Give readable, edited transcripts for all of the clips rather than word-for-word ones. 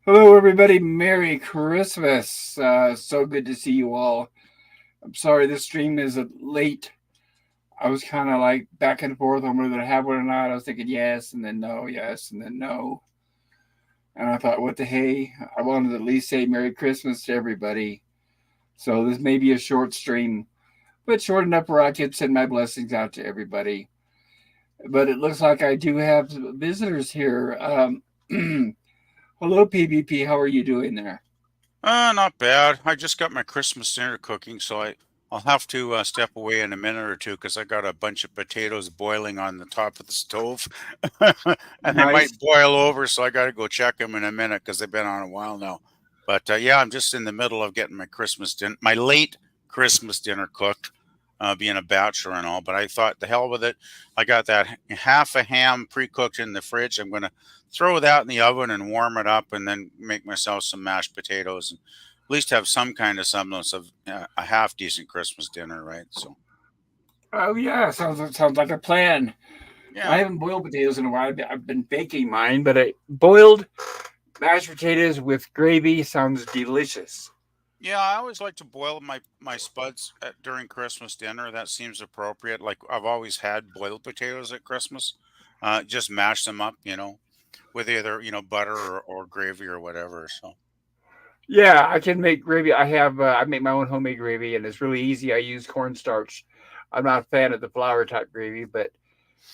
Hello, everybody. Merry Christmas. So good to see you all. I'm sorry this stream is late. I was kind of like back and forth on whether to have one or not. I was thinking yes, and then no, yes, and then no. And I thought, what the hey? I wanted to at least say Merry Christmas to everybody. So this may be a short stream, but short enough where I can send my blessings out to everybody. But it looks like I do have visitors here. Hello, PvP. How are you doing there? Not bad. I just got my Christmas dinner cooking, so I'll have to step away in a minute or two because I got a bunch of potatoes boiling on the top of the stove, and they might Nice. boil over. So I got to go check them in a minute because they've been on a while now. But yeah, I'm just in the middle of getting my late Christmas dinner cooked, being a bachelor and all. But I thought, the hell with it. I got that half a ham pre-cooked in the fridge. I'm gonna throw that in the oven and warm it up, and then make myself some mashed potatoes, and at least have some kind of semblance of a half decent Christmas dinner, right? So, Oh yeah, sounds like a plan. I yeah, haven't boiled potatoes in a while. I've been baking mine, but boiled mashed potatoes with gravy sounds delicious. yeah. I always like to boil my spuds during Christmas dinner. That seems appropriate. Like I've always had boiled potatoes at Christmas. Just mash them up, with either butter or gravy or whatever. So, Yeah, I can make gravy. I make my own homemade gravy, and it's really easy. I use cornstarch. I'm not a fan of the flour type gravy, but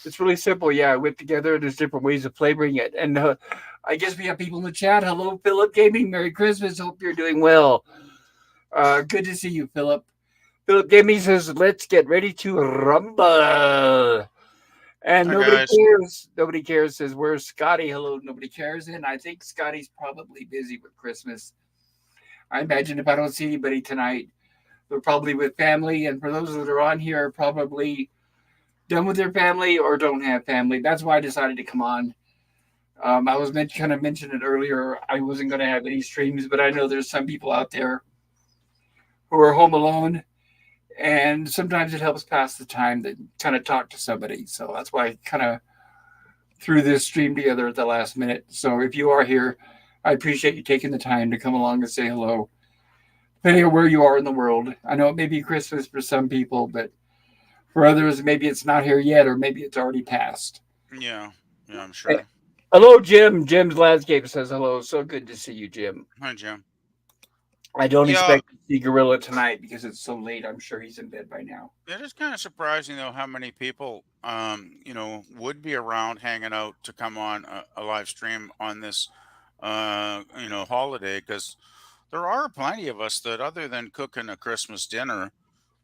it's really simple. Yeah, whip together. There's different ways of flavoring it, and I guess we have people in the chat. Hello, Philip Gaming. Merry Christmas. Hope you're doing well. Good to see you, Philip. Philip Gaming says, "Let's get ready to rumble." And hi nobody guys. cares. Nobody cares says, "Where's Scotty?" Hello, nobody cares. And I think Scotty's probably busy with Christmas. I imagine if I don't see anybody tonight, they're probably with family. And for those that are on here, are probably done with their family or don't have family. That's why I decided to come on. I was kind of mentioned it earlier. I wasn't going to have any streams, but I know there's some people out there who are home alone, and sometimes it helps pass the time to kind of talk to somebody. So that's why I kind of threw this stream together at the last minute. So if you are here, I appreciate you taking the time to come along and say hello, depending on where you are in the world. I know it may be Christmas for some people, but for others, maybe it's not here yet, or maybe it's already passed. Yeah, yeah, I'm Eh, sure. Hello, Jim. Jim's Landscape says hello. So good to see you, Jim. Hi, Jim. I don't Yeah, expect to see Gorilla tonight because it's so late. I'm sure he's in bed by now. it is kind of surprising though how many people would be around hanging out to come on a live stream on this holiday, because there are plenty of us that, other than cooking a Christmas dinner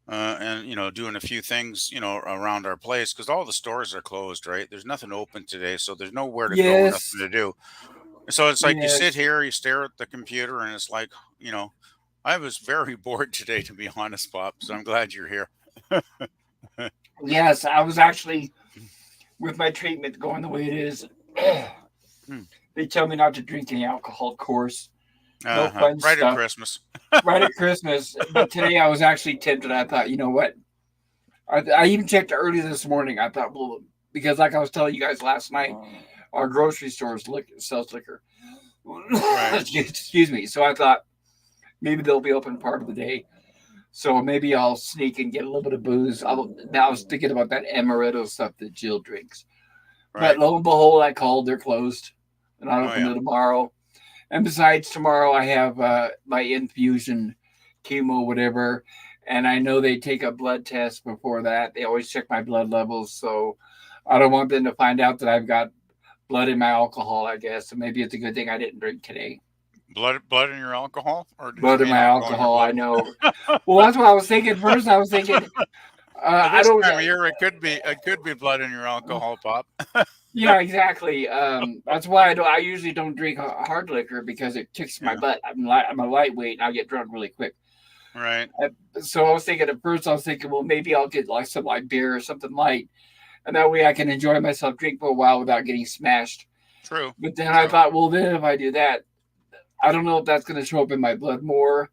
and doing a few things around our place, because all the stores are closed, right? There's nothing open today, so there's nowhere to go, nothing Yes, to do. So it's like you sit yes. here, you stare at the computer, and it's like, I was very bored today, to be honest, Bob. So I'm glad you're here. Yes, I was actually with my treatment going the way it is. Hmm. They tell me not to drink any alcohol, of course. No Uh-huh. fun Right at stuff Christmas. right at Christmas. But today I was actually tempted. I thought, you know what? I even checked early this morning. I thought, well, because like I was telling you guys last night, our grocery stores sells liquor. Right. Excuse me. So I thought maybe they'll be open part of the day. So maybe I'll sneak and get a little bit of booze. Now I was thinking about that amaretto stuff that Jill drinks. But Right. lo and behold, I called. They're closed. They're not Oh open yeah. till tomorrow. And besides, tomorrow I have my infusion, chemo, whatever. And I know they take a blood test before that. They always check my blood levels. So I don't want them to find out that I've got blood in my alcohol, I guess. So maybe it's a good thing I didn't drink today. Blood in your alcohol, or did you Blood in mean my alcohol in your alcohol, I blood? know. Well, that's what I was thinking first. I was thinking, At I this don't. time of year, it could be blood in your alcohol, Pop. Yeah, exactly. That's why I usually don't drink hard liquor because it kicks my Yeah. butt. I'm a lightweight and I get drunk really quick. Right. Uh, So I was thinking at first, I was thinking, well, maybe I'll get like some light beer or something light, and that way I can enjoy myself, drink for a while without getting smashed. True. But then I True. thought, well, then if I do that, I don't know if that's going to show up in my blood more,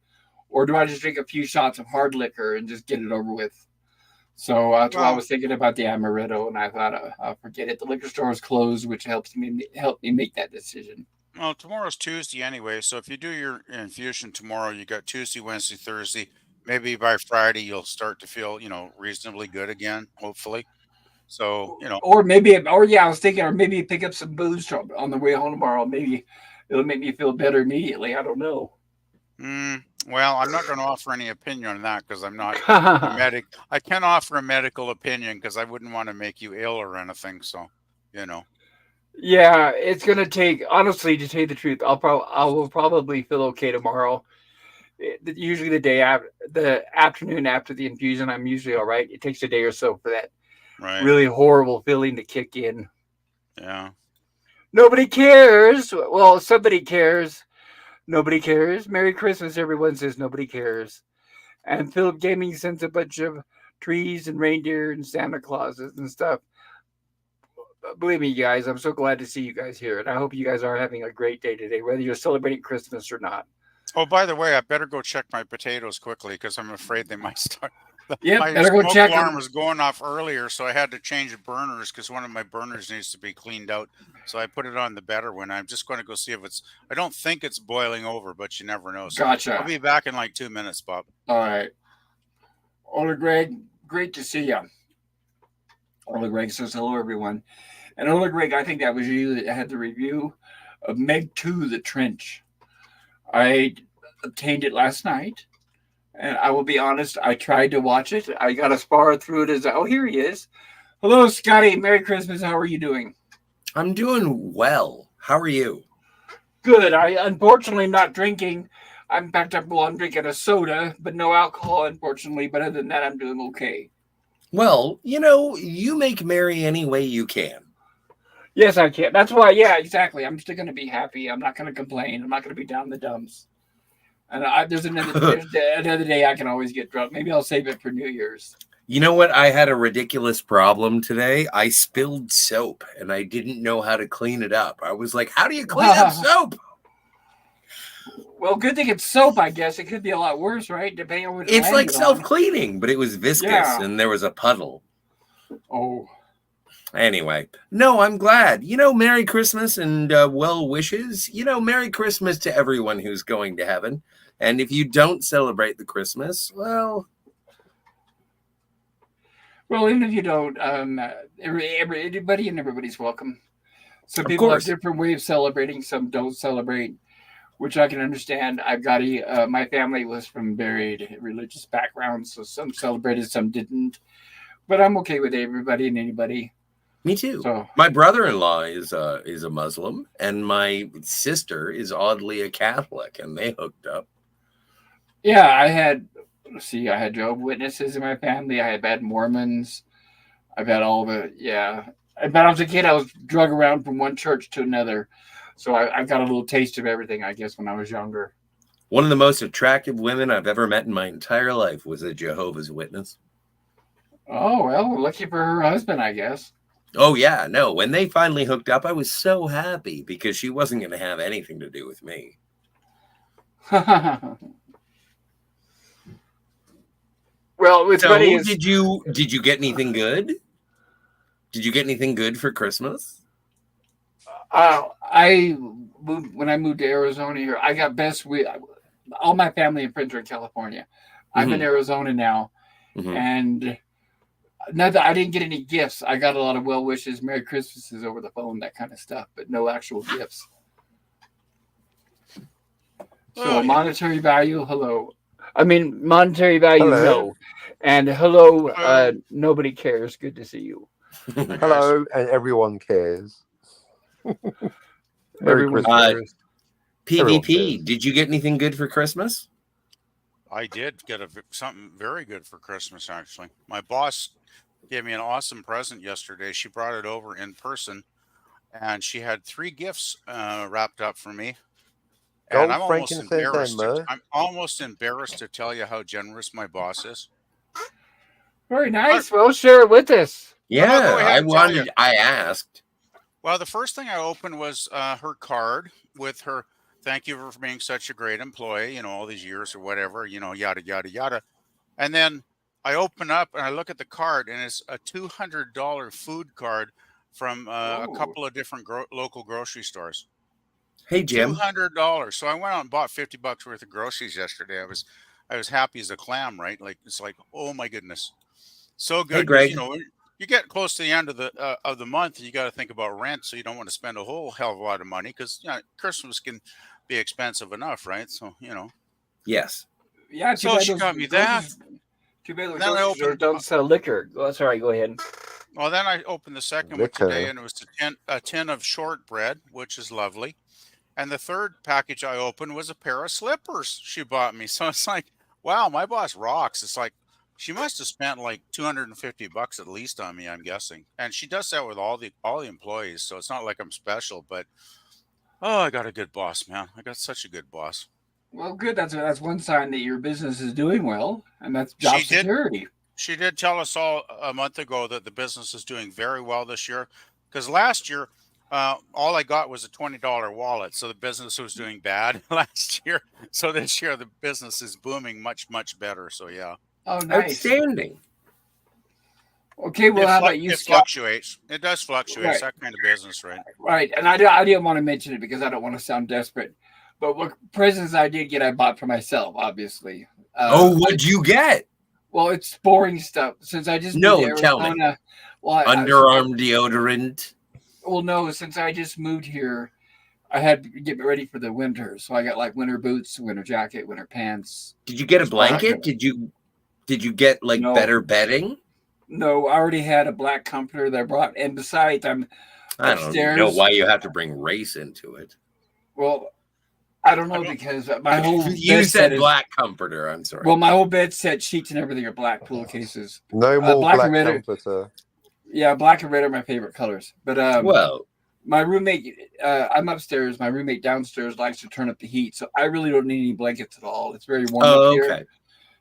or do I just drink a few shots of hard liquor and just get it over with? So that's why I Well, was thinking about the amaretto, and I thought, I'll forget it. The liquor store is closed, which helped me make that decision. Well, tomorrow's Tuesday anyway, so if you do your infusion tomorrow, you got Tuesday, Wednesday, Thursday. Maybe by Friday you'll start to feel, reasonably good again, hopefully. So, Or maybe, or yeah, I was thinking, or maybe pick up some booze on the way home tomorrow. Maybe it'll make me feel better immediately. I don't know. well, I'm not going to offer any opinion on that because I'm not a medic. I can offer a medical opinion because I wouldn't want to make you ill or anything. So, you know, Yeah, it's gonna take, honestly, to tell you the truth. I will probably feel okay tomorrow. Usually the day after, the afternoon after the infusion, I'm usually all right. It takes a day or so for that right? really horrible feeling to kick in. Yeah. Nobody cares. Well, somebody cares. Nobody cares. Merry Christmas, everyone says nobody cares. And Philip Gaming sends a bunch of trees and reindeer and Santa Clauses and stuff. Believe me, guys, I'm so glad to see you guys here. And I hope you guys are having a great day today, whether you're celebrating Christmas or not. Oh, by the way, I better go check my potatoes quickly because I'm afraid they might start. Yep, My better go smoke check alarm them. was going off earlier, so I had to change burners because one of my burners needs to be cleaned out. So I put it on the better one. I'm just going to go see if it's. I don't think it's boiling over, but you never know. So I'll Gotcha. be back in like 2 minutes, Bob. All right. Ola Greg, great to see you. Ola Greg says hello, everyone. And Ola Greg, I think that was you that had the review of Meg 2, The Trench. I obtained it last night. And I will be honest, I tried to watch it. I got as far through it as, oh, here he is. Hello, Scotty. Merry Christmas. How are you doing? I'm doing well. How are you? Good. I unfortunately am not drinking. I'm packed up while I'm drinking a soda, but no alcohol, unfortunately. But other than that, I'm doing okay. Well, you make merry any way you can. Yes, I can. That's why, yeah, exactly. I'm still going to be happy. I'm not going to complain. I'm not going to be down the dumps. And there's another day I can always get drunk. Maybe I'll save it for New Year's. You know what? I had a ridiculous problem today. I spilled soap and I didn't know how to clean it up. I was like, how do you clean up soap? Well, good thing it's soap, I guess. It could be a lot worse, right? Depending on what it It's like landed on. self-cleaning, but it was viscous Yeah. and there was a puddle. Oh. Anyway, no, I'm glad. Merry Christmas and well wishes. Merry Christmas to everyone who's going to heaven. And if you don't celebrate the Christmas, well, Well, even if you don't, anybody and everybody's welcome. Some of people have course. different ways of celebrating. Some don't celebrate, which I can understand. My family was from varied religious backgrounds, so some celebrated, some didn't. But I'm okay with everybody and anybody. Me too. So My brother-in-law is a Muslim, and my sister is oddly a Catholic, and they hooked up. yeah, I had Jehovah's Witnesses in my family. I had bad Mormons. I've had all the yeah. But when I was a kid, I was drug around from one church to another, so I got a little taste of everything. I guess when I was younger. One of the most attractive women I've ever met in my entire life was a Jehovah's Witness. Oh well, lucky for her husband, I guess. Oh yeah, no. When they finally hooked up, I was so happy because she wasn't going to have anything to do with me. Well, what's funny So, is did you get anything good? Did you get anything good for Christmas? I moved when I moved to Arizona here. I got best with all my family and friends are in California. I'm in Arizona now, Mm-hmm. and not that I didn't get any gifts. I got a lot of well wishes, Merry Christmases over the phone, that kind of stuff, but no actual gifts. So Oh, yeah. monetary value, hello. I mean monetary value, Hello. no. And hello, Hello. nobody cares. Good to see you. Hi, guys. Hello, and everyone cares. Merry Everyone Christmas. Everyone PvP, cares. did you get anything good for Christmas? I did get something very good for Christmas, actually. My boss gave me an awesome present yesterday. She brought it over in person, and she had 3 gifts wrapped up for me. And Gold, frankincense, and myrrh. I'm almost embarrassed to tell you how generous my boss is. Very nice. Well, share it with us. Well, no, go Yeah, ahead and tell you. I asked. Well, the first thing I opened was her card with her thank you for being such a great employee, all these years or whatever, yada, yada, yada. And then I open up and I look at the card, and it's a $200 food card from a Ooh. couple of different local grocery stores. Hey, Jim. $200. So I went out and bought $50 worth of groceries yesterday. I was happy as a clam, right? Like it's like, oh my goodness, so Hey, good because Greg. you get close to the end of the month, you got to think about rent, so you don't want to spend a whole hell of a lot of money because Christmas can be expensive enough, right? So Yes. Yeah, too so bad she those got me that. groceries. Too bad those Then I grocery stores opened. don't sell liquor. Oh, sorry, go ahead. Well, then I opened the second one today, Liquor. and it was a tin of shortbread, which is lovely. And the third package I opened was a pair of slippers she bought me. So it's like, wow, my boss rocks. It's like she must have spent like $250 at least on me, I'm guessing. And she does that with all the employees, so it's not like I'm special, but oh, I got a good boss, man. I got such a good boss. Well, good. That's one sign that your business is doing well, and that's job She did security. she did tell us all a month ago that the business is doing very well this year because last year all I got was a $20 wallet, so the business was doing bad last year. So this year the business is booming much much better. So yeah, Oh, nice. Outstanding. Okay, well, how about you, it Scott? fluctuates. It does fluctuate. It's Right, that kind of business, right? right. And I didn't want to mention it because I don't want to sound desperate. But what presents I did get, I bought for myself, obviously. Oh, what'd you get? Well, it's boring stuff. Since I just moved to No, tell me. Arizona, well, Underarm deodorant. well, no, since I just moved here, I had to get ready for the winter. So I got like winter boots, winter jacket, winter pants. Did you get a Just all that blanket? kind of- Did you get like No, better bedding? no, I already had a black comforter that I brought. And besides, I'm I don't even know upstairs. why you have to bring race into it. Well, I don't I know don't. because my whole You bed set said is black comforter. I'm sorry. well, my whole bed set, sheets and everything are black pillowcases. No more Black and black red. comforter. Yeah, black and red are my favorite colors. But Well, my roommate, I'm upstairs. My roommate downstairs likes to turn up the heat, so I really don't need any blankets at all. It's very warm up here. okay.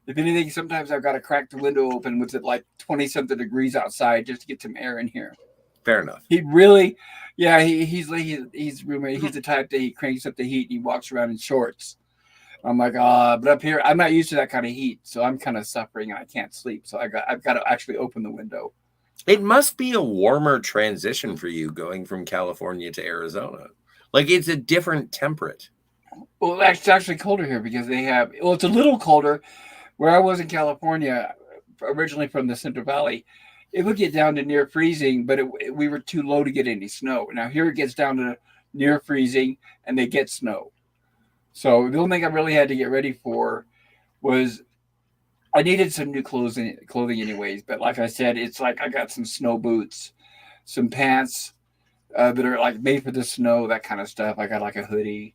If anything, sometimes I've got to crack the window open with it like 20 something degrees outside just to get some air in here. Fair enough. He really, yeah, he's roommate. He's the type that he cranks up the heat and he walks around in shorts. I'm like, but up here, I'm not used to that kind of heat, so I'm kind of suffering and I can't sleep. So I've got to actually open the window. It must be a warmer transition for you going from California to Arizona. Like it's a different temperate. Well, it's actually colder here because they have. Well, it's a little colder. Where I was in California, originally from the Central Valley, it would get down to near freezing, but we were too low to get any snow. Now here it gets down to near freezing, and they get snow. So the only thing I really had to get ready for was I needed some new clothing anyways. But like I said, it's like I got some snow boots, some pants that are like made for the snow, that kind of stuff. I got like a hoodie,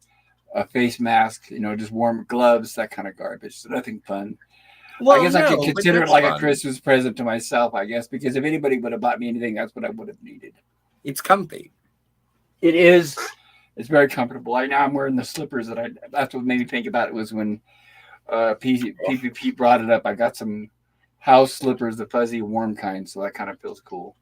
a face mask, just warm gloves, that kind of garbage. So nothing fun. Well, I guess I could no, but consider it that's like a fun. Christmas present to myself, I guess, because if anybody would have bought me anything, that's what I would have needed. It's comfy. It is. It's very comfortable. Right now I'm wearing the slippers that's what made me think about it was when PPP brought it up. I got some house slippers, the fuzzy warm kind, so that kind of feels cool.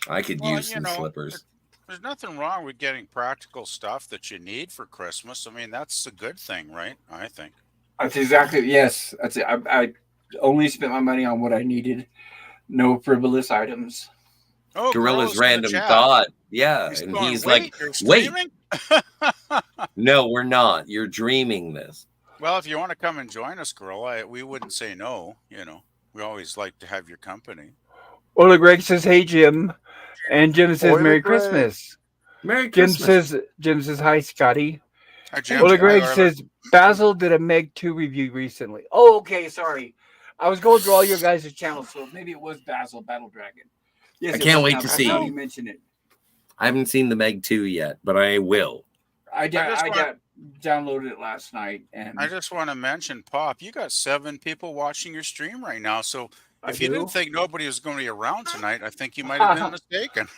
I could Well, use some slippers. there's nothing wrong with getting practical stuff that you need for Christmas. I mean, that's a good thing, right? I think. That's exactly, yes. That's it. I only spent my money on what I needed. No frivolous items. Oh, Gorilla's Gorilla's in the random chat. thought. Yeah. He's And going, he's wait, like, you're wait, streaming? no, we're not. You're dreaming this. Well, if you want to come and join us, Gorilla, we wouldn't say no. We always like to have your company. Ola Greg says, "Hey Jim," and Jim says, Ola "Merry Greg. Christmas." Merry Jim Christmas. says, "Hi Scotty." Hi, Jim. Ola Hi, Greg Orla. says, "Basil did a Meg 2 review recently." Oh, okay, sorry. I was going through all your guys' channels, so maybe it was Basil Battle Dragon. Yes, I it can't was wait now. to That's see. how you mention it. I haven't seen the Meg 2 yet, but I will. I just want- downloaded it last night, and I just want to mention, Pop, you got 7 people watching your stream right now. So I if you do? didn't think nobody was going to be around tonight, I think you might have been mistaken.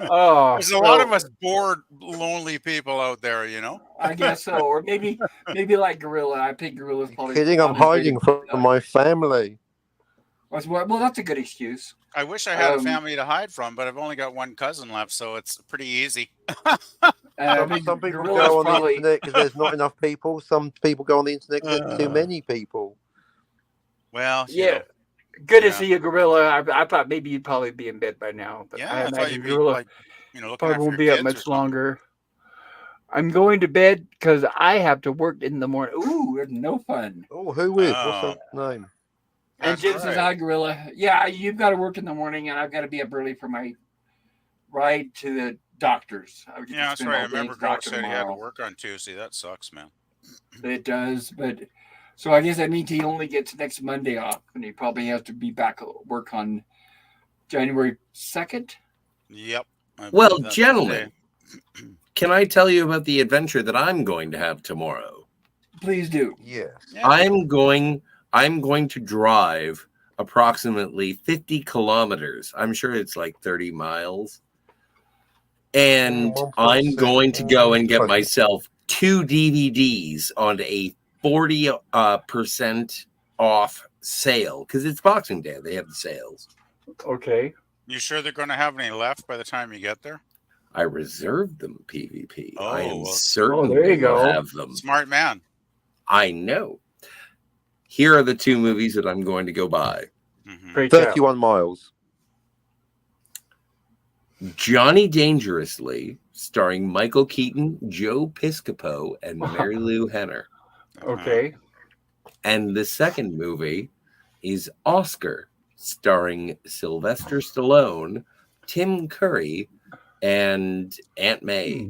Oh, There's a lot of us bored, lonely people out there, I guess so, or maybe like Gorilla. I think Gorilla's probably Kidding, I'm hiding from my family. Well, that's a good excuse. I wish I had a Um, family to hide from, but I've only got one cousin left, so it's pretty easy. I think Some people Gorilla's go on the probably- internet because there's not enough people. Some people go on the internet because there's too many people. Well, Yeah. Good Yeah. to see you, Gorilla. I thought maybe you'd probably be in bed by now, but yeah, I I thought imagine you'd be Gorilla like, looking probably after won't your be up kids or much something. longer. I'm going to bed because I have to work in the morning. Ooh, no fun. Oh, who with? What's Oh, her name? And that's Jim says, right. "Hi, Gorilla. Yeah, you've got to work in the morning, and I've got to be up early for my ride to the doctors. I get to Yeah, that's spend right. I all day at remember the Ghost doctor said he had to tomorrow. work on Tuesday. That sucks, man. It does, but so I guess that means he only gets next Monday off, and he probably has to be back at work on January 2nd. Yep, I Well, believe that's the day. gentlemen, can I tell you about the adventure that I'm going to have tomorrow? Please do. Yes. Yeah. I'm going to drive approximately 50 kilometers. I'm sure it's like 30 miles. And I'm going to go and get 1.7. myself 2 DVDs on a 40% off sale because it's Boxing Day. They have the sales. Okay. You sure they're going to have any left by the time you get there? I reserved them, PvP. I Oh, am well, certain there they you will go. have them. smart man. I know. Here are the 2 movies that I'm going to go buy. Hmm. Great job. 31 miles. Johnny Dangerously, starring Michael Keaton, Joe Piscopo, and Mary Lou Henner. Okay. And the second movie is Oscar, starring Sylvester Stallone, Tim Curry, and Aunt May.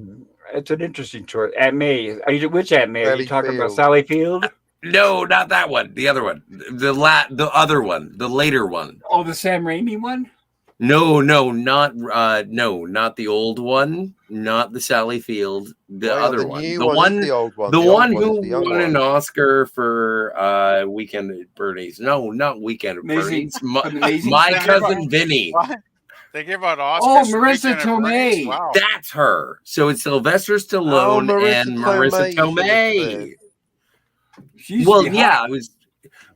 It's an interesting choice. Aunt May. Which Aunt May? Are you Sally talking about Field. Sally Field? No, not that one. The other one. The other one. The later one. Oh, the Sam Raimi one? No, not the old one, not the Sally Field, the Oh, yeah, other the one. new The one is one the old one. the The old one one is who the young won an one. Oscar for Weekend at Bernie's. No, not Weekend at Amazing. Bernie's. My, Amazing my They give out, cousin Vinny. what? They give out Oh, Oscars for Marissa Weekend at Bernie's? Tomei. Wow. That's her. So it's Sylvester Oh, Stallone and Marissa Marissa Tomei, you should have said. Tomei. She used to Well, be yeah, hot. I was.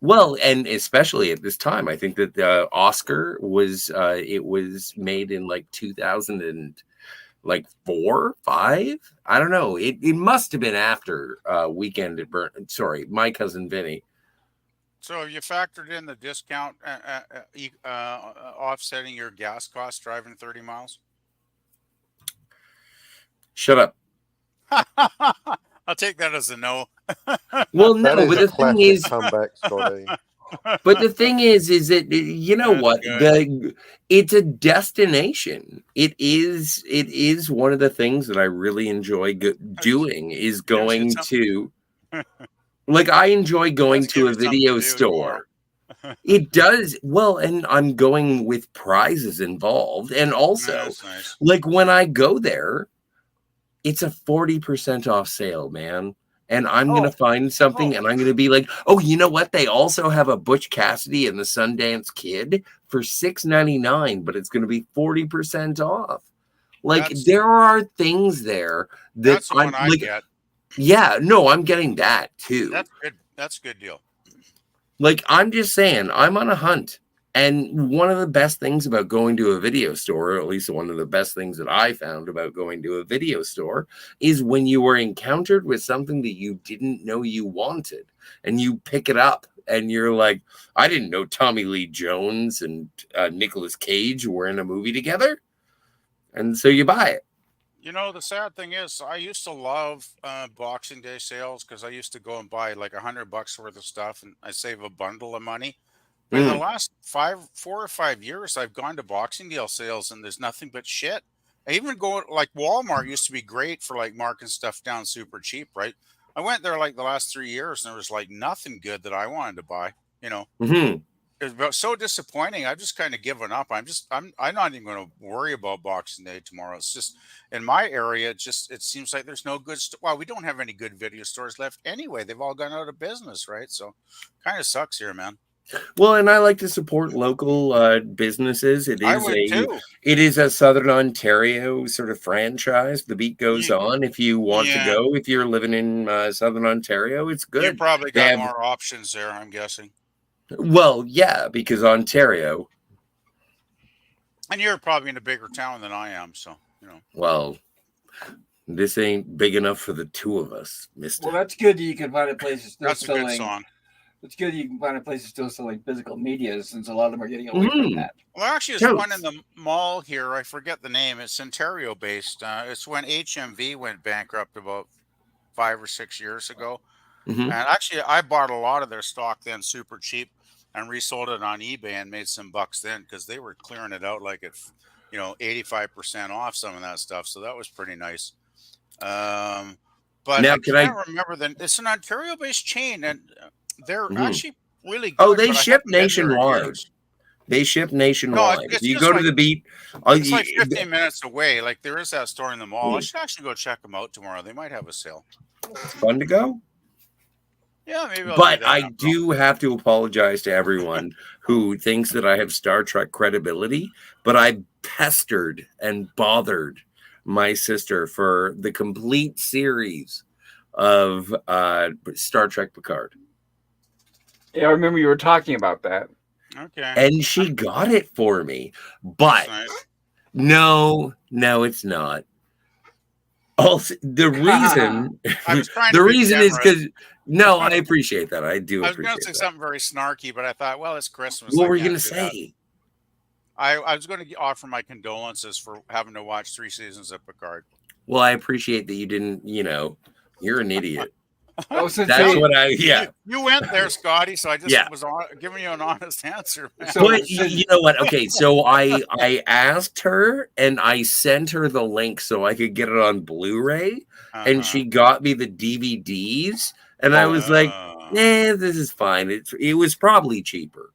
Well, and especially at this time, I think that Oscar was it was made in like 2000 and like 4, 5. I don't know. It must have been after Weekend at Sorry, My Cousin Vinny. So have you factored in the discount offsetting your gas costs driving 30 miles? Shut up. I'll take that as a no. Well, That no, is but a the thing classic is, comeback, Scotty. but the thing is that you know That's what good. it's a destination. It is one of the things that I really enjoy doing is Gives you going some, to like I enjoy going does give to you a something to video do tomorrow. store. It does well, and I'm going with prizes involved, and also That's nice. like when I go there, it's a 40% off sale, man. And I'm going to find something and I'm going to be like, oh, you know what? They also have a Butch Cassidy and the Sundance Kid for $6.99, but it's going to be 40% off. Like That's there are things there that that's the I'm one I like, get. yeah, no, I'm getting that too. That's good. That's a good deal. Like I'm just saying, I'm on a hunt. And one of the best things about going to a video store, or at least one of the best things that I found about going to a video store, is when you were encountered with something that you didn't know you wanted, and you pick it up, and you're like, I didn't know Tommy Lee Jones and Nicolas Cage were in a movie together. And so you buy it. You know, the sad thing is, I used to love Boxing Day sales because I used to go and buy like $100 worth of stuff, and I save a bundle of money. But in the last 4 or 5 years, I've gone to Boxing Day sales, and there's nothing but shit. I even go like Walmart used to be great for like marking stuff down super cheap, right? I went there like the last 3 years, and there was like nothing good that I wanted to buy. You know, Mm-hmm. it was so disappointing. I've just kind of given up. I'm not even going to worry about Boxing Day tomorrow. It's just in my area. It seems like there's no good. Well, we don't have any good video stores left anyway. They've all gone out of business, right? So, kind of sucks here, man. Well, and I like to support local businesses. I would too. It is a Southern Ontario sort of franchise. The beat goes You, on. If you want to yeah, go, if you're living in Southern Ontario, it's you good. probably They got have more options there. I'm guessing, well, yeah, because Ontario. and you're probably in a bigger town than I am, so you know. Well, this ain't big enough for the two of us, Mister. Well, that's good that you can find a place that's still That's a good selling song. It's good you can find a place that's still selling physical media since a lot of them are getting away from Mhm. that. Well, actually, there's one in Totes. the mall here. I forget the name. It's Ontario based. It's when HMV went bankrupt about 5 or 6 years ago. Mhm. And actually, I bought a lot of their stock then super cheap and resold it on eBay and made some bucks then because they were clearing it out like at 85% off some of that stuff. So that was pretty nice. Um, but Now, I can I? can't remember then. It's an Ontario based chain and they're Mhm. actually really Oh, good, they but I ship haven't been there in nationwide. years. They ship No, it's, nationwide. If it's you just go to like the beat, it's like 15 minutes away. Like there is that store in the mall. I should actually go check them out tomorrow. They might have a sale. it's fun to go. Yeah, maybe I'll do But that I after all. do have to apologize to everyone who thinks that I have Star Trek credibility, but I pestered and bothered my sister for the complete series of Star Trek Picard. Yeah, I remember you were talking about that. Okay, And she got it for me. that's But nice. no, it's not. Also, the reason I was trying to the be reason is generous. because no, I appreciate that. I do I was going to appreciate say that. something very snarky, but I thought, well, it's Christmas. What I were you can't gonna do that. say? I was going to offer my condolences for having to watch 3 seasons of Picard. Well, I appreciate that you didn't, you're an idiot. Oh, since That's they, what I, You, you went there, Scotty, so I just yeah. was giving you an honest answer, man. So- But you know what? Okay, so I asked her and I sent her the link so I could get it on Blu-ray, and she got me the DVDs, and I was like, this is fine. It was probably cheaper.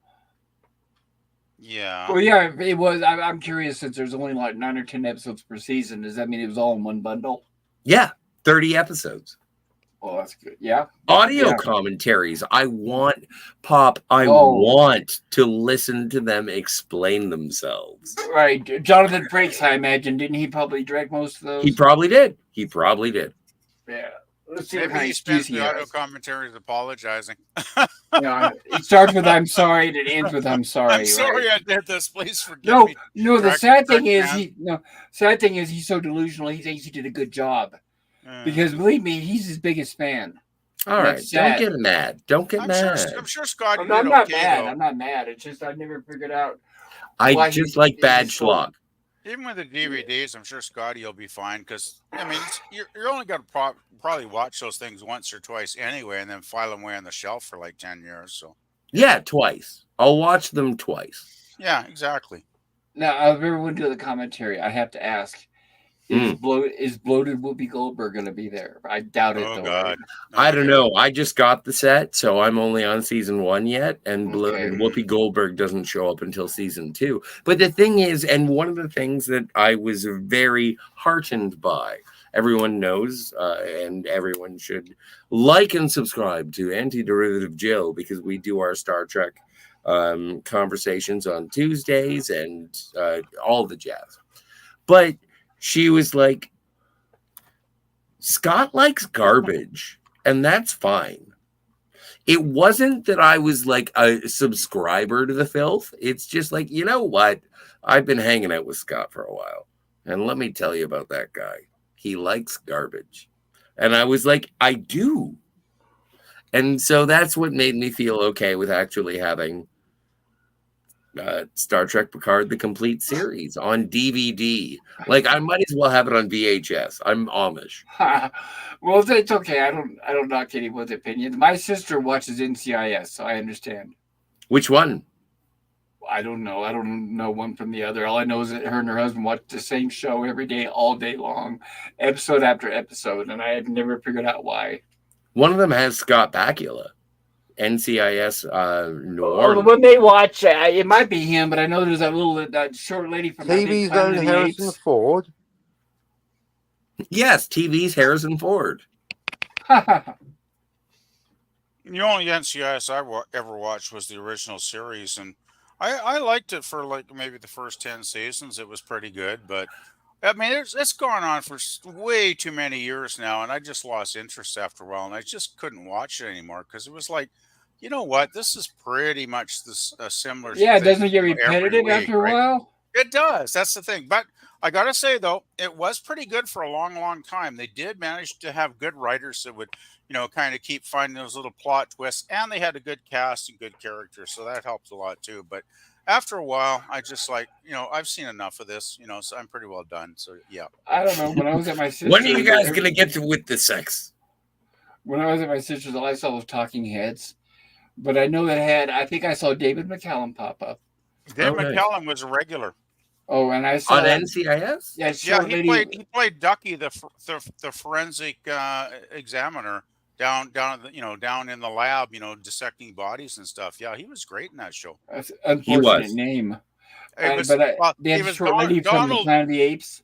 Yeah. well, yeah, it was. I'm curious since there's only like 9 or 10 episodes per season. Does that mean it was all in one bundle? Yeah, 30 episodes. Oh, that's good. Yeah. Audio Yeah. commentaries. I want I Oh. want to listen to them explain themselves. Right. Jonathan Frakes, I imagine, didn't he probably direct most of those? He probably did. Yeah. Let's see what Maybe kind of he excuse spends he the audio has. commentaries apologizing. Yeah, it starts with "I'm sorry" and it ends with "I'm sorry." I'm sorry right? I did this. Please forgive me. No. The Direct- sad thing direct is man. sad thing is he's so delusional. He thinks he did a good job because believe me, he's his biggest fan. All right. That's Don't sad. get mad. Don't get mad. I'm sure Scotty I'm did not okay mad. though. I'm not mad. It's just I've never figured out. I why just he's- like bad he's so- schlock. Even with the DVDs, I'm sure Scotty will be fine because I mean you're only going to probably watch those things once or twice anyway, and then file them away on the shelf for like 10 years. So Yeah, twice. I'll watch them twice. yeah, exactly. Now, if everyone do the commentary, I have to ask: is bloated Whoopi Goldberg going to be there? I doubt it. Oh though. God, Right? No, I don't yeah. know. I just got the set, so I'm only on season 1 yet, and Okay. Whoopi Goldberg doesn't show up until season 2. But the thing is, and one of the things that I was very heartened by, everyone knows, and everyone should like and subscribe to Anti-Derivative Joe because we do our Star Trek conversations on Tuesdays and all the jazz. But she was like, Scott likes garbage, and that's fine. It wasn't that I was like a subscriber to the filth. It's just like, you know what? I've been hanging out with Scott for a while. And let me tell you about that guy. He likes garbage. And I was like, I do. And so that's what made me feel okay with actually having Star Trek Picard, the complete series on DVD. Like I might as well have it on VHS. I'm Amish. Well, it's okay. I don't knock anyone's opinion. My sister watches NCIS, so I understand. Which one? I don't know. I don't know one from the other. All I know is that her and her husband watch the same show every day, all day long, episode after episode, and I had never figured out why. One of them has Scott Bakula. NCIS Noir. Oh, when they watch, it might be him, but I know there's that short lady from TV's Planet own of the Harrison Apes. Ford. Yes, TV's Harrison Ford. The only NCIS I ever watched was the original series, and I liked it for like maybe the first 10 seasons. It was pretty good, but I mean, it's gone on for way too many years now, and I just lost interest after a while, and I just couldn't watch it anymore because it was like, you know what, this is pretty much a similar Yeah, thing doesn't it get every repetitive week, after a right? while? It does. That's the thing. But I got to say, though, it was pretty good for a long, long time. They did manage to have good writers that would, kind of keep finding those little plot twists. And they had a good cast and good characters. So that helped a lot, too. But after a while, I just like, I've seen enough of this, so I'm pretty well done. So, yeah. I don't know. When I was at my sister's, When are you guys going to get to with the sex? When I was at my sister's, all I saw was Talking Heads. But I know I think I saw David McCallum pop up. Dave McCallum was a regular. Oh, and I saw on NCIS. Yeah, he played Ducky, the forensic examiner down in the lab, dissecting bodies and stuff. Yeah, he was great in that show. That's an unfortunate name. They had a short lady from the Planet of the Apes.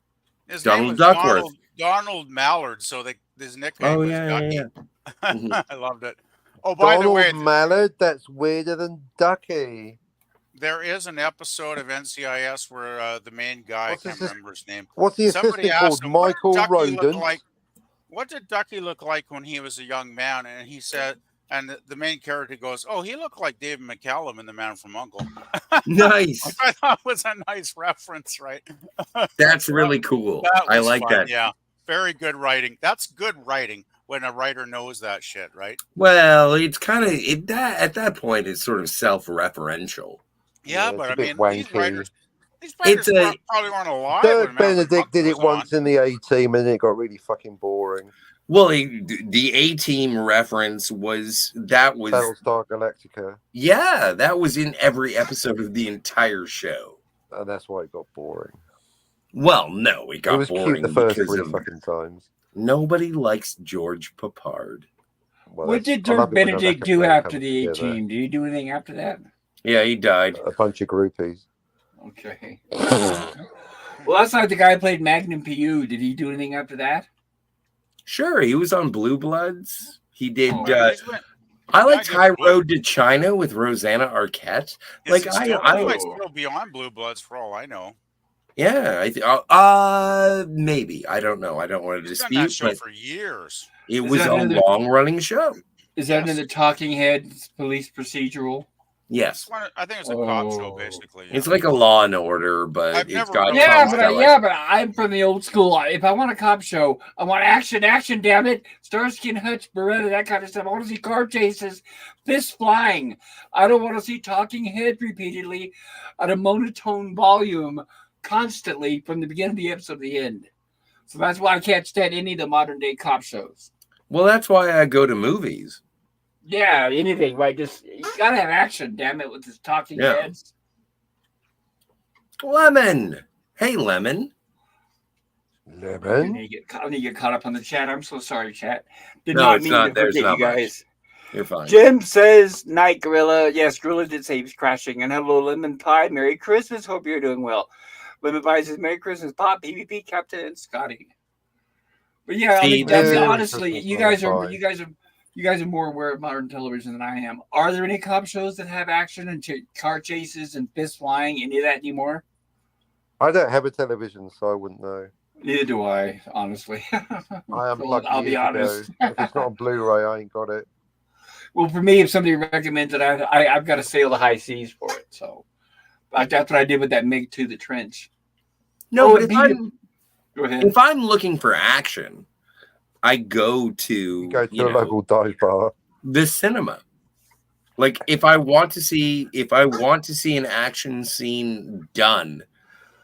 His Donald name was Duckworth. Donald Mallard. So his nickname was Ducky. Yeah. I loved it. Oh, by the way, Mallard. That's weirder than Ducky. there is an episode of NCIS where the main guy, I can't remember his name. What's the assistant called? Michael Rodent. What did Ducky look like when he was a young man? And he said, and the main character goes, "Oh, he looked like David McCallum in The Man from U.N.C.L.E." Nice. I thought it was a nice reference, right? That's really cool. I like fun. that. Yeah, very good writing. That's good writing when a writer knows that shit, right? Well, it's kind of at that point it's sort of self-referential. Yeah, but I mean, these writers probably weren't alive. Dirk Benedict did it once in the A-Team, and it got really fucking boring. Well, the A-Team reference was Battlestar Galactica. Yeah, that was in every episode of the entire show. And that's why it got boring. Well, no, it got boring. It was cute the first 3 fucking times. Nobody likes George Papard. Well, what did Dirk Benedict do after the A-Team? Did he do anything after that? Yeah, he died. A bunch of groupies. Okay. Well, that's like the guy who played Magnum PU. Did he do anything after that? Sure, he was on Blue Bloods. He did. I liked High Road to China with Rosanna Arquette. I might still be on Blue Bloods for all I know. Yeah, maybe. I don't know. I don't want to dispute. Done that show for years. It was a long-running show. Is that in the Talking Heads police procedural? Yes, I think it's a cop show, basically. Yeah. It's like a Law and Order, but it's got but I'm from the old school. If I want a cop show, I want action, damn it. Starsky and Hutch, Beretta, that kind of stuff. I want to see car chases, fists flying. I don't want to see talking head repeatedly at a monotone volume constantly from the beginning of the episode to the end. So that's why I can't stand any of the modern day cop shows. Well, that's why I go to movies. Yeah, anything, right? Just you gotta have action, damn it, with his talking heads. Lemon. Hey, Lemon. Lemon? I need to get caught up on the chat. I'm so sorry, chat. Did not mean to forget you guys. You're fine. Jim says, night, Gorilla. Yes, Gorilla did say he was crashing. And hello, Lemon Pie. Merry Christmas. Hope you're doing well. Lemon Pie says, Merry Christmas, Pop, PvP, Captain, and Scotty. But yeah, honestly, you guys are more aware of modern television than I am. Are there any cop shows that have action and car chases and fist flying? Any of that anymore? I don't have a television, so I wouldn't know. Neither do I, honestly. I am lucky. I'll be honest. If it's not on Blu-ray, I ain't got it. Well, for me, if somebody recommends it, I've got to sail the high seas for it. So that's what I did with that MiG to the trench. No, but go ahead. If I'm looking for action, I go to a local dive bar, the cinema. Like if I want to see an action scene done,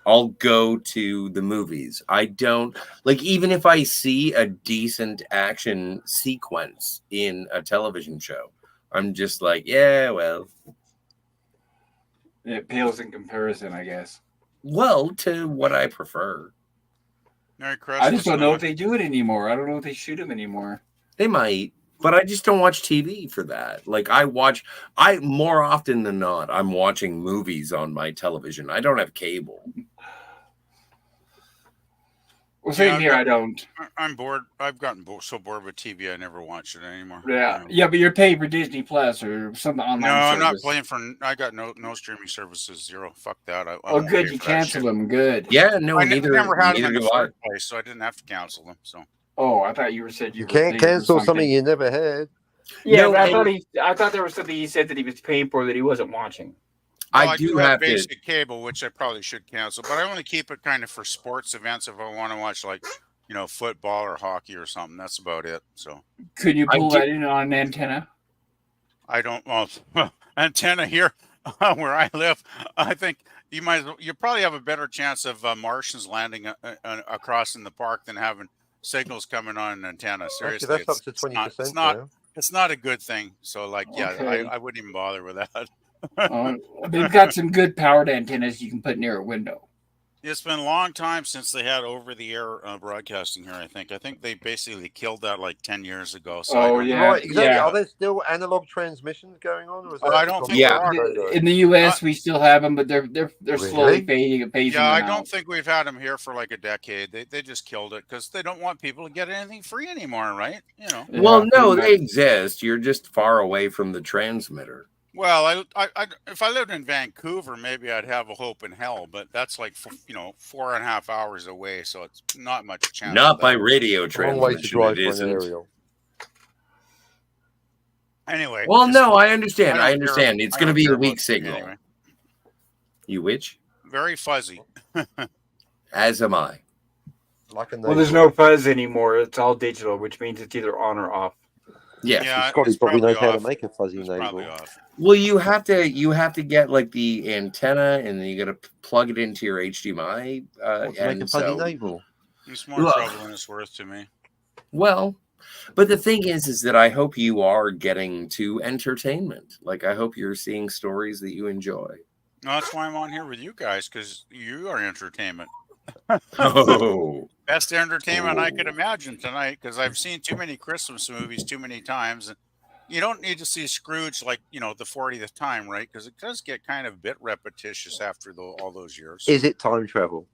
I'll go to the movies. I don't like, even if I see a decent action sequence in a television show, I'm just like, yeah, well, it pales in comparison, I guess. Well, to what I prefer. Merry Christmas. I just don't know if they do it anymore. I don't know if they shoot them anymore. They might, but I just don't watch TV for that. Like I more often than not, I'm watching movies on my television. I don't have cable. Well, same here. I don't. I'm bored. I've gotten so bored with TV, I never watch it anymore. Yeah, but you're paying for Disney Plus or something online. No, I'm not paying for. I got no streaming services. Zero. Fuck that. Good. You cancel them. Good. Yeah. No. I neither. Never had them in do the first place, so I didn't have to cancel them. So. Oh, I thought you said you can't cancel something you never had. Yeah, but I thought there was something he said that he was paying for that he wasn't watching. Well, I I do do have have to. basic cable, which I probably should cancel, but I only keep it kind of for sports events if I want to watch like, football or hockey or something. That's about it. So Could you I pull do. that in on an antenna? I don't well antenna here where I live. I think you probably have a better chance of Martians landing across in the park than having signals coming on an antenna. Actually, Seriously, that's up to it's not it's 20% not now. it's not a good thing. So like, yeah, Okay. I wouldn't even bother with that. They've got some good powered antennas you can put near a window. It's been a long time since they had over-the-air broadcasting here. I think they basically killed that like 10 years ago. So I Oh don't know yeah, Right, anything exactly. about Are yeah. that. there still analog transmissions going on, or is I that don't gone think Yeah. there by are. photo? In the Uh, U.S., we still have them, but they're slowly Really? phasing yeah, I them don't out. think we've had them here for like a decade. They just killed it because they don't want people to get anything free anymore, right? Well, Yeah, pretty no, they much. exist. You're just far away from the transmitter. Well, if I lived in Vancouver, maybe I'd have a hope in hell, but that's like 4.5 hours away, so it's not much chance of Not by that. radio It's a long way to transmission, it drive for an isn't. aerial. Anyway, Well, just no, I I understand. I don't care. understand. It's I going to don't be care a about weak TV signal. anyway. You which? Very fuzzy. As am I. Like a Well, there's nasal. no fuzz anymore. It's all digital, which means it's either on or off. Yes. Yeah, Scotty it's probably probably knows how to off. make a fuzzy It's probably nasal. off. Well, you have to get like the antenna, and then you got to plug it into your HDMI. What, to make a And fuzzy so, navel? It's more Ugh. trouble than it's worth to me. well, but the thing is that I hope you are getting to entertainment. Like, I hope you're seeing stories that you enjoy. No, that's why I'm on here with you guys, because you are entertainment. Oh, Best entertainment I could Oh. imagine tonight, because I've seen too many Christmas movies too many times. And you don't need to see Scrooge like, the 40th time, right? Because it does get kind of a bit repetitious after all those years. Is it time travel?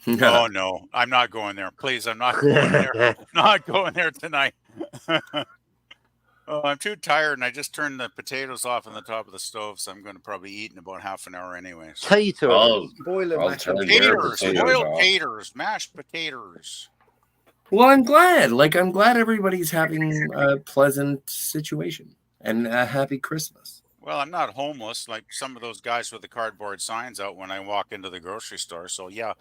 Oh, no, I'm not going there. Please, I'm not going there. Not going there tonight. Oh, I'm too tired, and I just turned the potatoes off on the top of the stove, so I'm going to probably eat in about half an hour anyway. So. Taters. Oh, Boil and I'll mash turn them. their Taters, potatoes boiled off. taters, mashed potatoes. Well, I'm glad. Like, I'm glad everybody's having a pleasant situation and a happy Christmas. Well, I'm not homeless like some of those guys with the cardboard signs out when I walk into the grocery store. So yeah,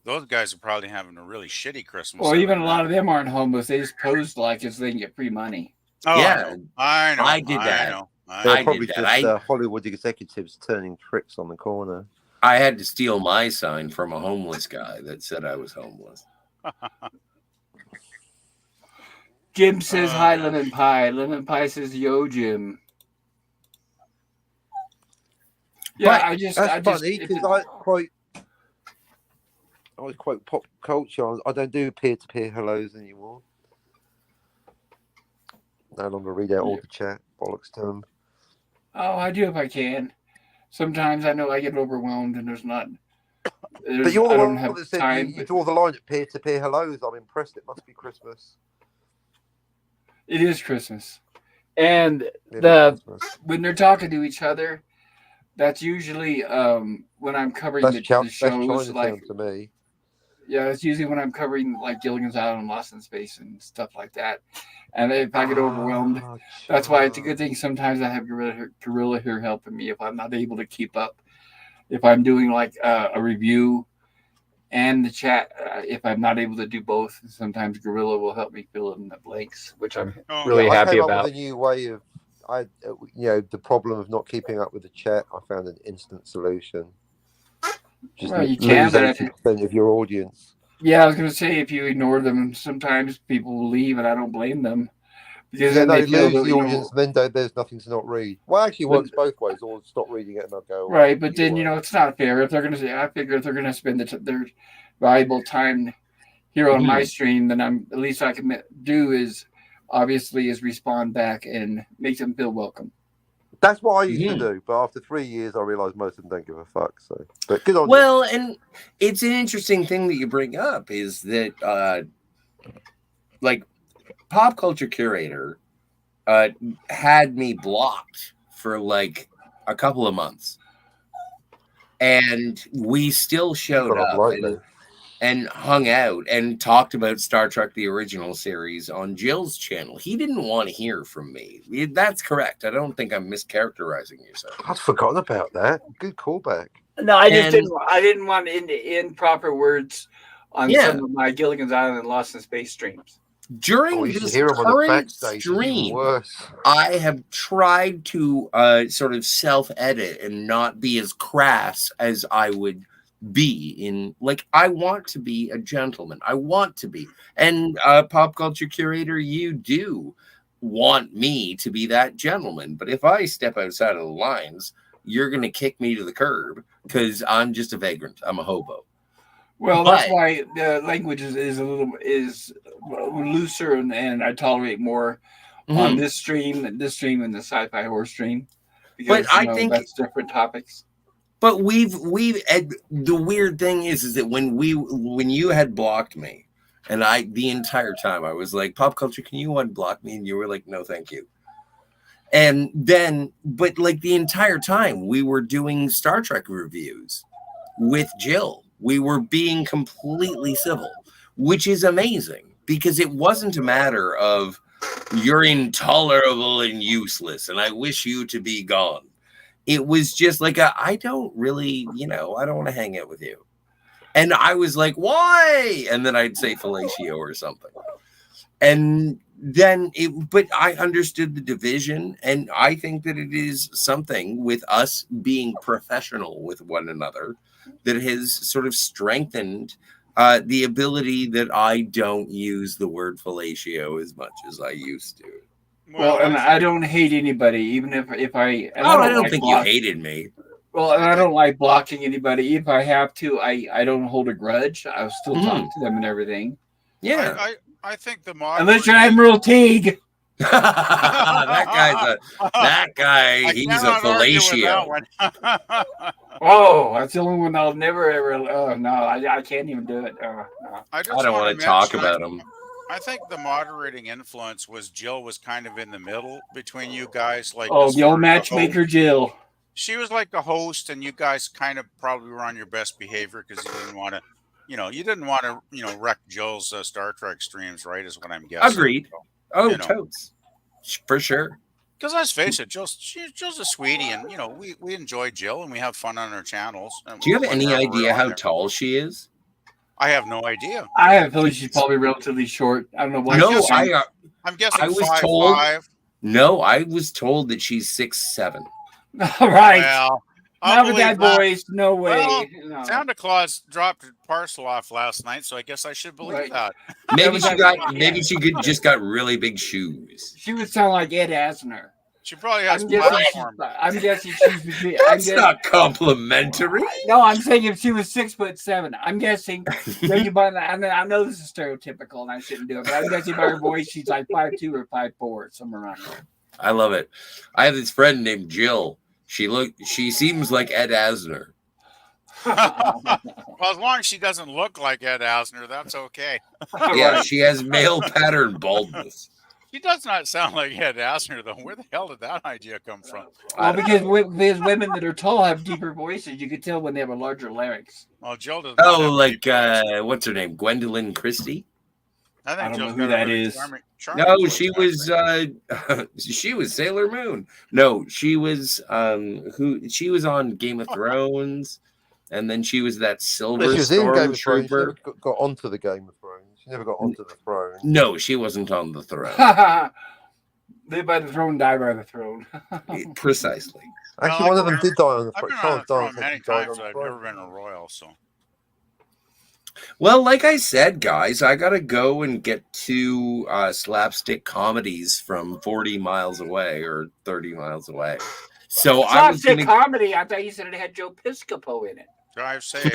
those guys are probably having a really shitty Christmas. Well, I even would a lot of imagine. them aren't homeless. They just posed like as they can get free money. Oh, Yeah, I know. I did that. know. They're I probably did just that. Hollywood executives turning tricks on the corner. I had to steal my sign from a homeless guy that said I was homeless. Jim says hi, yeah. Lemon Pie. Lemon Pie says yo, Jim. Yeah, But I just funny because I was quite pop culture. I don't do peer-to-peer hellos anymore. No longer read out all the chat. Bollocks to them. Oh, I do if I can. Sometimes I know I get overwhelmed and But you're I the don't one have that said time. you draw the line at peer-to-peer hellos. I'm impressed. It must be Christmas. It is Christmas, and It is Christmas. when they're talking to each other, that's usually when I'm covering That's the that's shows. Chinatown Like, to me. yeah, it's usually when I'm covering like Gilligan's Island, Lost in Space, and stuff like that. And if I get overwhelmed, Ah, that's why it's a good China. thing. Sometimes I have Gorilla here helping me if I'm not able to keep up. If I'm doing like a review and the chat, if I'm not able to do both, sometimes Gorilla will help me fill in the blanks, which I'm Oh, really I happy came about. up with a new way of the problem of not keeping up with the chat. I found an instant solution. Just Well, you can, lose but 80% of your audience. yeah, I was going to say if you ignore them, sometimes people will leave, and I don't blame them because Yeah, then no, they feel lose that the audience, then there's nothing to not read. Well, actually, it works both ways. Or stop reading it and I'll go away. right. But Either then way. it's not fair if they're going to say. I figure if they're going to spend their valuable time here on my stream, then at least I can do is respond back and make them feel welcome. That's what I used to do, but after 3 years, I realised most of them don't give a fuck. So, but good on you. Well, and it's an interesting thing that you bring up is that, like, Pop Culture Curator had me blocked for like a couple of months, and we still showed Got up. right there. and hung out and talked about Star Trek the original series on Jill's channel. He didn't want to hear from me. That's correct. I don't think I'm mischaracterizing yourself. I'd forgotten about that. Good callback. No, I just And- didn't want improper words on Yeah. some of my Gilligan's Island and Lost in Space streams. During Oh, you should this hear him on the current backstage. It's even stream, worse. I have tried to sort of self-edit and not be as crass as I would be in, like, I want to be a gentleman. I want to be. And pop culture curator, you do want me to be that gentleman. But if I step outside of the lines, you're going to kick me to the curb because I'm just a vagrant. I'm a hobo. Well, But- that's why the language is a little looser, and I tolerate more on this stream, and the sci-fi horror stream, because But I think- that's different topics. But the weird thing is that when you had blocked me, and the entire time I was like, pop culture, can you unblock me? And you were like, no, thank you. And then, but like the entire time we were doing Star Trek reviews with Jill, we were being completely civil, which is amazing because it wasn't a matter of you're intolerable and useless and I wish you to be gone. It was just like, I don't really, I don't want to hang out with you. And I was like, why? And then I'd say fellatio or something. And then but I understood the division. And I think that it is something with us being professional with one another that has sort of strengthened the ability that I don't use the word fellatio as much as I used to. Well, and I don't hate anybody, even if I. And I don't like think you hated me. Well, and I don't like blocking anybody. If I have to, I don't hold a grudge. I'll still talk to them and everything. Yeah. I think the Unless you're Admiral Teague. that guy, I he's a cannot argue with fellatio. that one. Oh, that's the only one I'll never ever. Oh no, I can't even do it. No. I don't want to talk about him. I think the moderating influence was Jill was kind of in the middle between you guys. Like, Oh, as the far old as matchmaker Jill. She was like the host, and you guys kind of probably were on your best behavior because you didn't want to, wreck Jill's Star Trek streams, right? Is what I'm guessing. Agreed. Oh, totes. For sure. Because let's face it, Jill's a sweetie, and we enjoy Jill and we have fun on our channels. Do you have any idea how tall she is? I have no idea. I have a feeling she's probably relatively short. I don't know why. No, I'm guessing I was 5'5". told. No, I was told that she's 6'7". All right. Well, Not with that, boys. No way. Well, No. Santa Claus dropped a parcel off last night, so I guess I should believe Right. that. Maybe she just got really big shoes. She would sound like Ed Asner. She probably has I'm guessing platform. I'm guessing she's between. That's not complimentary. No, I'm saying if she was 6'7", I'm guessing. Judging by I know this is stereotypical, and I shouldn't do it, but I'm guessing by her voice, she's like 5'2" or 5'4", somewhere around there. I love it. I have this friend named Jill. She seems like Ed Asner. Well, as long as she doesn't look like Ed Asner, that's okay. Yeah, she has male pattern baldness. He does not sound like Ed Asner, though. Where the hell did that idea come from? Well, because women that are tall have deeper voices. You can tell when they have a larger larynx. Well, Jill does. Oh, like what's her name? Gwendolyn Christie? I don't know Jill's who got a that really is. charming No, voice, she was Sailor Moon. No, she was she was on Game of Thrones, and then she was that silver She was in Game of Thrones. She never stormtrooper. got onto the Game of Thrones. She never got onto the throne. No, she wasn't on the throne. Live by the throne, die by the throne. Precisely. Actually, one of them did die on the I've been throne. on the throne Charles many Dance died times. on the I've throne. never been a royal, so. Well, like I said, guys, I gotta go and get to slapstick comedies from 40 miles away or 30 miles away. So I was gonna... comedy. I thought you said it had Joe Piscopo in it. Drive safe.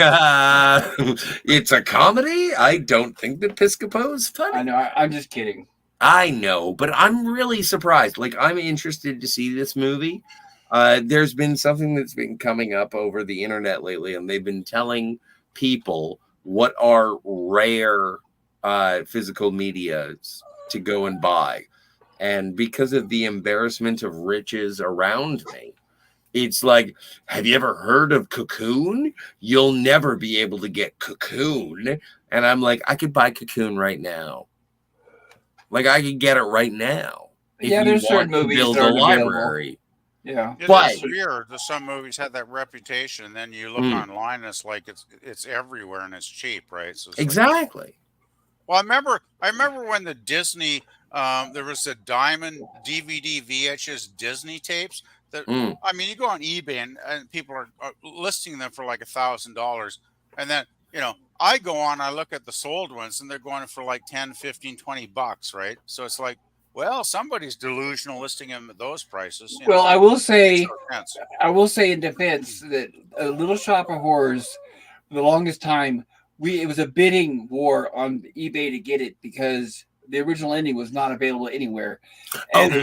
It's a comedy. I don't think that Piscopo's funny. I know. I'm just kidding. I know, but I'm really surprised. Like, I'm interested to see this movie. There's been something that's been coming up over the internet lately, and they've been telling people what are rare physical medias to go and buy. And because of the embarrassment of riches around me, it's like, have you ever heard of Cocoon? You'll never be able to get Cocoon. And I'm like, I could buy Cocoon right now. Like, I could get it right now. If Yeah, you there's certain want to movies build that a aren't available. library. Yeah. It But- is weird that some movies have that reputation, and then you look online, and it's like it's everywhere and it's cheap, right? So it's like, Exactly. well, I remember when the Disney there was the Diamond DVD VHS Disney tapes that I mean, you go on eBay and people are listing them for like $1,000, and then I go on, I look at the sold ones, and they're going for like 10, 15, $20, right? So it's like, well, somebody's delusional listing them at those prices. Well, I will say, Makes no sense. I will say in defense that a Little Shop of Horrors, for the longest time, it was a bidding war on eBay to get it because the original ending was not available anywhere, and it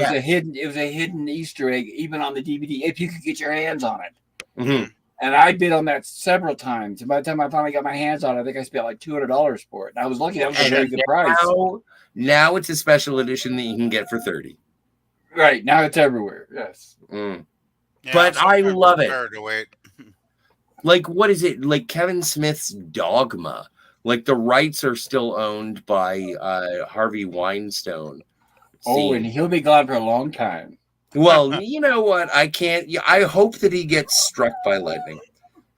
was a hidden Easter egg even on the DVD if you could get your hands on it. Mm-hmm. And I bid on that several times. And by the time I finally got my hands on it, I think I spent like $200 for it. And I was lucky; that was a very good price. Now it's a special edition that you can get for $30. Right now, it's everywhere. Yes. Yeah, But I sometimes love it's it. better to wait. Like, what is it? Like Kevin Smith's Dogma. Like the rights are still owned by Harvey Weinstein. Oh, and he'll be gone for a long time. Well, you know what? I can't. I hope that he gets struck by lightning.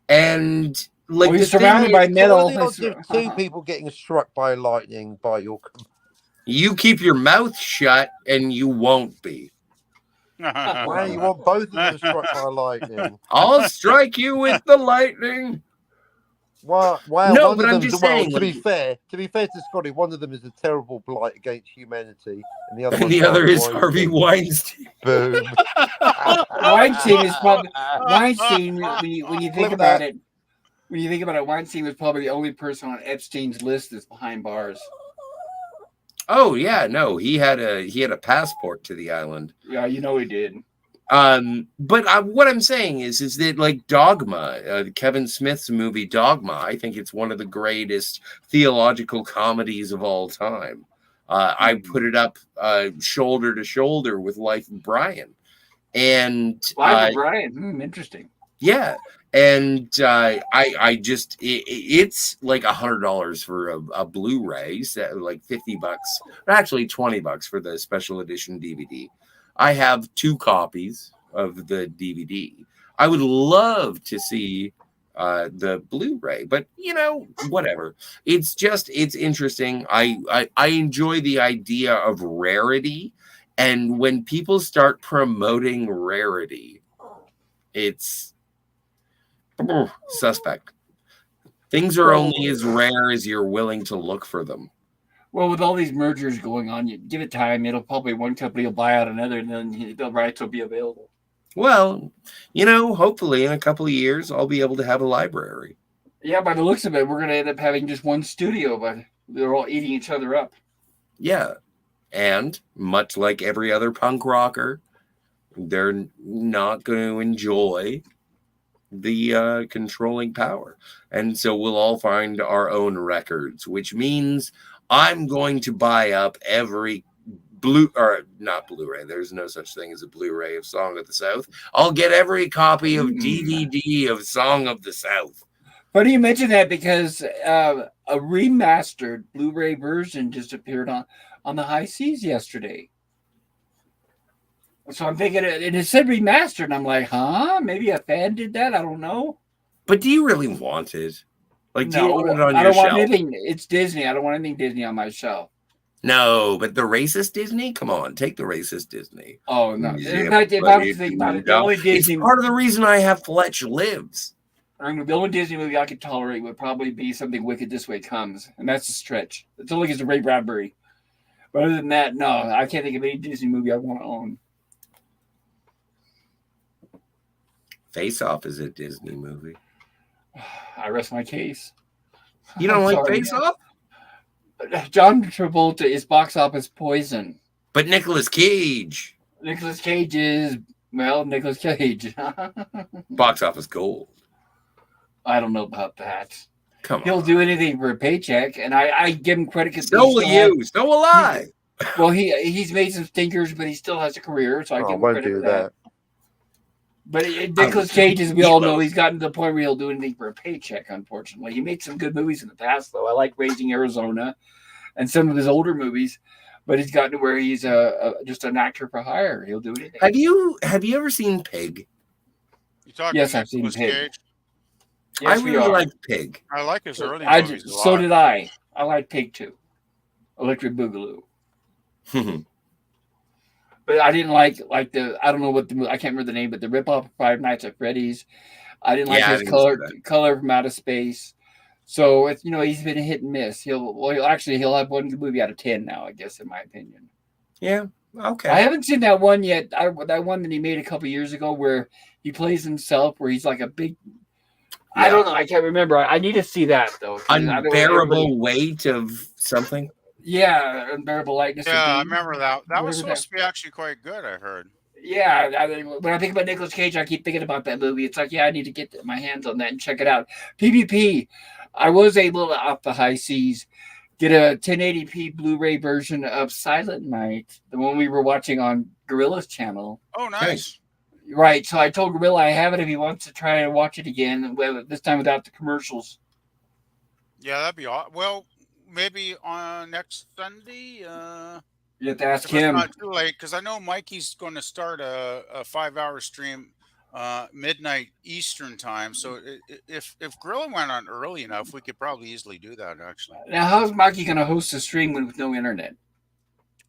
And like, he's the thing surrounded by is, metal. What are the odds of two people getting struck by lightning by your? you keep your mouth shut, and you won't be. Wow, you want both of them struck by lightning? I'll strike you with the lightning. Wow! No, one but of I'm them's, just well, saying, to be like- fair to Scotty, one of them is a terrible blight against humanity, and the other, And the other is Harvey Weinstein. Boom. Weinstein is probably Weinstein. When you think Look at about that. it, Weinstein was probably the only person on Epstein's list that's behind bars. Oh yeah, no, he had a passport to the island. Yeah, you know he did. But what I'm saying is that like Dogma, Kevin Smith's movie Dogma, I think it's one of the greatest theological comedies of all time. I put it up shoulder to shoulder with Life of Brian, and Life of Brian, interesting. yeah, and I just it's like $100 for a Blu-ray, like $50, or actually $20 for the special edition DVD. I have 2 copies of the DVD. I would love to see the Blu-ray, but whatever. It's interesting. I enjoy the idea of rarity, and when people start promoting rarity, it's suspect. Things are only as rare as you're willing to look for them. Well, with all these mergers going on, you give it time. It'll probably one company will buy out another, and then the rights will be available. Well, hopefully in a couple of years, I'll be able to have a library. Yeah, by the looks of it, we're going to end up having just one studio, but they're all eating each other up. Yeah. And much like every other punk rocker, they're not going to enjoy the controlling power. And so we'll all find our own records, which means I'm going to buy up every not Blu-ray. There's no such thing as a Blu-ray of Song of the South. I'll get every copy of DVD of Song of the South. Funny you mention that because a remastered Blu-ray version just appeared on the high seas yesterday. So I'm thinking, and it said remastered, and I'm like, huh? Maybe a fan did that? I don't know. But do you really want it? Like, do you want it on I your don't want shelf? anything. It's Disney. I don't want anything Disney on my shelf. No, but the racist Disney? Come on, take the racist Disney. Oh, no. Yeah, In fact, if I was thinking about it, the only Disney... It's part of the reason I have Fletch Lives. The only Disney movie I could tolerate would probably be something Wicked This Way Comes, and that's a stretch. It's only because of Ray Bradbury. But other than that, no, I can't think of any Disney movie I want to own. Face Off is a Disney movie. I rest my case. You don't like sorry. Face Off? John Travolta is box office poison. But Nicolas Cage. Nicolas Cage is, Nicolas Cage. Box office gold. I don't know about that. Come on. He'll do anything for a paycheck, and I give him credit. So will you. So will I. Well, he's made some stinkers, but he still has a career, so I give him won't credit do for that. But Nicolas Cage, as we all know, Meatloaf. he's gotten to the point where he'll do anything for a paycheck. Unfortunately, he made some good movies in the past, though. I like Raising Arizona and some of his older movies, but he's gotten to where he's just an actor for hire. He'll do anything. Have you ever seen Pig? You talking Yes, I've seen Nicolas Pig. Cage? Yes, I we really are. like Pig. I like his early movies a lot. So did I. I like Pig too. Electric Boogaloo. But I didn't like the I don't know what the I can't remember the name, but the ripoff of Five Nights at Freddy's. I didn't like Yeah, I his didn't see that. color from Outer Space. So it's he's been a hit and miss. He'll have one good movie out of 10 now, I guess, in my opinion. Yeah. Okay. I haven't seen that one yet. That one that he made a couple years ago where he plays himself, where he's like a big. I don't know. I can't remember. I need to see that though. Unbearable weight of something. Yeah, unbearable lightness. Yeah, I remember that. That was supposed to be actually quite good, I heard. Yeah, when I think about Nicolas Cage, I keep thinking about that movie. It's like, yeah, I need to get my hands on that and check it out. PvP, I was able to, off the high seas, get a 1080p Blu-ray version of Silent Night, the one we were watching on Gorilla's channel. Oh, nice. Right, so I told Gorilla I have it if he wants to try and watch it again, this time without the commercials. Yeah, that'd be awesome. Well, maybe on next Sunday. You have to ask if him. It's not too late, because I know Mikey's going to start a 5-hour stream midnight Eastern time. So if Gorilla went on early enough, we could probably easily do that, actually. Now, how's Mikey going to host a stream with no internet?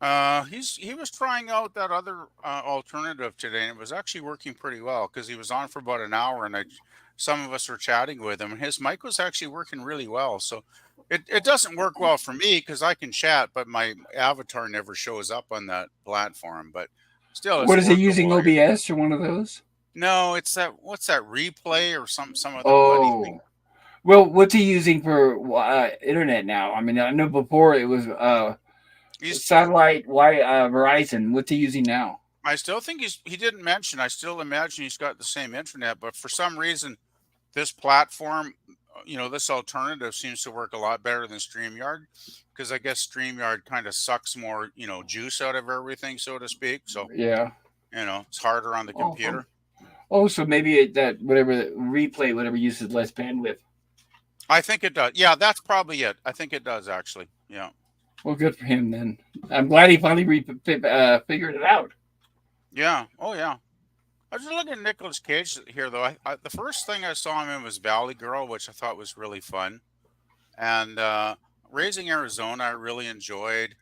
He was trying out that other alternative today, and it was actually working pretty well because he was on for about an hour, and some of us were chatting with him, and his mic was actually working really well. So it doesn't work well for me because I can chat, but my avatar never shows up on that platform. But still, What is he using? OBS or one of those? No, it's that. What's that? Replay or some other bloody thing? Well, what's he using for internet now? I mean, I know before it was satellite Verizon. What's he using now? I still think he didn't mention. I still imagine he's got the same internet, but for some reason, this platform, this alternative seems to work a lot better than StreamYard, because I guess StreamYard kind of sucks more, juice out of everything, so to speak. So yeah, it's harder on the computer. Oh, so maybe that whatever uses less bandwidth. I think it does. Yeah, that's probably it. I think it does actually. Yeah. Well, good for him then. I'm glad he finally figured it out. Yeah. Oh, yeah. I was just looking at Nicolas Cage here, though. The first thing I saw him in was Valley Girl, which I thought was really fun. And Raising Arizona, I really enjoyed.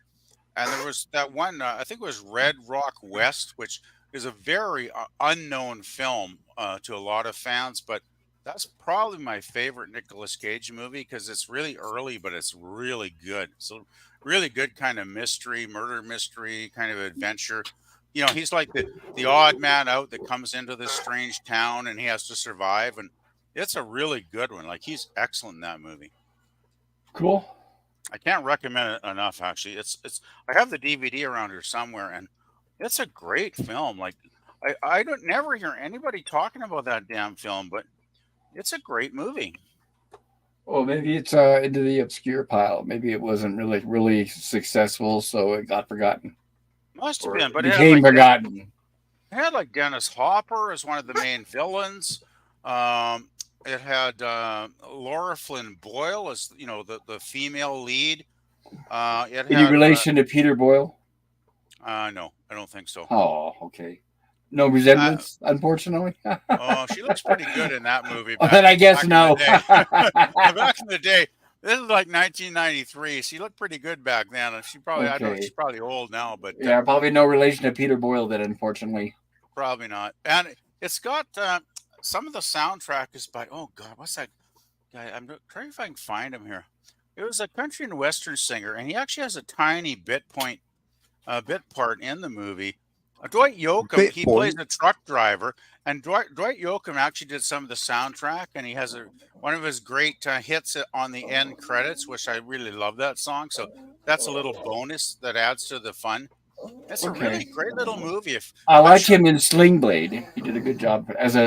And there was that one, I think it was Red Rock West, which is a very unknown film to a lot of fans. But that's probably my favorite Nicolas Cage movie because it's really early, but it's really good. So really good kind of murder mystery, kind of adventure. He's like the odd man out that comes into this strange town and he has to survive. And it's a really good one. Like, he's excellent in that movie. Cool. I can't recommend it enough, actually. It's I have the DVD around here somewhere, and it's a great film. Like, I don't never hear anybody talking about that damn film, but it's a great movie. Well, maybe it's into the obscure pile. Maybe it wasn't really successful, so it got forgotten. Must have been, but became forgotten. It had like Dennis Hopper as one of the main villains. It had Laura Flynn Boyle as the female lead. Any relation to Peter Boyle? No, I don't think so. Oh, okay. No resemblance, unfortunately. Oh, she looks pretty good in that movie. Then I guess no. Back in the day, this is like 1993. She looked pretty good back then. She probably, I know she's probably old now, but yeah, probably no relation to Peter Boyle. Then, unfortunately, probably not. And it's got some of the soundtrack is by what's that guy? I'm trying if I can find him here. It was a country and western singer, and he actually has a tiny bit part in the movie. Dwight Yoakam, he plays a truck driver, and Dwight Yoakam actually did some of the soundtrack, and he has one of his great hits on the end credits, which I really love that song. So that's a little bonus that adds to the fun. It's a really great little movie. I like him in Sling Blade. He did a good job as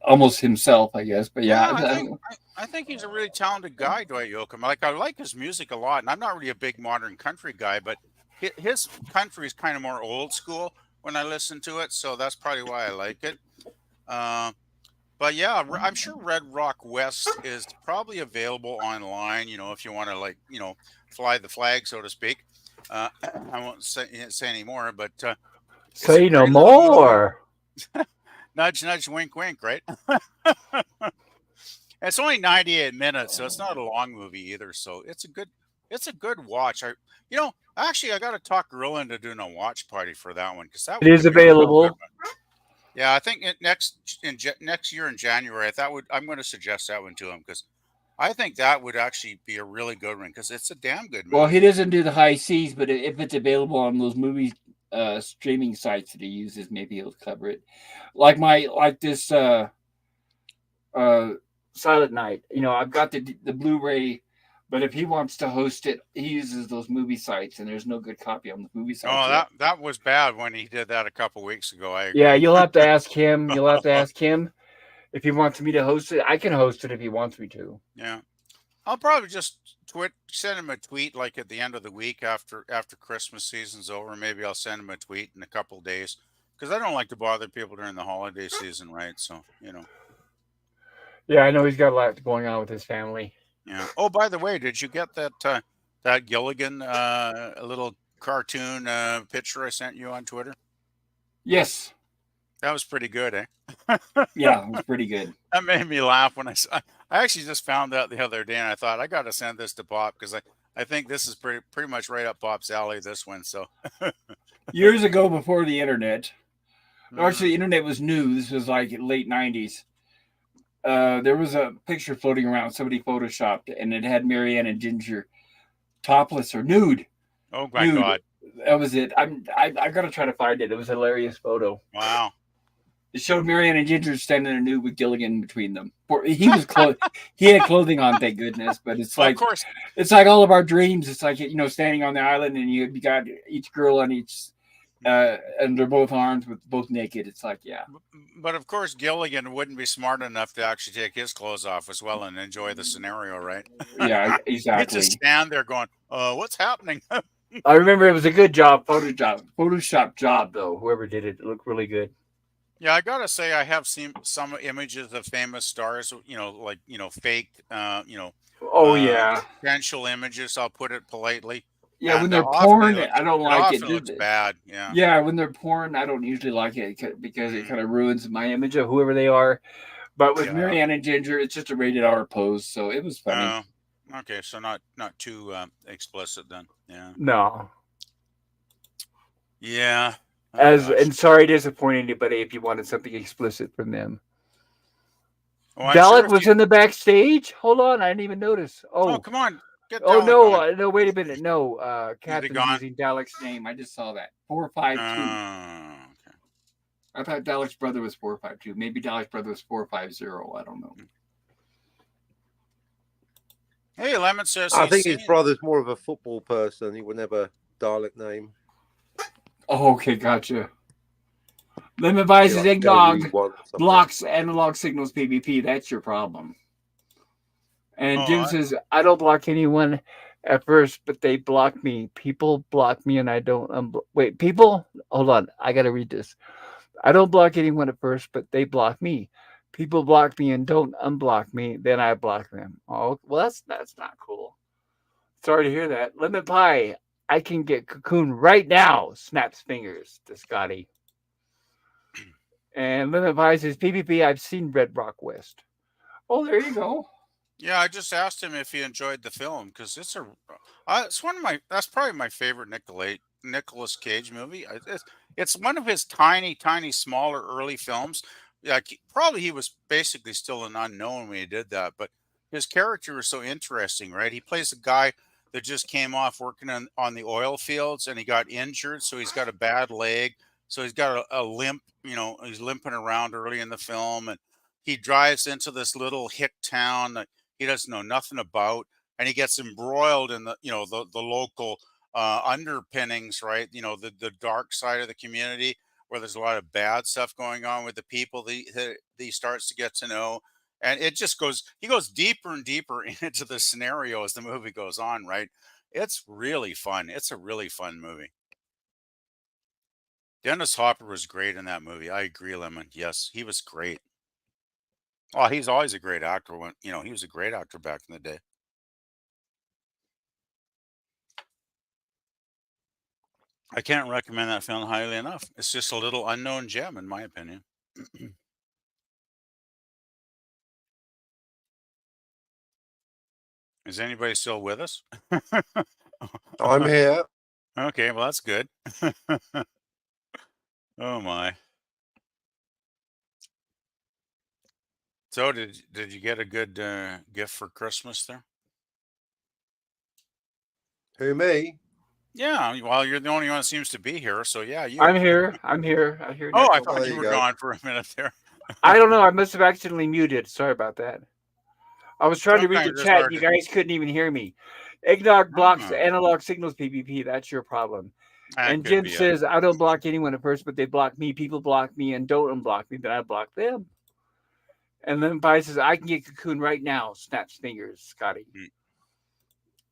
almost himself, I guess. But yeah, I think he's a really talented guy, Dwight Yoakam. I like his music a lot, and I'm not really a big modern country guy, but his country is kind of more old school when I listen to it, so that's probably why I like it. Uh, but yeah, I'm sure Red Rock West is probably available online. If you want to fly the flag, so to speak. I won't say any more, but it's a Say no great little movie. more. Nudge, nudge, wink, wink. Right? It's only 98 minutes, so it's not a long movie either. So it's a good watch. Actually, I got to talk Gorilla into doing a watch party for that one because It is could be a real good available. one. Yeah, I think next year in January, I'm going to suggest that one to him because I think that would actually be a really good one because it's a damn good Well, movie. he doesn't do the high seas, but if it's available on those movie streaming sites that he uses, maybe he'll cover it. Like this uh, Silent Night. I've got the Blu-ray, but if he wants to host it, he uses those movie sites, and there's no good copy on the movie sites Oh, yet. that was bad when he did that a couple weeks ago. I Yeah, agree. you'll have to ask him. You'll have to ask him if he wants me to host it. I can host it if he wants me to. Yeah, I'll probably just send him a tweet like at the end of the week after Christmas season's over. Maybe I'll send him a tweet in a couple days because I don't like to bother people during the holiday season, right? So. Yeah, I know he's got a lot going on with his family. Yeah. Oh, by the way, did you get that Gilligan little cartoon picture I sent you on Twitter? Yes. That was pretty good, eh? Yeah, it was pretty good. That made me laugh when I saw. I actually just found out the other day, and I thought I got to send this to Pop because I think this is pretty much right up Pop's alley. This one, so. Years ago, before the internet, actually, Mm. the internet was new. This was like late '90s. There was a picture floating around. Somebody photoshopped, and it had Marianne and Ginger topless or nude. Oh my Nude. God! That was it. I gotta try to find it. It was a hilarious photo. Wow. It showed Marianne and Ginger standing there nude with Gilligan between them. He was he had clothing on, thank goodness. But Well, of course. it's like all of our dreams. It's like standing on the island, and you got each girl on each, under both arms with both naked. It's like, yeah, But of course, Gilligan wouldn't be smart enough to actually take his clothes off as well and enjoy the scenario, right? yeah, He'd just exactly. stand there going, what's happening?" I remember it was a good job, Photoshop job though. Whoever did it, it looked really good. Yeah, I gotta say, I have seen some images of famous stars, like, fake, Oh yeah, potential images, I'll put it politely. yeah. When And they're often porn, I don't it like it. often looks bad. Yeah. Yeah, when they're porn, I don't usually like it because it Mm, kind of ruins my image of whoever they are. But with yeah. Marianne and Ginger, it's just a rated R pose, so it was funny. Uh, okay, so not too explicit then. Yeah. No, Yeah. Oh as gosh. and sorry to disappoint anybody if you wanted something explicit from them. Well, I'm sure Dalek if was you. in the backstage. Hold on, I didn't even notice. Oh, Oh, come on, get oh Dalek no, on. no, wait a minute. No, Is he Captain's gone? using Dalek's name. I just saw that 452. Okay. I thought Dalek's brother was 452. Maybe Dalek's brother was 450. I don't know. Hey, Lemon says I he's think his seen. brother's more of a football person. He would never Dalek name. Oh, okay, gotcha. Lemon Vice is Like eggnog. LU1 or something. Blocks analog signals PvP. That's your problem. And Oh, Jim says, I don't block anyone at first, but they block me. People block me and I don't wait, people? Hold on. I gotta read this. I don't block anyone at first, but they block me. People block me and don't unblock me, then I block them. Oh well, that's not cool. Sorry to hear that. Lemon Pie, I can get Cocoon right now. Snaps fingers to Scotty. And Lemon Pie says, PvP, I've seen Red Rock West. Oh, there you go. yeah. I just asked him if he enjoyed the film because it's one of my. That's probably my favorite Nicolas Cage movie. It's one of his tiny, tiny, smaller early films. Like probably he was basically still an unknown when he did that, but his character is so interesting, right? He plays a guy that just came off working on the oil fields and he got injured, so he's got a bad leg, so he's got a limp. He's limping around early in the film, and he drives into this little hick town that he doesn't know nothing about, and he gets embroiled in the local underpinnings, right? The dark side of the community where there's a lot of bad stuff going on with the people that he starts to get to know. And it just he goes deeper and deeper into the scenario as the movie goes on, right? It's really fun. It's a really fun movie. Dennis Hopper was great in that movie. I agree, Lemon. Yes, he was great. Oh, he's always a great actor. When he was a great actor back in the day. I can't recommend that film highly enough. It's just a little unknown gem, in my opinion. Is anybody still with us? I'm here. Okay, well that's good. Oh my. So did you get a good gift for Christmas there? Who, me? Yeah, well you're the only one that seems to be here, so yeah, you. I'm here. I'm here. I hear an Oh, I echo. Oh, thought there you you were go. gone for a minute there. I don't know. I must have accidentally muted. Sorry about that. I was trying to read the Sometimes it's chat. hard You to. guys couldn't even hear me. Eggnog blocks Oh, analog signals, PPP. That's your problem. that And could Jen be it. says, I don't block anyone at first, but they block me. People block me and don't unblock me, then I block them. And then Pi says, I can get Cocoon right now. Snaps fingers, Scotty. Mm.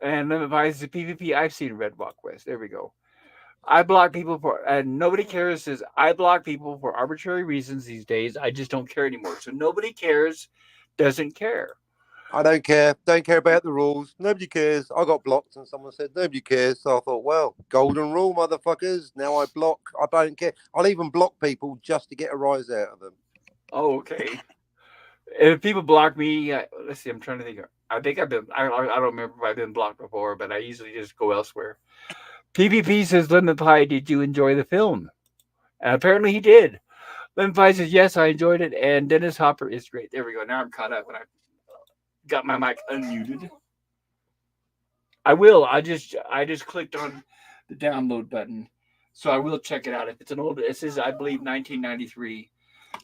And then Pi says, PPP, I've seen Red Walk West. There we go. I block people for, and nobody cares. Says, I block people for arbitrary reasons these days. I just don't care anymore. So nobody cares, doesn't care. I don't care. Don't care about the rules. Nobody cares. I got blocked and someone said nobody cares. So I thought, well, golden rule, motherfuckers. Now I block. I don't care. I'll even block people just to get a rise out of them. Oh, okay. If people block me, let's see. I'm trying to think. I think I've been. I don't remember if I've been blocked before, but I usually just go elsewhere. PPP says, Lemon Pie, did you enjoy the film? And apparently he did. Lemon Pie says, yes, I enjoyed it. And Dennis Hopper is great. There we go. Now I'm caught up and I got my mic unmuted. I will. I just clicked on the download button, so I will check it out. If it's an old, this is I believe 1993.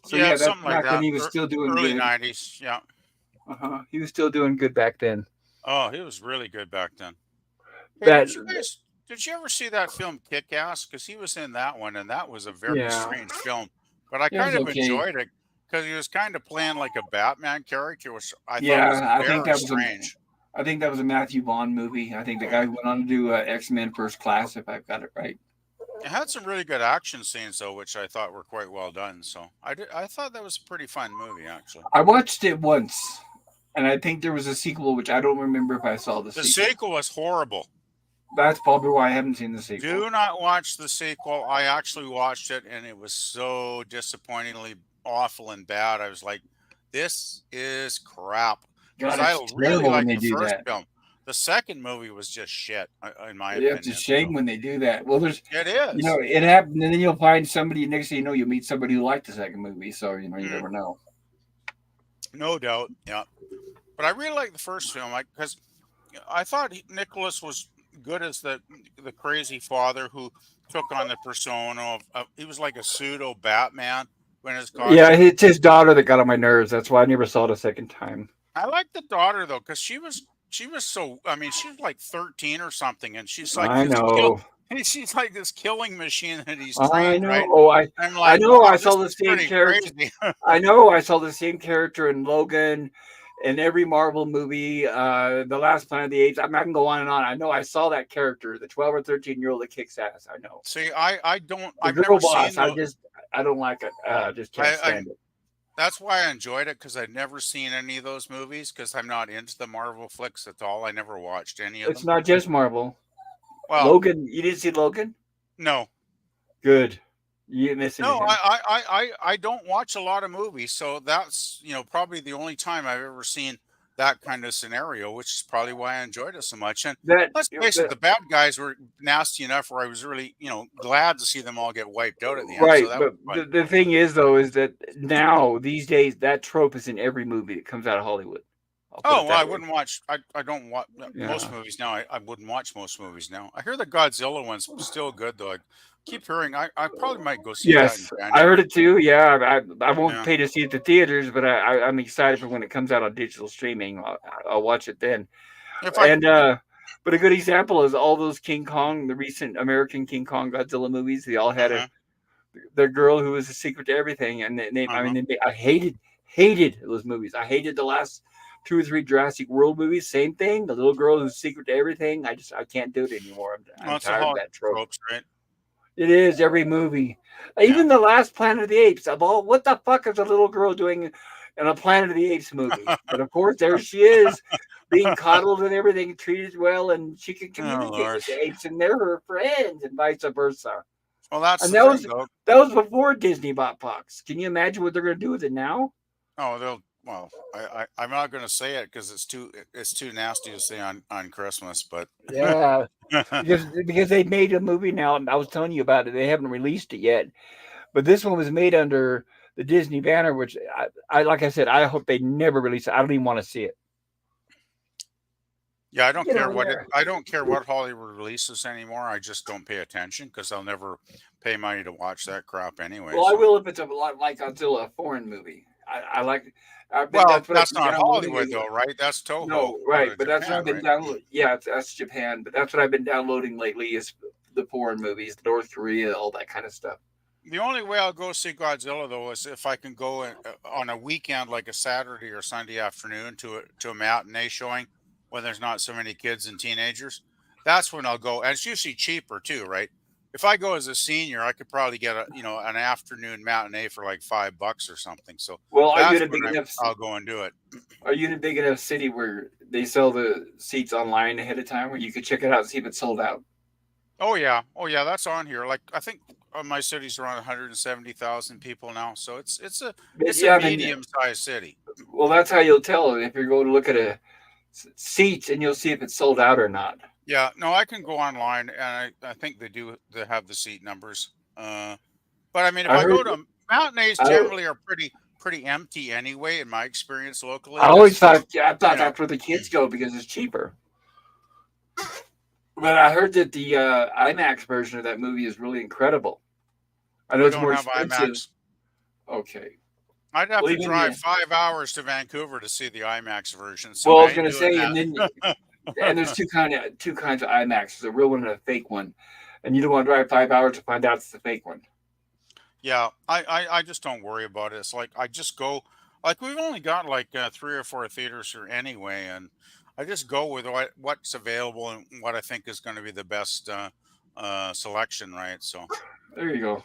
So Yeah, yeah, that's something like back when that. he was still doing Early good. '90s. Yeah. He was still doing good back then. Oh, he was really good back then. Hey, That did you ever see that film Kick Ass? Because he was in that one, and that was a very yeah, strange film. But I it was kind of okay. enjoyed it because he was kind of playing like a Batman character, which I thought was Yeah, very strange. I think that was a Matthew Vaughn movie. I think the guy who went on to do X Men First Class, if I've got it right. It had some really good action scenes though, which I thought were quite well done. So I thought that was a pretty fun movie actually. I watched it once, and I think there was a sequel, which I don't remember if I saw the The sequel. sequel was horrible. That's probably why I haven't seen the sequel. Do not watch the sequel. I actually watched it and it was so disappointingly awful and bad. I was like, this is crap. Because God, I it's really terrible when liked they the do first that. film. The second movie was just shit, in my Yeah, it's a opinion. shame So when they do that. Well, it is. it happened, and then you'll find somebody next thing you know, you'll meet somebody who liked the second movie. So you Mm, never know. no doubt. Yeah. But I really liked the first film because I thought Nicholas was good as the crazy father who took on the persona of he was like a pseudo Batman when his Yeah, costume. it's his daughter that got on my nerves. That's why I never saw it a second time. I like the daughter though because she was so I mean she was like 13 or something and she's like I this kill know. she's like this killing machine that he's I trained know. right. Oh, I'm I like know. wow I this saw the is same pretty character. crazy. I know. I saw the same character in Logan, in every Marvel movie. The Last Planet of the Apes. I can go on and on. I know. I saw that character, the 12 or 13-year-old that kicks ass. I know. See I don't The I've girl never seen boss. the I don't like it. Just can't I stand it. that's why I enjoyed it because I'd never seen any of those movies because I'm not into the Marvel flicks at all. I never watched any of It's them. not just Marvel. Well, Logan. You didn't see Logan? no, Good. You didn't miss no, anything. I don't watch a lot of movies, so that's probably the only time I've ever seen that kind of scenario, which is probably why I enjoyed it so much. And That, let's face it, the bad guys were nasty enough where I was really glad to see them all get wiped out at the end. So right, that was but fun. the thing is, though, is that now these days that trope is in every movie that comes out of Hollywood. I'll put Oh, it well, I that way. wouldn't watch. I don't watch most Yeah. movies now. I wouldn't watch most movies now. I hear the Godzilla one's still good though. I keep hearing. I probably might go see that in Yes, I heard January. it too. Yeah, I won't Yeah. pay to see it at the theaters, but I'm excited for when it comes out on digital streaming. I'll watch it then. If I And but a good example is all those King Kong, the recent American King Kong Godzilla movies. They all had uh-huh, their girl who was a secret to everything, and I uh-huh. mean, I hated those movies. I hated the last two or three Jurassic World movies. Same thing. The little girl who's secret to everything. I can't do it anymore. I'm Lots of tired of Hollywood that trope. tropes, right? It is every movie. Yeah. Even the last Planet of the Apes. Of all, what the fuck is a little girl doing in a Planet of the Apes movie? But of course, there she is, being coddled and everything, treated well, and she can Oh communicate Lord. with the apes, and they're her friends, and vice versa. Well, that's And the thing, though. that was before Disney bought Fox. Can you imagine what they're going to do with it now? Oh, they'll. Well, I'm not going to say it because it's too nasty to say on Christmas. But Yeah, because they made a movie now. And I was telling you about it. They haven't released it yet, but this one was made under the Disney banner, which I like I said, I hope they never release it. I don't even want to see it. yeah, I don't Get care over what there. I don't care what Hollywood releases anymore. I just don't pay attention because I'll never pay money to watch that crap anyway. Well, I So, will if it's a lot like Godzilla, a foreign movie. I like. I've been. well, That's what I've that's been not downloading. Hollywood though, right? That's Toho No, out right, of but that's what Japan, I've been right? downloading. Yeah, that's Japan, but that's what I've been downloading lately is the foreign movies, North Korea, all that kind of stuff. The only way I'll go see Godzilla though is if I can go on a weekend, like a Saturday or Sunday afternoon, to a matinee showing when there's not so many kids and teenagers. That's when I'll go, and it's usually cheaper too, right? If I go as a senior, I could probably get an afternoon matinee for like $5 or something. So Well, are you that's in a when big enough? I'll go and do it. Are you in a big enough city where they sell the seats online ahead of time, where you could check it out and see if it's sold out? Oh yeah, that's on here. Like I think my city's around 170,000 people now, so it's a Yeah, then medium sized city. well, that's how you'll tell if you're going to look at a seats and you'll see if it's sold out or not. Yeah, no, I can go online, and I think they have the seat numbers. But I mean, if I I go heard. to matinees, I generally are pretty empty anyway, in my experience locally, I always because thought. Yeah, I you thought know, that's where the kids go because it's cheaper. But I heard that the IMAX version of that movie is really incredible. I know we it's don't more have expensive. IMAX. Okay. I'd have Well, to even drive the 5 hours to Vancouver to see the IMAX version, so well, I I was ain't gonna doing say, that. and there's two kinds of IMAX. There's a real one and a fake one, and you don't want to drive 5 hours to find out it's the fake one. Yeah, I just don't worry about it. It's like I just go, like we've only got like 3 or 4 theaters here anyway, and I just go with what's available and what I think is going to be the best selection, right? So There you go.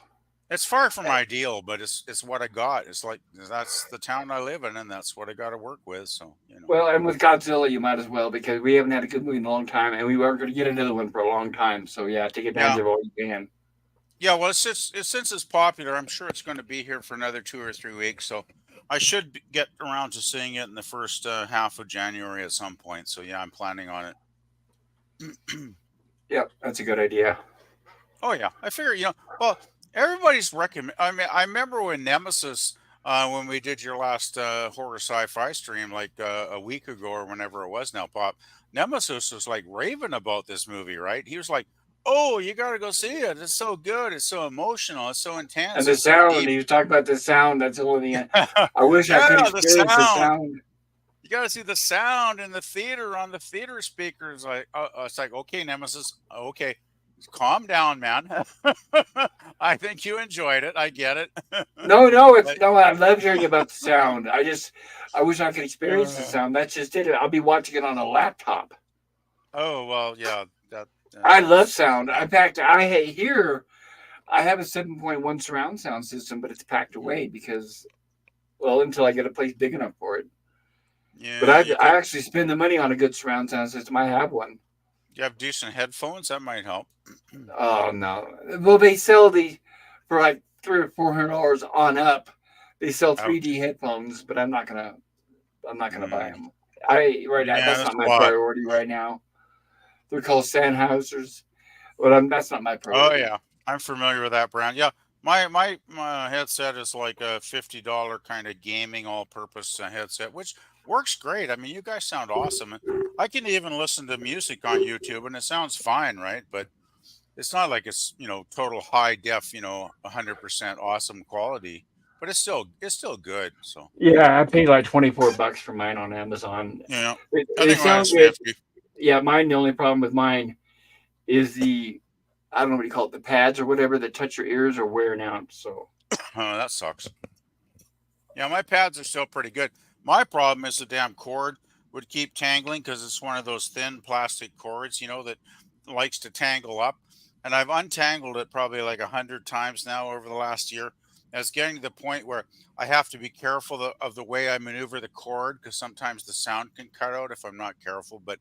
it's far from ideal, but it's what I got. It's like that's the town I live in, and that's what I got to work with. So Well, and with Godzilla, you might as well because we haven't had a good movie in a long time, and we aren't going to get another one for a long time. So yeah, take advantage yeah, of all you can. yeah. Well, since it's popular, I'm sure it's going to be here for another 2 or 3 weeks. So I should get around to seeing it in the first half of January at some point. So yeah, I'm planning on it. Yep, that's a good idea. Oh yeah, I figure well, everybody's recommend. I mean, I remember when Nemesis, when we did your last horror sci-fi stream, like a week ago or whenever it was now, Pop. Nemesis was like raving about this movie, right? He was like, "Oh, you got to go see it. It's so good. It's so emotional. It's so And intense. the It's so sound, deep." he was talking about the sound. That's the only thing. I wish I could Yeah, the experience the sound. sound. You got to see the sound in the theater on the theater speakers. Like, it's like, okay, Nemesis, okay, calm down, man. I think you enjoyed it. I get it. No, no, it's But, no. I love hearing about the sound. I wish I could experience the uh, sound. That's just it. I'll be watching it on a laptop. oh well, yeah. That I love that's sound. yeah. In fact, here I have a 7.1 surround sound system, but it's packed away because, well, until I get a place big enough for it. But Yeah, you I could. actually spend the money on a good surround sound system. I have one. You have decent headphones. That might help. Oh no! Well, they sell the for like $300 or $400 on up. They sell Ouch. 3D headphones, but I'm not gonna buy Mm, them. I right now yeah, that's that's not a my lot. priority right now. They're called Sennheisers, but that's not my Oh priority. yeah, I'm familiar with that brand. Yeah, my headset is like a $50 kind of gaming all-purpose headset, which works great. I mean, you guys sound awesome. I can even listen to music on YouTube, and it sounds fine, right? But it's not like it's total high def, 100% awesome quality, but it's still good. So Yeah, I paid like $24 for mine on Amazon. you know, I They think mine sound is good. 50. Yeah, mine. The only problem with mine is the I don't know what you call it, the pads or whatever that touch your ears are wearing out. So Oh, that sucks. Yeah, my pads are still pretty good. My problem is the damn cord would keep tangling because it's one of those thin plastic cords, that likes to tangle up. and I've untangled it probably like 100 times now over the last year. And it's getting to the point where I have to be careful of the way I maneuver the cord because sometimes the sound can cut out if I'm not careful. But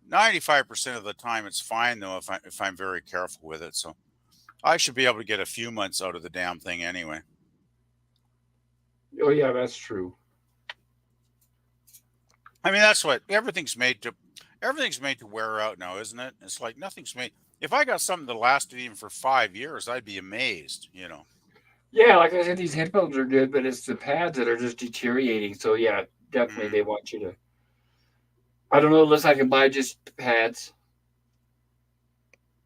95% of the time, it's fine though if I'm very careful with it. So I should be able to get a few months out of the damn thing anyway. Oh yeah, that's true. I mean, that's what everything's made to. Everything's made to wear out now, isn't it? It's like nothing's made. If I got something that lasted even for 5 years, I'd be amazed. You know. Yeah, like I said, these headphones are good, but it's the pads that are just deteriorating. So yeah, definitely Mm. they want you to. I don't know unless I can buy just pads.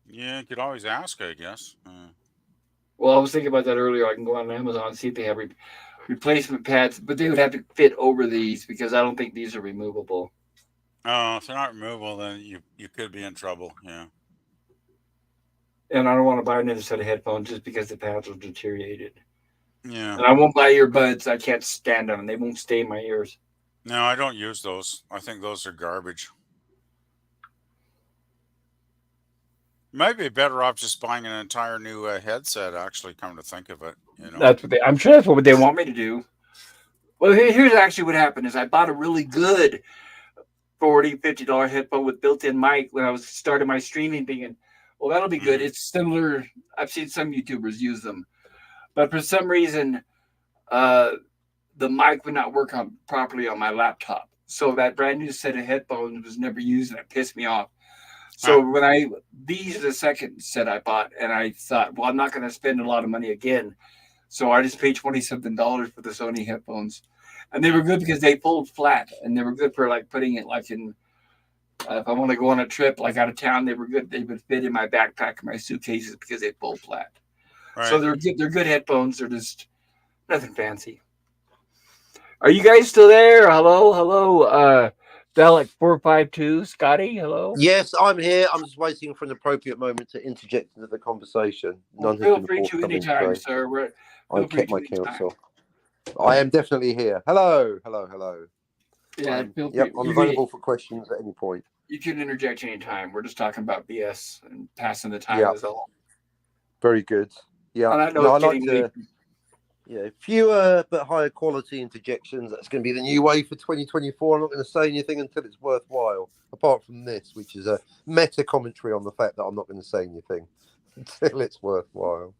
Yeah, you could always ask, I guess. Well, I was thinking about that earlier. I can go on Amazon and see if they have replacement pads, but they would have to fit over these because I don't think these are removable. Oh, if they're not removable, then you could be in trouble. Yeah. And I don't want to buy another set of headphones just because the pads are deteriorated. Yeah. And I won't buy earbuds. I can't stand them. They won't stay in my ears. No, I don't use those. I think those are garbage. You might be better off just buying an entire new headset. Actually, come to think of it, you know. That's what I'm sure that's what they want me to do. Well, here's actually what happened is I bought a really good $40, $50 headphone with built-in mic when I was starting my streaming thinking, well, that'll be good. Mhm. It's similar. I've seen some YouTubers use them. But for some reason, uh, the mic would not work properly on my laptop. So that brand new set of headphones was never used, and it pissed me off. So Huh. these are the second set I bought, and I thought, well, I'm not going to spend a lot of money again. So I just paid $20-something for the Sony headphones, and they were good because they fold flat, and they were good for like putting it like in. If I want to go on a trip like out of town, they were good. They would fit in my backpack and my suitcases because they fold flat. So Right. they're good. They're good headphones. They're just nothing fancy. Are you guys still there? Hello, hello. Dalek 452, Scotty. Hello. Yes, I'm here. I'm just waiting for an appropriate moment to interject into the conversation. Well, None has feel been free to forthcoming anytime, today. sir. I Feel free kept to my anytime. counsel. I am definitely here. Hello, hello, hello. Yeah, feel free. Yep, I'm available for questions at any point. You can interject anytime. We're just talking about BS and passing the time Yeah. is all. Very good. Yeah, And I know no, I it's like getting to. late. Yeah, fewer but higher quality interjections. That's going to be the new way for 2024. I'm not going to say anything until it's worthwhile, apart from this, which is a meta commentary on the fact that I'm not going to say anything until it's worthwhile.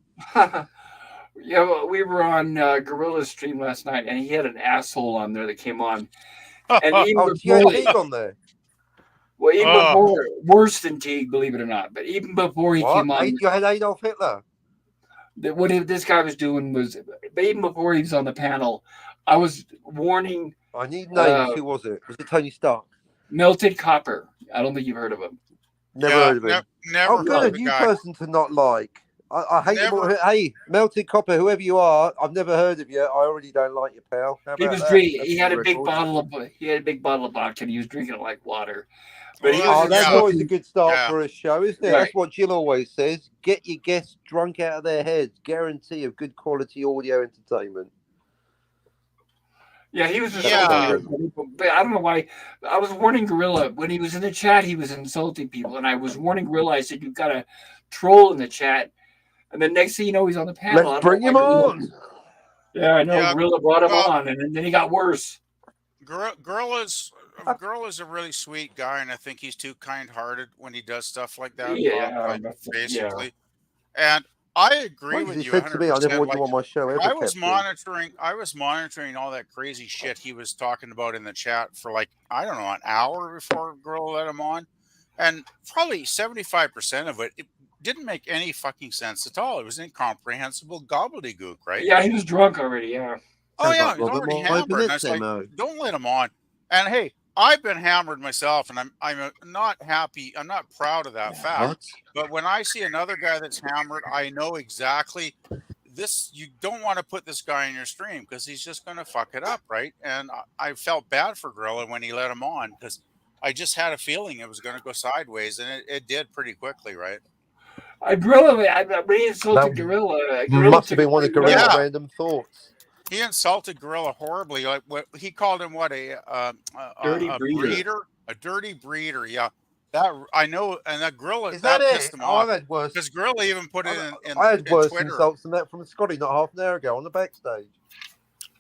Yeah, well, we were on Gorilla's stream last night, and he had an asshole on there that came on. And even Oh, you had before, Teague on there. well, even Oh. before, worse than Teague, believe it or not. But even before he What? came on, You had Adolf Hitler. this guy was doing was, but even before he was on the panel, I was warning I need names. Who was it? Was it Tony Stark? Melted Copper. I don't think you've heard of him. Never Yeah, heard of him. never Oh, heard good. of A the new guy. person to not like. I hate them all. Never. Hey, Melted Copper, whoever you are, I've never heard of you. I already don't like you, pal. How He about was that? drinking. That's He had the a big record. bottle of vodka, and he was drinking it like water. But Well, he was Oh, that's yeah. always a good start Yeah. for a show, isn't it? Right. That's what Jill always says. Get your guests drunk out of their heads. Guarantee of good quality audio entertainment. Yeah, he was just Yeah. but I don't know why. I was warning Gorilla when he was in the chat. He was insulting people, and I was warning Gorilla. I said, "You've got a troll in the chat." And the next thing you know, he's on the panel. I Let's don't bring know him why Gorilla- on. Yeah, I know. Yeah, Gorilla brought him well- on, and then he got worse. Gorilla's a really sweet guy, and I think he's too kind-hearted when he does stuff like that. Yeah, Bob, like, that's- basically. And I agree Like with he you said to me, I 100%. never want Like, you on my show ever. I was Captain. monitoring all that crazy shit he was talking about in the chat for like, I don't know, an hour before Gorilla let him on. And probably 75% of it didn't make any fucking sense at all. It was incomprehensible gobbledygook, right? Yeah, he was drunk already. Yeah. Oh Sounds yeah, like he's Robert already Moore hammered. opened And this it's like, demo. don't let him on. And hey, I've been hammered myself, and I'm not happy. I'm not proud of that fact. What? But when I see another guy that's hammered, I know exactly this. You don't want to put this guy in your stream because he's just going to fuck it up, right? And I felt bad for Gorilla when he let him on because I just had a feeling it was going to go sideways, and it did pretty quickly, right? Gorilla, when he insulted That Gorilla, Must took have been it one of pretty Gorilla's well. Yeah. random thoughts. He insulted Gorilla horribly. Like what he called him, what Dirty breeder. a dirty breeder. Yeah, That I know, and that Gorilla Is that pissed it? him Oh, off I've had worse. because Gorilla even put it I had in worse Twitter. insults than that from Scotty not half an hour ago on the backstage.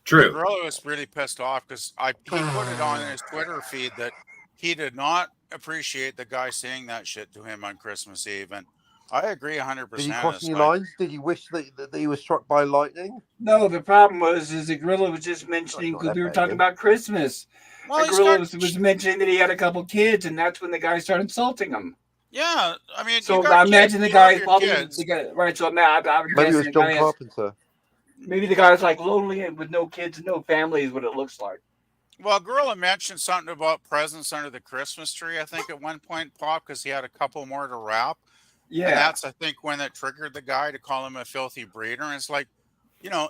True. Gorilla was really pissed off because he put it on his Twitter feed that he did not appreciate the guy saying that shit to him on Christmas Eve, and I agree 100%. Did he cross It's any like, lines? Did he wish that he was struck by lightning? No, the problem is the gorilla was just Oh, it's mentioning not because that we were bad talking then. about Christmas. well, The he's gorilla got, was mentioning that he had a couple kids, and that's when the guy started insulting him. yeah. I mean, you So got I kids, imagine the you love guy your probably kids. right. So I'm Maybe it guessing was the John guy has Carpenter. maybe the guy's like lonely and with no kids and no family is what it looks like. Well, Gorilla mentioned something about presents under the Christmas tree. I think at one point, Pop, because he had a couple more to wrap. And Yeah, that's, I think, when it triggered the guy to call him a filthy breeder. And it's like,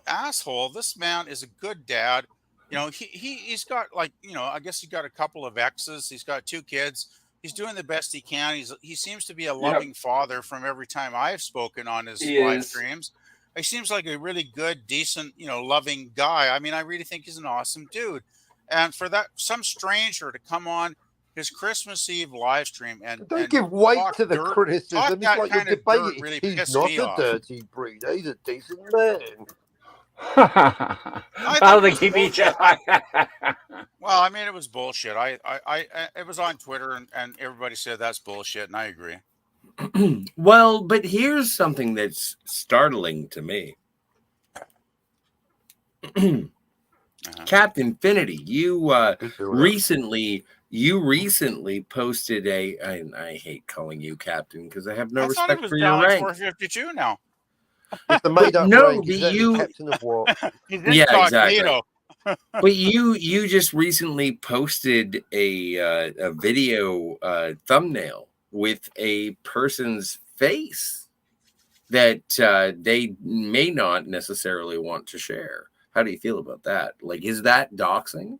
asshole, this man is a good dad. He's got I guess he's got a couple of exes. He's got 2 kids. He's doing the best he can. He seems to be a yep, loving father from every time I've spoken on his he live is. streams. He seems like a really good, decent, loving guy. I mean, I really think he's an awesome dude. And for some stranger to come on his Christmas Eve live stream and Don't give weight talk to the dirt, criticism. talk It's that like you're kind of dirt debating. really He's pissed not me a off. dirty breeder. He's a decent man. I I don't think think it he was beat you. bullshit. Well, I mean, it was bullshit. It was on Twitter, and everybody said that's bullshit, and I agree. Well, but here's something that's startling to me. Captain Finity, you recently posted I hate calling you Captain because I have no I thought he respect was for down your like rank. 452 now. It's the made-up No, rank. but Exactly. you, Captain of what? He's yeah, exactly. incognito. But you just recently posted a video thumbnail with a person's face that they may not necessarily want to share. How do you feel about that? Like, is that doxing?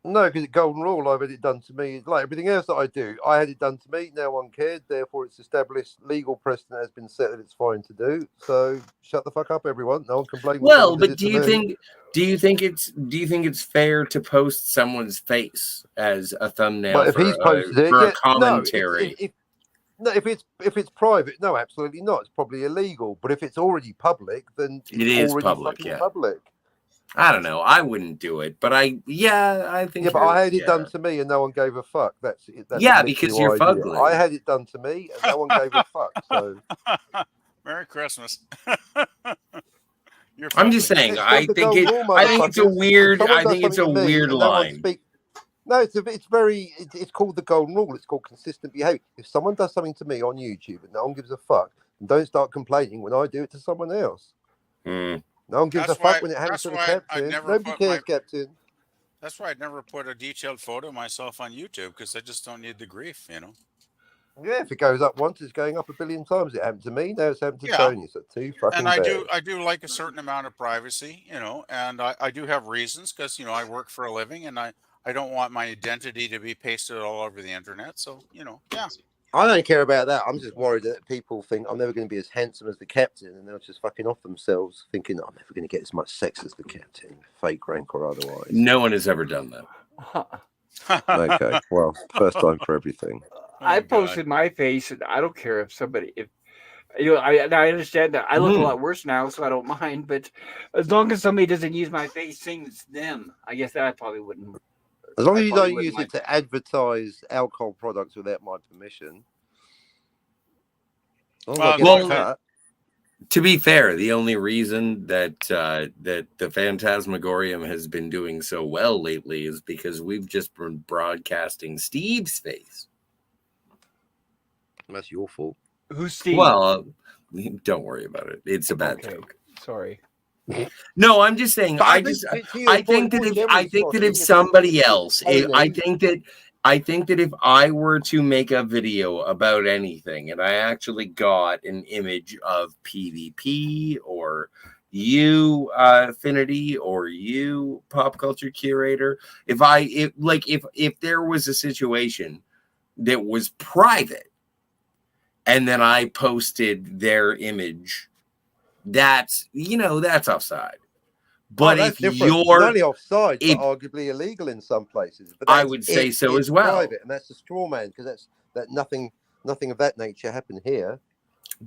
No, because it's golden rule. I've had it done to me. Like everything else that I do, I had it done to me. No one cared. Therefore, it's established. Legal precedent has been set that it's fine to do. So shut the fuck up, everyone. No one can blame. Well, but do you think it's fair to post someone's face as a thumbnail But if he's posted it, for yeah, a commentary? if it's private, no, absolutely not. It's probably illegal. But if it's already public, then It is already public, fucking yeah. public. I don't know. I wouldn't do it, but I think. Yeah, but I had it done to me, and no one gave a fuck. That's yeah, because you're fugly. I had it done to me, and no one gave a fuck. So Merry Christmas. I'm just saying. I think it's a weird. I think it's a weird line. No, it's called the golden rule. It's called consistent behavior. If someone does something to me on YouTube and no one gives a fuck, then don't start complaining when I do it to someone else. No one gives a fuck when it happens to the captain. Nobody cares, Captain. That's why I'd never put a detailed photo of myself on YouTube, because I just don't need the grief, Yeah, if it goes up once, it's going up a billion times. It happened to me. Now it's happened to Tony. So too fucking and bad. I do like a certain amount of privacy, and I do have reasons, because I work for a living, and I don't want my identity to be pasted all over the internet. So yeah. I don't care about that. I'm just worried that people think I'm never going to be as handsome as the captain, and they'll just fucking off themselves, thinking I'm never going to get as much sex as the captain, fake rank or otherwise. No one has ever done that. Okay, well, first time for everything. I posted my face, and I don't care if somebody I understand that I look a lot worse now, so I don't mind. But as long as somebody doesn't use my face saying it's them, I guess that I probably wouldn't. As long as you don't use it to advertise alcohol products without my permission. Well, to be fair, the only reason that the Phantasmagorium has been doing so well lately is because we've just been broadcasting Steve's face. That's your fault. Who's Steve? Well, don't worry about it. It's a bad joke. Sorry. No, I'm just saying. I think that if somebody else, I think that if I were to make a video about anything, and I actually got an image of PvP or you, Affinity, or you, Pop Culture Curator, if there was a situation that was private, and then I posted their image, that's offside. But that's if different. Not you're, only offside, if but arguably illegal in some places. But I that's would say if so it's as well. private, and that's a straw man because nothing of that nature happened here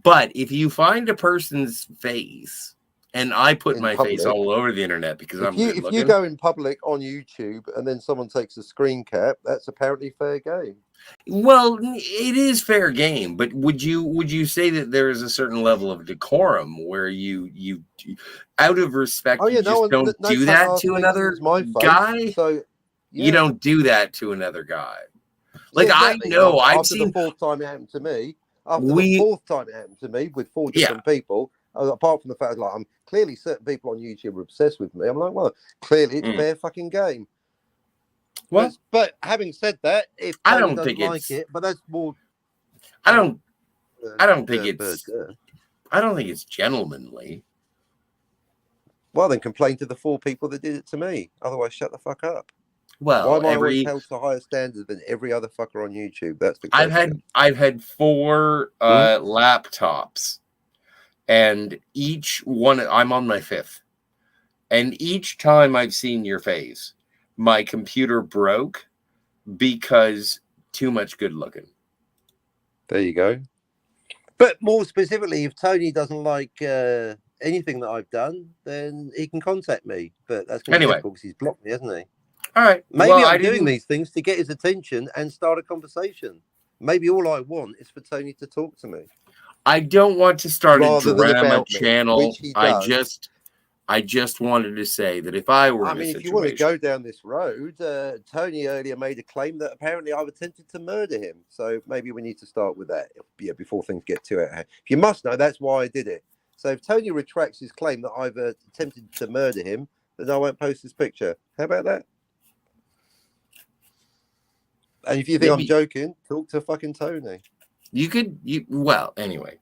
But if you find a person's face, and I put in my face public. all over the internet because I'm good If you looking. go in public on YouTube and then someone takes a screen cap, that's apparently fair game. Well, it is fair game, but would you say that there is a certain level of decorum where you out of respect Oh you yeah, just don't no do cunt that asked to me because another it's my face. guy? So You yeah, don't do that to another guy. Like yeah, exactly. I know I've After the seen fourth time it happened to me, we with four yeah. different people, apart from the fact like I'm clearly certain people on YouTube are obsessed with me. I'm like, well, clearly it's fair fucking game. Well, But having said that, if I Tony don't doesn't think like it's it, but that's more. I don't think Burger. I don't think it's gentlemanly. Well, then complain to the four people that did it to me. Otherwise, shut the fuck up. Well, Why am I always held to higher standards than every other fucker on YouTube? That's the question. I've had 4 laptops, and each one I'm on my 5th, and each time I've seen your face, my computer broke because too much good looking. There you go. But more specifically, if Tony doesn't like anything that I've done, then he can contact me. But that's going to be difficult because he's blocked me, hasn't he? All right. Maybe I'm doing these things to get his attention and start a conversation. Maybe all I want is for Tony to talk to me. I don't want to start a drama channel. Which he does. I just wanted to say that if I were in a situation, if you want to go down this road, Tony earlier made a claim that apparently I've attempted to murder him. So maybe we need to start with that before things get too out of hand. If you must know, that's why I did it. So if Tony retracts his claim that I've attempted to murder him, then I won't post this picture. How about that? And if you think I'm joking, talk to fucking Tony. Anyway,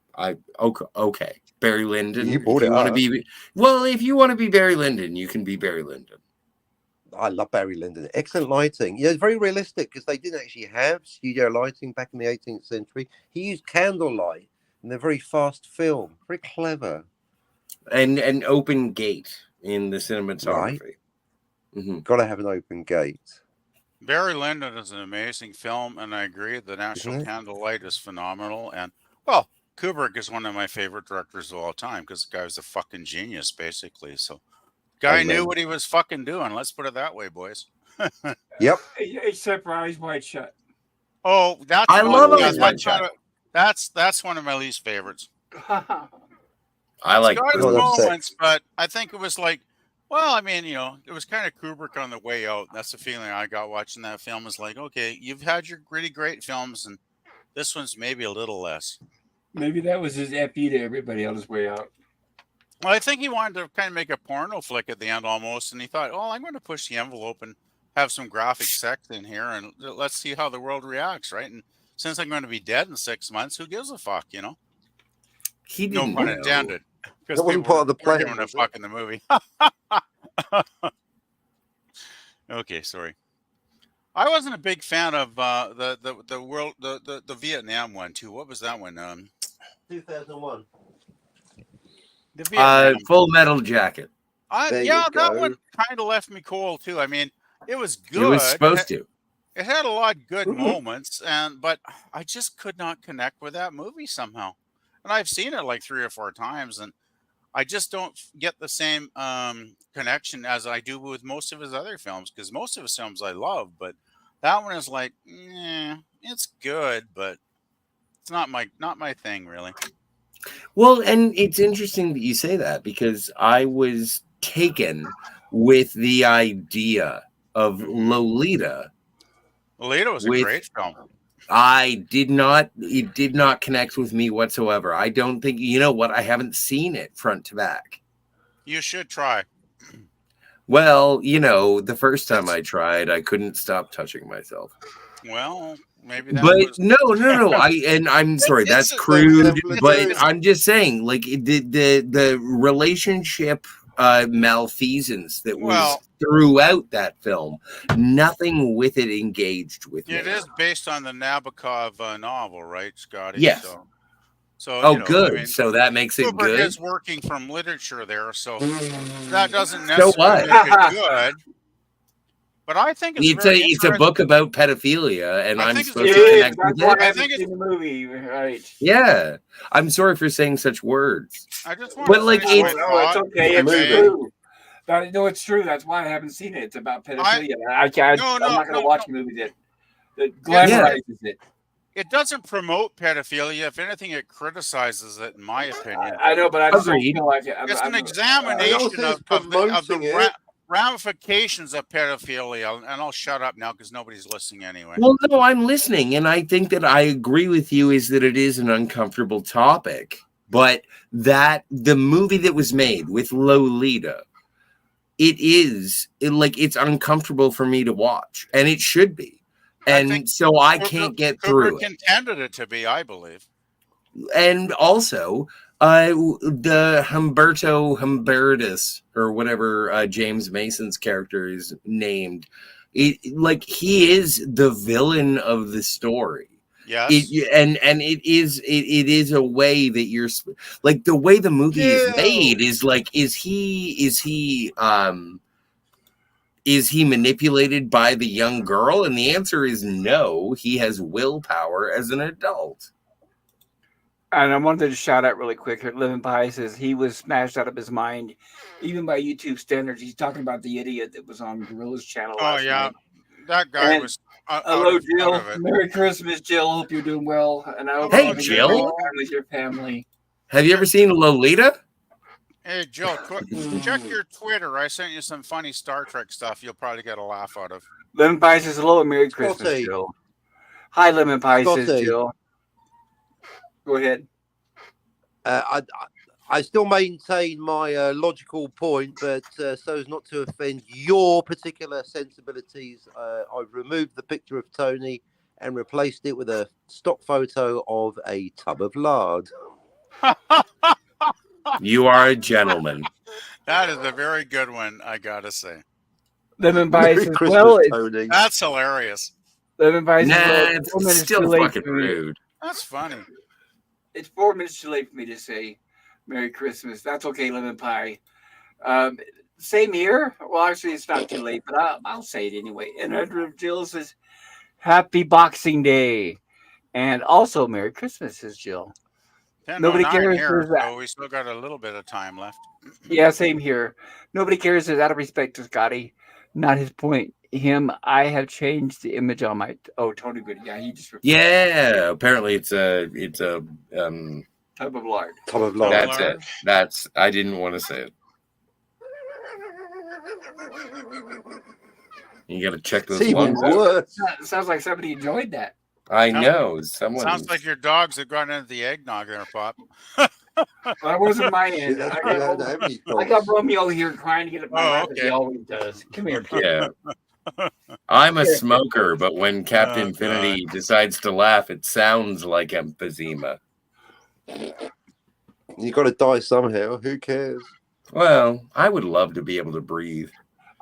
okay. Barry Lyndon. You brought it up. If you want to be Barry Lyndon, you can be Barry Lyndon. I love Barry Lyndon. Excellent lighting. Yeah, it's very realistic because they didn't actually have studio lighting back in the 18th century. He used candlelight in a very fast film. Very clever. And an open gate in the cinematography. Right. Mm-hmm. Got to have an open gate. Barry Lyndon is an amazing film, and I agree. The National Candlelight is phenomenal. And, well, Kubrick is one of my favorite directors of all time because the guy was a fucking genius, basically. So, guy knew what he was fucking doing. Let's put it that way, boys. Yep. Except for Eyes Wide Shut. Oh, that's I love Eyes Wide Shut. That's one of my least favorites. I like moments, but I think it was like, well, I mean, it was kind of Kubrick on the way out. That's the feeling I got watching that film. Is like, okay, you've had your really great films, and this one's maybe a little less. Maybe that was his epi to everybody on his way out. Well, I think he wanted to kind of make a porno flick at the end almost, and he thought, oh, I'm going to push the envelope and have some graphic sex in here, and let's see how the world reacts, right? And since I'm going to be dead in 6 months, who gives a fuck, He didn't. No pun intended. That wasn't part of the plan. Giving a fuck in the movie. Okay, sorry. I wasn't a big fan of the Vietnam one too. What was that one? 2001. The Vietnam. Full Metal Jacket. That one kind of left me cold too. I mean, it was good. It was supposed to. It had a lot of good moments, but I just could not connect with that movie somehow. And I've seen it like 3 or 4 times, and I just don't get the same connection as I do with most of his other films, because most of his films I love, but that one is like, it's good, but it's not my thing, really. Well, and it's interesting that you say that, because I was taken with the idea of Lolita. Lolita was a great film. It did not connect with me whatsoever. I don't think, I haven't seen it front to back. You should try. Well, the first time I tried, I couldn't stop touching myself. Well, maybe that was... no. I'm sorry, that's crude, but I'm just saying, like, the relationship malfeasance that was throughout that film, nothing with it engaged with me. It is based on the Nabokov novel, right, Scotty? Yes. So Oh, you know, good. I mean, So that makes it Kubrick good. is working from literature there, so that doesn't So necessarily what? make it good. But I think it's very It's a interesting. book about pedophilia, and I I'm think it's It supposed to very. is. connect That's with why it. I I haven't think it's. seen the movie. Right. Yeah, I'm sorry for saying such words. I just want But, to like, finish my it's- No, it's thought, okay. if I It's may. true. No, it's true. That's why I haven't seen it. It's about I pedophilia. I can't. no I'm not going to watch no. a movie that It's glamorizes it. it doesn't promote pedophilia. If anything, it criticizes it, in my opinion. I know, but I just don't Agreed. feel like it. It's an I don't examination say it's of the promoting it. ramifications of pedophilia, and I'll shut up now because nobody's listening anyway. Well, no, I'm listening, and I think that I agree with you is that it is an uncomfortable topic, but that the movie that was made with Lolita, it's uncomfortable for me to watch, and it should be, I think and so I can't get through Kubrick it. intended it to be, I believe. And also, the Humbertus or whatever James Mason's character is named, he is the villain of the story. Yes. And it is a way that you're like the way the movie is made is like is he manipulated by the young girl? And the answer is no. He has willpower as an adult. And I wanted to shout out really quick here. Living Pie says he was smashed out of his mind, even by YouTube standards. He's talking about the idiot that was on Gorilla's channel Oh last yeah, night. that guy And was hello, out Jill. of it. Merry Christmas, Jill. Hope you're doing well. And I hope Hey, you're Jill. having time with your family. Have you ever seen Lolita? Hey Jill, check your Twitter. I sent you some funny Star Trek stuff. You'll probably get a laugh out of. Lemon Pie says hello and Merry Christmas, Scotty. Jill. Hi, Lemon Pie says Scotty. Jill. Go ahead. I still maintain my logical point, but so as not to offend your particular sensibilities, I've removed the picture of Tony and replaced it with a stock photo of a tub of lard. You are a gentleman. That is a very good one, I gotta say. Lemon Pie Merry says, Christmas, well, it's, Tony. That's hilarious. Lemon Pie says, Nah, well, it's 4 it's minutes still too late fucking for me. rude. That's funny. It's 4 minutes too late for me to say Merry Christmas. That's okay, Lemon Pie. Same here. Well, actually, it's not too late, but I'll say it anyway. And Edward Jill says, Happy Boxing Day. And also, Merry Christmas, says Jill. Nobody 10:09 cares here, says that. so we still got a little bit of time left. Yeah, same here. Nobody cares says out of respect to Scotty. Not his point. I have changed the image on my. Oh, Tony Good. Yeah, he just. Yeah, apparently it's a Type of lard. Tub of lard. that's it. That's I didn't want to say it. You got to check those It's even ones out. worse. Sounds like somebody enjoyed that. I know someone. Sounds like your dogs have gotten into the eggnog there, Pop. Well, that wasn't my end. That's I without got, having I got Romeo here crying to get up my lap as he okay. always does. Come here, kid. Yeah. I'm a smoker, but when Captain Oh, Infinity decides to laugh, it sounds like emphysema. You got to die somehow. Who cares? Well, I would love to be able to breathe.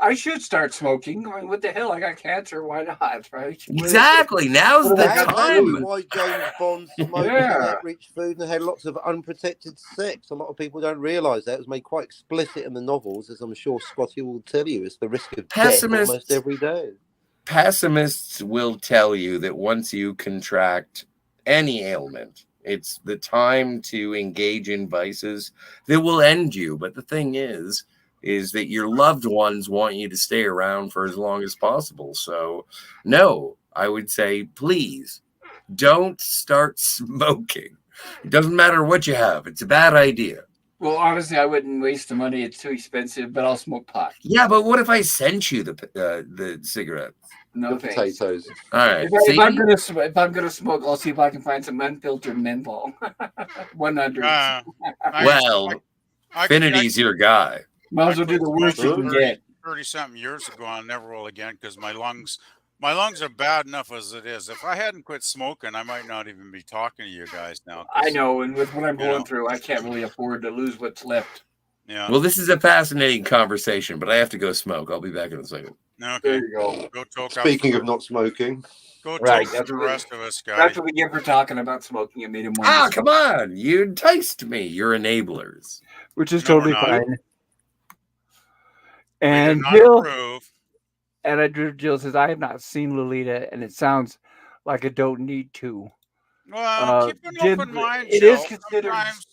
I should start smoking. I mean, what the hell? I got cancer. Why not? Right? Exactly. Now's the That's time. why James Bond smoked Yeah. and ate rich food and had lots of unprotected sex. A lot of people don't realise that. It was made quite explicit in the novels, as I'm sure Scotty will tell you. It's the risk of death Pessimists. almost every day. Pessimists will tell you that once you contract any ailment, it's the time to engage in vices that will end you. But the thing is that your loved ones want you to stay around for as long as possible. So, no, I would say, please don't start smoking. It doesn't matter what you have. It's a bad idea. Well, honestly, I wouldn't waste the money. It's too expensive, but I'll smoke pot. Yeah, but what if I sent you the cigarette? No The thanks. potatoes. All right. If I'm See? gonna smoke, I'll see if I can find some unfiltered menthol. 100. Well, Infinity's your guy. Might as well do the worst you can get. 30-something years ago, I never will again because my lungs are bad enough as it is. If I hadn't quit smoking, I might not even be talking to you guys now. I know, and with what I'm you going know. through, I can't really afford to lose what's left. Yeah. Well, this is a fascinating conversation, but I have to go smoke. I'll be back in a second. There Okay. you go. Go toke up. Speaking of not smoking, Go Right, toke that's the what it- rest of us, That's Scotty. what we get for talking about smoking. It made him want Ah, to come smoke, on. You enticed me. You're enablers. which is No, we're totally not. fine. We do And not Jill, approve. Jill says, I have not seen Lolita, and it sounds like I don't need to. Well, keep an Jim, open mind, it is Joe. considered. Sometimes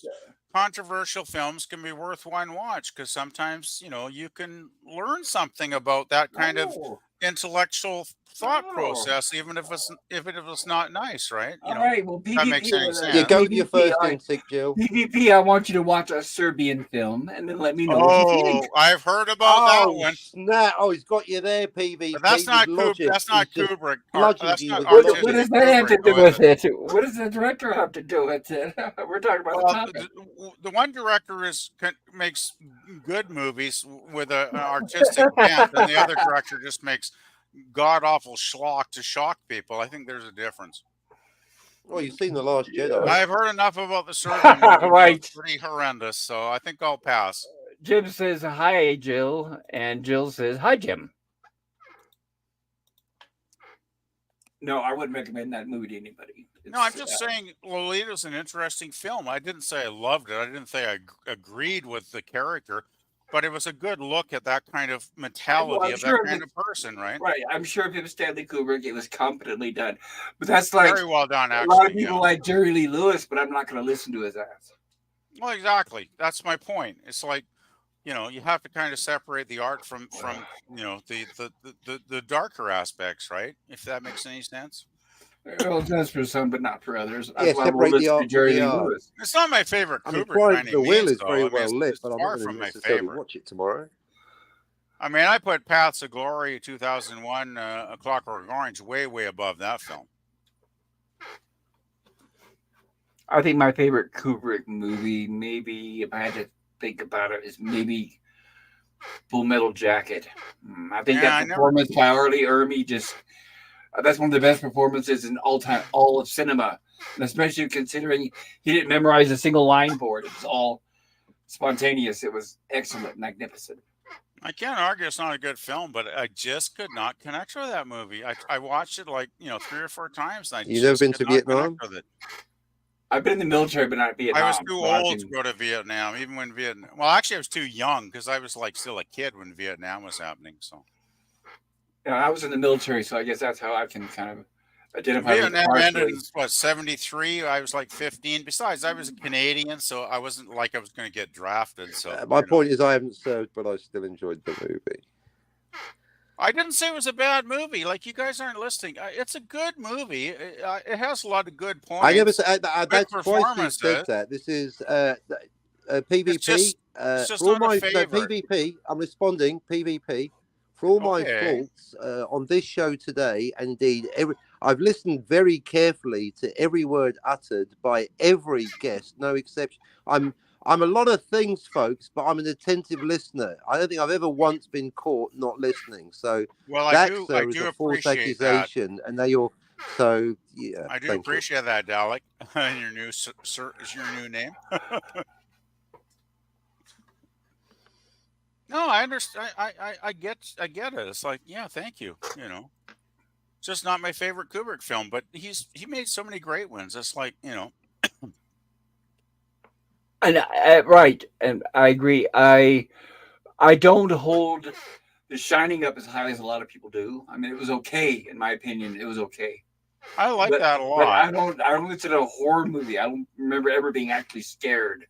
controversial films can be worth one watch because sometimes you can learn something about that kind of Oh, intellectual thought oh. process, even if it was not nice, right? All right. Well, If that makes any yeah, sense. go to your PvP, first all right. instinct, Jill. PvP, I want you to watch a Serbian film and then let me know what you think. Oh, I've heard about that Oh one, snap! Oh, he's got you there, PvP. but that's with not logic. That's not He's just Kubrick. bludgeoned That's you not with What logic. does artistic that have to Kubrick, do though, is with it? it? What does the director have to do with it? We're talking about the Well, topic. the one director makes good movies with an artistic bent, and the other director just makes god awful schlock to shock people. I think there's a difference. Oh, you've seen the Last Yeah. Jedi. I've heard enough about the Serbian movie. Right. It's pretty horrendous, so I think I'll pass. Jim says, hi, Jill. And Jill says, hi, Jim. No, I wouldn't recommend that movie to anybody. No, I'm just saying Lolita's an interesting film. I didn't say I loved it. I didn't say I agreed with the character, but it was a good look at that kind of mentality of that kind of person, right? Right. I'm sure if it was Stanley Kubrick, it was competently done. But that's like Very well done, a lot of actually. people Yeah. like Jerry Lee Lewis, but I'm not going to listen to his ass. Well, exactly. That's my point. It's like, you have to kind of separate the art from the darker aspects, right? If that makes any sense. Well, it does for some, but not for others. Yeah, That's why separate we'll the listen to art from Jerry the Lee art. Lewis. It's not my favorite I mean, Kubrick by any the Will means, is very though. I mean, well lit, it's but I'm far not going from to my necessarily favorite. watch it tomorrow. I mean, I put Paths of Glory 2001, A Clockwork Orange way, way above that film. I think my favorite Kubrick movie, maybe if I had to think about it, is maybe Full Metal Jacket. I think Yeah, that performance by Arlie Ermy that's one of the best performances in all of cinema. And especially considering he didn't memorize a single line for it. It was all spontaneous. It was excellent, magnificent. I can't argue it's not a good film, but I just could not connect with that movie. I watched it like 3 or 4 times, and I You never just been could to not Vietnam? connect with it. I've been in the military, but not Vietnam. I was too so I old can- to go to Vietnam, even when Vietnam. Well, actually, I was too young because I was like still a kid when Vietnam was happening. So I was in the military, so I guess that's how I can kind of identify with it Vietnam ended partially. in what 73. I was like 15. Besides, I was a Canadian, so I wasn't like I was going to get drafted. So My point is, I haven't served, but I still enjoyed the movie. I didn't say it was a bad movie. Like you guys aren't listening. It's a good movie. It has a lot of good points. I never said that's twice you performances. said that. This is PvP. It's just For all not a my favorite. PvP, I'm responding PvP for all my Okay. faults on this show today, and indeed I've listened very carefully to every word uttered by every guest, no exception. I'm a lot of things, folks, but I'm an attentive listener. I don't think I've ever once been caught not listening. So Well, that, I sir, is do a false appreciate that. accusation, and now you're so yeah. I do thank you. appreciate that, Dalek. Your new sir is your new name. No, I understand. I get it. It's like, yeah, thank you. It's just not my favorite Kubrick film, but he made so many great ones. It's like, And right, and I agree. I don't hold The Shining up as highly as a lot of people do. I mean, it was okay in my opinion. It was okay. I like that a lot. But I don't consider it a horror movie. I don't remember ever being actually scared.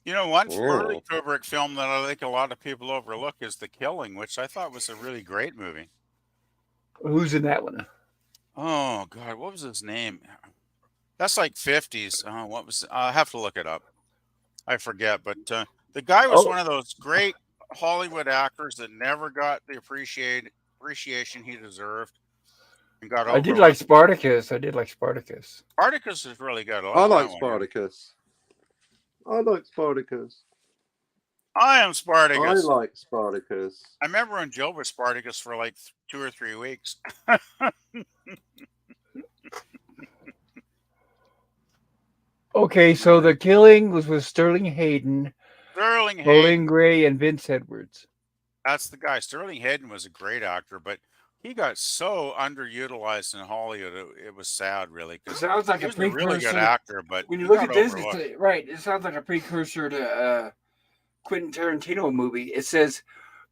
One early Kubrick film that I think a lot of people overlook is The Killing, which I thought was a really great movie. Who's in that one? Oh God, what was his name? That's like 50s. What was? I have to look it up. I forget, but the guy was one of those great Hollywood actors that never got the appreciation he deserved. And got I did like Spartacus. Spartacus is really good. I like Spartacus. I like Spartacus. I am Spartacus. I like Spartacus. I remember when Jill was Spartacus for like 2 or 3 weeks. Okay, so The Killing was with Sterling Hayden, Bowling Gray, and Vince Edwards. That's the guy. Sterling Hayden was a great actor, but he got so underutilized in Hollywood. It was sad, really, because Sounds like he a was a really good precursor. actor, but When you he look got at this, overlooked. right. It sounds like a precursor to Quentin Tarantino movie. It says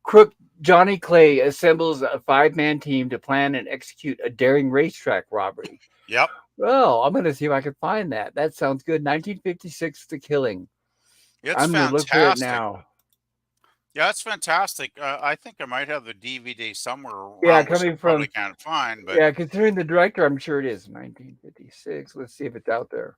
crook Johnny Clay assembles a 5-man team to plan and execute a daring racetrack robbery. Yep. Well, I'm going to see if I can find that. That sounds good. 1956, The Killing. It's I'm going to look for it fantastic. now. Yeah, it's fantastic. I think I might have the DVD somewhere Yeah, around, which I coming probably from can't find, but yeah, considering the director, I'm sure it is 1956. Let's see if it's out there.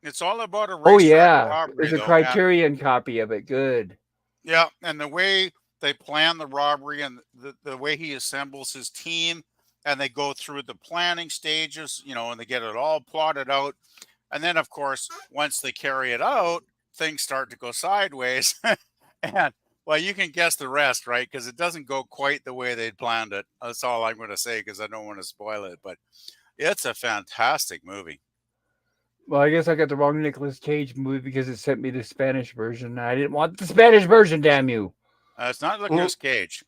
it's all about a Oh racetrack yeah, robbery, there's a though. And Criterion copy of it. Good. yeah, and the way they plan the robbery and the way he assembles his team, and they go through the planning stages, and they get it all plotted out. And then, of course, once they carry it out, things start to go sideways. And, well, you can guess the rest, right? Because it doesn't go quite the way they'd planned it. That's all I'm going to say because I don't want to spoil it. But it's a fantastic movie. Well, I guess I got the wrong Nicolas Cage movie because it sent me the Spanish version. I didn't want the Spanish version. Damn you! It's not Nicolas Cage.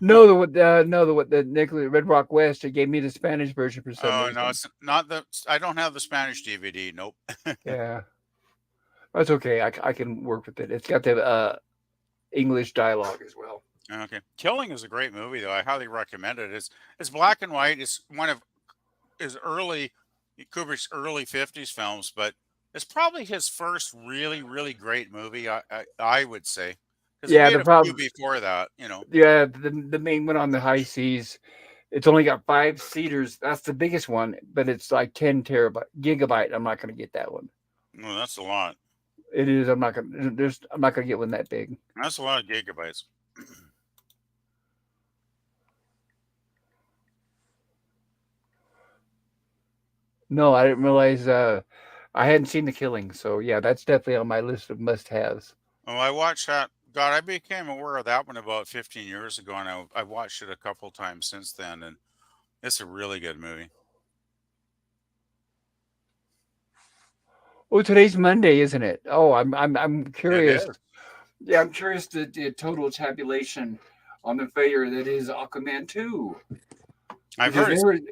No, the Nicolas Red Rock West. It gave me the Spanish version for some Oh, reason. no, it's not I don't have the Spanish DVD. Nope. Yeah, that's okay. I can work with it. It's got the English dialogue as well. Okay. Killing is a great movie, though. I highly recommend it. It's black and white. It's one of Kubrick's early 50s films, but it's probably his first really, really great movie, I would say. Because Yeah, he the made a problem. few before that, Yeah, the main one on the high seas. It's only got 5 seaters. That's the biggest one, but it's like 10 gigabyte. I'm not going to get that one. Well, that's a lot. It is. I'm not going to get one that big. That's a lot of gigabytes. No, I didn't realize I hadn't seen The Killing. So yeah, that's definitely on my list of must-haves. Oh, I watched that. God, I became aware of that one about 15 years ago, and I watched it a couple times since then, and it's a really good movie. Oh, today's Monday, isn't it? Oh, I'm It curious. is. Yeah, I'm curious the total tabulation on the failure that is Aquaman 2. I've Because heard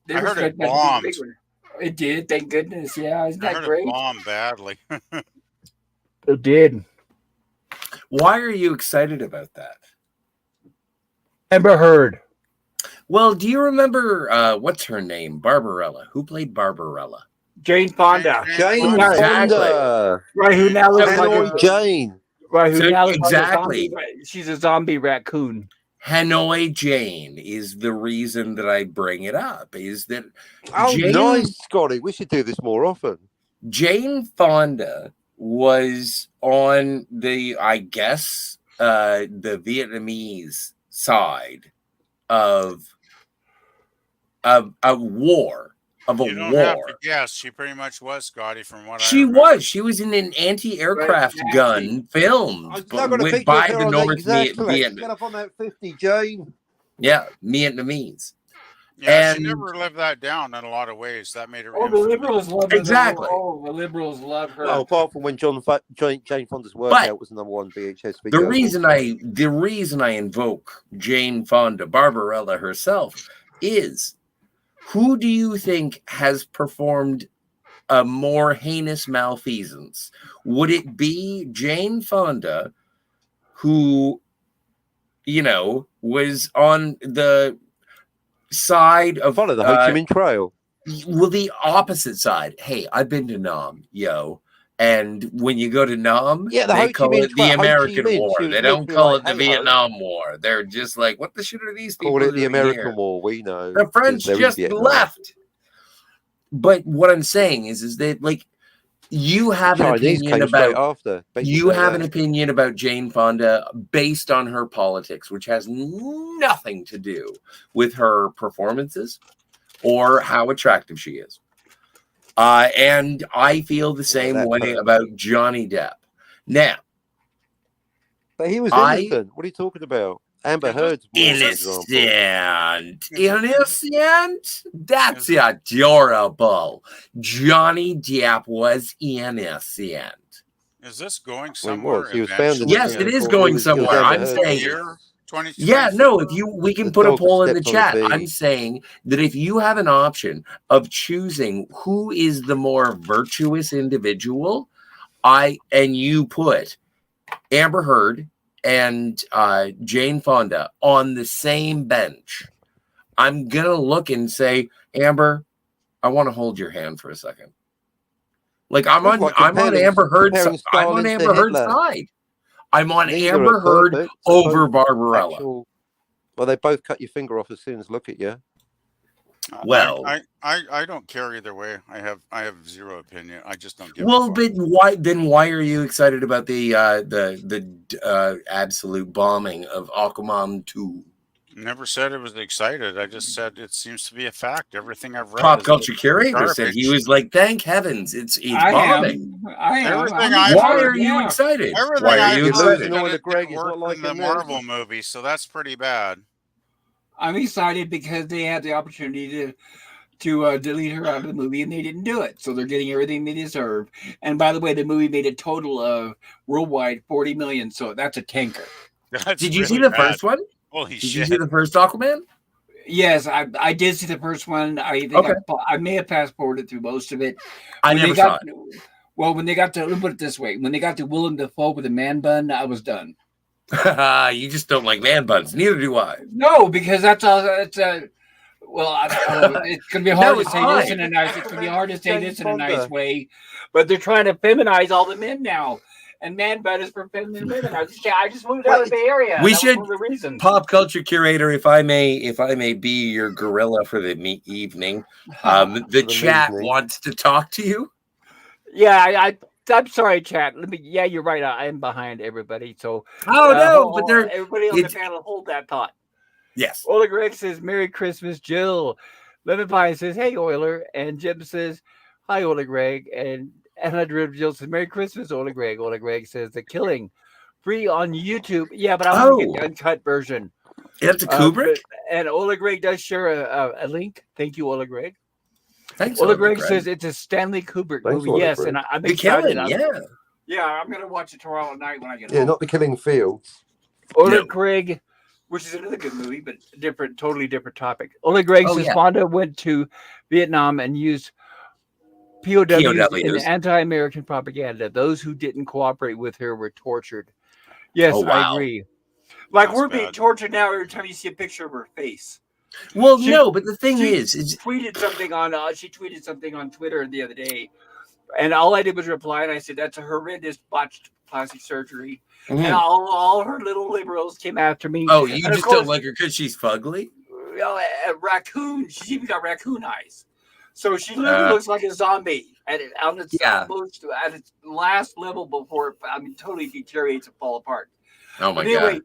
they I were heard it expecting that to be the bombed. big one. It did, thank goodness. Yeah, isn't I that heard it great? bombed badly. It did. Why are you excited about that? Amber Heard. Well, do you remember what's her name? Barbarella. Who played Barbarella? Jane Fonda. Jane Exactly. Fonda. Right, who now looks like Hanoi Jane. right, who So now looks exactly. like a zombie. She's a zombie raccoon. Hanoi Jane is the reason that I bring it up. Is that Oh, Jane, nice, Scotty. We should do this more often. Jane Fonda was on the, I guess, the Vietnamese side of a war. Of a You don't have to war. guess. She pretty much was, Scotty, from what I She remember. was. She was in an anti-aircraft Right, gun filmed I've got a picture by of her the on North exactly. Vietnamese. Get up on that 50, Jane. Yeah, Vietnamese. Yeah, she And- never lived that down in a lot of ways. That made her Oh, the infamous. liberals love her. Exactly. Oh, the liberals love her. Well, apart from when Jane Fonda's workout was the #1 VHS video. The reason I invoke Jane Fonda, Barbarella herself, is who do you think has performed a more heinous malfeasance? Would it be Jane Fonda, who, was on the side of follow the Ho Chi Minh Trail? Well, the opposite side. Hey, I've been to Nam, yo. And when you go to Nam, Yeah, the they Ho Chi call Minh it the Trail, Ho Chi American Minh, War. she was They don't literally call like, it the "Hey, ho." Vietnam War. They're just like, what the shit are these people Call it the doing American here? War. We know The French they're in just Vietnam. left. But what I'm saying is that, like, you have an Chinese opinion came straight about after. you have an opinion about Jane Fonda based on her politics, which has nothing to do with her performances or how attractive she is. And I feel the same that way person. about Johnny Depp. Now, But he was innocent. What are you talking about? Amber Heard's more an example. innocent. That's adorable. Johnny Depp was innocent. Is this going I mean, somewhere what? He was found in eventually? the Yes, it is 2004. going He was somewhere. Amber I'm Heard, saying, Year yeah, 2024? no, we The can put a dog has poll in the stepped on a chat. bee. I'm saying that if you have an option of choosing who is the more virtuous individual, and you put Amber Heard and Jane Fonda on the same bench, I'm gonna look and say, Amber, I want to hold your hand for a second. Like That's like I'm on Amber Heard's comparing I'm on Stalin to Amber Heard's Hitler. side. I'm on Neither are Amber Heard perfect. over Both Barbarella. actual. Well, they both cut your finger off as soon as look at you. Well, I don't care either way. I have zero opinion. I just don't give a well, fuck. but why are you excited about the absolute bombing of Aquaman 2? Never said it was excited. I just said it seems to be a fact. Everything I've read Pop is Culture Curator said he garbage. was like, thank heavens, it's I bombing. am. Everything I'm I've Why excited, heard, are you yeah. excited? everything Why are I've you You're heard is losing excited? all that the it Greg. didn't It's work not like in the in this. Marvel movie, so that's pretty bad. I'm excited because they had the opportunity to delete her out of the movie, and they didn't do it. So they're getting everything they deserve. And by the way, the movie made a total of worldwide 40 million. So that's a tanker. That's Did you see really the bad. first one? Holy Did you shit! see the first Aquaman? Yes, I did see the first one. I think Okay. I may have fast forwarded through most of it. I When never they got, saw it. Well, when they got to, let me put it this way: when they got to Willem Dafoe with a man bun, I was done. You just don't like man buns. Neither do I. No, because that's all. It's well, it's gonna be hard No, to it's say this fine. in a nice. It's gonna be hard to say Jane this in a nice Fonda. way, but they're trying to feminize all the men now, and man bun is for feminine women. I just moved out of the Bay Area. We That should- was one of the reasons. Pop Culture Curator, if I may be your gorilla for the evening. The the chat evening. wants to talk to you. Yeah, I'm sorry, chat. Let me. Yeah, you're right. I am behind everybody. So, Oh no, but they're everybody on the it's- panel, hold that thought. yes. Ola Greg says, Merry Christmas, Jill. Lemon Pie says, Hey, Euler. And Jim says, Hi, Ola Greg. And Anna Jill says, Merry Christmas, Ola Greg. Ola Greg says, The Killing, free on YouTube. Yeah, but I want to get the uncut version. That's a Kubrick. And Ola Greg does share a link. Thank you, Ola Greg. Thanks, Ola Greg says it's a Stanley Kubrick Thanks, movie. Ola Yes, Greg. and I'm The excited. Killing. Yeah, I'm going to watch it tomorrow night when I get Yeah, home. not The Killing Fields. Ola No. Greg, which is another good movie, but totally different topic. Ola Greg says Fonda went to Vietnam and used POWs in anti-American propaganda. Those who didn't cooperate with her were tortured. Yes, I agree. Like That's we're being bad. tortured now every time you see a picture of her face. Well, no, but the thing is, tweeted something on she tweeted something on Twitter the other day, and all I did was reply, and I said that's a horrendous botched plastic surgery. And all her little liberals came after me. Oh, you and just don't like her because she's fugly? Raccoon. She's even got raccoon eyes. So she literally looks like a zombie at its last level before it totally deteriorates and fall apart. Oh my god.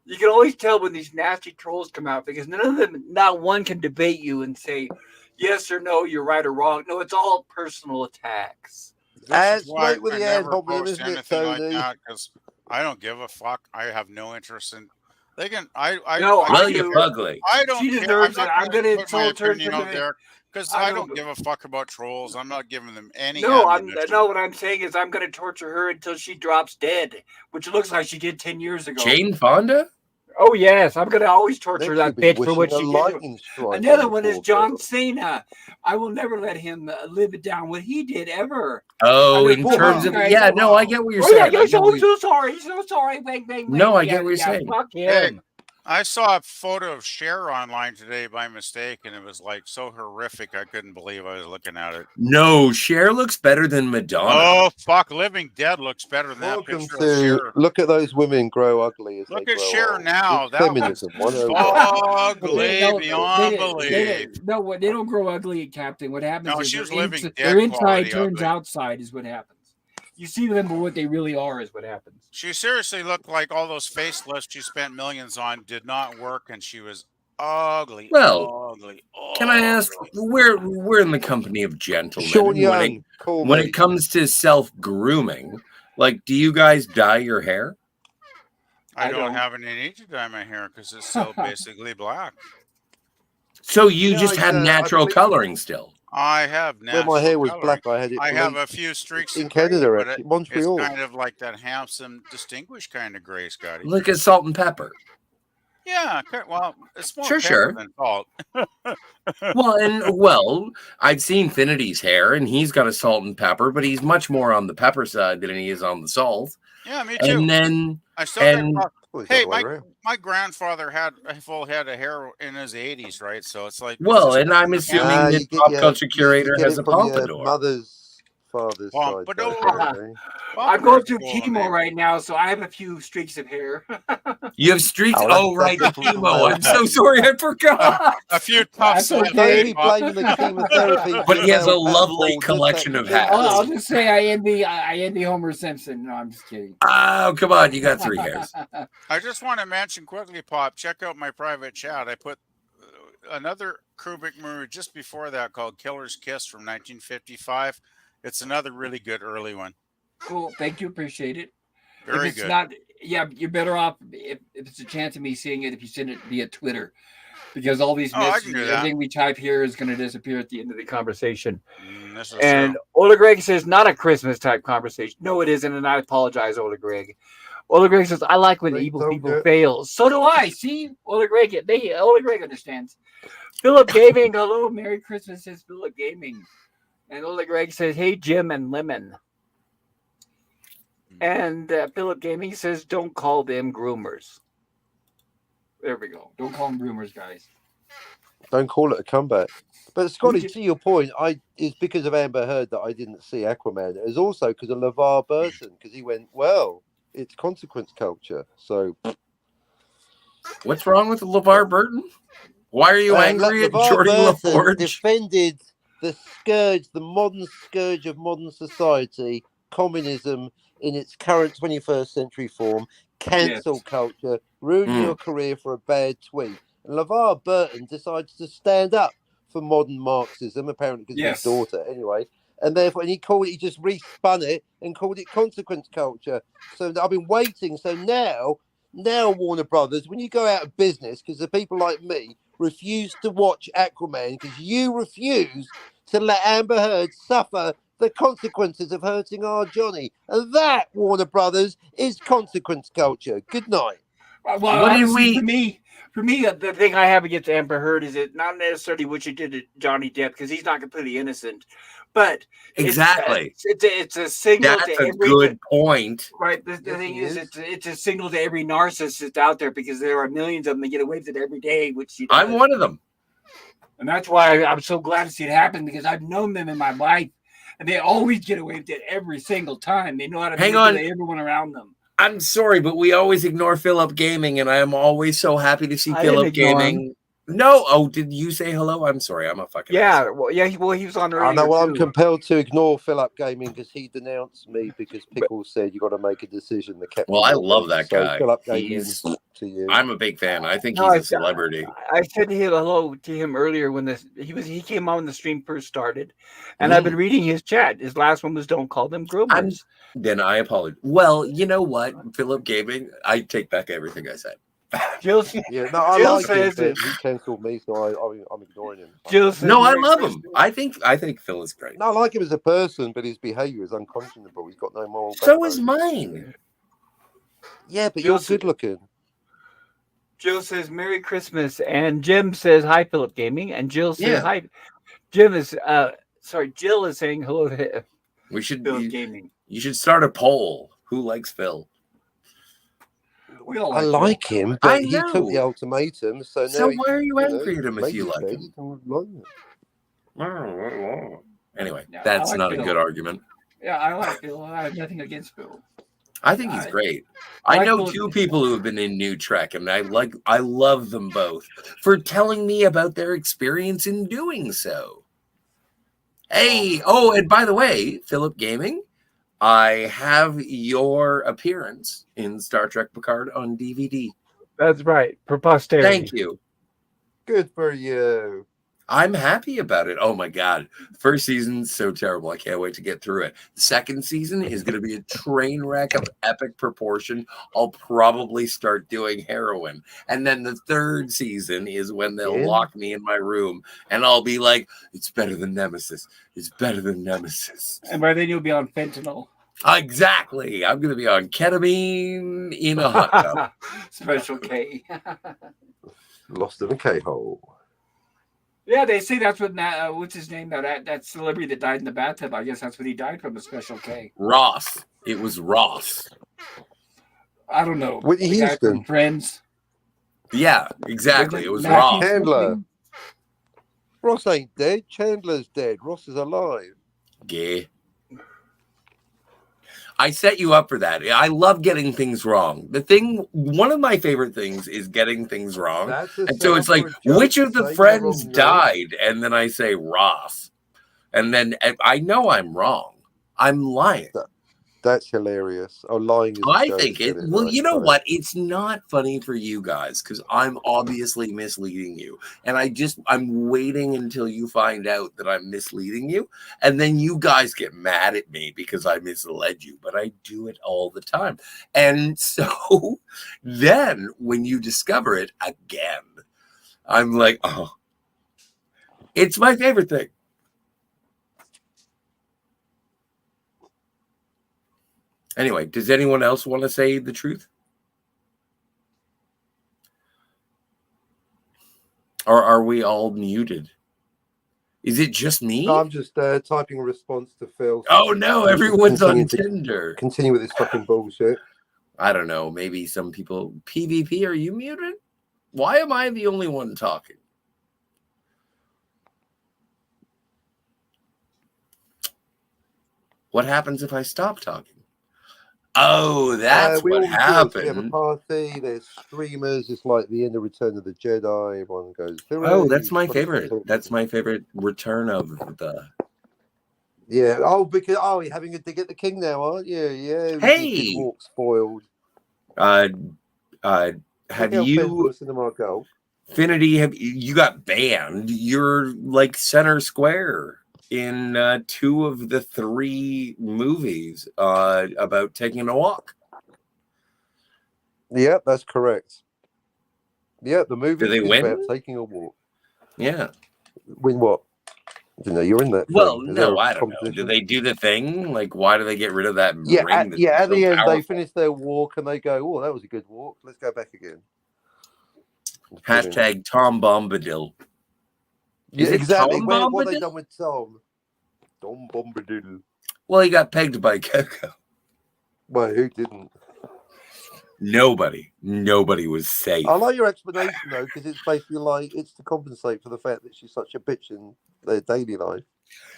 You can always tell when these nasty trolls come out because none of them, not one can debate you and say yes or no, you're right or wrong. No, it's all personal attacks. This is why straight with I the ad never hobbler, post isn't it, anything like Tony? that because I don't give a fuck. I have no interest in. They can. You're ugly. I don't She care. deserves I'm it. not I'm going to put my insult her opinion out there because I don't give a fuck about trolls. I'm not giving them any. What I'm saying is I'm going to torture her until she drops dead, which looks like she did 10 years ago. Jane Fonda? Oh yes, I'm going to always torture that bitch for what she did. Another one is John Cena. I will never let him live it down what he did ever. Oh, in terms of I get what you're saying. Yeah, so sorry, Bang, bang, no, I get what you're saying. Fuck him. Hey, I saw a photo of Cher online today by mistake, and it was like so horrific. I couldn't believe I was looking at it. No, Cher looks better than Madonna. Oh fuck, Living Dead looks better than that picture of Cher. Look at those women grow ugly as Look they at grow Cher old. now. It's That feminism. ugly beyond belief. No, they don't grow ugly, Captain. What happens is she was their dead inside turns ugly. outside is what happens. You see them for what they really are is what happens. She seriously looked like all those facelifts she spent millions on did not work, and she was ugly. Well, ugly. Can I ask? We're in the company of gentlemen. Sean Young, when it comes to self grooming, like, do you guys dye your hair? I don't have any need to dye my hair because it's still basically black. So you just have natural coloring still. I have Where natural my hair was coloring. black, I had it I have a bleached few streaks in of gray, Canada, but actually, it's Montreal. kind of like that handsome, distinguished kind of gray, Scotty. Look at salt and pepper. Yeah, well, it's more Sure, pepper sure. than salt. Well, I've seen Finity's hair, and he's got a salt and pepper, but he's much more on the pepper side than he is on the salt. Yeah, me And too. then, I still got. and Well, it's the Hey, other way around. my grandfather had a full head of hair in his 80s, right? So it's like it's well, just and I'm the assuming family that Pop Culture you Curator get has it a from your pompadour. mother's father's side. pompadour. Though, okay? I'm going through chemo right now, so I have a few streaks of hair. You have streaks. Oh, Oh, right, the different from chemo. I'm so patches. sorry, I forgot. A few That's tufts left. okay. Don't be blaming the chemotherapy. for But your he has a male pattern lovely bald. collection Just of that hats. I'll gently. just say I envy Homer Simpson. No, I'm just kidding. Oh, come on, you got 3 hairs. I just want to mention quickly, Pop. Check out my private chat. I put another Kubrick movie just before that called Killer's Kiss from 1955. It's another really good early one. Cool. Thank you. Appreciate it. Very if it's good. not, yeah, you're better off if it's a chance of me seeing it if you send it via Twitter, because all these Oh, I messages, can do that. everything we type here is going to disappear at the end of the conversation. This is And true. Ola Greg says not a Christmas type conversation. No, it isn't, and I apologize, Ola Greg. Ola Greg says I like when They evil don't people get- fail. So do I. See, Ola Greg, Ola Greg understands. Philip Gaming, hello, Merry Christmas, says Philip Gaming, and Ola Greg says, hey Jim and Lemon. And Philip Gaming says, don't call them groomers. There we go. Don't call them groomers, guys. Don't call it a comeback. But Scotty, did- to your point, it's because of Amber Heard that I didn't see Aquaman. It was also because of LeVar Burton, because he went, well, it's consequence culture. So What's wrong with LeVar Burton? Why are you angry at LeVar Jordy Burton LaForge? defended the scourge, the modern scourge of modern society, communism in its current 21st century form, cancel culture, ruin your career for a bad tweet. And LeVar Burton decides to stand up for modern Marxism, apparently because of his daughter, anyway. And therefore, and he just respun it and called it consequence culture. So I've been waiting. So now Warner Brothers, when you go out of business, because the people like me refuse to watch Aquaman, because you refuse to let Amber Heard suffer the consequences of hurting our Johnny. And that, Warner Brothers, is consequence culture. Good night. Well, What did honestly, we- for me, the thing I have against Amber Heard is it not necessarily what she did to Johnny Depp, because he's not completely innocent, but Exactly. it's a signal That's to a every good point. right. The Yes, thing he is, is. it's a signal to every narcissist out there, because there are millions of them that get away with it every day, which she does. I'm one of them. And that's why I'm so glad to see it happen, because I've known them in my life, and they always get away with it every single time. They know how to Hang manipulate on. everyone around them. I'm sorry, but we always ignore Philip Gaming, and I am always so happy to see I Philip didn't ignore Gaming. No, oh, did you say hello? I'm sorry, I'm a fucking Yeah, well, he was on earlier. I know. Well, I'm too. compelled to ignore Philip Gaming because he denounced me because Pickles said you got to make a decision. The captain. Well, I love that guy. Philip Gaming, He's- to you. I'm a big fan. I think No, he's a celebrity. I said hello to him earlier when he came on when the stream first started, and I've been reading his chat. His last one was "Don't call them groomers." Then I apologize. Well, you know what, Philip Gaming, I take back everything I said. Jill, Yeah, no, I Jill like him, says but it. he cancelled me, so I'm ignoring him. Jill says, No, I Merry love him. Christmas. I think Phil is great. No, I like him as a person, but his behaviour is unconscionable. He's got no moral. So backbone. is mine. Yeah, but Jill you're says- good looking. Jill says Merry Christmas, and Jim says hi, Philip Gaming, and Jill says Yeah. hi. Jim is Jill is saying hello to We should. Philip Gaming. You should start a poll. Who likes Phil? We all I Phil. like him, I but he know. took the ultimatum. So, So now why are you know, angry at him if made you his like bed, him? I would like it. Anyway, Yeah, that's I like not a Phil. good argument. Yeah, I like Phil. I have nothing against Phil. I think he's great. I I like know Philip- two people who have been in New Trek, and I love them both for telling me about their experience in doing so. Hey, oh, and by the way, Philip Gaming, I have your appearance in Star Trek Picard on DVD. That's right, for posterity. Thank you. Good for you. I'm happy about it. Oh my God. First season's so terrible. I can't wait to get through it. Second season is going to be a train wreck of epic proportion. I'll probably start doing heroin. And then the third season is when they'll lock me in my room and I'll be like, it's better than Nemesis. It's better than Nemesis. And by then you'll be on fentanyl. Exactly. I'm going to be on ketamine in a hot tub. Special K. Lost in a K-hole. Yeah, they say that's what what's his name? That celebrity that died in the bathtub. I guess that's what he died from, a Special K. Ross. It was Ross. I don't know. Whitney The guy Houston. from Friends. Yeah, exactly. It was Matthew Ross. Chandler. something? Ross ain't dead. Chandler's dead. Ross is alive. Gay. I set you up for that. I love getting things wrong. One of my favorite things is getting things wrong. And so it's like, which of the friends died? And then I say Ross. And then I know I'm wrong. I'm lying. That's hilarious. Oh, lying is I think it. Well, you know what? It's not funny for you guys because I'm obviously misleading you, and I'm waiting until you find out that I'm misleading you, and then you guys get mad at me because I misled you. But I do it all the time, and so then when you discover it again, I'm like, oh, it's my favorite thing. Anyway, does anyone else want to say the truth? Or are we all muted? Is it just me? No, I'm just typing a response to Phil. Oh no, everyone's on Tinder. Continue with this fucking bullshit. I don't know. Maybe some people. PvP, are you muted? Why am I the only one talking? What happens if I stop talking? Oh, that's what happened. We have a party. There's streamers. It's like the end of Return of the Jedi. Everyone goes. Oh, that's my favorite. That's my favorite return of the. Yeah. Oh, because you're having a dig at the king now, aren't you? Yeah. Hey. Walk spoiled. Have you? Cinema go. Finity, you got banned? You're like center square in 2 of the 3 movies about taking a walk. Yeah, that's correct. Yeah, the movie is about taking a walk. Yeah. Win what? You know, you're in that. Well, no, I don't know. Do they do the thing? Like, why do they get rid of that ring? At the end, powerful? They finish their walk and they go, "Oh, that was a good walk. Let's go back again." Hashtag Tom Bombadil. Yeah, exactly. What they done with Tom? Tom Bombadil. Well, he got pegged by Coco. Well, who didn't? Nobody was safe. I like your explanation though, because it's basically like it's to compensate for the fact that she's such a bitch in their daily life.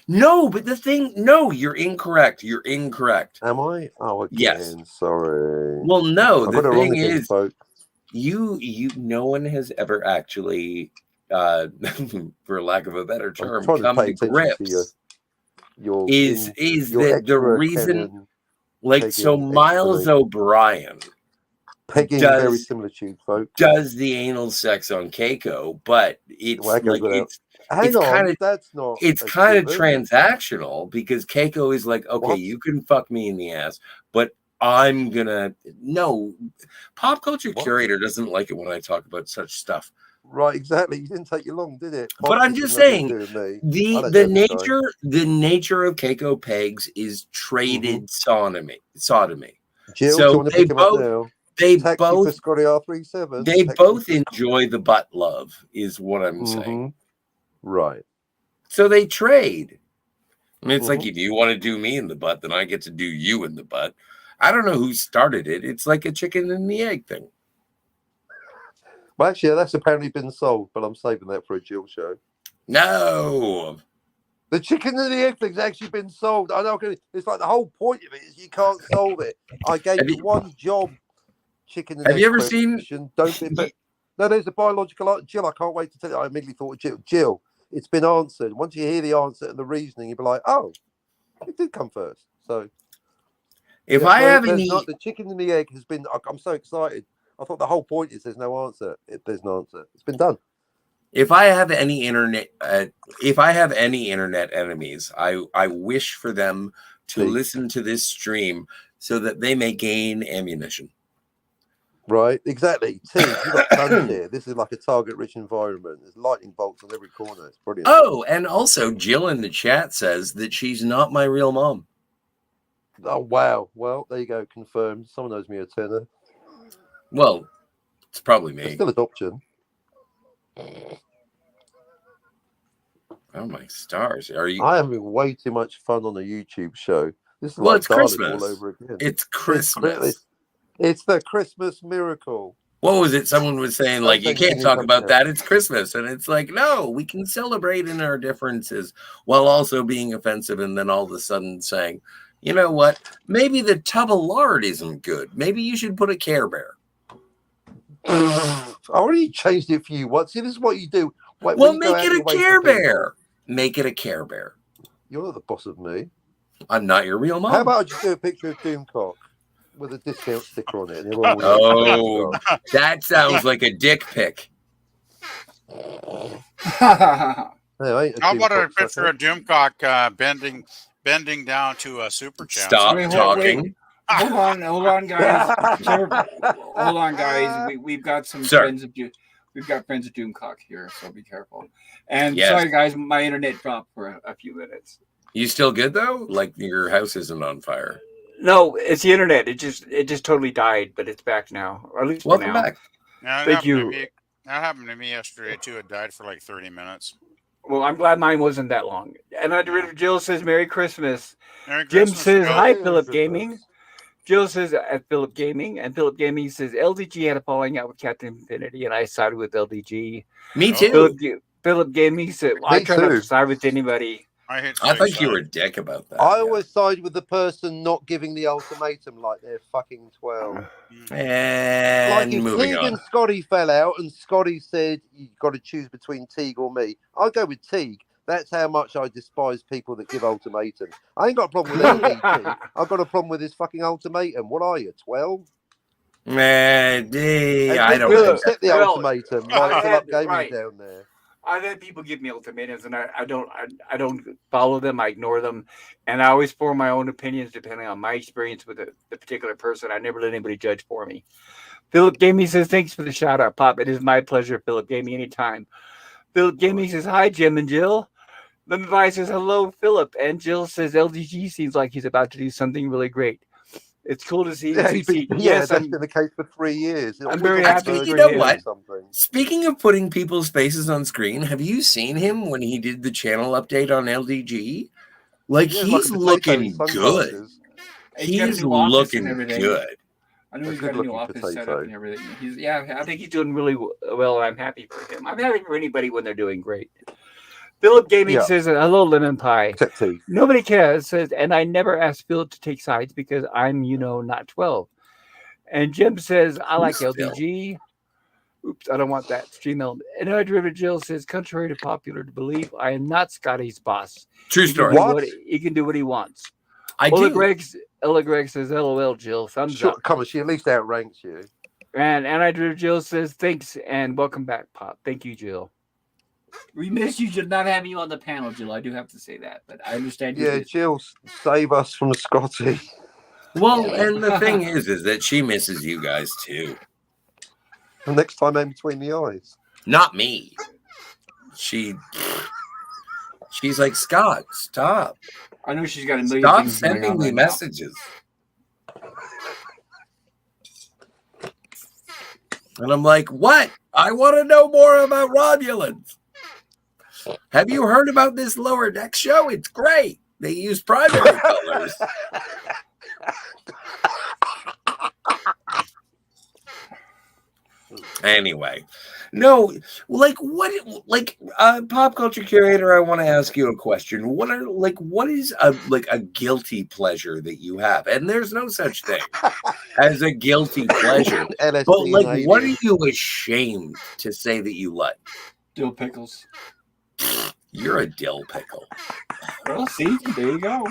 No, but you're incorrect. You're incorrect. Am I? Oh, again. Yes. Sorry. Well, no. The thing is, folks. No one has ever actually, for lack of a better term, come to grips. Is that the reason? Like, so Miles O'Brien pegging very similar tune, folks. Does the anal sex on Keiko, but it's kind of transactional because Keiko is like, okay, you can fuck me in the ass, but I'm gonna Pop culture curator doesn't like it when I talk about such stuff. Right, exactly. You didn't take you long, did it? But I'm just saying the nature of Keiko pegs is traded sodomy. Jill, so they both enjoy the butt love, is what I'm saying. Right. So they trade. I mean, it's like, if you want to do me in the butt, then I get to do you in the butt. I don't know who started it. It's like a chicken and the egg thing. Well, actually, that's apparently been sold, but I'm saving that for a Jill show. No. The chicken and the egg thing's actually been sold. I know. It's like the whole point of it is you can't solve it. I gave you one job, chicken and egg. Have you ever seen? Don't be. No, there's a biological. Jill, I can't wait to tell you. I immediately thought of Jill. Jill, it's been answered. Once you hear the answer and the reasoning, you'll be like, oh, it did come first. So, if I have any, the chicken and the egg has been. I'm so excited. I thought the whole point is there's no answer. There's no answer. It's been done. If I have any internet, enemies, I wish for them to listen to this stream so that they may gain ammunition. Right, exactly. Teague, you've got tons here. This is like a target-rich environment. There's lightning bolts on every corner. It's brilliant. Oh, and also Jill in the chat says that she's not my real mom. Oh, wow. Well, there you go. Confirmed. Someone knows me, a Turner. Well, it's probably It's me. still adoption. Oh my stars! Are you? I am having way too much fun on a YouTube show. This is Well, like it's Darling Christmas. all over again. It's Christmas. It's the Christmas miracle. What was it? Someone was saying, like, you can't talk about that. that. It's Christmas. And it's like, no, we can celebrate in our differences while also being offensive. And then all of a sudden saying, you know what? Maybe the tub of lard isn't good. Maybe you should put a Care Bear. I already changed it for you. What? See, this is what you do. Well, make it a Care Bear. Make it a Care Bear. You're not the boss of me. I'm not your real mom. How about I just do a picture of Doomcock with a discount sticker on it? And oh, that sounds like a dick pic. How about a picture of Doomcock bending down to a super chat? Stop talking. Hold on, guys. Hold on, guys. We've got some friends of we've got friends of Doomcock here, so be careful. And sorry, guys, my internet dropped for a few minutes. You still good though? Like your house isn't on fire? No, it's the internet. It just totally died, but it's back now. Or at least welcome now. back. Yeah, thank you. That happened to me yesterday too. It died for like 30 minutes. Well, I'm glad mine wasn't that long. And Jill says Merry Christmas. Merry Jim Christmas, says Jill. hi, Philip Gaming. Jill says at Philip Gaming, and Philip Gaming says LDG had a falling out with Captain Infinity, and I sided with LDG. Me too. Philip Gaming said I try not to side with anybody. I think you were a dick about that. I always side with the person not giving the ultimatum like they're fucking 12. And like if moving Teague on. and Scotty fell out and Scotty said you've got to choose between Teague or me, I'll go with Teague. That's how much I despise people that give ultimatums. I ain't got a problem with LDG. I've got a problem with his fucking ultimatum. What are you, 12? I don't accept the ultimatum. Like Philip Gaming down there. I've had people give me ultimatums, and I don't follow them. I ignore them, and I always form my own opinions depending on my experience with the particular person. I never let anybody judge for me. Philip Gaming says, thanks for the shout out, Pop. It is my pleasure, Philip Gaming, anytime. Philip Gaming says, hi, Jim and Jill. Levi says, hello, Philip. And Jill says, LDG seems like he's about to do something really great. It's cool to see. That's been the case for 3 years. I'm very happy. You know what? Speaking of putting people's faces on screen, have you seen him when he did the channel update on LDG? Like, he's looking good. He's looking good. I know he's got a new office set up and everything. I think he's doing really well. I'm happy for him. I'm happy for anybody when they're doing great. Philip Gaming says, hello, Lemon Pie. Nobody cares, says, and I never asked Philip to take sides because I'm, not 12. And Jim says, I like LDG. Oops, I don't want that. Stream element. And Driven Jill says, contrary to popular belief, I am not Scotty's boss. True story. He can do what he wants. Ella Greg says, LOL, Jill. Thumbs up. Come on, she at least outranks you. And Driven Jill says, thanks and welcome back, Pop. Thank you, Jill. We missed you not having you on the panel, Jill. I do have to say that, but I understand. Yeah, Jill, save us from Scotty. Well, and the thing is that she misses you guys too. The next time, in between the eyes. Not me. She's like, Scott, stop. I know she's got a million. Stop things sending me messages. And I'm like, what? I want to know more about Romulans. Have you heard about this Lower Deck show? It's great. They use primary colors. Anyway, no, pop culture curator, I want to ask you a question. What is a guilty pleasure that you have? And there's no such thing as a guilty pleasure. But what are you ashamed to say that you like? Dill pickles. You're a dill pickle. Well, see, there you go.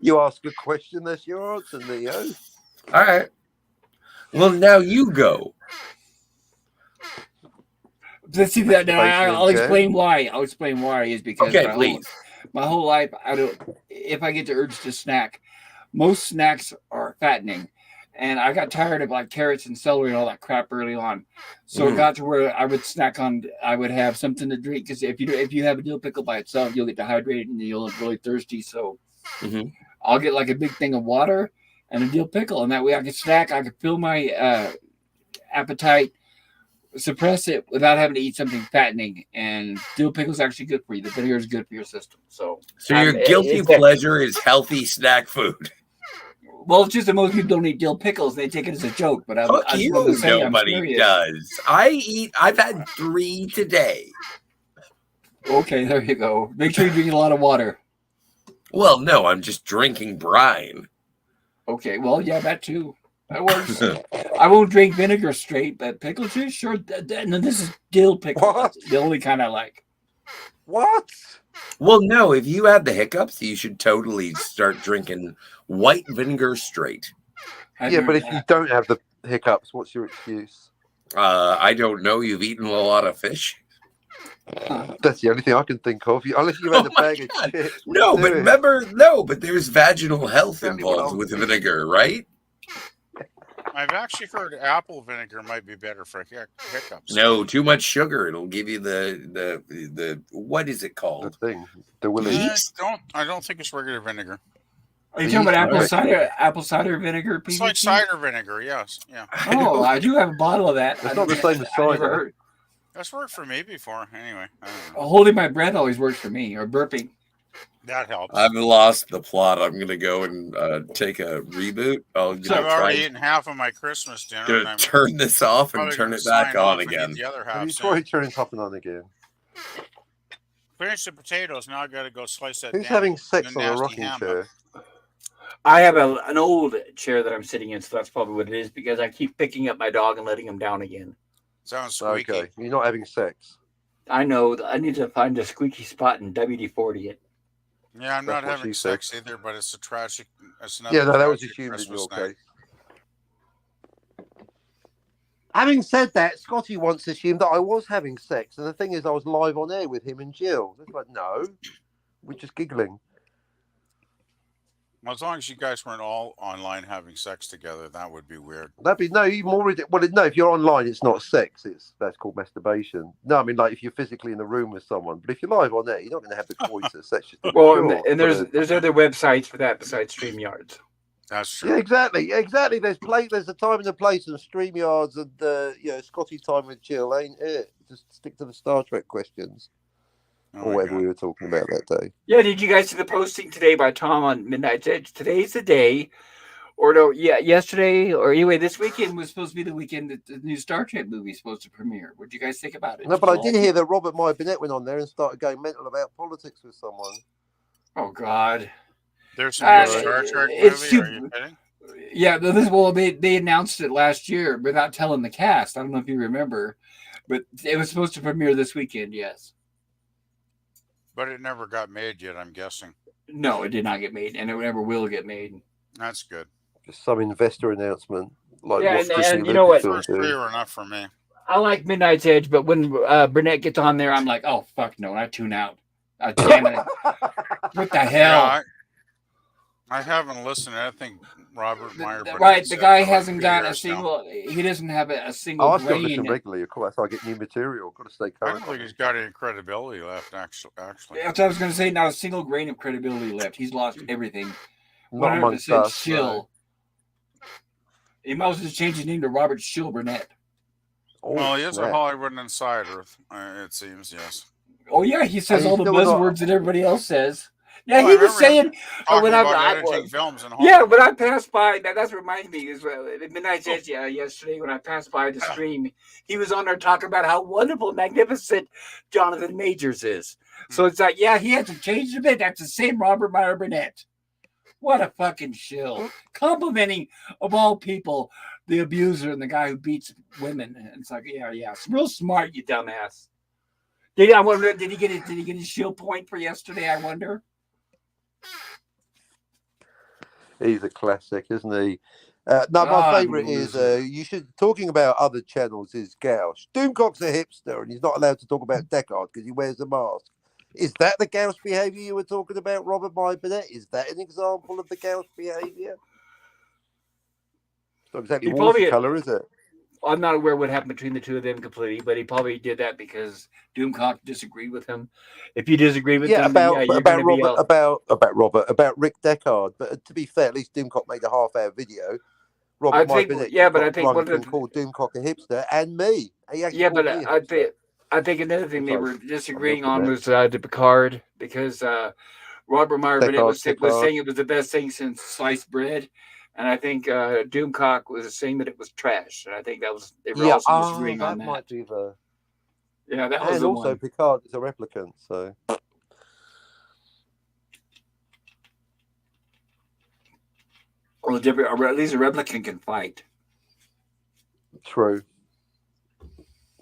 You ask a question, that's your answer, Leo. All right. Well, now you go. Let's see that. Now, Masturbation I'll in chair. explain why. I'll explain why is because Okay, please. my whole life, I don't. If I get the urge to snack, most snacks are fattening, and I got tired of like carrots and celery and all that crap early on. So it got to where I would snack on. I would have something to drink because if you have a dill pickle by itself, you'll get dehydrated and you'll get really thirsty. So I'll get like a big thing of water and a dill pickle, and that way I can snack. I can fill my appetite, suppress it without having to eat something fattening. And dill pickle is actually good for you. The vinegar is good for your system. So your guilty pleasure is healthy snack food. Well, it's just that most people don't eat dill pickles. They take it as a joke. But Fuck you, nobody does. I've had 3 today. Okay, there you go. Make sure you're drinking a lot of water. Well, no, I'm just drinking brine. Okay, well, yeah, that too. That works. I won't drink vinegar straight, but pickle juice, sure. And this is dill pickle. What? That's the only kind I like. What? Well, no, if you have the hiccups, you should totally start drinking white vinegar straight. Yeah, but if you don't have the hiccups, what's your excuse? I don't know. You've eaten a lot of fish. That's the only thing I can think of. Unless you've had a bag of chips. No, but remember, but there's vaginal health involved with vinegar, right? I've actually heard apple vinegar might be better for hiccups. No, too much sugar. It'll give you the what is it called? The thing. The willy. I don't think it's regular vinegar. Are you talking about apple cider vinegar? It's like cider vinegar, yes. Yeah. Oh, I do have a bottle of that. It's not the same as cider. That's worked for me before. Anyway, holding my breath always works for me, or burping. That helps. I've lost the plot. I'm gonna go and take a reboot. I've already eaten half of my Christmas dinner. Gonna turn this off and turn it back on again. The other half. You try turning top and on again. Finish the potatoes. Now I got to go slice that. Who's having sex on a rocking chair? I have an old chair that I'm sitting in, so that's probably what it is. Because I keep picking up my dog and letting him down again. Sounds squeaky. Okay, you're not having sex. I know. I need to find a squeaky spot and WD-40 it. Yeah, I'm not having sex either, but it's a tragic. Yeah, no, that was assumed in your case. Having said that, Scotty once assumed that I was having sex, and the thing is, I was live on air with him and Jill. It's like, no, we're just giggling. Well, as long as you guys weren't all online having sex together, that would be weird. That'd be even more ridiculous. Well, no, if you're online, it's not sex. That's called masturbation. No, I mean, like if you're physically in the room with someone, but if you're live on there, you're not going to have the coitus. That's just and there's other websites for that besides StreamYards. That's true. Yeah, exactly. There's a time and a place, and StreamYards, and Scotty time with Jill, ain't it? Just stick to the Star Trek questions. Or whatever we were talking about that day. Yeah, did you guys see the posting today by Tom on Midnight's Edge? Today's the day, or no, yesterday, or anyway, this weekend was supposed to be the weekend that the new Star Trek movie is supposed to premiere. What did you guys think about it? No, but I did hear that Robert Meyer Burnett went on there and started going mental about politics with someone. Oh, God. There's some Star Trek movie, are you kidding? Yeah, they announced it last year without telling the cast. I don't know if you remember, but it was supposed to premiere this weekend, yes. But it never got made yet, I'm guessing. No, it did not get made, and it never will get made. That's good. Just some investor announcement. Like and you know what? First 3 were enough for me. I like Midnight's Edge, but when Burnett gets on there, I'm like, oh, fuck no, I tune out. Damn it. What the hell? Yeah, I haven't listened to anything Robert Meyer. Right, the guy hasn't got a single. He doesn't have a single. I still listen regularly. Of course, I get new material. Got to stay current. I don't think he's got any credibility left. Actually, that's what I was going to say. Not a single grain of credibility left. He's lost everything. 100% shill. He might as well just change his name to Robert Shill Burnett. Oh, well, he is a Hollywood insider. It seems, yes. Oh yeah, he says all the buzzwords that everybody else says. Yeah, he was saying when films in when I passed by, that's what reminded me is Midnight Edge yesterday when I passed by the stream, he was on there talking about how wonderful, magnificent Jonathan Majors is. So it's like, yeah, he hasn't changed a bit. That's the same Robert Meyer Burnett. What a fucking shill. Complimenting, of all people, the abuser and the guy who beats women. And it's like, yeah, it's real smart, you dumbass. Did he get his shill point for yesterday, I wonder? He's a classic, isn't he? No, my God, favourite is you should talking about other channels is Gauche. Doomcock's a hipster and he's not allowed to talk about Deckard because he wears a mask. Is that the Gauche behaviour you were talking about, Robert My Burnett? Is that an example of the Gauche behaviour? It's not exactly He probably- watercolour, is it? I'm not aware what happened between the two of them completely, but he probably did that because Doomcock disagreed with him. If you disagree with him, about you're going to be about Rick Deckard. But to be fair, at least Doomcock made a half-hour video. Robert My Burnett one of called Doomcock a hipster, and me. He actually but called me a hipster. I think another thing they Sorry. were disagreeing I'm on not was the Picard because Robert Meyer Burnett was saying it was the best thing since sliced bread, and I think Doomcock was saying that it was trash, and I think they were also disagreeing on that. Might be the that was and the also one. Picard is a replicant, so Or at least a replicant can fight. true.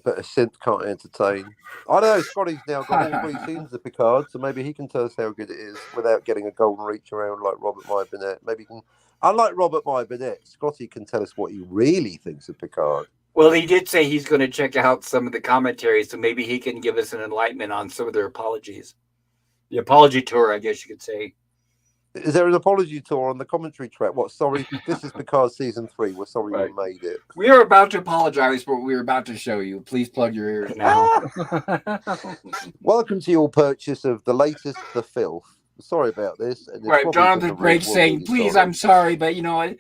But a synth can't entertain. I know Scotty's now got all 3 seasons of Picard, so maybe he can tell us how good it is without getting a golden reach around like Robert My Burnett. Maybe he can. Unlike Robert My Burnett, Scotty can tell us what he really thinks of Picard. Well, he did say he's going to check out some of the commentaries, so maybe he can give us an enlightenment on some of their apologies. The apology tour, I guess you could say. Is there an apology tour on the commentary track? What? Sorry, this is Picard season 3. We're sorry Right. we made it. We are about to apologize for what we were about to show you. Please plug your ears now. Welcome to your purchase of the latest The Filth. Sorry about this. And Right, Jonathan Brake saying, "Please, I'm sorry, but a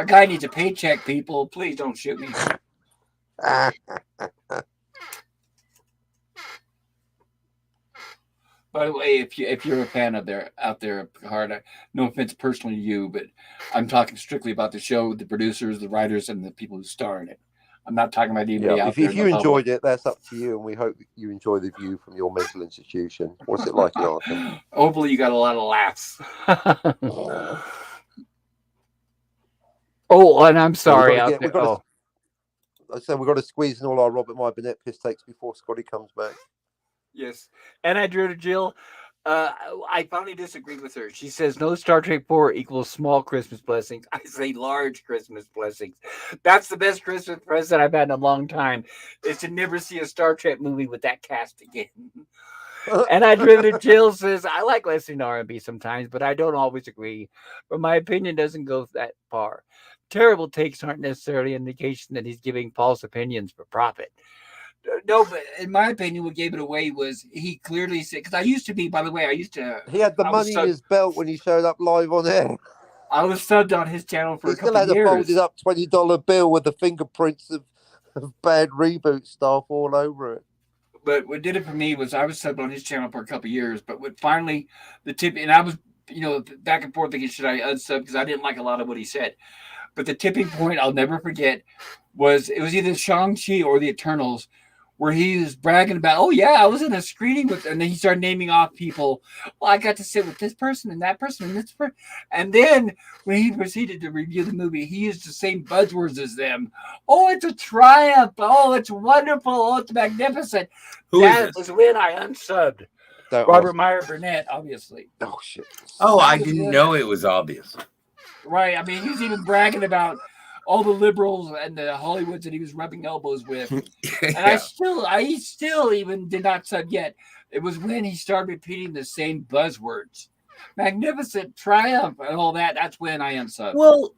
guy needs a paycheck. People, please don't shoot me." By the way, if you're a fan of out there, Picard, no offense personally to you, but I'm talking strictly about the show, the producers, the writers, and the people who star in it. I'm not talking about anybody out there. If you enjoyed it, that's up to you, and we hope you enjoy the view from your mental institution. What's it like in Arkham? Hopefully, you got a lot of laughs. Oh, and I'm sorry. We've got to squeeze in all our Robert My Burnett piss takes before Scotty comes back. Yes. And I drew to Jill. I finally disagreed with her. She says no Star Trek 4 equals small Christmas blessings. I say large Christmas blessings. That's the best Christmas present I've had in a long time, is to never see a Star Trek movie with that cast again. And I drew to Jill says, I like listening to R&B sometimes, but I don't always agree. But my opinion doesn't go that far. Terrible takes aren't necessarily an indication that he's giving false opinions for profit. No, but in my opinion, what gave it away was he clearly said, because I used to be, by the way, he had the money in his belt when he showed up live on air. I was subbed on his channel for a couple of years. He still had a folded up $20 bill with the fingerprints of bad reboot stuff all over it. But what did it for me was I was subbed on his channel for a couple of years, but what finally the tip, and I was, back and forth thinking, should I unsub? Because I didn't like a lot of what he said. But the tipping point I'll never forget was it was either Shang-Chi or the Eternals, where he was bragging about, oh yeah, I was in a screening with, and then he started naming off people. Well, I got to sit with this person and that person and this person. And then when he proceeded to review the movie, he used the same buzzwords as them. Oh, it's a triumph. Oh, it's wonderful. Oh, it's magnificent. That was when I unsubbed. Robert Meyer Burnett, obviously. Oh shit. Oh, I didn't know it was obvious. Right. I mean, he was even bragging about all the liberals and the Hollywoods that he was rubbing elbows with. And I still even did not sub yet. It was when he started repeating the same buzzwords. Magnificent, triumph, and all that. That's when I unsubbed. Well,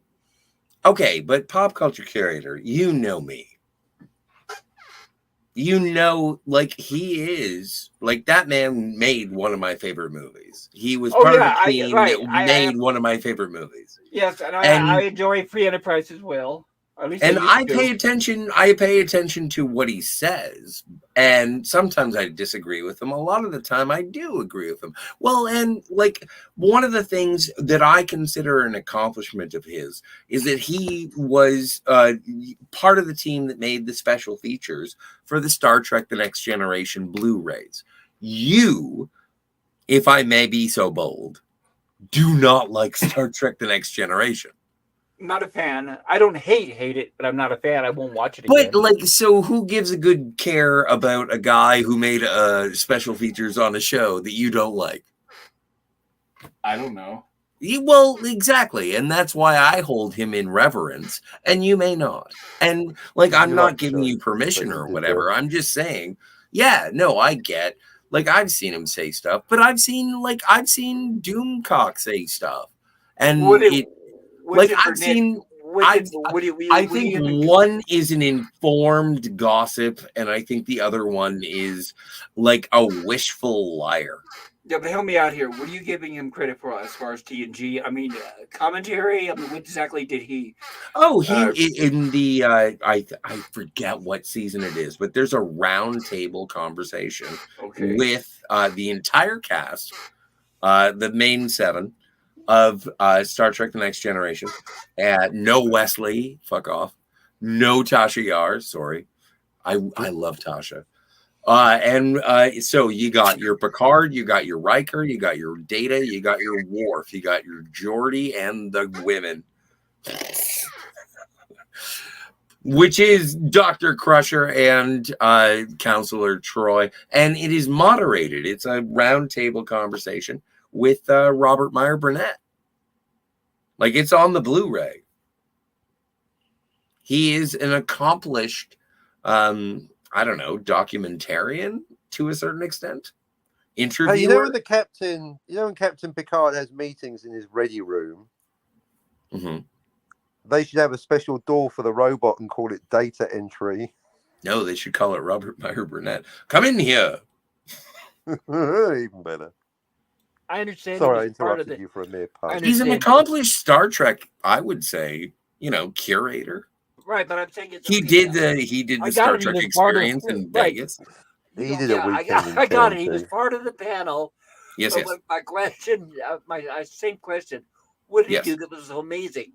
okay, but pop culture curator, you know me. Like he is, like that man made one of my favorite movies. He was part of the team that made one of my favorite movies. Yes, and I enjoy Free Enterprise as well. At least I pay attention. I pay attention to what he says, and sometimes I disagree with him. A lot of the time, I do agree with him. Well, and like one of the things that I consider an accomplishment of his is that he was part of the team that made the special features for the Star Trek: The Next Generation Blu-rays. You, if I may be so bold, do not like Star Trek: The Next Generation. Not a fan. I don't hate it, but I'm not a fan. I won't watch it again. But so who gives a good care about a guy who made special features on a show that you don't like? I don't know. Well, exactly. And that's why I hold him in reverence, and you may not. And like, I'm You like not giving the you show, permission but you or did whatever. I'm just saying, yeah, no, I get. Like, I've seen him say stuff, but I've seen Doomcock say stuff. What And did it, what like, did I've Burnett? seen, What I've, did what do I what do think you? one is an informed gossip, and I think the other one is like a wishful liar. Yeah, but help me out here. What are you giving him credit for as far as TNG? I mean, commentary. I mean, what exactly did he? Oh, he Uh, in the I forget what season it is, but there's a round table conversation okay. with the entire cast, the main seven of Star Trek: The Next Generation. No Wesley, fuck off. No Tasha Yar, sorry. I love Tasha. And so you got your Picard, you got your Riker, you got your Data, you got your Worf, you got your Geordi, and the women, which is Dr. Crusher and Counselor Troy. And it is moderated. It's a roundtable conversation with Robert Meyer Burnett. Like, it's on the Blu-ray. He is an accomplished, I don't know, documentarian to a certain extent. Interviewer. Hey, you know when Captain Picard has meetings in his ready room, Mhm. they should have a special door for the robot and call it data entry. No, they should call it Robert Meyer Burnett. Come in here. Even better. I understand. Sorry, I he was part of interrupted the. you for a mere I pun. He's an understand. accomplished Star Trek, I would say, curator. Right, but I'm saying it's He okay. did I the got Star it. He Trek was part of experience in right. Vegas. He did a weekend in I got it. He was TNT. part of the panel. Yes, But yes, my question, my same question: what did he yes. do that was so amazing?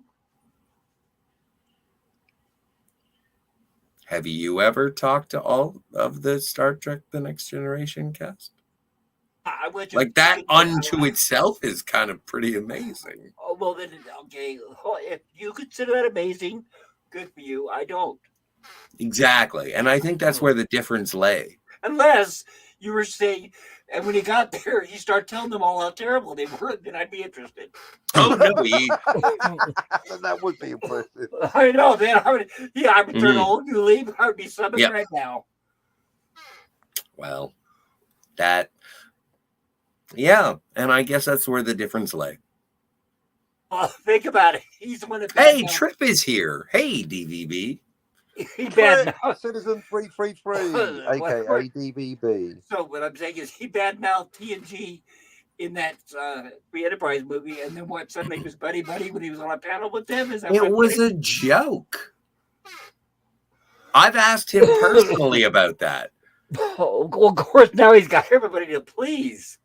Have you ever talked to all of the Star Trek: The Next Generation cast? I went to Like, that unto itself is kind of pretty amazing. Oh well, then okay. If you consider that amazing, good for you. I don't. Exactly. And I think that's where the difference lay. Unless you were saying, and when he got there, you start telling them all how terrible they were, then I'd be interested. Oh, no, That would be impressive. I know. Then I would, I would turn a whole new leaf. I would be subbing Yep. right now. Well, that, yeah. And I guess that's where the difference lay. Think about it. He's the one that. Hey, Trip is here. Hey, DVB. He bad mouth. Citizen 333, aka DVB. So what I'm saying is he bad mouthed TNG in that Free Enterprise movie, and then what? Suddenly he was buddy when he was on a panel with them. Is that It was a joke. I've asked him personally about that. Oh, well, of course, now he's got everybody to please.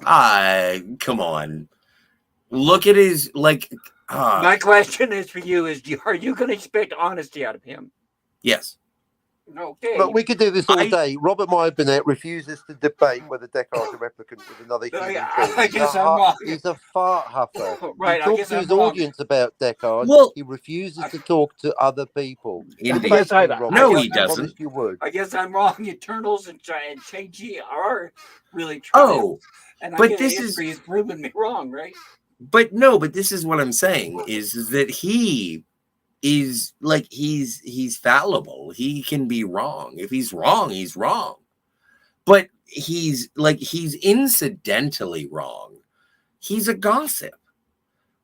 Come on. Look at his, like... My question is for you: are you going to expect honesty out of him? Yes. Okay. Look, we could do this all day. Robert Meyer Burnett refuses to debate whether Deckard's a replicant with another human being. I guess I'm wrong. He's a fart huffer. Right, He I talks guess to I'm his wrong. audience about Deckard. Well, he refuses to talk to other people. Indeed. Debate me, Robert. No, he I doesn't. promised you would. I guess I'm wrong. Eternals and Shang-Chi are really true. Oh, and but I this history has proven me wrong, right? But no, but this is what I'm saying is that he is like he's fallible. He can be wrong. If he's wrong, he's wrong. But he's incidentally wrong. He's a gossip.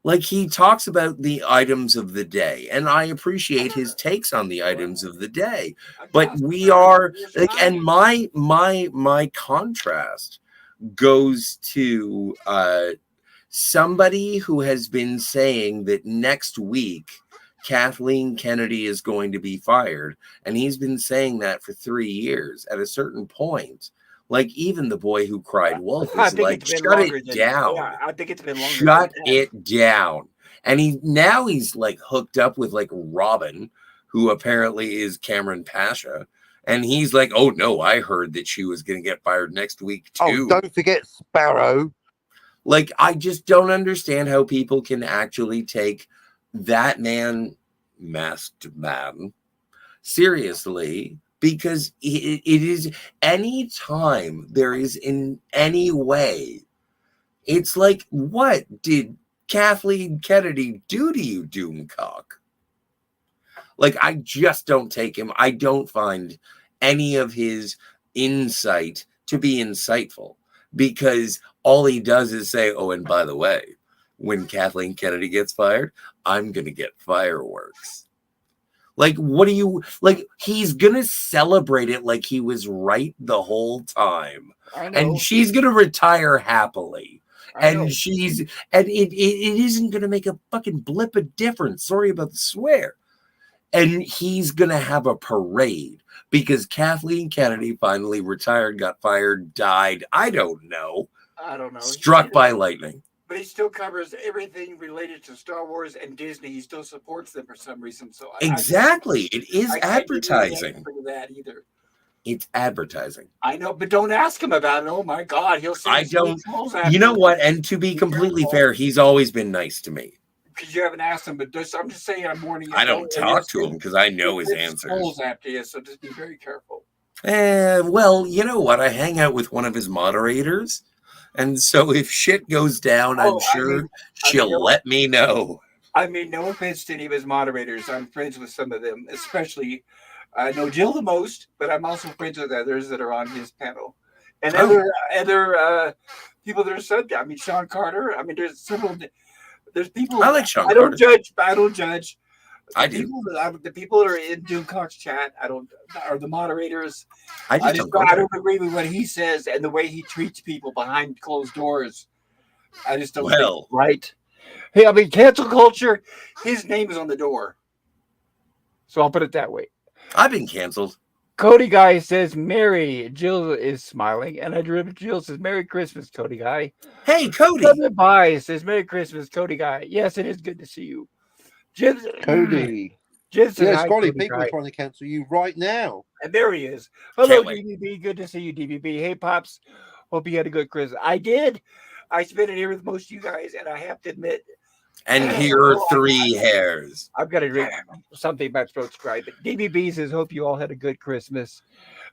Like, he talks about the items of the day, and I appreciate his takes on the items of the day. But we are like, and my contrast goes to somebody who has been saying that next week Kathleen Kennedy is going to be fired, and he's been saying that for 3 years. At a certain point, like, even the boy who cried wolf is like, shut it down. Yeah, I think it's been longer. Shut it down. And he's like hooked up with like Robin, who apparently is Cameron Pasha. And he's like, oh no, I heard that she was going to get fired next week too. Oh, don't forget Sparrow. Like, I just don't understand how people can actually take that man, masked man, seriously, because it is any time there is in any way It's like, what did Kathleen Kennedy do to you, Doomcock? Like, I just don't take him. I don't find any of his insight to be insightful, because all he does is say, oh, and by the way, when Kathleen Kennedy gets fired, I'm going to get fireworks. Like, what do you, like, he's going to celebrate it like he was right the whole time. I know. And she's going to retire happily. I know. And it isn't going to make a fucking blip of difference. Sorry about the swear. And he's going to have a parade because Kathleen Kennedy finally retired, got fired, died. I don't know. Struck by lightning. But he still covers everything related to Star Wars and Disney. He still supports them for some reason. So exactly. It is I advertising. For that either. It's advertising. I know, but don't ask him about it. Oh my God, he'll say. I don't. You know what? And to be completely fair, he's always been nice to me. Because you haven't asked him, but I'm just saying I'm warning you. I don't talk to him because I know his answers. After you, so just be very careful. Well, you know what? I hang out with one of his moderators, and so if shit goes down, I'm sure she'll let me know. I mean, no offense to any of his moderators. I'm friends with some of them, especially. I know Jill the most, but I'm also friends with others that are on his panel, and other people that are subbed. I mean, Sean Carter. I mean, there's several. There's people. I like Sean I Carter. don't judge. I don't judge. I do. The people that are in Doomcock's chat, are the moderators. I don't agree with what he says and the way he treats people behind closed doors. I just don't think right. Hey, I mean, cancel culture, his name is on the door. So I'll put it that way. I've been canceled. Cody Guy says, Mary. Jill is smiling. And Jill says, Merry Christmas, Cody Guy. Hey, Cody. Bye says, Merry Christmas, Cody Guy. Yes, it is good to see you. Cody. Jim says, yeah, Scotty, people are trying to cancel you right now. And there he is. Hello, DBB. Good to see you, DBB. Hey, Pops. Hope you had a good Christmas. I did. I spent it here with most of you guys, and I have to admit. And here are 3 hairs. I've got to drink something. My throat's dry. But DBB says, hope you all had a good Christmas.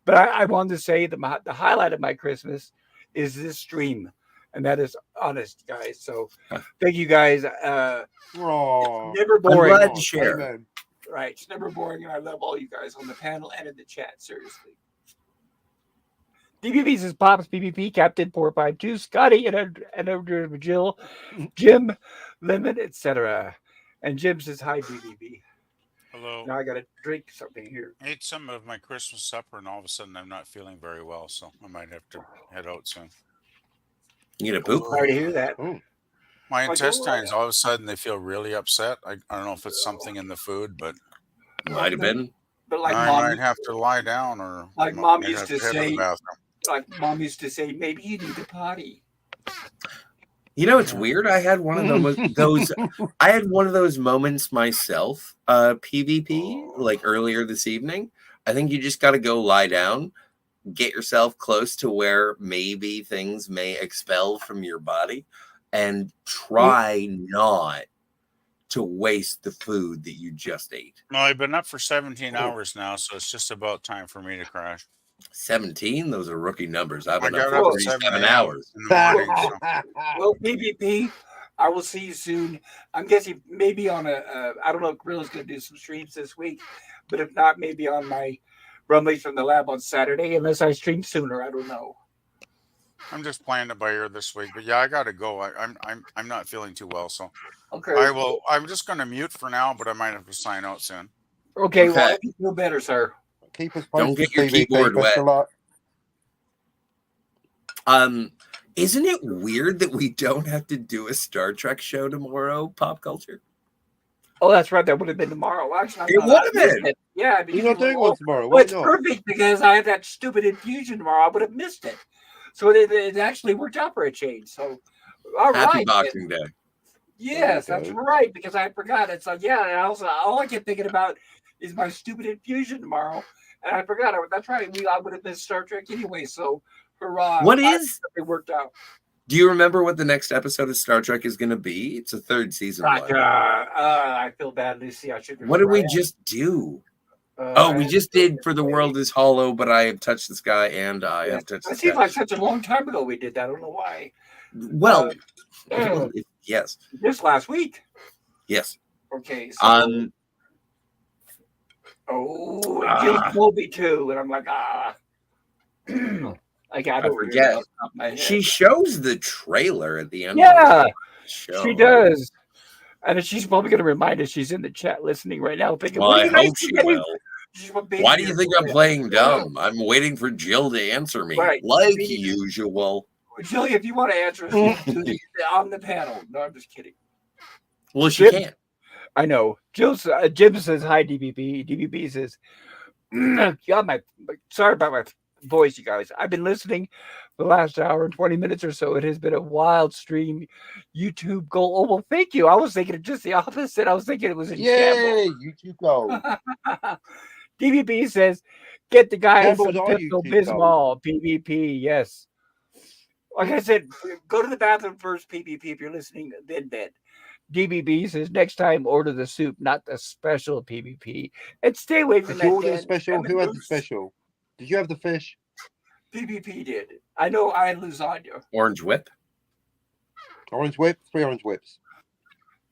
But I wanted to say that the highlight of my Christmas is this stream. And that is honest, guys. So thank you, guys. It's never boring. I'm glad to share. Right. It's never boring. And I love all you guys on the panel and in the chat. Seriously. DBB says, Pops, PvP, Captain 452, Scotty, and Jill, Jim, Lemon, etc. And Jim says, hi, DBB. Hello. Now I got to drink something here. I ate some of my Christmas supper, and all of a sudden I'm not feeling very well, so I might have to head out soon. You gonna poop? Sorry to hear that. My intestines, all of a sudden, they feel really upset. I don't know if it's something in the food, but might have been. But like I might have to lie down, or like Mom used to say. Like Mom used to say, maybe you need a potty. You know, it's weird. I had one of those. I had one of those moments myself. PvP, like earlier this evening. I think you just got to go lie down, get yourself close to where maybe things may expel from your body, and try not to waste the food that you just ate. No, I've been up for 17 hours now, so it's just about time for me to crash. 17? Those are rookie numbers. I've been up for 37 hours. In the morning, so. Well, PvP, I will see you soon. I'm guessing maybe on I don't know if Gorilla's going to do some streams this week, but if not, maybe on my Rumblings from the lab on Saturday, unless I stream sooner. I don't know. I'm just playing it by ear this week, but yeah, I got to go. I'm not feeling too well, so okay. I'm just going to mute for now, but I might have to sign out soon. Okay. Well, I feel better, sir. Keep us don't get your keyboard wet. Isn't it weird that we don't have to do a Star Trek show tomorrow? Pop culture. Oh, that's right. That would have been tomorrow. Actually, it would have been. Yeah, you're not doing one tomorrow. Well, it's perfect because I have that stupid infusion tomorrow. I would have missed it. So it actually worked out for a change. So, all right. Happy Boxing Day. Yes, that's right. Because I forgot. It's like, yeah. And also, all I kept thinking about is my stupid infusion tomorrow. And I forgot. That's right. I would have missed Star Trek anyway. So, hurrah! It worked out. Do you remember what the next episode of Star Trek is going to be? It's a 3rd season. I feel bad, Lucy. I should. What did we just do? We just did For the World is Hollow, but I have touched the sky, and I have touched the It seems sky. like such a long time ago we did that. I don't know why. Well, yes. This last week. Yes. Okay. So, Jill told me too, and I'm like, I forget. She shows the trailer at the end. Yeah, of the show. She does. And she's probably going to remind us she's in the chat listening right now, thinking, well, I hope she will. Why do you think I'm playing dumb? I'm waiting for Jill to answer me, like usual. Jill, if you want to answer us on the panel. No, I'm just kidding. Well, she can't. I know. Jim says, hi, DBB. DBB says, God, sorry about my voice, you guys. I've been listening for the last hour and 20 minutes or so. It has been a wild stream. YouTube goal. Oh, well, thank you. I was thinking just the opposite. I was thinking it was in shambles. YouTube goal. DBB says, get the guys some Shambles Pepto-Bismol, PvP. Yes. Like I said, go to the bathroom first, PvP, if you're listening, then bed. DBB says, next time order the soup, not the special PvP. And stay away from Did that. you order the special? Who had the special? Did you have the fish? PvP did. I know I had lasagna. Orange whip? Orange whip? 3 orange whips.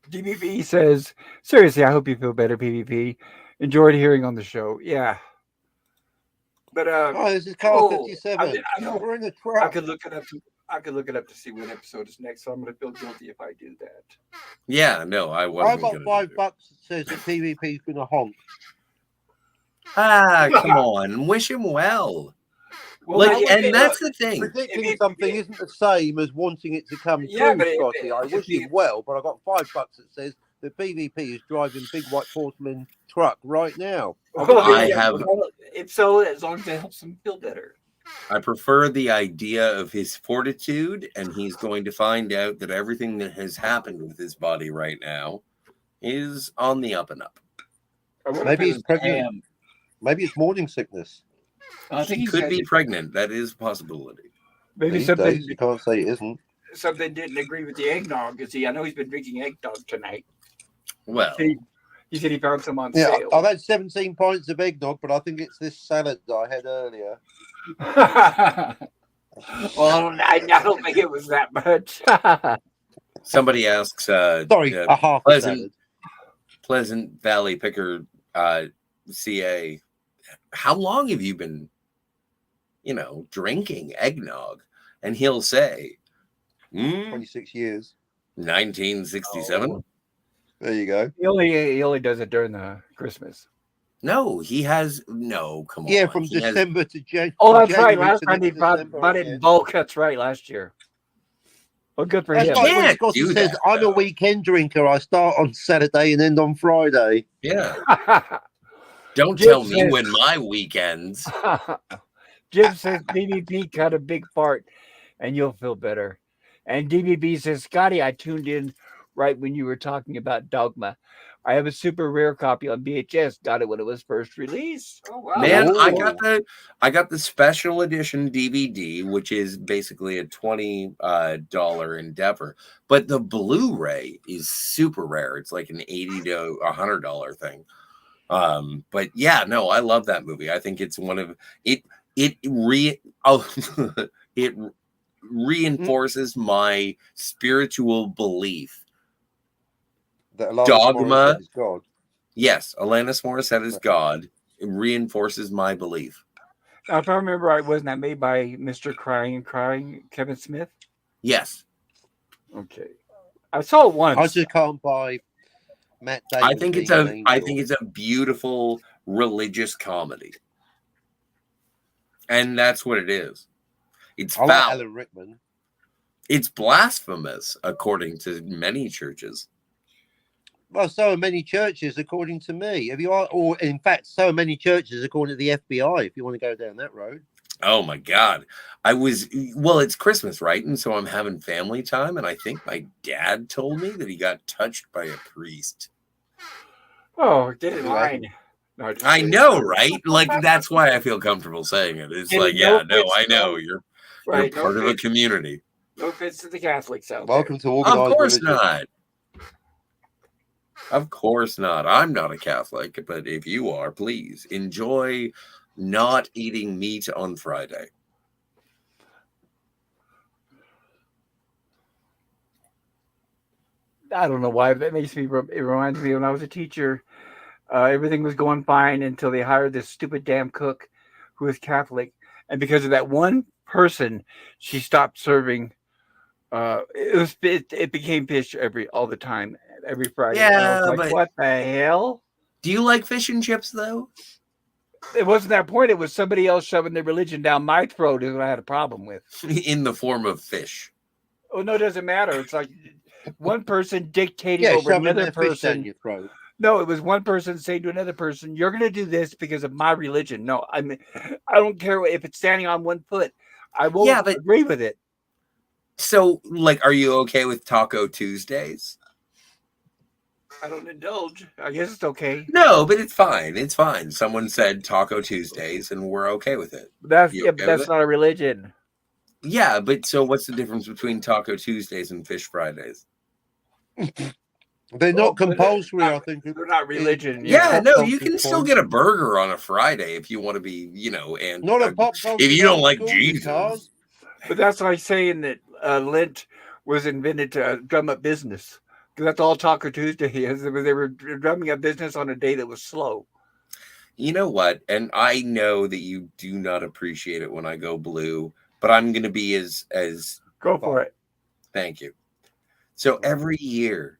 DBB says, seriously, I hope you feel better, PvP. Enjoyed hearing on the show. Yeah. But this is Carl 57. I know. We're in the truck. I could look it up to see what episode is next, so I'm going to feel guilty if I do that. Yeah, no, I wasn't. I got $5 that says that PvP's going to honk. Come on, wish him well. And that's the thing. Predicting something isn't the same as wanting it to come true, Scotty. I wish him well, but I got $5 that says that PvP is driving big white porcelain truck right now. If so, as long as it helps him feel better. I prefer the idea of his fortitude, and he's going to find out that everything that has happened with his body right now is on the up and up. Maybe he's pregnant. Maybe it's morning sickness. I think he could be pregnant. That is a possibility. Maybe these something days, you can't say it isn't. Something didn't agree with the eggnog. I know he's been drinking eggnog tonight. Well, he said he found some on sale. I've had 17 pints of eggnog, but I think it's this salad that I had earlier. Well, I don't think it was that much. Somebody asks, a half Pleasant Valley Picker, CA, how long have you been, drinking eggnog? And he'll say, 26 years. 1967. There you go. He only does it during the Christmas. No, he has no. Come on. Yeah, from December to January. Oh, that's right. Last time he bought it in bulk. That's right. Last year. Well, good for him. Like when Scotty says, I'm a weekend drinker. I start on Saturday and end on Friday. Yeah. Don't tell me when my weekends. Jim says DBB cut a big fart and you'll feel better. And DBB says, Scotty, I tuned in right when you were talking about Dogma. I have a super rare copy on VHS. Got it when it was first released. Oh wow! Man, I got the special edition DVD, which is basically a $20 endeavor. But the Blu-ray is super rare. It's like an $80 to $100 thing. But yeah, no, I love that movie. I think it's one of it. It reinforces my spiritual belief. Dogma is God. Yes, Alanis Morissette is God. It reinforces my belief. Now, if I remember right, wasn't that made by Mr. Crying Kevin Smith? Yes. Okay. I saw it once. I just can't buy Matt Damon. I think it's a beautiful religious comedy. And that's what it is. It's foul. Like Alan Rickman. It's blasphemous, according to many churches. Well, so are many churches, according to me. Or in fact, so are many churches, according to the FBI, if you want to go down that road. Oh my God. It's Christmas, right? And so I'm having family time. And I think my dad told me that he got touched by a priest. Oh, did it mine. No, I know, right? Like, that's why I feel comfortable saying it. It's like, I know. You're part of a community. No offense to the Catholics out Welcome to organized Of course religion. not. Of course not. I'm not a Catholic, but if you are, please enjoy not eating meat on Friday. I don't know why that makes me. It reminds me when I was a teacher. Everything was going fine until they hired this stupid damn cook who was Catholic, and because of that one person, she stopped serving. It became fish all the time, every Friday, and I was Yeah, like, but what the hell? do you like fish and chips though? It wasn't that point. It was somebody else shoving their religion down my throat. Is what I had a problem with. In the form of fish. Oh no, it doesn't matter. It's like one person dictating Yeah, over shoving another their fish down person. your throat. No, it was one person saying to another person, "You're going to do this because of my religion." No, I don't care if it's standing on one foot. I won't Yeah, but agree with it. so like, are you okay with Taco Tuesdays? I don't indulge. I guess it's okay. No, but it's fine. It's fine. Someone said Taco Tuesdays, and we're okay with it. But You okay with that's it? not a religion. Yeah, but so what's the difference between Taco Tuesdays and Fish Fridays? They're not compulsory, I think. They're not religion. Yeah, pop no, culture you can still point. get a burger on a Friday if you want to be, and Not a pop culture. if you don't like point at all, you Jesus. can't. But that's like saying that Lent was invented to drum up business. Because that's all Taco Tuesday is. They were drumming up business on a day that was slow. You know what? And I know that you do not appreciate it when I go blue, but I'm going to be as Go for it. thank you. So every year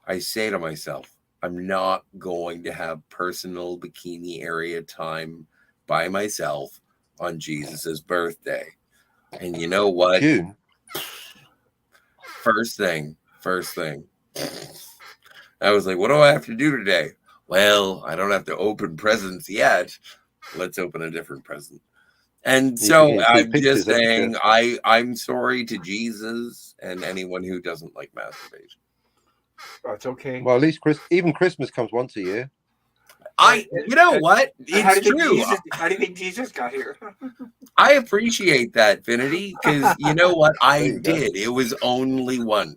I say to myself, I'm not going to have personal bikini area time by myself on Jesus's birthday. And you know what? June. First thing. I was like, what do I have to do today? Well, I don't have to open presents yet. Let's open a different present. And so I'm just saying, I'm sorry to Jesus and anyone who doesn't like masturbation. That's okay. Well, at least even Christmas comes once a year. You know what? It's true. How do you think Jesus got here? I appreciate that, Finity, because you know what? I There you go. did. It was only once.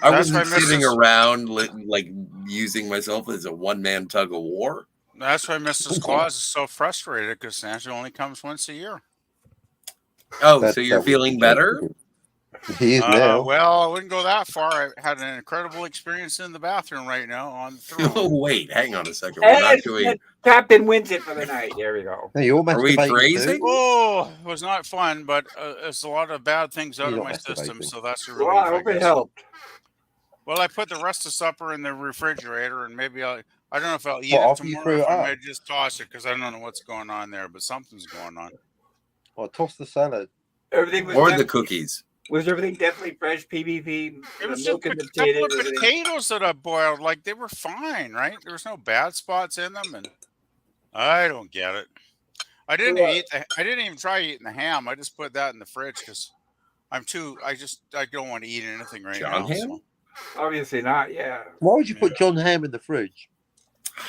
I That's wasn't why sitting Mrs. around like using myself as a one-man tug of war. That's why Mrs. Claus is so frustrated because Santa only comes once a year. Oh, That- so you're that feeling would be better? He is now. Well, I wouldn't go that far. I had an incredible experience in the bathroom right now on the throne. Oh, wait, hang on a second. We're not doing. Captain wins it for the night. There we go. Hey, you're Are we masturbating phrasing? too? Oh, it was not fun, but it's a lot of bad things out You're of not my system, masturbating. so that's a Well, relief. I hope I it guess. helped. Well, I put the rest of supper in the refrigerator, and maybe I don't know if I'll eat What, it after you tomorrow. threw If it I up? may just toss it because I don't know what's going on there, but something's going on. Well, toss the salad. Everything was Or the definitely- cookies. Was everything definitely fresh? PBP. It was milk just and a couple potatoes. of Everything. potatoes that I boiled. Like they were fine, right? There was no bad spots in them, and I don't get it. I didn't I didn't even try eating the ham. I just put that in the fridge because I don't want to eat anything right John now. ham? So Obviously not. Yeah. Why would you put John Ham in the fridge?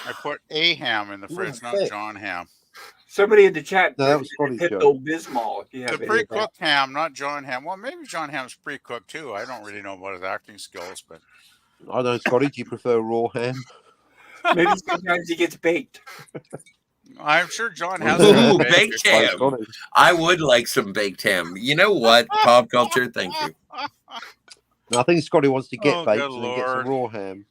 I put a ham in the You fridge, wouldn't not fit. John ham. Somebody in the chat. No, that was Scotty's joke. Pepto Bismol. If you The have any of that. pre-cooked ham, not John ham. Well, maybe John ham's pre-cooked too. I don't really know about his acting skills, but I don't know, Scotty. Do you prefer raw ham? Maybe sometimes he gets baked. I'm sure John has. Ooh, been baked By ham. Scotty. I would like some baked ham. You know what? Pop culture, thank you. No, I think Scotty wants to get Oh, baked good and then get some Lord. raw ham.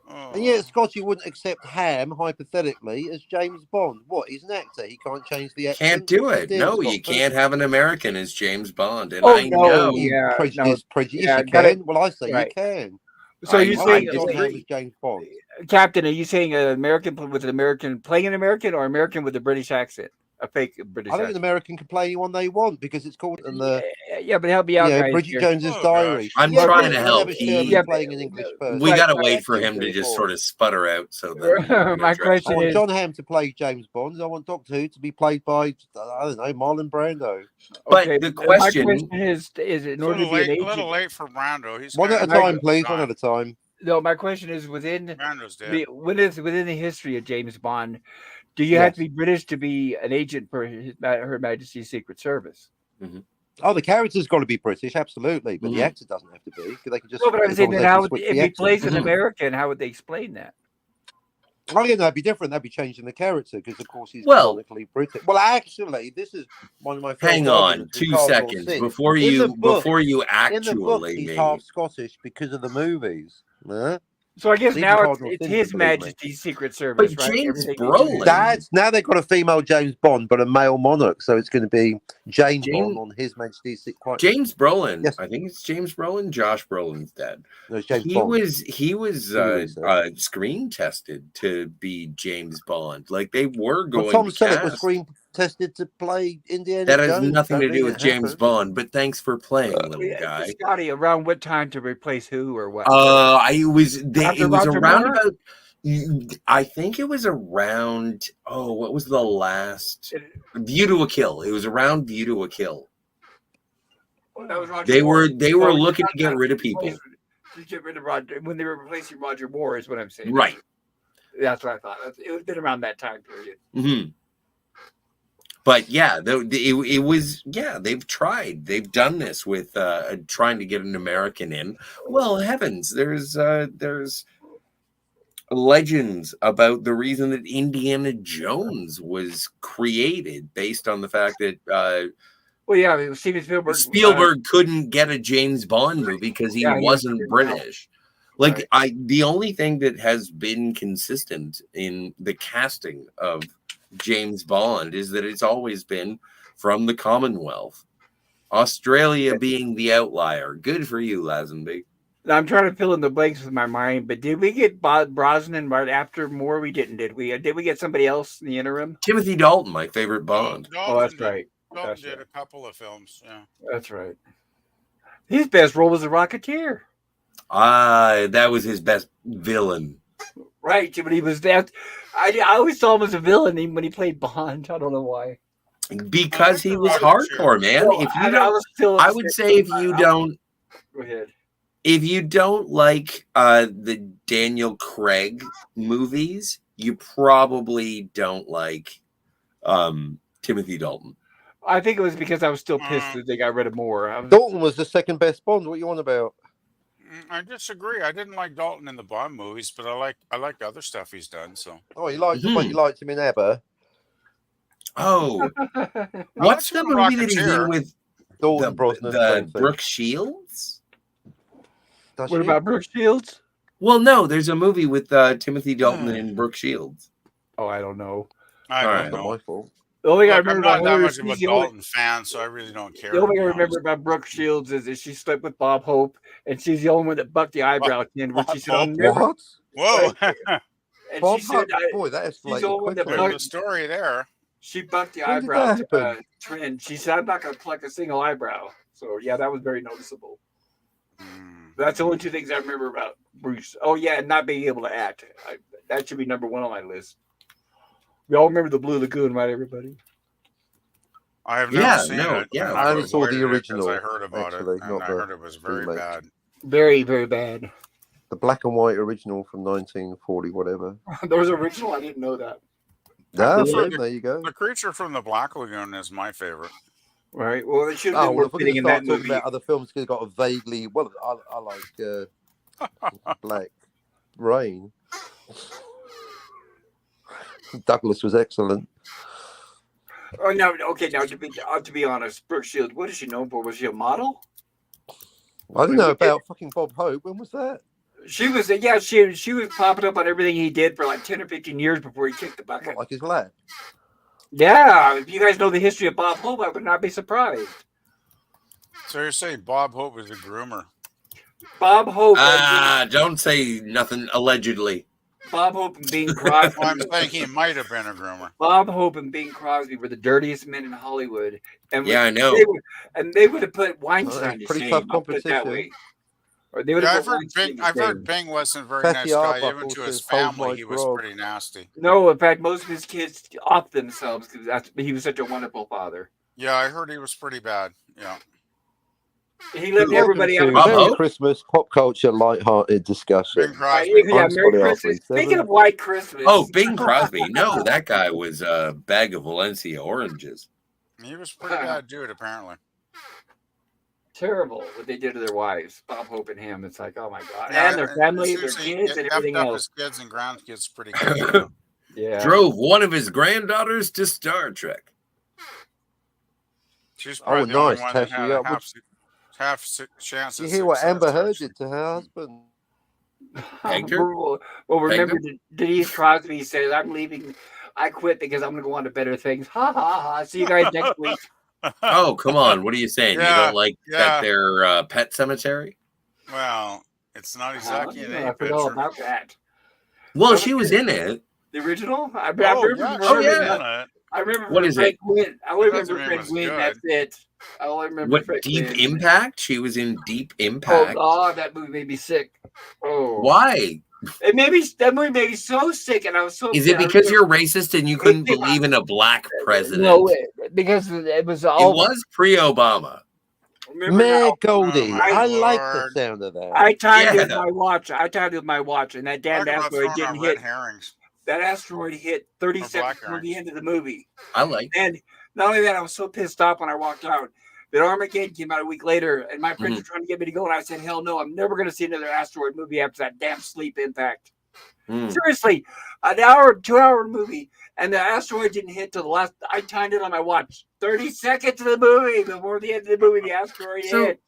Oh. And yet Scotty wouldn't accept Ham, hypothetically, as James Bond. What? He's an actor. He can't change the accent. Can't do it. Dear No, Scott, you can't have an American as James Bond. And Oh, I no, know. yeah. Prejudice. yeah, You gotta- can. Well, I say right. you can. So you're I saying, John Ham disagree. as James Bond. Captain? Are you saying an American with an American playing an American, or American with a British accent, a fake British I think an accent? American can play anyone they want because it's called in the Yeah, but help me out, guys. Bridget here. Jones's Oh, Diary. gosh. I'm Yeah, trying but to you help. never see him Yeah, playing an English person. We Right, got to right. wait for him to just sort of sputter out so that My question I want is, John Ham to play James Bond. I want Doctor Who to be played by, I don't know, Marlon Brando. But okay, the my question- question is in It's a order to little be an late, a agent. little late for Brando. He's One at a kinda time, dead. please. One at a time. No, my question is within Brando's dead. within the history of James Bond, do you have to be British to be an agent for Her Majesty's Secret Service? Oh, the character's got to be British, absolutely, but the Mhm. actor doesn't have to be because they could just. No, but I'm as saying long as then they can how switch if the he accent. plays an Mhm. American, how would they explain that? Oh yeah, no, that'd be different. That'd be changing the character because, of course, he's Well- canonically British. Well, actually, this is one of my first Hang on arguments with 2 Cardinal seconds Sin. before In the you book, in the books, actually he's me. half Scottish because of the movies. Huh? So I guess Even now Cardinal it's Sin His didn't believe me. Majesty's Secret Service, But right? James Everything they do Brolin- is- That's now they've got a female James Bond, but a male monarch. So it's going to be Jane James- Bond on His Majesty's Secret. James Brolin. Yes. I think it's James Brolin. Josh Brolin's dead. No, it's James he Bond. was research. screen tested to be James Bond. Like they were Well, going Tom to Selleck was cast. screen tested to play Indiana That has Jones. nothing to Apparently do with it James happened. Bond. But thanks for playing, little Yeah, guy. Scotty, around what time to replace who or what? It was After Roger around Moore? about. I think it was around. Oh, what was the last View to a Kill? It was around View to a Kill. That was Roger They Moore. were Oh, looking not to get that rid of replace- people. To get rid of Roger when they were replacing Roger Moore is what I'm saying. Right. That's what I thought. It was been around that time period. Mm-hmm. But yeah, it was. Yeah, they've tried. They've done this with trying to get an American in. Well, heavens, there's legends about the reason that Indiana Jones was created based on the fact that Well, yeah, I mean, Steven Spielberg couldn't get a James Bond movie because he Yeah, he wasn't was British. Like Right. the only thing that has been consistent in the casting of James Bond is that it's always been from the Commonwealth. Australia being the outlier. Good for you, Lazenby. I'm trying to fill in the blanks with my mind, but did we get Brosnan right after Moore? We didn't, did we? Did we get somebody else in the interim? Timothy Dalton, my favorite Bond. Oh, that's right. Dalton That's did right. a couple of films. Yeah. That's right. His best role was the Rocketeer. That was his best villain. Right, but he was that. I always saw him as a villain when he played Bond. I don't know why. Because he was Rocketeer. hardcore, man. Well, If you don't, I would say if you don't, Go ahead. if you don't like the Daniel Craig movies, you probably don't like Timothy Dalton. I think it was because I was still pissed that they got rid of Moore. Dalton was the second best Bond. What you on about? I disagree. I didn't like Dalton in the Bond movies, but I like other stuff he's done. So Oh, you liked him, but you liked him in ABBA. Oh, what's the him in movie that he's in Rocketeer. with Dalton Brosnan. the same thing. Brooke Shields? Does What she? about Brooke Shields? Well, no, there's a movie with Timothy Dalton and Brooke Shields. Oh, I don't know. I All don't right. That's not know. my fault. The only thing I Look, I'm remember not about that her much is of a she's the only- Dalton fan, so I really don't care. the only thing to I be remember honest. about Brooke Shields is that she slept with Bob Hope, and she's the only one that bucked the eyebrow chin, which she said, "I'll never." What? Whoa, And Bob she said, Hope? Boy, that the escalated one that quickly. there's a story there. she bucked the When did eyebrow that happen? trend. She said, "I'm not going to pluck a single eyebrow." So yeah, that was very noticeable. Mm. That's the only two things I remember about Bruce. Oh yeah, and not being able to act. That should be number one on my list. We all remember the Blue Lagoon, right, everybody? I have never Yeah, seen no, it. yeah. and I I've only saw the avoided it 'cause original, I heard about actually, it, and not I the heard it was very remake. bad. Very, very bad. The black and white original from 1940, whatever. There was original. I didn't know that. No, prefer there you go. The Creature from the Black Lagoon is my favorite. Right. Well, it should have Oh, been well, more if we're fitting going in to start that talking movie. about other films, because got a vaguely well, I like Black Rain. Douglas was excellent. Oh no. Okay. Now to be honest, Brooke Shields. What is she known for? Was she a model? I didn't know about fucking Bob Hope. When was that? She was. Yeah. She was popping up on everything he did for like 10 or 15 years before he kicked the bucket. Not like his lad. Yeah. If you guys know the history of Bob Hope, I would not be surprised. So you're saying Bob Hope was a groomer? Bob Hope. Don't say nothing allegedly. Bob Hope and Bing Crosby. Well, I'm saying he might have been a groomer. Bob Hope and Bing Crosby were the dirtiest men in Hollywood, and Yeah, I know. they would have put Weinstein to pretty shame. tough I'll put it that competition. way. Or they would Yeah, have I've put heard Weinstein Bing. to I've heard shame. Bing wasn't a very Fatty nice guy. Arbuckle Even to his says, "Hold family, my he was grog." pretty nasty. No, in fact, most of his kids off themselves because he was such a wonderful father. Yeah, I heard he was pretty bad. Yeah. He left Welcome everybody to out of Bob Merry Hope? Christmas pop culture light-hearted discussion. Bing Crosby. Yeah, I'm Merry Scotty Christmas. Alfred, Speaking of White Christmas. Oh, Bing Crosby. No, that guy was a bag of Valencia oranges. He was a pretty bad dude, apparently. Terrible what they did to their wives, Bob Hope and him. It's like, oh my god, Yeah, and their and family, their seriously, kids, it and effed everything up his else. kids and grandkids pretty good too. Yeah, Drove one of his granddaughters to Star Trek. She's probably Oh, the only nice, one that Tashi. had Yeah, a half chance did you at hear what success Amber there. Heard did to her husband? Pegged her? well, Pegged remember him? Denise Crosby says, "I'm leaving. I quit because I'm going to go on to better things." Ha ha ha! See you guys next week. Oh, come on. What are you saying? You Yeah, don't like that yeah. they're Pet Cemetery? Well, it's not exactly an A I forgot all picture. about that. Well, That she was good. in it. The original? I Oh remember yeah, Oh, she was yeah. in it. I remember What for is Fred it? Gwynn. I only That doesn't remember mean it Fred was Gwynn. good. That's it. I only remember What, Fred Deep Gwynn. Impact? She was in Deep Oh Impact. God, that movie made me sick. Oh, Why? that movie made me so sick, and I was so. Is it I because remember you're racist and you it couldn't came out. believe in a black president? No, because it was It all. was pre-Obama. Remember Mayor now, Oh Goldie. my I like the lord! sound of that. I timed it with Yeah. my watch. And that damn Talk about asteroid throwing didn't out red hit. herrings That asteroid hit 30 or seconds black before the herrings. end of the movie. I like. And not only that, I was so pissed off when I walked out that Armageddon came out a week later, and my friends were trying to get me to go, and I said, "Hell no, I'm never going to see another asteroid movie after that damn Sleep Impact." Seriously, an hour, 2 hour movie, and the asteroid didn't hit till the last. I timed it on my watch. 30 seconds of the movie before the end of the movie, the asteroid hit.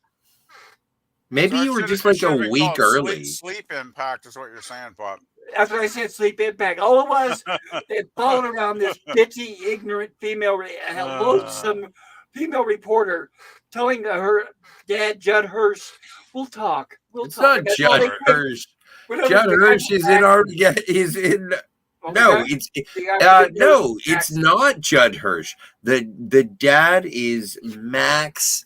Maybe So you were it just should like a have been week called early. Sleep Impact is what you're saying, Bob. That's what I said. Sleep Impact. All it was, they followed around this bitchy, ignorant female, loathsome female reporter, telling her dad, Judd Hirsch, "We'll talk. We'll It's talk." not And that's all Judd they did. Hirsch. Whenever Judd the guy Hirsch came is in back- our. Yeah, is in. oh, No, the it's guy with the no, nose it's back. not Judd Hirsch. The dad is Max.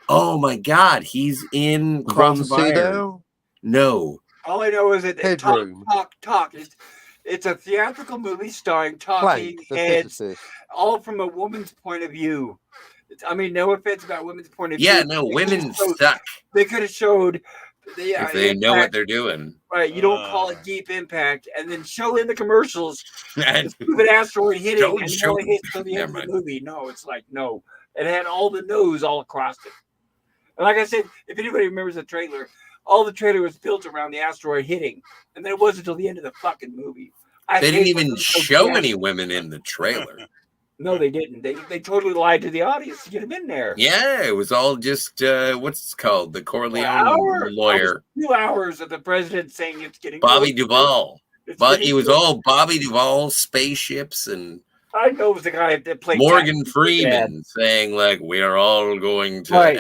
Oh my God, he's in Cross Von of Iron. Sydow? No, All I know is that Headroom. talk. It's a theatrical movie starring talking Plank, the heads, physicist. all from a woman's point of view. I mean, no offense about women's point of yeah, view. no, women suck They could have showed the if they know what impact. they're doing. Right, you don't call it deep impact, and then show in the commercials And the stupid asteroid hitting, Don't and it show- only hits till the end Never of the movie. No, it's like no, it had all the nose all across it. And like I said, if anybody remembers the trailer, all the trailer was built around the asteroid hitting, and then it wasn't until the end of the fucking movie. They didn't even show any women in the trailer. No, they didn't. They totally lied to the audience to get them in there. Yeah, it was all just what's it called? The Corleone lawyer, 2 hours of the president saying it's getting Bobby closer. Duvall. It's But getting it was closer. all Bobby Duvall spaceships and I know it was the guy that played Morgan Captain Freeman saying like we are all going to Right.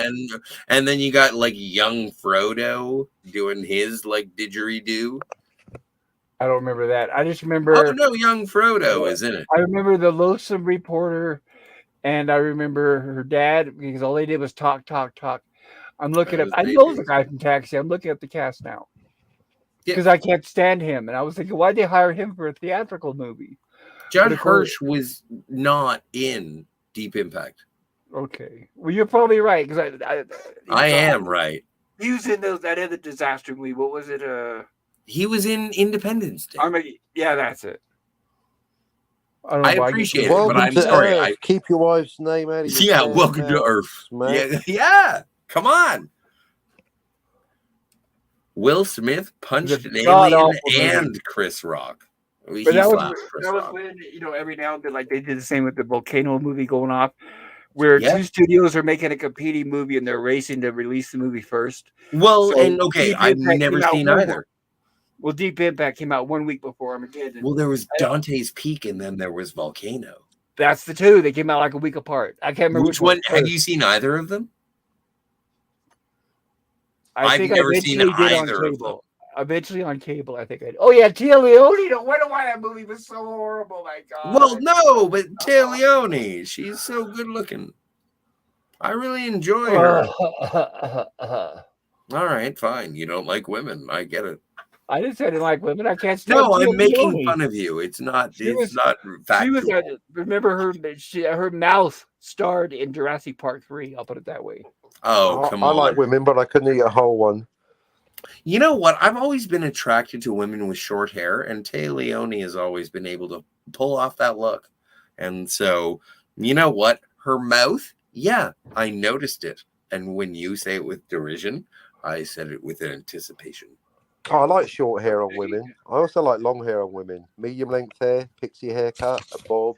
and then you got like young Frodo doing his like didgeridoo. I don't remember that. I just remember. Oh no, young Frodo is in it. I remember the loathsome reporter, and I remember her dad because all they did was talk. I'm looking up. As I they know do. the guy from Taxi. I'm looking at the cast now Yeah. because I can't stand him, and I was thinking, why'd they hire him for a theatrical movie? Judd But of course- Hirsch was not in Deep Impact. Okay, well you're probably right because I am right. He was in that other disaster movie. What was it? He was in Independence Day. Yeah, that's it. don't I know why appreciate it, Welcome but I'm to sorry. Earth. Keep your wife's name out of your Yeah, damn welcome to mouth, Earth. Smack. Yeah, come on. Will Smith punched an god-awful alien movie. and Chris Rock. He But that slapped was Chris Rock. when every now and then, like they did the same with the volcano movie going off, where Yeah. two studios are making a competing movie and they're racing to release the movie first. Well, So, and okay, Deep I've Impact never came out seen one either. Well, Deep Impact came out 1 week before Armageddon. Well, there was Dante's Peak, and then there was Volcano. That's the two. They came out like a week apart. I can't remember Which one? was Have you seen either of them? I I've think never I seen eventually did on either of cable. Eventually on cable, I think I did. Oh yeah, Tia Leone. Don't wonder why that movie was so horrible. My God. Well, no, but Tia Leone, she's so good looking. I really enjoy her. All right, fine. You don't like women. I get it. I didn't say I didn't like women. I can't stand. No, Tia I'm making Leone. fun of you. It's not. She It's was- not She factual. was. Remember her mouth starred in Jurassic Park 3. I'll put it that way. Oh, come I on. like women, but I couldn't eat a whole one. You know what? I've always been attracted to women with short hair, and Tia Leone has always been able to pull off that look. And so, you know what? Her mouth, yeah, I noticed it. And when you say it with derision, I said it with anticipation. Oh, I like short hair on women. I also like long hair on women. Medium length hair, pixie haircut, a bob,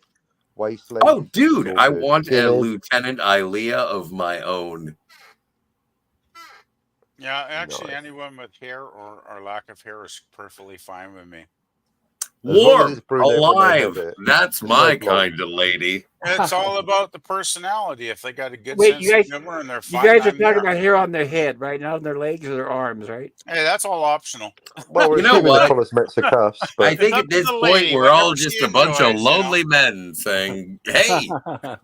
waist length. Oh, dude, it's all I good. want a Skinhead. Lieutenant Ilea of my own. Yeah, actually, Nice. anyone with hair or lack of hair is perfectly fine with me. As long as Warm, it's brunette when they have alive. it. That's There's no my blonde. kind of lady. It's all about the personality. If they got a good Wait, sense of humor and they're you fun, guys are I'm talking there. about hair on their head, right? Not on their legs or their arms, right? Hey, that's all optional. Well, we're You know assuming the what? collar's met the cuffs, I but think up at to this the point lady, we're all whatever just she a bunch of enjoys, you know? lonely men saying, "Hey,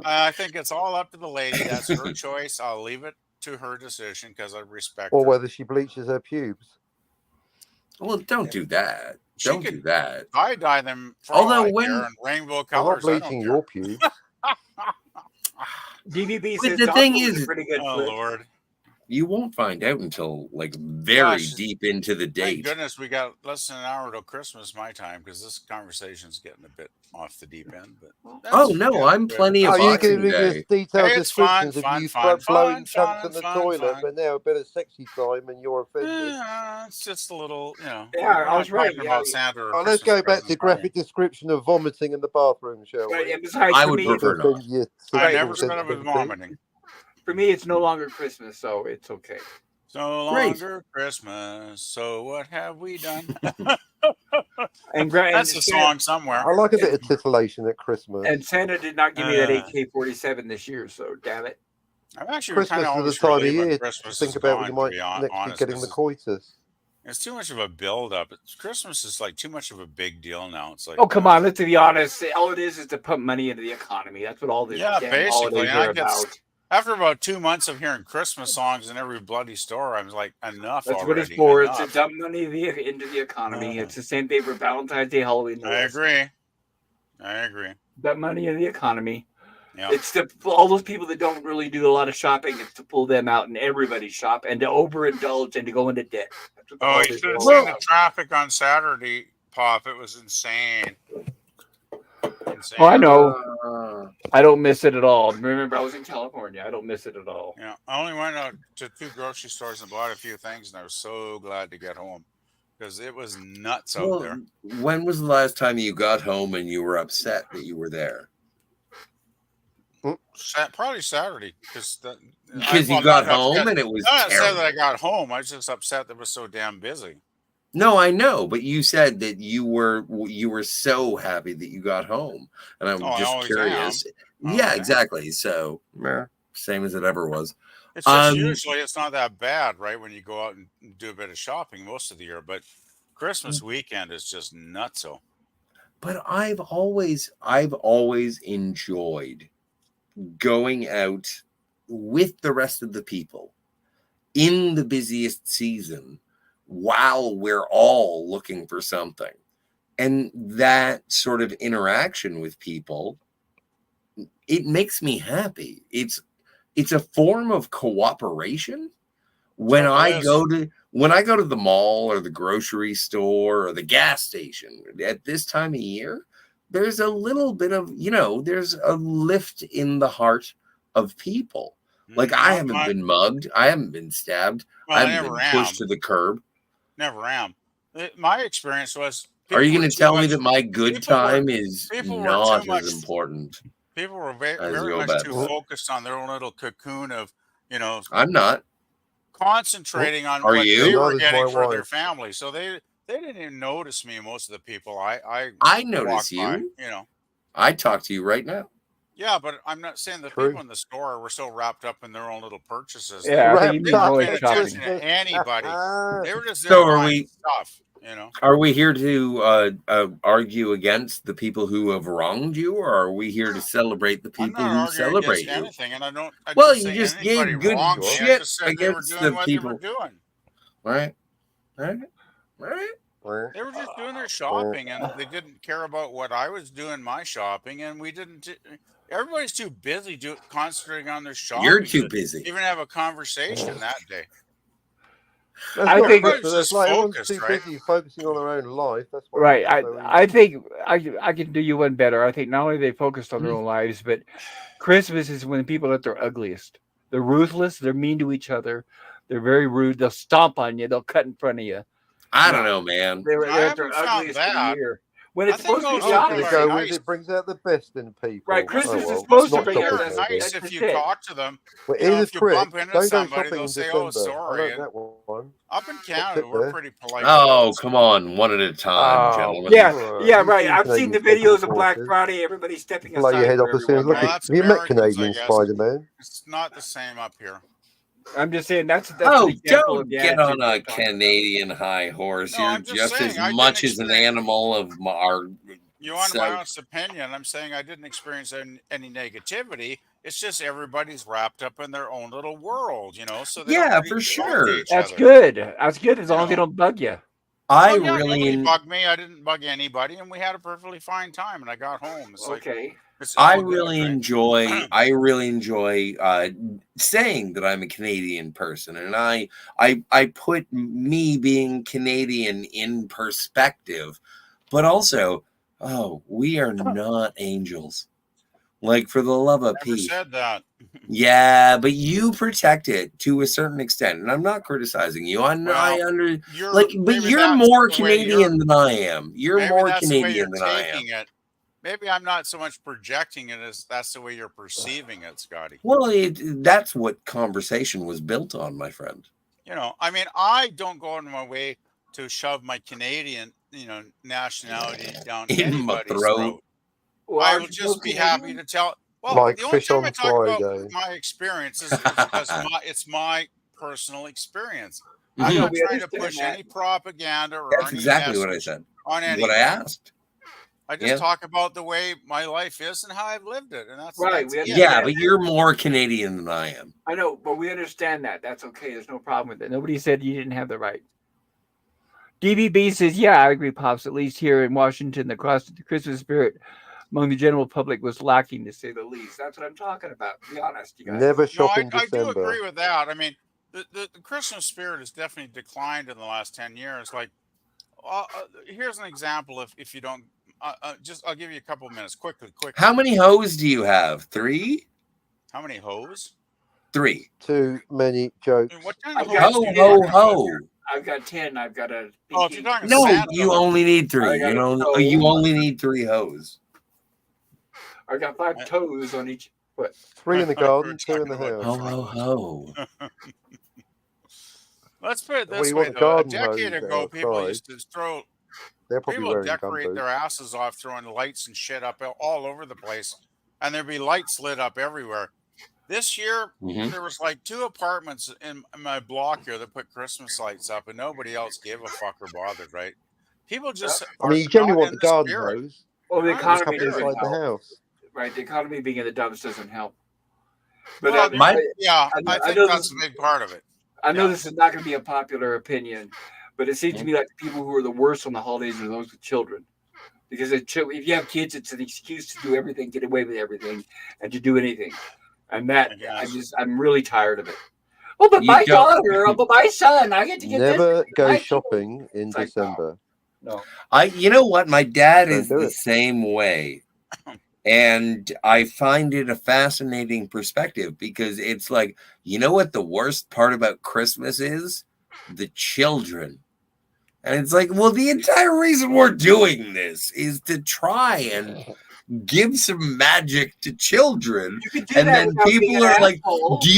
I think it's all up to the lady. That's her choice. I'll leave it to her decision because I respect or her. whether she bleaches her pubes. well, don't do that. She Don't do could that." dye them for Although all I when- care in rainbow I'm not colors. I don't bleaching care. your pubes. DVB But says the thing Doppler was is- a pretty good Oh flick. Lord! You won't find out until like very Gosh, deep into the Thank date. goodness we got less than an hour till Christmas my time because this conversation's getting a bit off the deep end. But Oh no, I'm plenty Oh, of you're Boxing giving us Day. detailed Hey, it's fun, descriptions of fun, you fun, blowing fun, chunks fun, in the fun, toilet, fun. but now a bit of sexy time and you're offended. It's just a little, Yeah, we're I not was right. talking Yeah, about yeah. Santa or Oh, let's Christmas go back to presents, are we? graphic description of vomiting in the bathroom, shall Right, we? and besides, I for would me, prefer not. Offend your I Right, never sexual said I was sensitivity. vomiting. for me, it's no longer Christmas, so it's okay. No Great. longer Christmas. So what have we done? And That's a song somewhere. I like a bit of titillation at Christmas. And Santa did not give me that Uh, AK-47 this year, so damn it. I'm actually Christmas kind of is the always time of relieved when year to Christmas think is about when you gone. To might be next be honest, getting the 'cause coitus. it's too much of a build up. Christmas is like too much of a big deal now. It's like, Oh, come on, let's be honest. All it is to pump money into the economy. That's what all the yeah, damn basically. holidays And are I get about. after about 2 months of hearing Christmas songs in every bloody store, I was like, enough That's what it's already. for. It's to Enough. dump money into the economy. It's the same thing for Valentine's Day, Halloween, the I rest. agree. I agree. Dump money into the economy. Yeah. It's to all those people that don't really do a lot of shopping. It's to pull them out and everybody shop and to overindulge and to go into debt. That's what the Oh, you holidays should are have all seen the about. traffic on Saturday, Pop. It was insane. Insane. Oh, I know. Uh, I don't miss it at all. Remember, I was in California. I don't miss it at all. Yeah, I only went out to 2 grocery stores and bought a few things, and I was so glad to get home because it was nuts out well, there. when was the last time you got home and you were upset that you were there? Probably Saturday because Because you got home and it was Not upset terrible. that I got home. I was just upset that it was so damn busy. No, I know, but you said that you were so happy that you got home, and I'm Oh, I just always curious. am. Yeah, Okay. exactly. So, same as it ever was. It's just usually it's not that bad, right? When you go out and do a bit of shopping most of the year, but Christmas weekend is just nutso. But I've always enjoyed going out with the rest of the people in the busiest season while we're all looking for something. And that sort of interaction with people, it makes me happy. It's a form of cooperation. When I go to the mall or the grocery store or the gas station at this time of year, there's a little bit of, there's a lift in the heart of people. Like I haven't been mugged. I haven't been stabbed. Well, I haven't been pushed to the curb. Never am. My experience was. Are you going to tell me that my good time is not as important? People were very much too focused on their own little cocoon of, I'm not concentrating on what they were getting for their family. So they didn't even notice me. Most of the people I notice you. By, I talk to you right now. Yeah, but I'm not saying the people in the store were so wrapped up in their own little purchases. Yeah, they weren't paying attention to anybody. They were just there buying stuff. Are we here to argue against the people who have wronged you, or are we here to celebrate the people who celebrate you? Anything, and you just gave good shit against the people. Right. They were just doing their shopping, and they didn't care about what I was doing my shopping, and we didn't. Everybody's too busy concentrating on their shopping. You're too busy. Even have a conversation that day. I think it's like everyone's too busy focusing on their own life. That's why right. I think I can do you one better. I think not only they focused on their own lives, but Christmas is when people are at their ugliest. They're ruthless. They're mean to each other. They're very rude. They'll stomp on you. They'll cut in front of you. I don't No, know, man. they're I at their haven't found ugliest of the that. year. When I it's think supposed to be most the I was of them going to are opposite. go with nice. it brings out the best in people. Right, Most, Christmas Oh is well, supposed to most not of bring them out shopping are that. maybe. nice That's if the you thing. talk to them. Well, You know, here's if a you trick: bump into don't go somebody, shopping they'll in say, "Oh, December. I sorry." learned And that one. up in Top Canada, tip we're there. pretty polite Oh, folks. come on, one at a time, Ah, gentlemen. Yeah, yeah, you've right. seen I've seen the Canadian special videos of Black forces. Friday. Everybody stepping Blow your aside head for off as soon as everyone, look Well, at. right? that's Have you met Americans, I Canadian guess. Spider-Man? It's not the same up here. I'm just saying that's an Oh, example of don't the get on attitude a I'm talking about. Canadian high horse. No, You're I'm just just as saying I didn't much as an experience. animal of our You want my south. honest opinion? I'm saying I didn't experience any negativity. It's just everybody's wrapped up in their own little world, so they don't Yeah, really for talk to sure. each That's other. good. That's good as You long as they know. don't bug you. I Well, yeah, nobody really, bugged me. I didn't bug anybody, and we had a perfectly fine time. And I got home. It's like Okay. it's I all good, really right? enjoy. I really enjoy saying that I'm a Canadian person, and I put me being Canadian in perspective, but also, oh, we are not angels. Like, for the love of Never Pete. said that. Yeah, but you protect it to a certain extent, and I'm not criticizing you. I Well, under you're but maybe you're that's more the way you're Canadian than I am. You're maybe more that's the way you're Canadian than I am. taking it. Maybe I'm not so much projecting it as that's the way you're perceiving it, Scotty. Well, that's what conversation was built on, my friend. I mean, I don't go out of my way to shove my Canadian, nationality down In my anybody's throat. throat. Well, I aren't will you both just be happy Canadian? to tell. Well, Like the only fish time I on talk about Friday. my experiences is because it's my personal experience. I I'm know Mhm. not we trying to understand push that. any propaganda or That's any exactly what I message said. on What I anybody. asked. I just Yeah. talk about the way my life is and how I've lived it, and that's Right, that's we it. Yeah, understand but that. you're more Canadian than I am. I know, but we understand that. That's okay. There's no problem with it. Nobody said you didn't have the right. DBB says, yeah, I agree, Pops. At least here in Washington, the Christmas spirit among the general public was lacking, to say the least. That's what I'm talking about. To be honest, you guys. Never No, shop in I do December. agree with that. I mean, the Christmas spirit has definitely declined in the last 10 years. Like, here's an example. If you don't, I'll give you a couple of minutes quickly. How many hoes do you have? 3? How many hoes? 3. Too many jokes. And what kind of I've got hoes Ho, are you 10. ho, talking about ho. here? I've got 10. I've got a Oh, if you're pinky. talking No, Santa, you only need 3. I got You a know, toe. you only need 3 hoes. I got 5 toes on each foot. 3 in the we're garden, 2 in talking the about Ho, house. ho, frogs. ho. Let's put it Well, this you way, want the though. A garden decade hose ago, people outside. used to throw. They're probably People would wearing decorate their gumboots. asses off, throwing lights and shit up all over the place, and there'd be lights lit up everywhere. This year, Mhm. there was like 2 apartments in my block here that put Christmas lights up, and nobody else gave a fuck or bothered. Right? People just I are mean, you generally not want in the the garden spirit. hose. Well, the They're not in the Just economy come spirit. doesn't inside the help. house. Right? The economy being in the dumps doesn't help. But Well, My yeah, I I think know that's this. a big part of it. I know Yeah. this is not going to be a popular opinion, but it seems to me like the people who are the worst on the holidays are those with children. Because if you have kids, it's an excuse to do everything, get away with everything, and to do anything. And that I guess. I'm really tired of it. Oh, but You my don't daughter, oh, but my son, I get to get this. Never go My kid. shopping in It's like, December. no. you know what? My dad Don't is do the it. same way. And I find it a fascinating perspective because it's like, you know what the worst part about Christmas is? The children. And it's like, well, the entire reason we're doing this is to try and give some magic to children. You can do And that then without being people an are like, asshole. do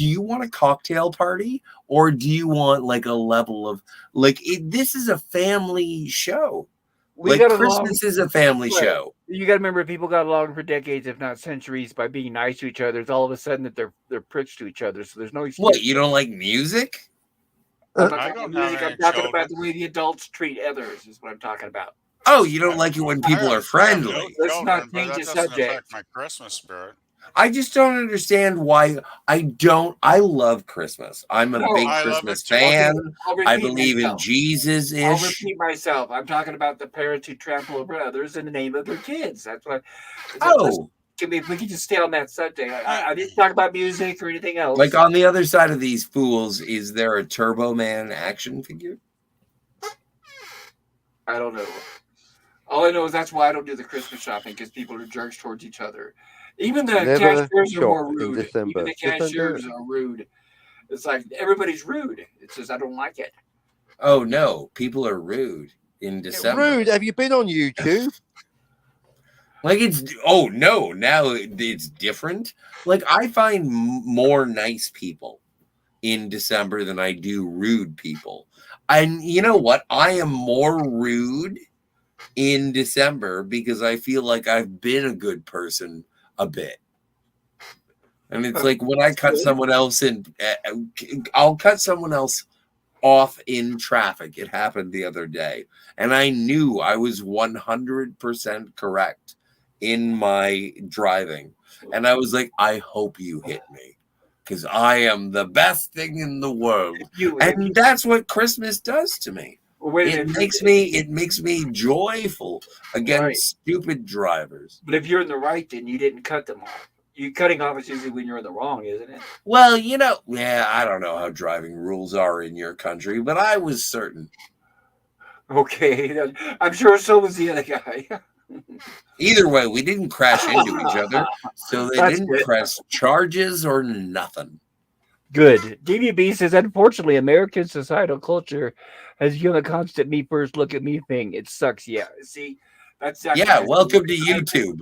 you want a cocktail party, or do you want like a level of like this is a family show. We Like got along. Christmas is a family Right. show. You got to remember, people got along for decades, if not centuries, by being nice to each other. It's all of a sudden that they're pricks to each other. So there's no excuse. What, you don't like music? I'm not I talking don't about music. have I'm any talking children. about the way the adults treat others. Is what I'm talking about. Oh, you don't like it when people are I have no friendly. Let's children, not but change that the doesn't subject. affect my Christmas spirit. I just don't understand why I love Christmas. I'm a No, big I love Christmas it too. fan. I'll I repeat believe in myself. I'll Jesus-ish. repeat myself. I'm talking about the parents who trample over others in the name of their kids. That's what. Oh, If we could just stay on that subject. I didn't talk about music or anything else. like on the other side of these fools, is there a Turbo Man action figure? I don't know. All I know is that's why I don't do the Christmas shopping, because people are jerks towards each other. Even the Never cashiers are more shop in rude. Even December. the Just don't do cashiers it. are rude. It's like everybody's rude. It says I don't like it. Oh no, people are rude in December. Rude. Have you been on YouTube? Like it's no, now it's different. Like I find more nice people in December than I do rude people. And you know what? I am more rude in December because I feel like I've been a good person a bit. And it's like when I cut someone else in, I'll cut someone else off in traffic. It happened the other day. And I knew I was 100% correct in my driving. And I was like, I hope you hit me because I am the best thing in the world. And that's what Christmas does to me. Well, It makes me joyful against stupid drivers. But if you're in the right, then you didn't cut them off. You cutting off is usually when you're in the wrong, isn't it? Well, I don't know how driving rules are in your country, but I was certain. Okay, I'm sure so was the other guy. Either way, we didn't crash into each other, so they That's didn't good. press charges or nothing. Good. DVB says, unfortunately, American societal culture has given a constant me first, look at me thing. It sucks. Yeah. See, that's Welcome to YouTube.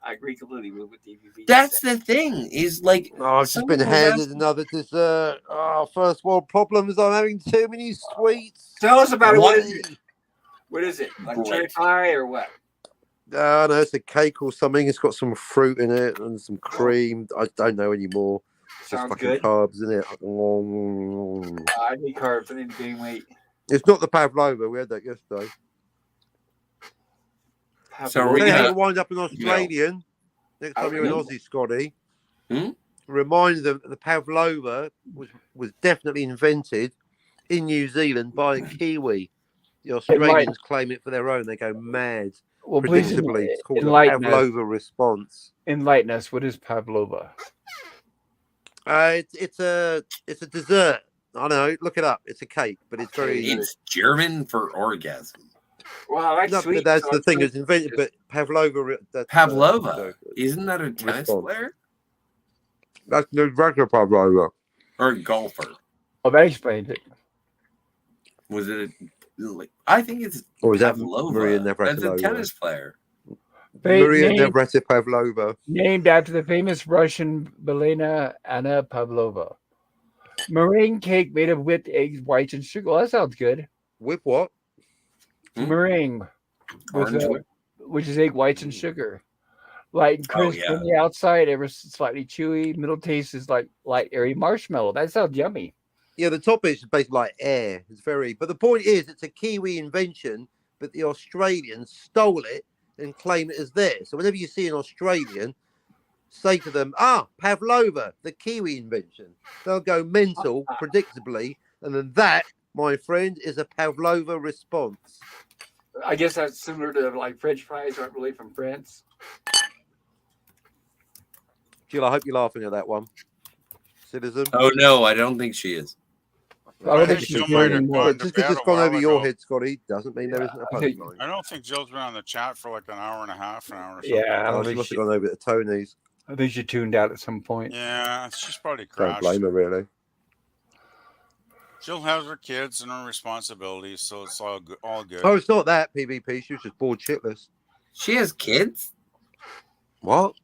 I agree completely with what DVB. That's the thing. Is like Oh, I've just been handed another dessert. Oh, first world problems. I'm having too many sweets. Tell us about it. What What is it? What is it? Like cherry Great. pie or what? No, it's a cake or something. It's got some fruit in it and some cream. I don't know anymore. It's just Sounds fucking good. carbs in it. I need carbs. I need to gain weight. It's not the pavlova. We had that yesterday. So are we Tell you how gonna- to wind up an Australian next time you're in no. Aussie, Scotty. Hmm? Remind them that the pavlova was definitely invented in New Zealand by a Kiwi. The Australians claim it for their own. They go mad. Well, please Predictably, it's called a enlighten us. pavlova response. Enlighten us. What is pavlova? It's a dessert. I know. Look it up. It's a cake, but it's very. It's German for orgasm. Well, I like No, sweet. but that's so the it's thing. good. It's invented, but pavlova. That's, Pavlova. Isn't that a tennis response. player That's the regular pavlova. or a golfer? Oh, that explains it. Was it? I think it's Or is that Pavlova. Maria That's a Navratilova? tennis player. Maria Named, Navratilova. named after the famous Russian ballerina Anna Pavlova. Meringue cake made of whipped eggs, whites, and sugar. Well, that sounds good. With what? Hmm? Meringue, with, Orange whip. which is egg whites and sugar. Light and crisp yeah. on the outside, ever slightly chewy. Middle taste is like light, airy marshmallow. That sounds yummy. Yeah, the top is basically like air. It's very. But the point is, it's a Kiwi invention, but the Australians stole it and claim it as theirs. So whenever you see an Australian, say to them, pavlova, the Kiwi invention. They'll go mental, predictably, and then that, my friend, is a pavlova response. I guess that's similar to like French fries aren't really from France. Jill, I hope you're laughing at that one. Citizen. Oh no, I don't think she is. I don't think think she's Jill doing might have anymore. gone But to just because bed it's a gone while over your ago. head, Scotty, doesn't mean there isn't a I think- punchline. I don't think Jill's been on the chat for like an hour and a half, an hour or something. Yeah, I Oh, don't she think must she, have gone over to Tony's. I think she tuned out at some point. Yeah, she's probably Don't crashed. blame her, really. Jill has her kids and her responsibilities, so it's all good. All good. Oh, it's not that, PvP. She was just bored shitless. She has kids. What?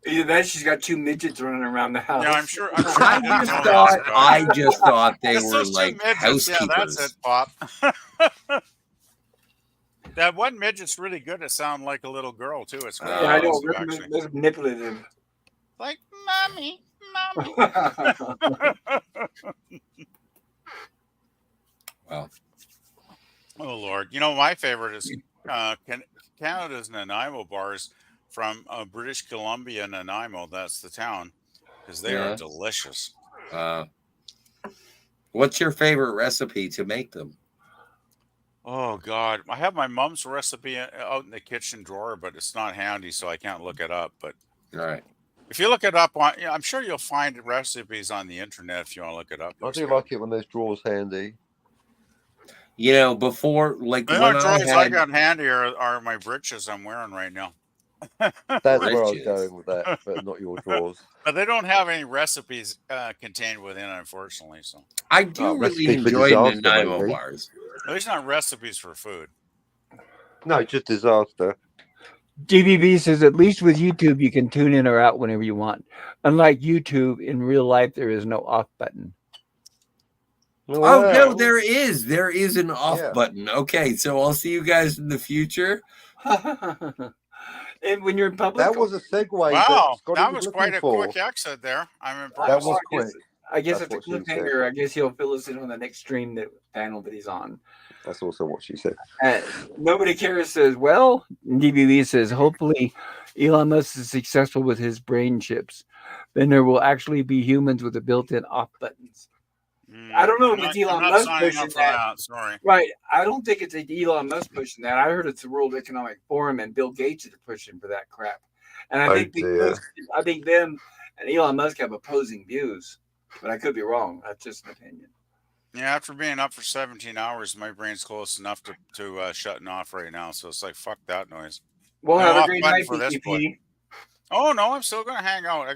Either that, she's got two midgets running around the house. Yeah, I'm sure. I'm sure I you didn't just know thought. that, but- I just thought they It's were those two like midgets. Yeah, housekeepers. that's it, Pop. That one midget's really good at sounding like a little girl too. It's Yeah, Yeah, I know. awesome, actually. That's manipulative. Like mommy, mommy. Well, Oh Lord, you know my favorite is Canada's Nanaimo bars from British Columbia, Nanaimo. That's the town because they Yeah. are delicious. what's your favorite recipe to make them? Oh God, I have my mom's recipe out in the kitchen drawer, but it's not handy, so I can't look it up. But All right. if you look it up on, I'm sure you'll find recipes on the internet if you want to look it up. I do like it when there's drawers handy. Before, like The when only I drawers I had, got handy are my breeches I'm wearing right now. That's where I was Riches. going with that, but not your drawers. But they don't have any recipes contained within, unfortunately. So I do really Recipes for enjoy disaster, Nanaimo maybe. bars. at least not recipes for food. No, just disaster. GBB says at least with YouTube you can tune in or out whenever you want. Unlike YouTube, in real life there is no off button. Oh no, Wow. there is. There is an off Yeah. button. Okay, so I'll see you guys in the future. And when you're in public, That was a segue Wow, that Scotty that was was looking quite a for. quick exit there. I'm impressed. That was I guess, quick. I guess That's it's a what she said. cliffhanger. I guess he'll fill us in on the next stream panel that he's on. That's also what she said. Nobody cares says, well, DBB says, hopefully Elon Musk is successful with his brain chips. Then there will actually be humans with the built-in off buttons. I don't know if it's I'm Elon not Musk signing pushing up for that. that. Sorry. Right. I don't think it's Elon Musk pushing that. I heard it's the World Economic Forum and Bill Gates that are pushing for that crap. And I Oh, think dear. I think them and Elon Musk have opposing views. But I could be wrong. That's just an opinion. Yeah, after being up for 17 hours, my brain's close enough to shutting off right now. So it's like, fuck that noise. We'll No have a off great button night, for this boy. PGP. Oh no, I'm still gonna hang out. I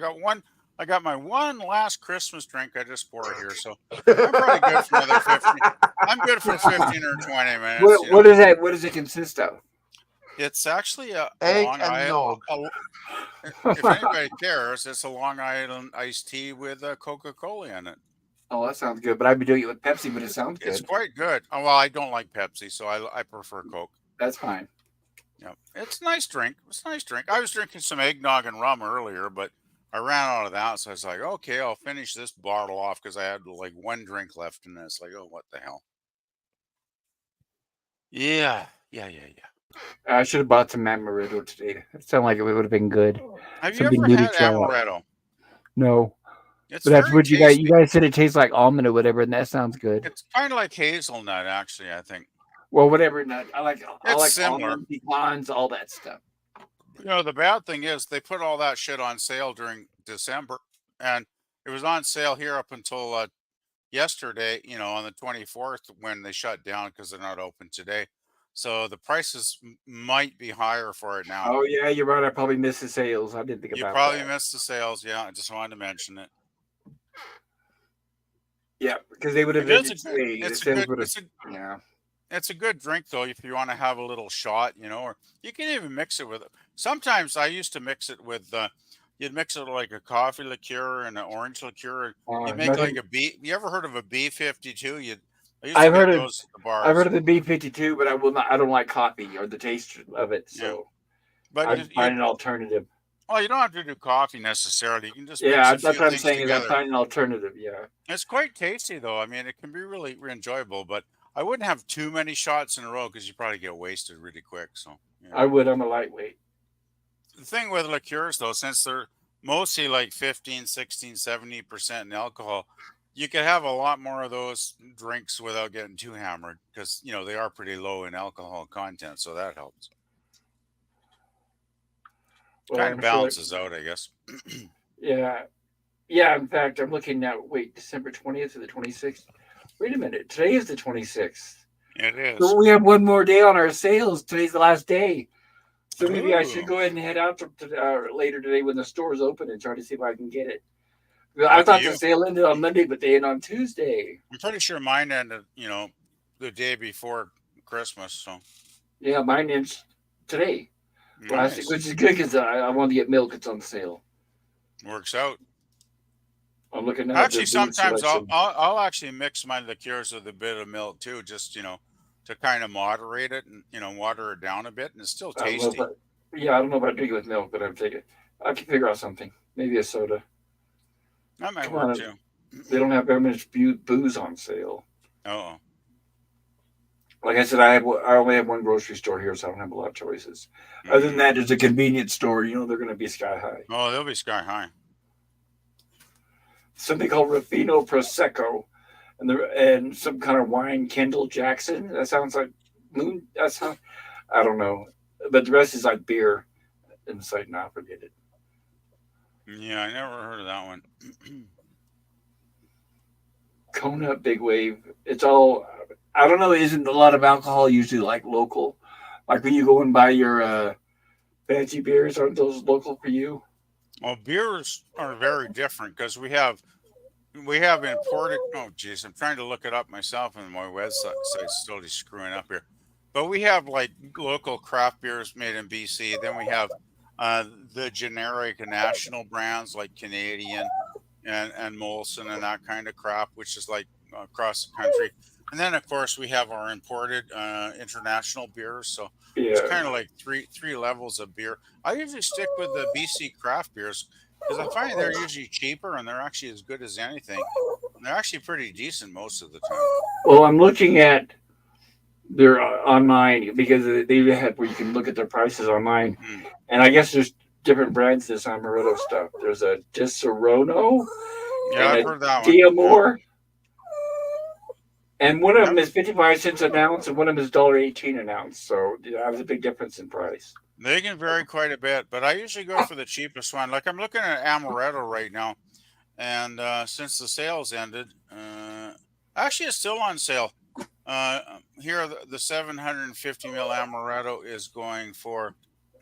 got my one last Christmas drink I just poured here, so I'm probably good for another 15. I'm good for 15 or 20 minutes. What is that? What does it consist of? It's actually a Egg Long and Island. nog. If anybody cares, it's a Long Island iced tea with Coca-Cola in it. Oh, that sounds good. But I'd be doing it with Pepsi, but it sounds good. It's quite good. Oh, well, I don't like Pepsi, so I prefer Coke. That's fine. Yeah, it's a nice drink. It's a nice drink. I was drinking some eggnog and rum earlier, but I ran out of that, so I was like, okay, I'll finish this bottle off because I had like one drink left, and it's like, oh, what the hell? Yeah. I should have bought some amaretto today. It sounded like it would have been good. Have you Something ever new to had try out. amaretto? No, It's but that's very what you guys. tasty. You guys said it tastes like almond or whatever, and that sounds good. It's kind of like hazelnut, actually. I think. Well, whatever nut. I like Similar. almond, pecans, all that stuff. You know, the bad thing is they put all that shit on sale during December, and it was on sale here up until yesterday. You know, on the 24th when they shut down because they're not open today. So the prices might be higher for it now. Oh yeah, you're right. I probably missed the sales. I didn't think You about probably that. missed the sales. Yeah, I just wanted to mention it. Yeah, because they would have It been. is a good, it's a good, Yeah. it's a good drink though if you want to have a little shot, you know, or you can even mix it with. Sometimes I used to mix it with. You'd mix it like a coffee liqueur and an orange liqueur. You'd make like a B. You ever heard of a B52? I've heard of those at the bars. I've heard of the B52, but I will not. I don't like coffee or the taste of it. So, Yeah. But I'd find an alternative. Well, you don't have to do coffee necessarily. You can just Yeah, mix a that's few what I'm things saying. Is I together. find an alternative. Yeah. It's quite tasty though. I mean, it can be really enjoyable, but I wouldn't have too many shots in a row because you probably get wasted really quick. So yeah. I would. I'm a lightweight. The thing with liqueurs though, since they're mostly like 15, 16, 70% in alcohol, you could have a lot more of those drinks without getting too hammered because, you know, they are pretty low in alcohol content. So that helps. Well, Kind of I'm balances out, I guess. Yeah. Yeah. In fact, I'm looking now. Wait, December 20th or the 26th? Wait a minute. Today is the 26th. It is. So we have one more day on our sales. Today's the last day. So maybe I should Ooh. go ahead and head out to later today when the store's open and try to see if I can get it. Well, I thought the sale ended on Monday, but they end on Tuesday. I'm pretty sure mine ended, you know, the day before Christmas. So Yeah, mine ends today. nice. Which is good because I want to get milk. It's on sale. Works out. I'm looking at Actually, sometimes I'll actually mix my liqueurs with a bit of milk too, just you know, to kind of moderate it and you know water it down a bit, and it's still tasty. Yeah, I don't know about drinking with milk, but I'm taking. I can figure out something. Maybe a soda. That might work too. They don't have very much booze on sale. Oh. Like I said, I only have one grocery store here, so I don't have a lot of choices. Other than that, there's a convenience store. You know, they're going to be sky high. Oh, they'll be sky high. Something called Ruffino Prosecco, and some kind of wine, Kendall Jackson. That sounds like moon. I don't know, but the rest is like beer. And it's like, nah, forget it. Yeah, I never heard of that one. Kona Big Wave. It's all. I don't know. Isn't a lot of alcohol usually like local? Like when you go and buy your fancy beers? Aren't those local for you? Well, beers are very different because we have imported. Oh, geez, I'm trying to look it up myself, and my website's still just screwing up here. But we have like local craft beers made in BC. Then we have uh, the generic national brands like Canadian and Molson and that kind of crap, which is like across the country. And then of course we have our imported international beers. So there's Yeah. kind of like three levels of beer. I usually stick with the BC craft beers because I find they're usually cheaper and they're actually as good as anything. And they're actually pretty decent most of the time. Well, I'm looking at their online because they have where you can look at their prices online, Mm. and I guess there's different brands of this amaretto stuff. There's a Disaronno Yeah, and I've a heard that one. Yeah. Diamore, and one of Yep. them is 55 cents an ounce, and one of them is $1.18 an ounce. So that was a big difference in price. They can vary quite a bit, but I usually go for the cheapest one. Like I'm looking at amaretto right now, and since the sales ended, actually it's still on sale. Here, the 750 mil amaretto is going for,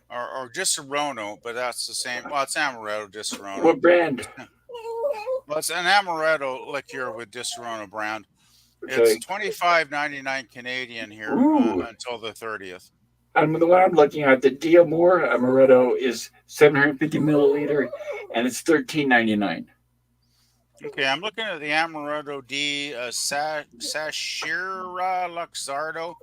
or Disaronno, but that's the same. Well, it's amaretto Disaronno. What brand? Well, it's an amaretto liqueur with Disaronno brand. It's Okay. 25.99 Canadian here Ooh. until the 30th. And the one I'm looking at, the Diamore amaretto is 750 milliliter, and it's $13.99. Okay, I'm looking at the Amaretto di Sashira Luxardo.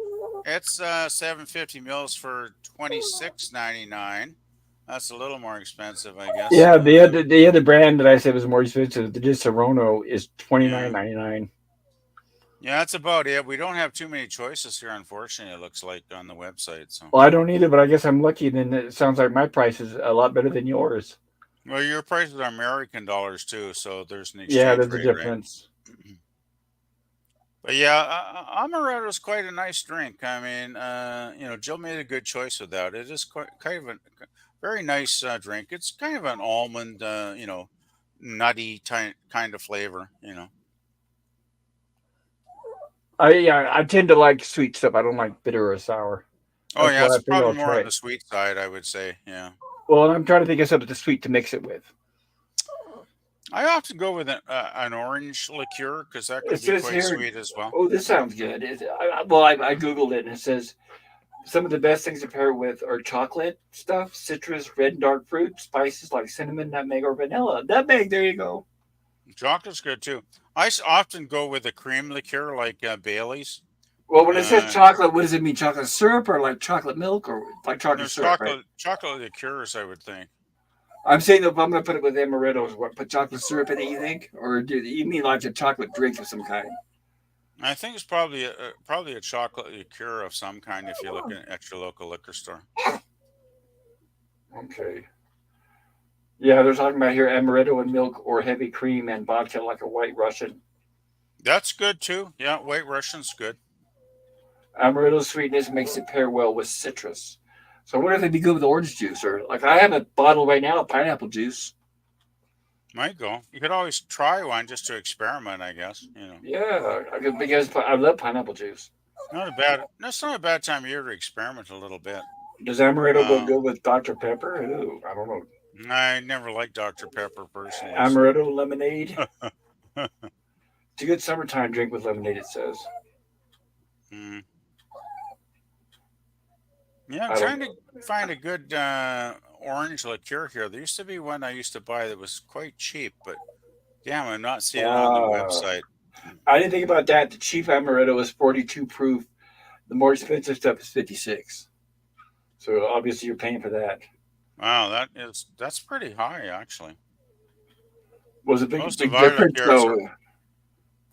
It's 750 mils for 26.99. That's a little more expensive, I guess. Yeah, the other brand that I said was more expensive, the Disaronno, is twenty nine Yeah, ninety nine. yeah, that's about it. We don't have too many choices here, unfortunately. It looks like on the website. So, Well, I don't need it, but I guess I'm lucky. Then it sounds like my price is a lot better than yours. well, your prices are American dollars too, so there's an Yeah, exchange there's a rate, right? difference. But yeah, amaretto is quite a nice drink. I mean, Jill made a good choice with that. It is quite kind of a very nice drink. It's kind of an almond, nutty kind of flavor. I tend to like sweet stuff. I don't like bitter or sour. Oh That's yeah, why I it's figure probably I'll more try on it. the sweet side, I would say. Yeah, Well, I'm trying to think of something sweet to mix it with. I often go with an orange liqueur because that It can be says quite here, sweet as well. oh, this sounds good. I googled it and it says some of the best things to pair with are chocolate stuff, citrus, red and dark fruit, spices like cinnamon, nutmeg, or vanilla. Nutmeg, there you go. Chocolate's good too. I often go with a cream liqueur like Bailey's. Well, when it says Uh, chocolate, what does it mean? Chocolate syrup or like chocolate milk or like chocolate there's syrup, right? chocolate liqueurs, I would think. I'm saying that if I'm going to put it with amarettos, what, put chocolate syrup in it, you think? Or do you mean like a chocolate drink of some kind? I think it's probably a chocolate liqueur of some kind if you're looking at your local liquor store. Okay. Yeah, they're talking about here amaretto and milk or heavy cream and vodka like a white Russian. That's good too. Yeah, White Russian's good. Amaretto's sweetness makes it pair well with citrus. So I wonder if it'd be good with orange juice or like I have a bottle right now of pineapple juice. Might go. You could always try one just to experiment, I guess. Yeah, because I love pineapple juice. Not a bad. That's not a bad time of year to experiment a little bit. Does amaretto go Uh, good with Dr. Pepper? Ooh, I don't know. I never liked Dr. Pepper personally, so. Amaretto lemonade. It's a good summertime drink with lemonade, it says. Mm. Yeah, I'm I don't trying know. to find a good orange liqueur here. There used to be one I used to buy that was quite cheap, but damn, I'm not seeing it on the Uh, website. I didn't think about that. The cheap amaretto is 42 proof. The more expensive stuff is 56. So obviously you're paying for that. Wow, that's pretty high actually. Was a big Most of big difference though.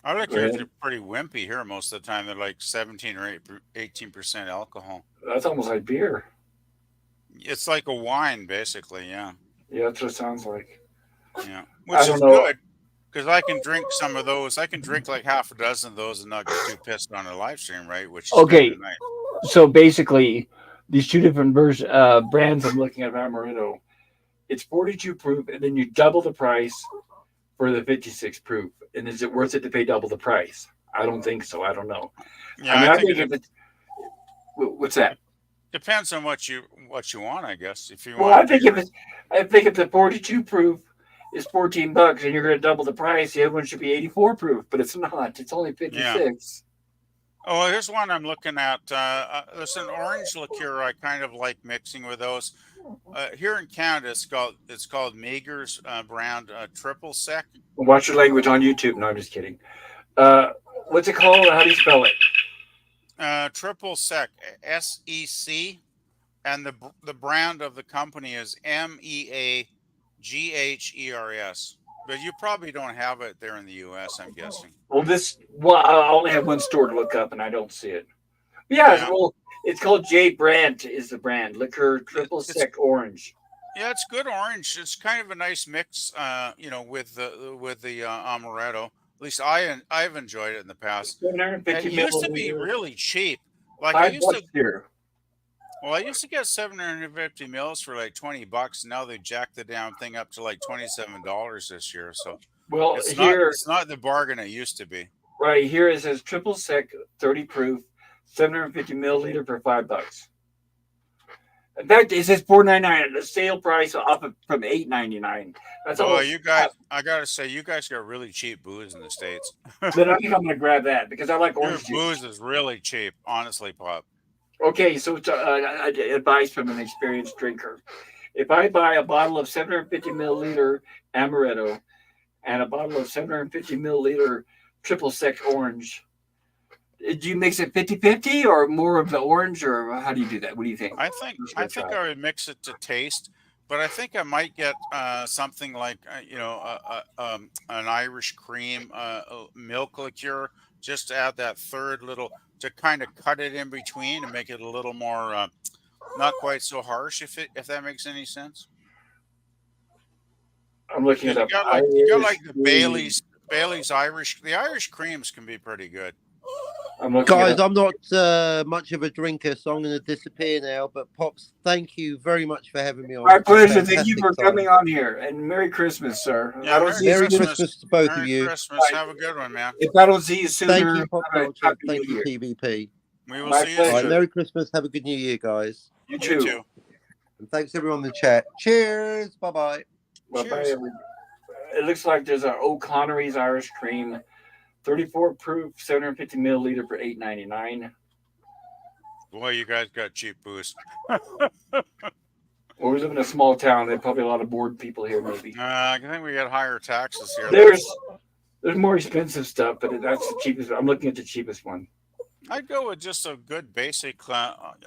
our Go liqueurs are ahead. pretty wimpy here most of the time. They're like 17 or 18% alcohol. That's almost like beer. It's like a wine basically, yeah. Yeah, that's what it sounds like. Yeah. I Which don't is know. good because I can drink some of those. I can drink like half a dozen of those and not get too pissed on a live stream, right? Which is kind of Okay, nice. so basically, these two different brands I'm looking at of amaretto. It's 42 proof, and then you double the price for the 56 proof. And is it worth it to pay double the price? I don't think so. I don't know. I Yeah, mean, I I think think it if it's what's that? Depends on what you want, I guess. If you Well, want to do your I think if the 42 proof is $14 and you're going to double the price, the other one should be 84 proof, but it's not. It's only yeah. 56. Oh, well, here's one I'm looking at. There's an orange liqueur I kind of like mixing with those. Here in Canada, it's called Mager's brand Triple Sec. Watch your language on YouTube. No, I'm just kidding. Uh, what's it called? How do you spell it? Triple Sec, SEC, and the brand of the company is MEAGHERS. But you probably don't have it there in the U.S. I'm guessing. Well, I only have one store to look up, and I don't see it. Yeah, Yeah, well, it's called J Brandt is the brand. Liquor Triple it's Sec Orange. yeah, it's good orange. It's kind of a nice mix, with the amaretto. At least I've enjoyed it in the past. It 750 used to be milliliter. really cheap. Like I used $5 to, here. well, I used to get 750 mils for like $20. Now they jacked the damn thing up to like $27 this year. So Well, it's not here, it's not the bargain it used to be. right here, it says Triple Sec 30 proof, 750 milliliter for $5. In fact, it says $4.99. The sale price off of, from $8.99. That's Boy, almost you guys, I gotta say, you guys got really cheap booze in the States. Then I think I'm gonna grab that because I like Your orange juice. booze is really cheap, honestly, Pop. Okay, so it's advice from an experienced drinker. If I buy a bottle of 750 milliliter amaretto and a bottle of 750 milliliter triple sec orange, do you mix it 50-50 or more of the orange, or how do you do that? What do you think? I think I'm just I gonna think try. I would mix it to taste, but I think I might get something like an Irish cream milk liqueur, just to add that third little to kind of cut it in between and make it a little more not quite so harsh. If that makes any sense, I'm looking it because you up. got like Irish the cream. Bailey's Irish. The Irish creams can be pretty good. I'm looking it Guys, up. I'm not much of a drinker, so I'm going to disappear now. But Pops, thank you very much for having me on. My It's been a pleasure. Thank you fantastic for time. coming on here, and Merry Christmas, sir. I Yeah, don't see you Merry sooner. Christmas to both of Merry you. Christmas. Have a good one, man. If I don't see you Thank sooner, you, Pop have a Culture. happy Thank New you, Year. TVP. We will My see you All right, pleasure. soon. Merry Christmas. Have a good New Year, guys. You You too. too. And thanks everyone in the chat. Cheers. Bye bye. Bye bye. Cheers. It looks like there's a O'Connery's Irish Cream, 34 proof, 750 milliliter for $8.99. Boy, you guys got cheap booze. Well, we live in a small town. There's probably a lot of bored people here. Maybe I think we got higher taxes here. there's more expensive stuff, but that's the cheapest. I'm looking at the cheapest one. I'd go with just a good basic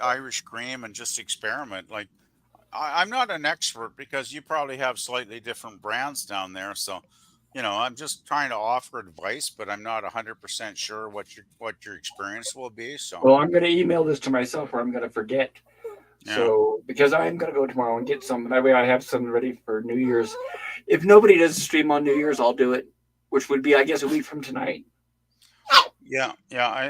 Irish cream and just experiment. Like I'm not an expert because you probably have slightly different brands down there, so I'm just trying to offer advice, but I'm not 100% sure what your experience will be. So Well, I'm going to email this to myself, or I'm going to forget. yeah, So because I'm going to go tomorrow and get some. That way, I have some ready for New Year's. If nobody does a stream on New Year's, I'll do it, which would be, I guess, a week from tonight. yeah.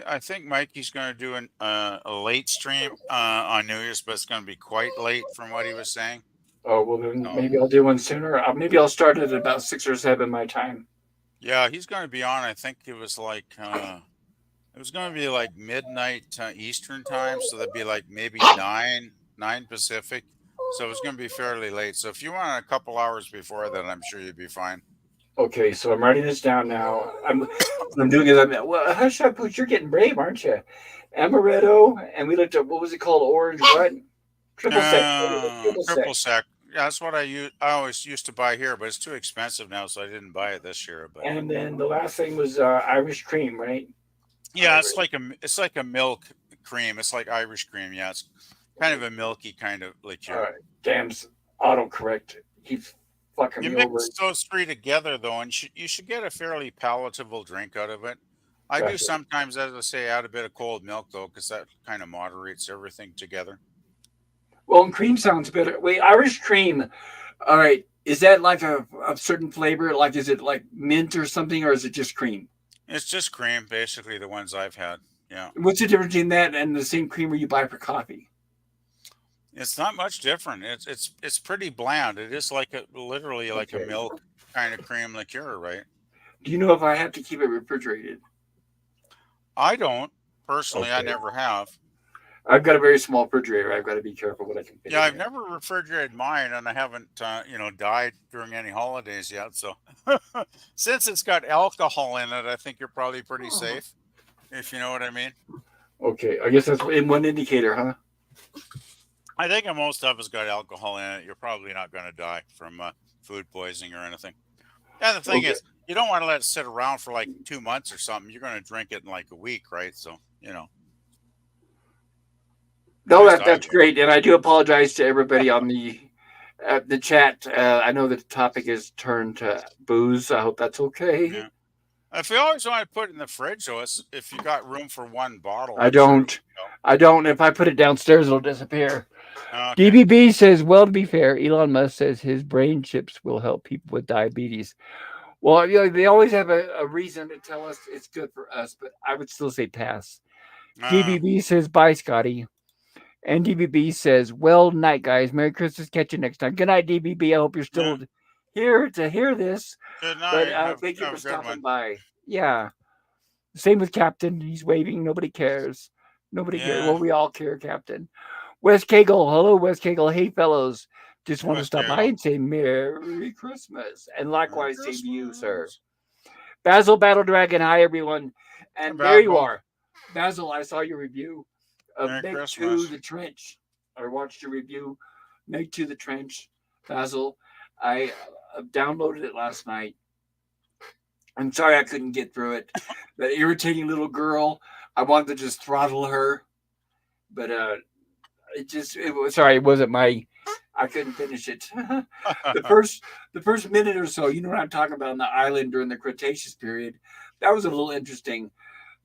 I think Mikey's going to do a late stream on New Year's, but it's going to be quite late from what he was saying. Oh well, then So maybe I'll do one sooner. Maybe I'll start it at about 6 or 7 my time. yeah, he's going to be on. I think it was like. It was going to be like midnight Eastern time, so that'd be like maybe nine Pacific. So it's going to be fairly late. So if you want a couple hours before that, I'm sure you'd be fine. Okay, so I'm writing this down now. I'm doing it. Well, hush up, Pooch. You're getting brave, aren't you? Amaretto, and we looked at what was it called? Orange what? Triple sec. Triple Triple sec. sec. Yeah, that's what I always used to buy here, but it's too expensive now, so I didn't buy it this year. But And then the last thing was Irish cream, right? yeah, it's like a milk cream. It's like Irish cream. Yeah, it's kind of a milky kind of All liqueur. right. Damn, autocorrect keeps fucking You me over. mix those three together though, and you should get a fairly palatable drink out of it. I do Gotcha. sometimes, as I say, add a bit of cold milk though, because that kind of moderates everything together. Well, and cream sounds better. Wait, Irish cream. All right. Is that like a certain flavor? Like, is it like mint or something, or is it just cream? It's just cream, basically, the ones I've had. Yeah, What's the difference between that and the same creamer you buy for coffee? it's not much different. It's pretty bland. It is literally like a Okay. milk kind of cream liqueur, right? Do you know if I have to keep it refrigerated? I don't personally. I Okay. never have. I've got a very small refrigerator. I've got to be careful what I can fit Yeah, in I've there. never refrigerated mine, and I haven't, died during any holidays yet. So, since it's got alcohol in it, I think you're probably pretty safe, if you know what I mean. Okay, I guess that's in one indicator, huh? I think if most of it's got alcohol in it, you're probably not going to die from food poisoning or anything. Yeah, the thing Okay. is, you don't want to let it sit around for like 2 months or something. You're going to drink it in like a week, right? So, at No, least I that's would. great, and I do apologize to everybody on the chat. I know that the topic is turned to booze. I hope that's okay. Yeah. If you always want to put it in the fridge, though, if you got room for one bottle, I I'm sure it don't. would I don't. If I put it downstairs, it'll disappear. go. Okay. DBB says, well, to be fair, Elon Musk says his brain chips will help people with diabetes. Well, they always have a reason to tell us it's good for us, but I would still say pass. Uh, DBB says, bye, Scotty. And DBB says, well, night, guys. Merry Christmas. Catch you next time. Good night, DBB. I hope you're yeah. still here to hear this. Good But night. thank you Have for a good stopping one. by. Yeah. Same with Captain. He's waving. Nobody cares. Nobody cares. Yeah. Well, we all care, Captain. Wes Cagle. Hello, Wes Cagle. Hey, fellows. Just Hey, want to West stop by Dago. and say Merry Christmas. And Merry likewise, same to you, sir. Christmas. Basil Battle Dragon. Hi, everyone. Hey, And there you Basil. are. Basil, I saw your review of Merry Meg to Christmas. the Trench. I watched your review, Meg to the Trench. Basil, I downloaded it last night. I'm sorry I couldn't get through it. That irritating little girl, I wanted to just throttle her, but it was sorry, it wasn't my. I couldn't finish it. the first the first minute or so, you know what I'm talking about on the island during the Cretaceous period, that was a little interesting.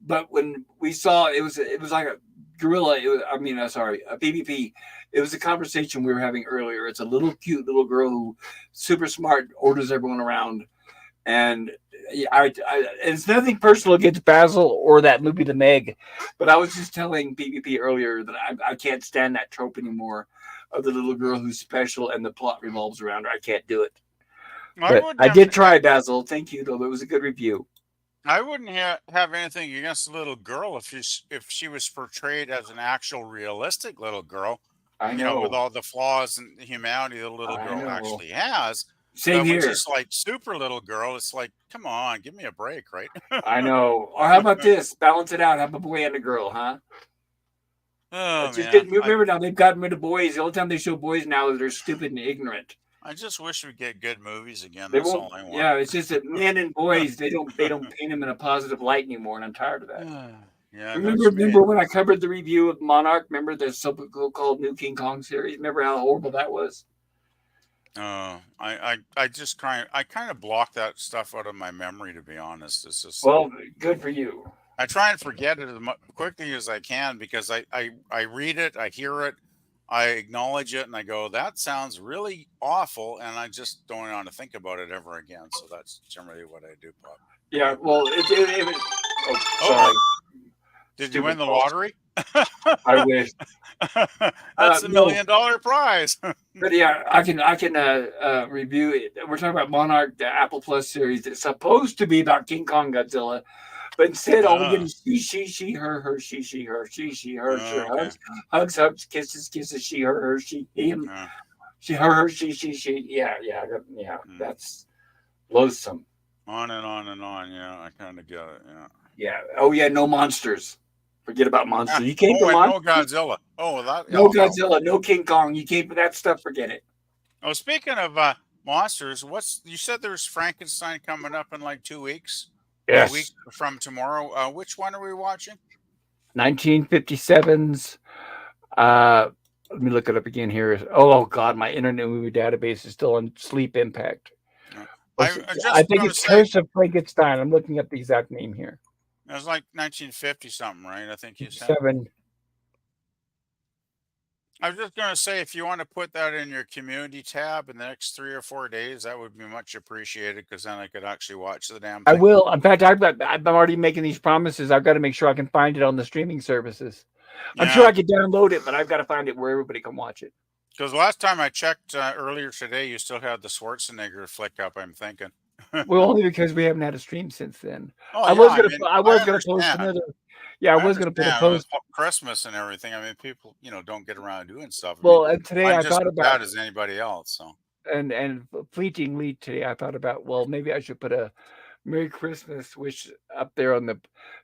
But when we saw it was like a gorilla. It was, I mean, sorry, a PvP. It was a conversation we were having earlier. It's a little cute little girl who, super smart, orders everyone around, and yeah, it's nothing personal against Basil or that movie The Meg, but I was just telling PvP earlier that I can't stand that trope anymore of the little girl who's special and the plot revolves around her. I can't do it. I But wouldn't I have, did try, Basil. Thank you, though. It was a good review. I wouldn't have anything against the little girl if she was portrayed as an actual realistic little girl, I with know. all the flaws and the humanity the little I girl know. actually has. Same But when here. she's like super little girl, it's like, come on, give me a break, right? I know. Or how about this? Balance it out. Have a boy and a girl, huh? Oh Just man, remember now they've gotten rid of boys. The only time they show boys now is they're stupid and ignorant. I just wish we'd get good movies again. They That's won't. all I want. Yeah, it's just that men and boys they don't paint them in a positive light anymore, and I'm tired of that. Yeah, Remember, that's me. remember when I covered the review of Monarch? Remember the so-called New King Kong series? Remember how horrible that was? I just kind of block that stuff out of my memory, to be honest. It's just Well, good for you. I try and forget it as quickly as I can because I read it, I hear it, I acknowledge it, and I go, that sounds really awful, and I just don't want to think about it ever again. So that's generally what I do, Pop. Yeah. Well, oh, Oh, sorry. did you Stupid win the call. lottery? I wish. That's a No. $1 million prize. But yeah, I can review it. We're talking about Monarch, the Apple Plus series. It's supposed to be about King Kong Godzilla, but instead all we get is she, her, she, her, she, her, Okay. hugs, kisses, she, her, she, him, her, she. Yeah. Mm. That's loathsome. On and on and on. Yeah, I kind of get it. Yeah. Yeah. Oh yeah, no monsters. Forget about monsters. You came for and monsters. no Godzilla. Oh, that. No Godzilla, no King Kong. You came for that stuff. Forget it. Oh, speaking of monsters, you said there's Frankenstein coming up in like 2 weeks? Yes. A week from tomorrow. Which one are we watching? 1957's. Let me look it up again here. Oh God, my Internet Movie Database is still on Sleep Impact. I think it's Curse of Frankenstein. I'm looking up the exact name here. It was like 1950 something, right? I think you said. 7. I was just going to say, if you want to put that in your community tab in the next 3 or 4 days, that would be much appreciated because then I could actually watch the damn thing. I will. In fact, I'm already making these promises. I've got to make sure I can find it on the streaming services. I'm sure I could download it, but I've got to find it where everybody can watch it. Because last time I checked earlier today, you still had the Schwarzenegger flick up, I'm thinking. Well, only because we haven't had a stream since then. Oh, I was gonna post another. Yeah, I I was gonna put a understand with post. Christmas and everything. I mean, people, don't get around doing stuff. I mean, Well, and today I'm I just thought as about bad as anybody else. So and fleetingly today I thought about, well, maybe I should put a Merry Christmas wish up there on the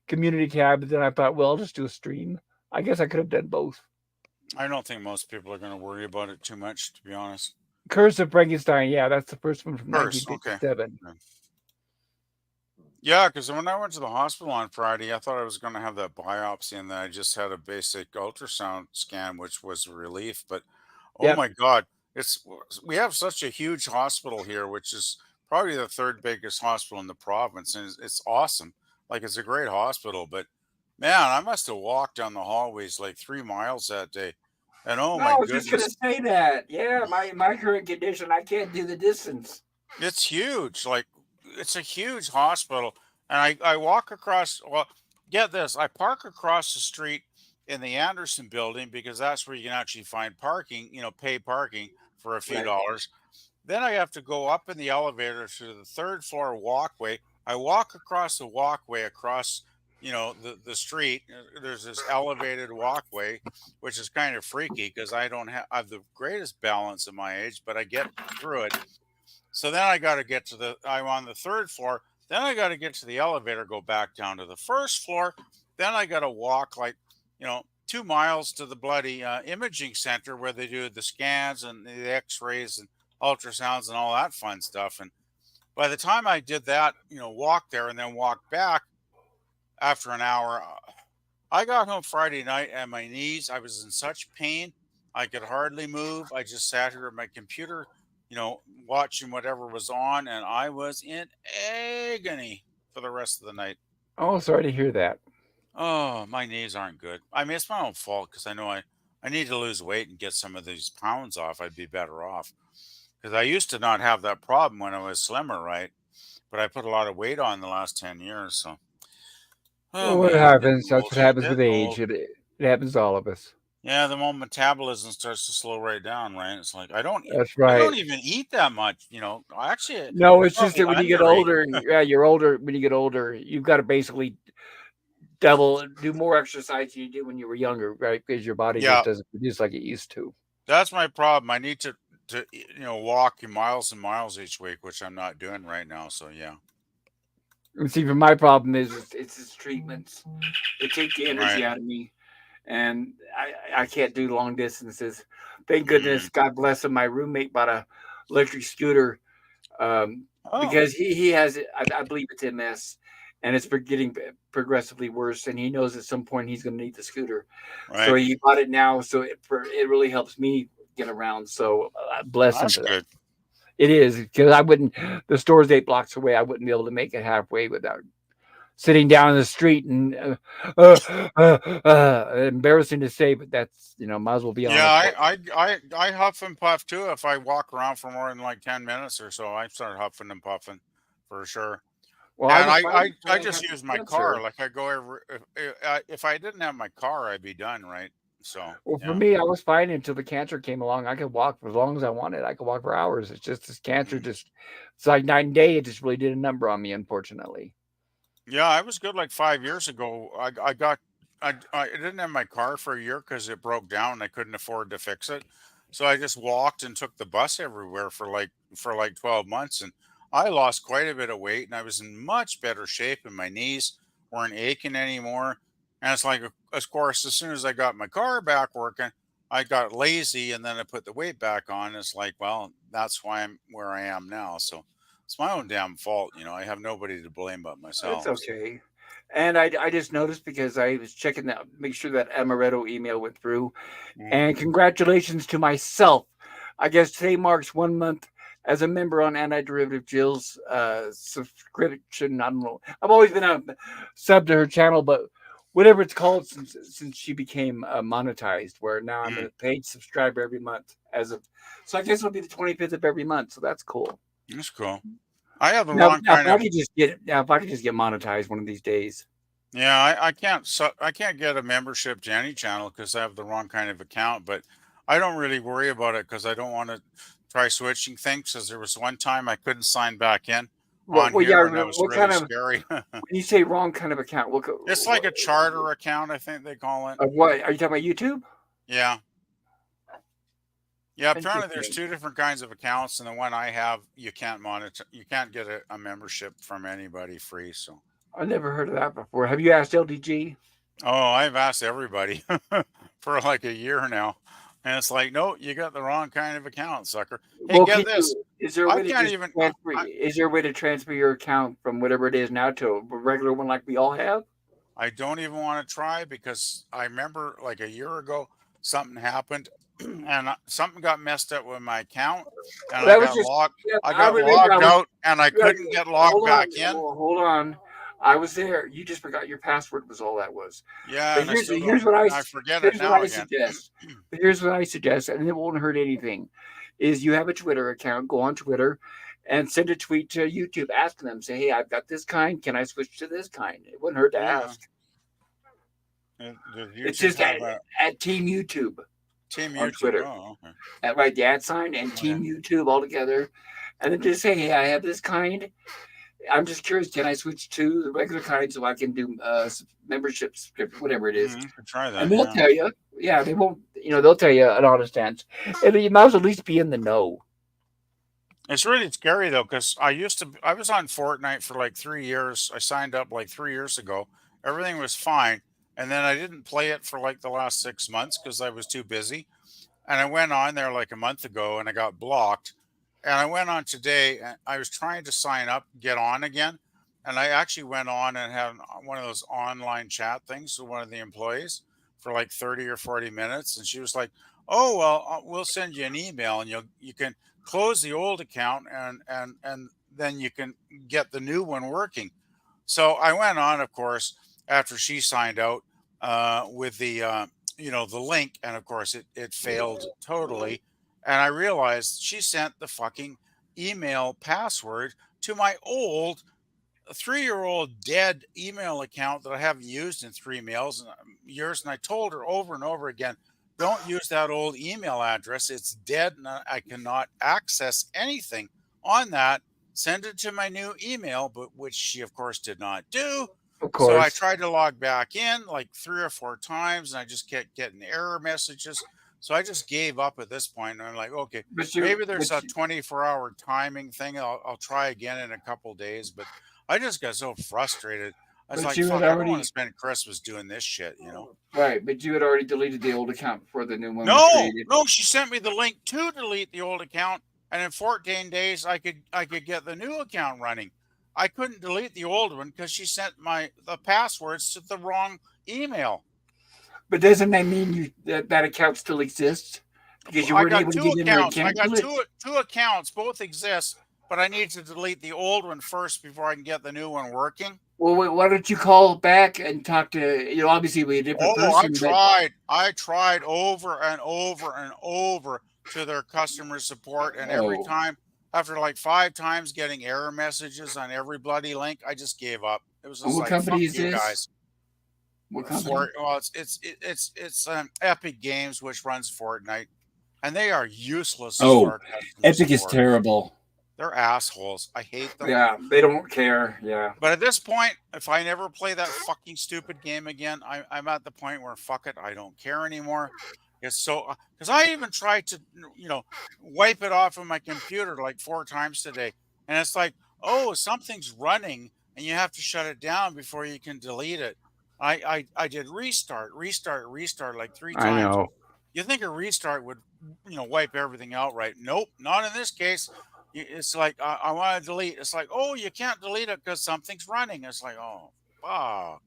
community tab. But then I thought, well, I'll just do a stream. I guess I could have done both. I don't think most people are going to worry about it too much, to be honest. Curse of Frankenstein. Yeah, that's the first one from First, okay. 1957. Yeah, because when I went to the hospital on Friday, I thought I was going to have that biopsy, and then I just had a basic ultrasound scan, which was a relief. But oh Yep. my God, it's we have such a huge hospital here, which is probably the third biggest hospital in the province, and it's awesome. Like it's a great hospital, but man, I must have walked down the hallways like 3 miles that day, and oh No, my I was just gonna goodness, say that. Yeah, my current condition, I can't do the distance. it's huge. Like it's a huge hospital, and I walk across. Well, get this, I park across the street in the Anderson building because that's where you can actually find parking. Pay parking for a few Right. dollars. Then I have to go up in the elevator to the third floor walkway. I walk across the walkway across, the street. There's this elevated walkway, which is kind of freaky because I have the greatest balance at my age, but I get through it. So then I got to get to I'm on the third floor. Then I got to get to the elevator, go back down to the first floor. Then I got to walk like, 2 miles to the bloody imaging center where they do the scans and the x-rays and ultrasounds and all that fun stuff. And by the time I did that, walk there and then walk back after an hour, I got home Friday night and my knees, I was in such pain. I could hardly move. I just sat here at my computer, watching whatever was on, and I was in agony for the rest of the night. Oh, sorry to hear that. Oh, my knees aren't good. I mean, it's my own fault because I know I need to lose weight and get some of these pounds off. I'd be better off because I used to not have that problem when I was slimmer, right? But I put a lot of weight on the last 10 years. So, oh Well, what man, happens? That's what happens with getting age. old. It happens to all of us. Yeah, the moment metabolism starts to slow right down, right? It's like That's I right. don't even eat that much, I actually No, it's just probably that when you get undereat. older, yeah, you're older. When you get older, you've got to basically do more exercise than you did when you were younger, right? Because your body just Yeah, doesn't produce like it used to. that's my problem. I need to walk miles and miles each week, which I'm not doing right now. So yeah, And see, for my problem is it's his treatments. They take the right. energy out of me, and I can't do long distances. Thank Mm. goodness, God bless him. My roommate bought a electric scooter Oh, because he has it. I believe it's MS, and it's getting progressively worse. And he knows at some point he's going to need the scooter, so right. he bought it now. So it really helps me get around. So bless him That's for that. good. It is because I wouldn't. The store's 8 blocks away. I wouldn't be able to make it halfway without sitting down in the street and embarrassing to say, but that's might as well be Yeah, honest. What? I huff and puff too. If I walk around for more than like 10 minutes or so, I start huffing and puffing for sure. Well, I And was I finding just after use my car. cancer. Like I go every if I didn't have my car, I'd be done, right? So Well, for yeah. me, I was fine until the cancer came along. I could walk for as long as I wanted. I could walk for hours. It's just this cancer Mm. it's like night and day. It just really did a number on me, unfortunately. Yeah, I was good like 5 years ago. I didn't have my car for a year because it broke down and I couldn't afford to fix it. So I just walked and took the bus everywhere for like 12 months and I lost quite a bit of weight and I was in much better shape and my knees weren't aching anymore. And it's like of course as soon as I got my car back working, I got lazy and then I put the weight back on. It's like, well, that's why I'm where I am now. So it's my own damn fault. I have nobody to blame but It's myself. So. okay. And I just noticed because I was checking that, make sure that Amaretto email went through. Mm. And congratulations to myself. I guess today marks 1 month as a member on Anti-Derivative Jill's subscription. I don't know. I've always been a sub to her channel, but whatever it's called since she became monetized, where now I'm Mm. a paid subscriber every month as of. So I guess it'll be the 25th of every month. So that's cool. That's cool. I have the Now, wrong now if kind I of could just get now if I could just get monetized one of these days. yeah. I can't get a membership to any channel because I have the wrong kind of account. But I don't really worry about it because I don't want to try switching things. Because there was one time I couldn't sign back in on Well, yeah. here, and that was What really kind of scary. when you say wrong kind of account? It's like a charter account, I think they call it. Of what are you talking about? YouTube? Yeah. Yeah, apparently there's Interesting. two different kinds of accounts, and the one I have, you can't monitor, you can't get a membership from anybody free. So, I never heard of that before. Have you asked LDG? oh, I've asked everybody for like a year now, and it's like, no, you got the wrong kind of account, sucker. Hey, Well, get can this, you? Is there a I way to can't just even. transfer? Is there a way to transfer your account from whatever it is now to a regular one like we all have? I don't even want to try because I remember like a year ago something happened and something got messed up with my account and That was just. Yeah, I I got remember. I logged was. out and I Yeah, couldn't get logged hold on. back in. Hold on. I was there. You just forgot your password. Was all that was. Yeah, But and I still don't, here's what I forget it now again. Here's what I suggest, and it won't hurt anything. Is you have a Twitter account, go on Twitter, and send a tweet to YouTube asking them, say, "Hey, I've got this kind. Can I switch to this kind?" It wouldn't hurt to Yeah. ask. Does It's YouTube just have a at Team YouTube Team on YouTube? Twitter. Oh, okay. Right, the ad sign and Okay. Team YouTube all together, and then just say, "Hey, I have this kind. I'm just curious. Can I switch to the regular kind so I can do membership subscription, whatever it is?" Could try And that. they'll Yeah. tell you. Yeah, they won't. They'll tell you an honest answer. And you might as well at least be in the know. It's really scary though, because I was on Fortnite for like 3 years. I signed up like 3 years ago. Everything was fine. And then I didn't play it for like the last 6 months because I was too busy. And I went on there like a month ago and I got blocked. And I went on today and I was trying to sign up, get on again. And I actually went on and had one of those online chat things with one of the employees for like 30 or 40 minutes. And she was like, oh, well, we'll send you an email and you can close the old account and then you can get the new one working. So I went on, of course, after she signed out with the link, and of course it failed totally. And I realized she sent the fucking email password to my old 3-year-old dead email account that I haven't used in 3 years. And I told her over and over again, don't use that old email address. It's dead and I cannot access anything on that. Send it to my new email, but which she, of course, did not do. Of So I course. tried to log back in like 3 or 4 times and I just kept getting error messages. So I just gave up at this point. And I'm like, okay, But maybe there's a 24-hour timing thing. I'll try again in a couple days. But I just got so frustrated. I was like, you had fuck, I don't want to already spend Christmas doing this shit. right, but you had already deleted the old account before the new one was No, created. no, she sent me the link to delete the old account, and in 14 days I could get the new account running. I couldn't delete the old one because she sent the passwords to the wrong email. But doesn't that mean that account still exists? Because you I weren't got able to two get in there and accounts. I got cancel it? two accounts, both exist, but I need to delete the old one first before I can get the new one working. Well, why don't you call back and talk to, obviously be a different Oh, I person, but tried. I tried over and over and over to their customer support, and every oh, time, after like 5 times getting error messages on every bloody link, I just gave up. It was just what like, fuck company is you this? guys. What company? It's Epic Games, which runs Fortnite, and they are useless as Oh, far as customer Epic is support. terrible. They're assholes. I hate them. Yeah, they don't care. Yeah. But at this point, if I never play that fucking stupid game again, I'm at the point where fuck it, I don't care anymore. It's so because I even tried to wipe it off of my computer like 4 times today, and it's like, oh, something's running, and you have to shut it down before you can delete it. I did restart like three I times. know. You think a restart would wipe everything out, right? Nope, not in this case. It's like I want to delete. It's like, oh, you can't delete it because something's running. It's like, oh, fuck.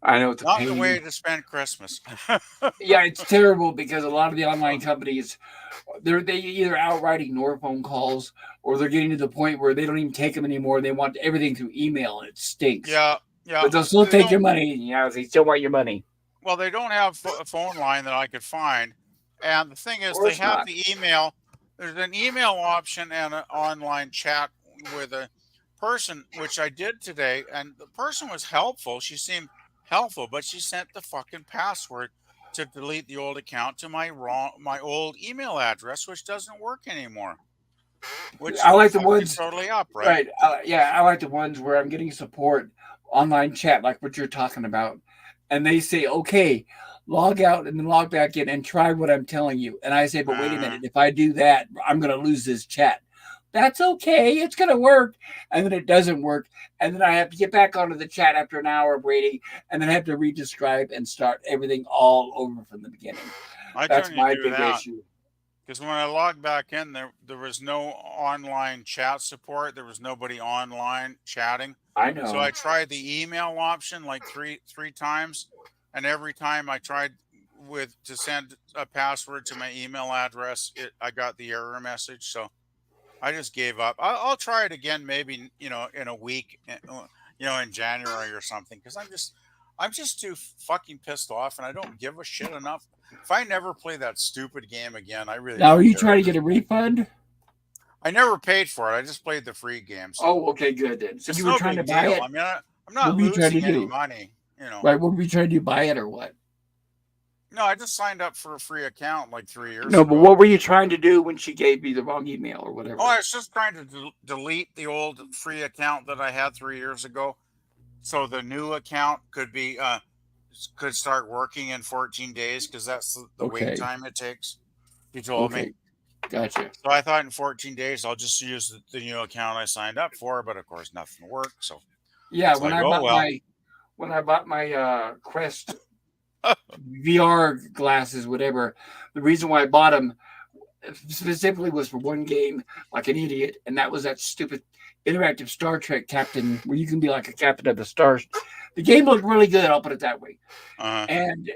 I know it's a Not the way pain. to spend Christmas. Yeah, it's terrible because a lot of the online companies, they either outright ignore phone calls or they're getting to the point where they don't even take them anymore. They want everything through email, and it stinks. Yeah, yeah. But they'll still They take your don't. money. Yeah, they still want your money. Well, they don't have a phone line that I could find. And the thing Of is, they course have not. the email. There's an email option and an online chat with a person, which I did today. And the person was helpful. She seemed helpful, but she sent the fucking password to delete the old account to my old email address, which doesn't work anymore. which I like the fucks you ones, totally up, right? right? Yeah, I like the ones where I'm getting support online chat, like what you're talking about, and they say, "Okay, log out and then log back in and try what I'm telling you." And I say, "But wait a Uh, minute, if I do that, I'm going to lose this chat." That's okay. It's going to work. And then it doesn't work. And then I have to get back onto the chat after an hour of waiting. And then I have to redescribe and start everything all over from the beginning. I That's couldn't even my do big that issue. because when I logged back in, there was no online chat support. There was nobody online chatting. I So know. I tried the email option like three times, and every time I tried with to send a password to my email address, I got the error message. So I just gave up. I'll try it again, maybe in a week, in January or something, because I'm just too fucking pissed off, and I don't give a shit enough. If I never play that stupid game again, I really Now, are don't you care. trying to get a refund? I never paid for it. I just played the free game, so Oh, okay, good then. So it's you were no trying to big buy deal. it? I mean, I'm What not were you trying to losing any do? money. Right, what were you trying to do? Buy it or what? No, I just signed up for a free account like 3 years No, but ago. what were you trying to do when she gave me the wrong email or Oh, I whatever? was just trying to delete the old free account that I had 3 years ago, so the new account could start working in 14 days because that's the wait Okay, time it takes. He told me. okay, gotcha. So I thought in 14 days I'll just use the new account I signed up for, but of course nothing worked. So Yeah, it's like, oh well. when I bought my Quest VR glasses, whatever, the reason why I bought them specifically was for one game, like an idiot, and that was that stupid interactive Star Trek captain where you can be like a captain of the stars. The game looked really good. I'll put it that way. Uh, And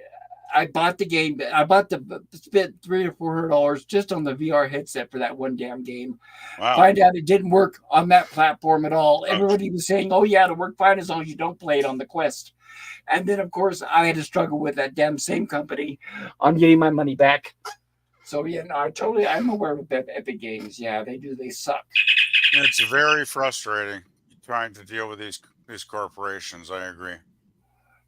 I bought the game. I bought spent $300 or $400 just on the VR headset for that one damn game. wow. Find out it didn't work on that platform at all. Ouch. Everybody was saying, "Oh yeah, it'll work fine as long as you don't play it on the Quest." And then of course I had to struggle with that damn same company on getting my money back. So yeah, no, I'm aware of Epic Games. Yeah, they do. They suck. It's very frustrating trying to deal with these corporations. I agree.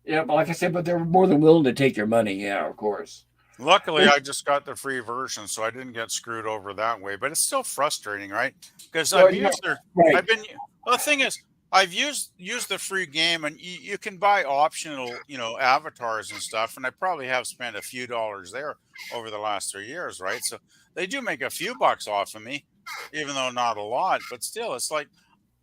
Yeah, but like I said, but they're more than willing to take your money. Yeah, of course. Luckily, I just got the free version, so I didn't get screwed over that way. But it's still frustrating, right? Because Well, you know, right. I've been. Well, the thing is, I've used the free game, and you can buy optional, avatars and stuff. And I probably have spent a few dollars there over the last 3 years, right? So they do make a few bucks off of me, even though not a lot. But still, it's like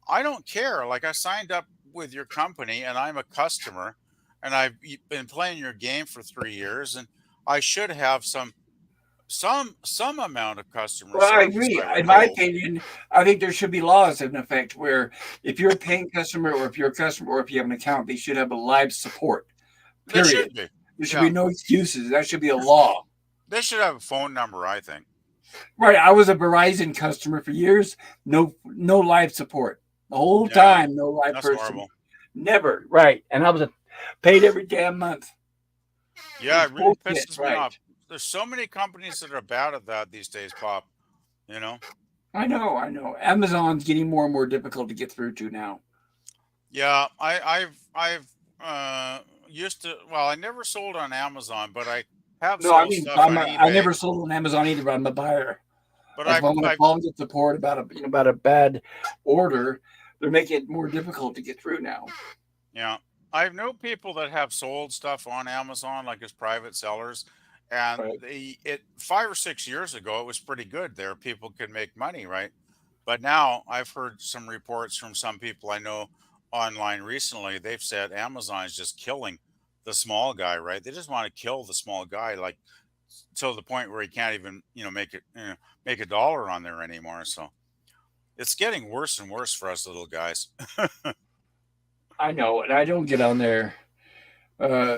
I don't care. Like I signed up with your company, and I'm a customer, and I've been playing your game for 3 years, and I should have some amount of customer Well, I service, agree. I would In my hope. opinion, I think there should be laws in effect where if you're a paying customer or if you're a customer or if you have an account, they should have a live support. They Period. should be. There should be Yeah. no excuses. That should be a law. They should have a phone number, I think. Right. I was a Verizon customer for years. No live support. The whole Yeah, time, no live that's person. horrible. Never. Right. And I was paid every damn month. It Yeah, was it really bullshit. pisses me Right. off. There's so many companies that are bad at that these days, Pop. You know? I know. I know. Amazon's getting more and more difficult to get through to now. Yeah, I've used to. Well, I never sold on Amazon, but I have No, I sold mean, stuff on I eBay. never sold on Amazon either, but I'm a buyer. But Like I've, when I I've call and get support about about a bad order, they're making it more difficult to get through now. Yeah. I've known people that have sold stuff on Amazon like as private sellers, and Right. it 5 or 6 years ago it was pretty good there. People could make money, right? But now I've heard some reports from some people I know online recently. They've said Amazon is just killing the small guy, right? They just want to kill the small guy, like to the point where he can't even, make a dollar on there anymore. So it's getting worse and worse for us little guys. I know, and I don't get on there. Uh,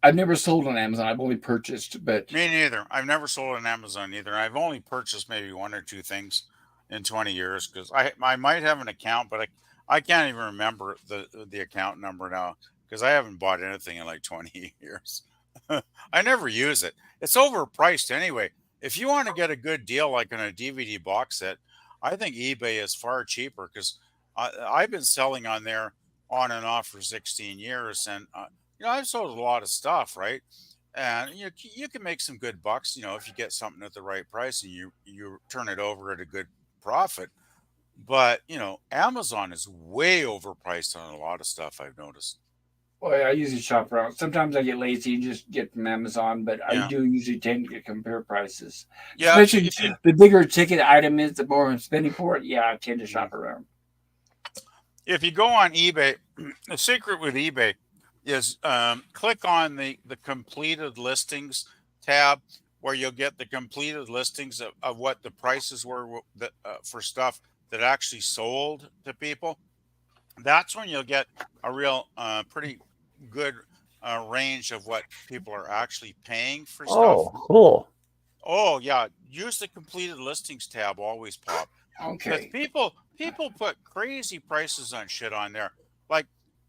I've never sold on Amazon. I've only purchased, but Me neither. I've never sold on Amazon either. I've only purchased maybe one or two things in 20 years because I might have an account, but I can't even remember the account number now because I haven't bought anything in like 20 years. I never use it. It's overpriced anyway. If you want to get a good deal like on a DVD box set, I think eBay is far cheaper because I've been selling on there on and off for 16 years, and I've sold a lot of stuff, right? And you can make some good bucks, if you get something at the right price and you turn it over at a good profit. But Amazon is way overpriced on a lot of stuff, I've noticed. Well, I usually shop around. Sometimes I get lazy and just get from Amazon, but I Yeah. do usually tend to compare prices. Yeah, Especially if you the bigger ticket item is, the more I'm spending for it. Yeah, I tend to Mhm. shop around. if you go on eBay, the secret with eBay is click on the completed listings tab, where you'll get the completed listings of what the prices were for stuff that actually sold to people. That's when you'll get a real pretty good range of what people are actually paying for stuff. Oh, cool. Oh yeah, use the completed listings tab always, Pop, because Okay. people put crazy prices on shit on there. Like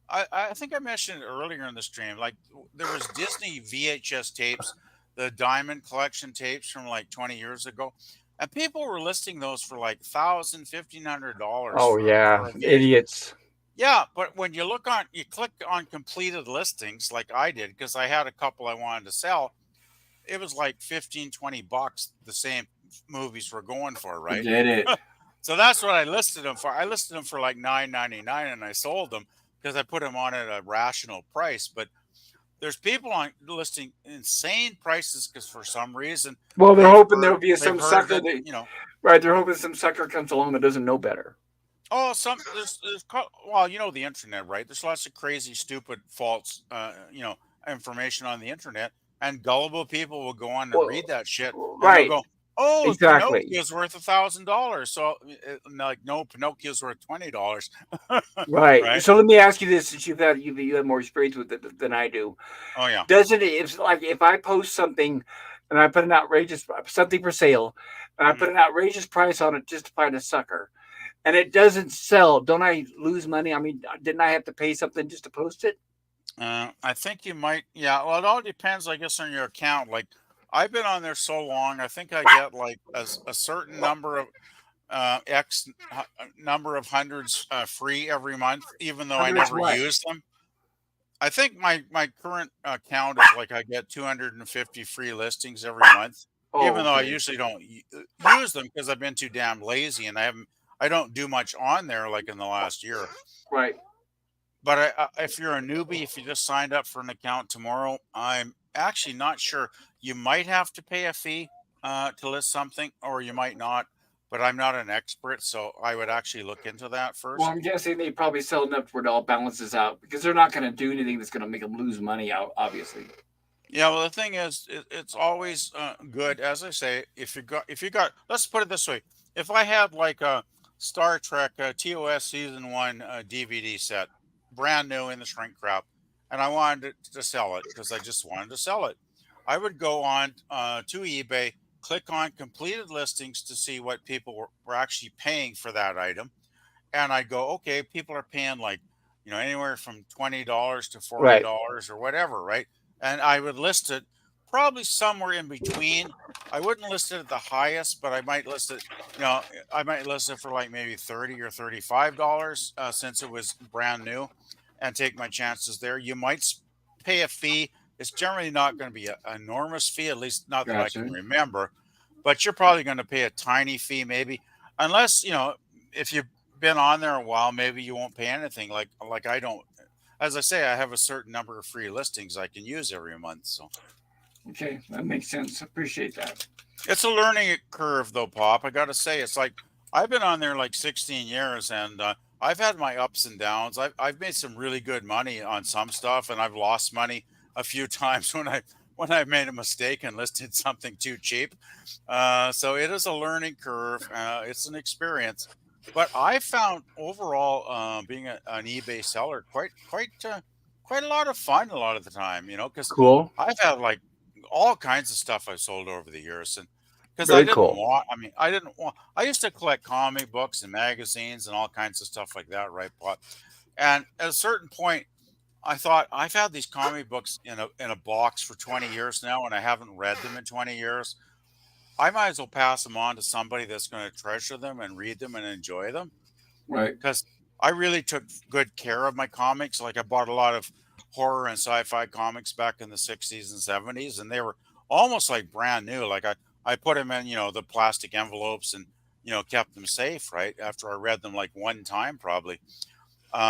I think I mentioned it earlier in the stream. Like there was Disney VHS tapes, the Diamond Collection tapes from like 20 years ago, and people were listing those for like $1,000, $1,500 Oh yeah, for a VH. idiots. Yeah, but when you click on completed listings like I did, because I had a couple I wanted to sell, it was like 15, $20 the same movies were going for, right? Forget it. So that's what I listed them for. I listed them for like 9.99, and I sold them because I put them on at a rational price. But there's people on listing insane prices because for some reason Well, they're they've hoping heard there'll be they've some heard sucker that that, right? They're hoping some sucker comes along that doesn't know better. oh, well, the internet, right? There's lots of crazy, stupid, false, information on the internet, and gullible people will go on and Well, read that shit, and they'll right, go, "Oh, exactly. Pinocchio's worth $1,000." So, like, no, Pinocchio's worth $20, Right. right? So let me ask you this: since you have more experience with it than I do, Oh yeah. doesn't it? If like if I post something and I put an outrageous something for sale, and I Mhm. put an outrageous price on it just to find a sucker, and it doesn't sell, don't I lose money? I mean, didn't I have to pay something just to post it? I think you might. Yeah. Well, it all depends, I guess, on your account. Like, I've been on there so long. I think I get like a certain number of number of hundreds free every month, even though I Hundreds never what? use them. I think my current count is like I get 250 free listings every month, Oh, even though I okay. usually don't use them because I've been too damn lazy, and I don't do much on there like in the last year. Right. But if you're a newbie, if you just signed up for an account tomorrow, I'm actually not sure. You might have to pay a fee to list something, or you might not. But I'm not an expert, so I would actually look into that Well, first. I'm guessing they probably sell enough where it all balances out because they're not going to do anything that's going to make them lose money out. Obviously. Yeah, well, the thing is, it's always good, as I say. If you got, let's put it this way: if I had like a Star Trek TOS season one DVD set, brand new in the shrink wrap, and I wanted to sell it because I just wanted to sell it, I would go on to eBay, click on completed listings to see what people were actually paying for that item, and I go, okay, people are paying like, anywhere from $20 to forty Right. dollars or whatever, right? And I would list it probably somewhere in between. I wouldn't list it at the highest, but I might list it, I might list it for like maybe $30 or $35 since it was brand new, and take my chances there. You might pay a fee. It's generally not going to be an enormous fee, at least not that I can Gotcha. remember, but you're probably going to pay a tiny fee, maybe, unless if you've been on there a while, maybe you won't pay anything. Like I don't. As I say, I have a certain number of free listings I can use every month. So Okay, that makes sense. Appreciate that. it's a learning curve, though, Pop. I got to say, it's like I've been on there like 16 years, and I've had my ups and downs. I've made some really good money on some stuff, and I've lost money a few times when I made a mistake and listed something too cheap. So it is a learning curve. It's an experience, but I found overall being an eBay seller quite a lot of fun a lot of the time. Because Cool. I've had like all kinds of stuff I've sold over the years, and because Very cool. I didn't want. I used to collect comic books and magazines and all kinds of stuff like that, right, Pot? And at a certain point, I thought I've had these comic books in a box for 20 years now, and I haven't read them in 20 years. I might as well pass them on to somebody that's going to treasure them and read them and enjoy them, Right. because I really took good care of my comics. Like I bought a lot of horror and sci-fi comics back in the 60s and 70s, and they were almost like brand new. Like I put them in, the plastic envelopes, and kept them safe, right? After I read them like one time, probably.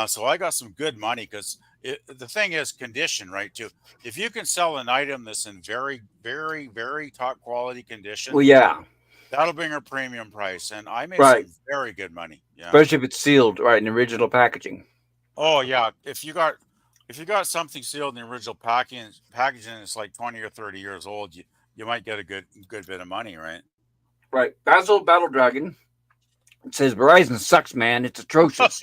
So I got some good money because the thing is condition, right? Too. If you can sell an item that's in very, very, very top quality condition, Well, yeah, that'll bring a premium price. And I made right. some very good money. Yeah. Especially if it's sealed right in the original packaging. Oh yeah. If you got something sealed in the original packaging, it's like 20 or 30 years old. You might get a good bit of money, right? Right. Basil Battle Dragon says Verizon sucks, man. It's atrocious.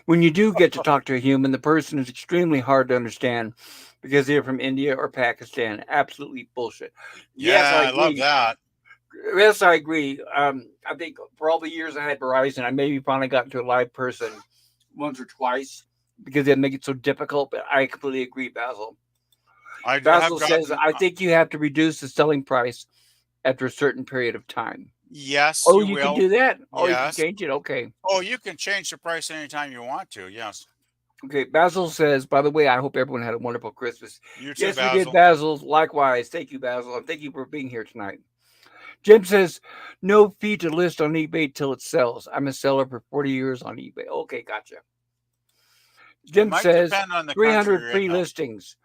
When you do get to talk to a human, the person is extremely hard to understand because they're from India or Pakistan. Absolutely bullshit. Yes, I Yeah, I love agree. that. Yes, I agree. I think for all the years I had Verizon, I maybe finally got to a live person once or twice because they make it so difficult. But I completely agree, Basil. I have Basil says, gotten. I think you have to reduce the selling price after a certain period of time. Yes, Oh, you you can will. do that? Oh, you can Yes. change it? Okay. Oh, you can change the price anytime you want to. Yes. Okay. Basil says, by the way, I hope everyone had a wonderful Christmas. You too, Yes, we did, Basil. Basil. Likewise. Thank you, Basil. And thank you for being here tonight. Jim says, no fee to list on eBay till it sells. I'm a seller for 40 years on eBay. Okay, gotcha. It Jim might says, depend on the country 300 you're in, free though. listings.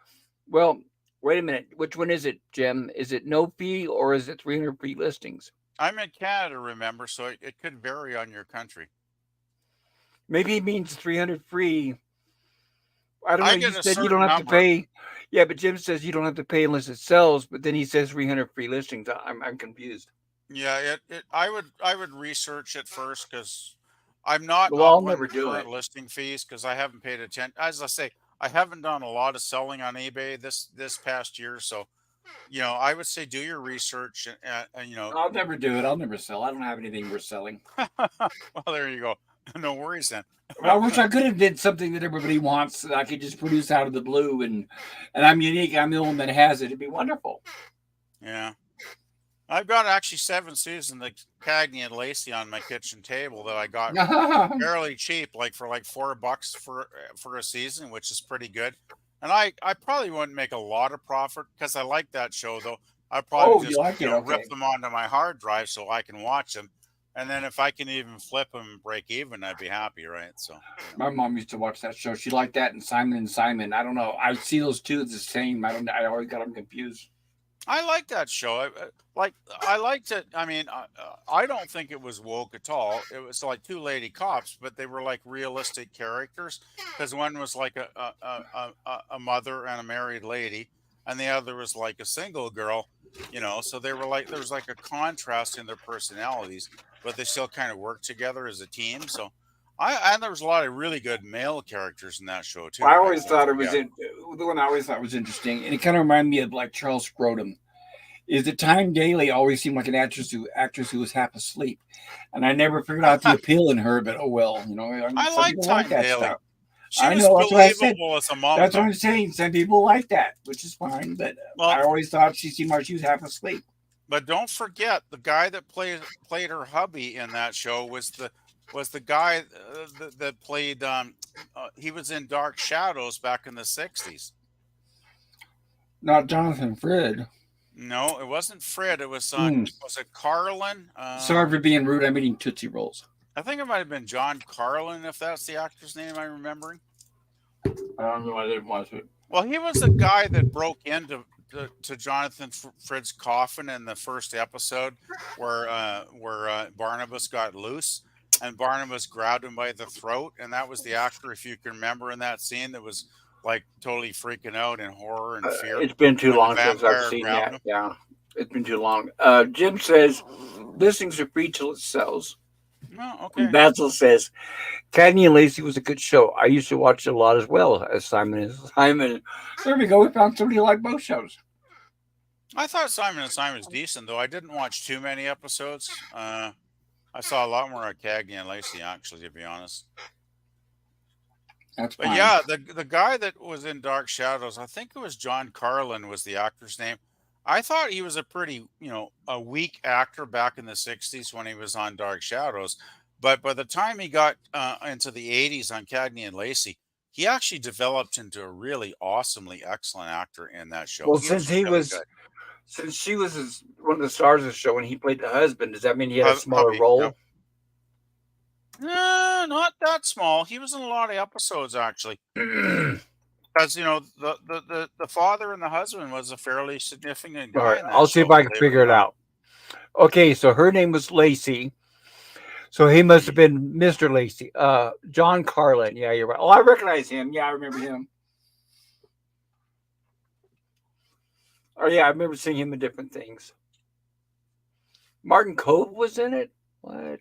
Well, wait a minute. Which one is it, Jim? Is it no fee or is it 300 free listings? I'm in Canada, remember, so it could vary on your country. Maybe it means 300 free. I don't know. I You get a said you don't certain have to number. pay. Yeah, but Jim says you don't have to pay unless it sells. But then he says 300 free listings. I'm confused. Yeah, I would research it first because I'm not Well, up I'll on never the do current it. listing fees because I haven't paid attention. As I say, I haven't done a lot of selling on eBay this past year, so I would say do your research and. I'll never do it. I'll never sell. I don't have anything worth selling. Well, there you go. No worries then. Well, I wish I could have did something that everybody wants that I could just produce out of the blue, and I'm unique. I'm the one that has it. It'd be wonderful. Yeah. I've got actually 7 seasons of Cagney and Lacey on my kitchen table that I got fairly cheap, like for like $4 for a season, which is pretty good. And I probably wouldn't make a lot of profit because I like that show though. I probably would Oh, you just like it? rip Okay. them onto my hard drive so I can watch them. And then if I can even flip them and break even, I'd be happy, right? So. My mom used to watch that show. She liked that and Simon and Simon. I don't know. I see those two as the same. I don't. I always got them confused. I like that show. I liked it. I mean, I don't think it was woke at all. It was like two lady cops, but they were like realistic characters. Because one was like a mother and a married lady, and the other was like a single girl. So they were like there was like a contrast in their personalities, but they still kind of worked together as a team. So and there was a lot of really good male characters in that show too. I Right? always Don't thought it was forget. the one I always thought was interesting, and it kind of reminded me of like Charles Scrotum. Is that Time Daly always seemed like an actress who was half asleep, and I never figured out the appeal in her. But oh well, I mean, I some like people like Time that Daily. stuff. She I was know that's what I said. believable as a mom, That's what though. I'm saying. Some people like that, which is fine. But Well, I always thought she seemed like she was half asleep. but don't forget the guy that played her hubby in that show was the guy that played he was in Dark Shadows back in the 60s. Not Jonathan Frid. No, it wasn't Fred. It Mm. was it Carlin? Sorry for being rude. I'm eating Tootsie Rolls. I think it might have been John Carlin if that's the actor's name I'm remembering. I don't know. I didn't watch it. Well, he was the guy that broke into to Jonathan Frid's coffin in the first episode, where Barnabas got loose, and Barnabas grabbed him by the throat, and that was the actor, if you can remember, in that scene that was like totally freaking out in horror and fear It's been too when the long since I've vampire seen grabbed that. him. Yeah, it's been too long. Jim says listings are free till it sells. No, And okay. Basil says Cagney and Lacey was a good show. I used to watch it a lot as well as Simon is Simon. There we go. We found somebody who liked both shows. I thought Simon and Simon was decent, though. I didn't watch too many episodes. I saw a lot more of Cagney and Lacey, actually, to be honest. That's But fine. yeah, the guy that was in Dark Shadows, I think it was John Carlin was the actor's name. I thought he was a pretty, a weak actor back in the 60s when he was on Dark Shadows. But by the time he got into the 80s on Cagney and Lacey, he actually developed into a really awesomely excellent actor in that show. Well, He was really good. since she was one of the stars of the show and he played the husband, does that mean he had a smaller Hubby, role? yep. Not that small. He was in a lot of episodes actually. Because the father and the husband was a fairly significant All guy right, in that I'll see if show, I can believe it figure or it not. out. Okay, so her name was Lacey. So he must have been Mr. Lacey. John Carlin. Yeah, you're right. Oh, I recognize him. Yeah, I remember him. Oh, yeah, I remember seeing him in different things. Martin Cove was in it? What?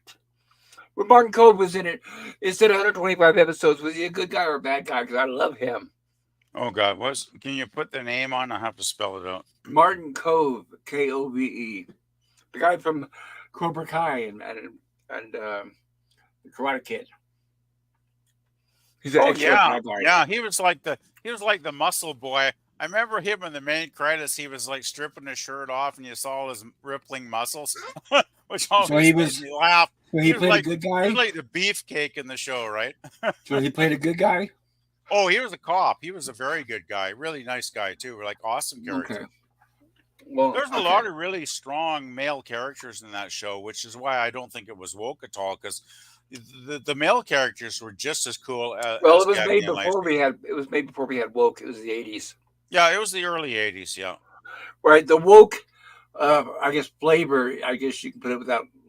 Well, Martin Cove was in it. Instead of 125 episodes, was he a good guy or a bad guy? Because I love him. Oh God, can you put the name on? I have to spell it out. Martin Cove, Kove. The guy from Cobra Kai and the Karate Kid. He's an Oh excellent yeah, bad guy. yeah. He was like the muscle boy. I remember him in the main credits. He was like stripping his shirt off, and you saw all his rippling muscles, which So he always made was. me laugh. So he He was played a like good he was guy. like the beefcake in the show, right? So he played a good guy. Oh, he was a cop. He was a very good guy, really nice guy too. Like awesome Okay. character. Well, There's a okay. lot of really strong male characters in that show, which is why I don't think it was woke at all. Because the male characters were just as cool Well, as it was made Cagney and before Lacey. we had. It was made before we had woke. It was the 80s, Yeah, it was the early '80s. Yeah. right? The woke, I guess flavor. I guess you can put it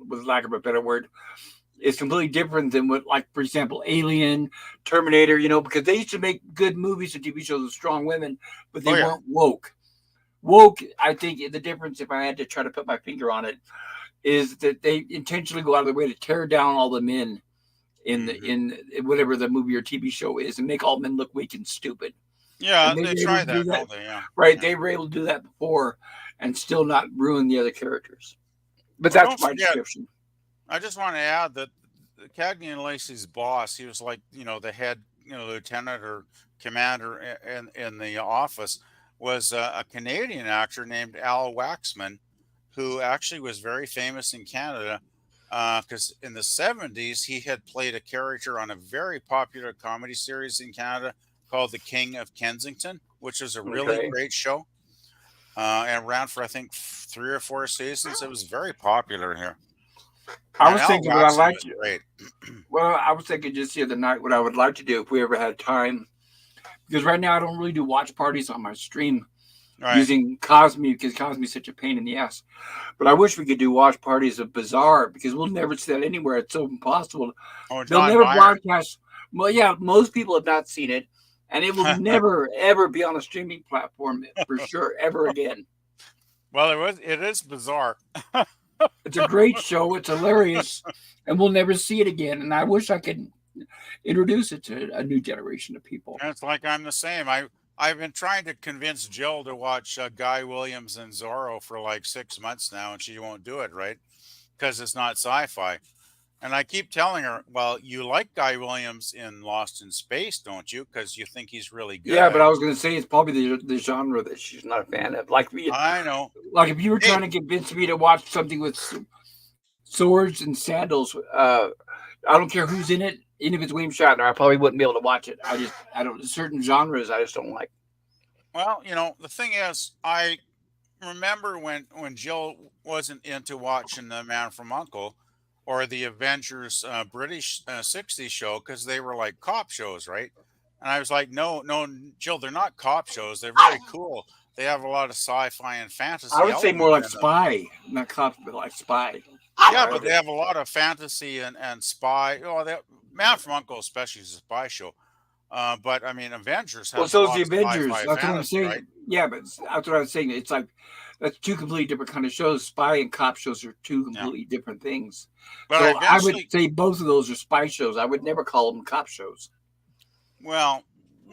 with lack of a better word, is completely different than what, like for example, Alien, Terminator. Because they used to make good movies and TV shows with strong women, but they Oh yeah. weren't woke. Woke, I think the difference, if I had to try to put my finger on it, is that they intentionally go out of their way to tear down all the men Hmm. in whatever the movie or TV show is and make all men look weak and stupid. Yeah, And they they were able try to do that, that, don't they? Yeah. right? Yeah. They were able to do that before and still not ruin the other characters. But Well, that's don't my forget. description. I just want to add that Cagney and Lacey's boss, he was like, the head, lieutenant or commander in the office, was a Canadian actor named Al Waxman, who actually was very famous in Canada. Because in the 70s, he had played a character on a very popular comedy series in Canada called The King of Kensington, which was a really Okay. great show. And ran for, I think, 3 or 4 seasons. It was very popular here. I And was Al thinking what I Waxman like was to. great. Well, I was thinking just the other night what I would like to do if we ever had time, because right now I don't really do watch parties on my stream Right. using Cosme because Cosme's such a pain in the ass. But I wish we could do watch parties of Bizarre because we'll never see that anywhere. It's so impossible. Oh, They'll John never Byron. broadcast. Well, yeah, most people have not seen it, and it will never ever be on a streaming platform for sure ever again. Well, it is bizarre. It's a great show. It's hilarious, and we'll never see it again. And I wish I could introduce it to a new generation of people. And it's like I'm the same. I've been trying to convince Jill to watch Guy Williams and Zorro for like 6 months now, and she won't do it, right? Because it's not sci-fi. And I keep telling her, well, you like Guy Williams in Lost in Space, don't you? Because you think he's really Yeah, but good. I was going to say it's probably the genre that she's not a fan of. I know. Like if you were Hey, trying to convince me to watch something with swords and sandals, I don't care who's in it, even if it's William Shatner, I probably wouldn't be able to watch it. I don't certain genres I just don't like. well, the thing is, I remember when Jill wasn't into watching The Man from Uncle or the Avengers British 60s show because they were like cop shows, right? And I was like, no, no, Jill, they're not cop shows. They're very cool. They have a lot of sci-fi and I fantasy would say more elements like in them. spy, not cops, but like spy. Yeah, but they Right. have a lot of fantasy and spy. Oh, Man from Uncle especially is a spy show. But I mean, Avengers Well, has a so is lot the of Avengers. sci-fi That's what I'm fantasy, right? saying. Yeah, but that's what I'm saying. It's like that's two completely different kind of shows. Spy and cop shows are two Yeah. completely different things. But I So I would eventually, say both of those are spy shows. I would never call them cop shows. well,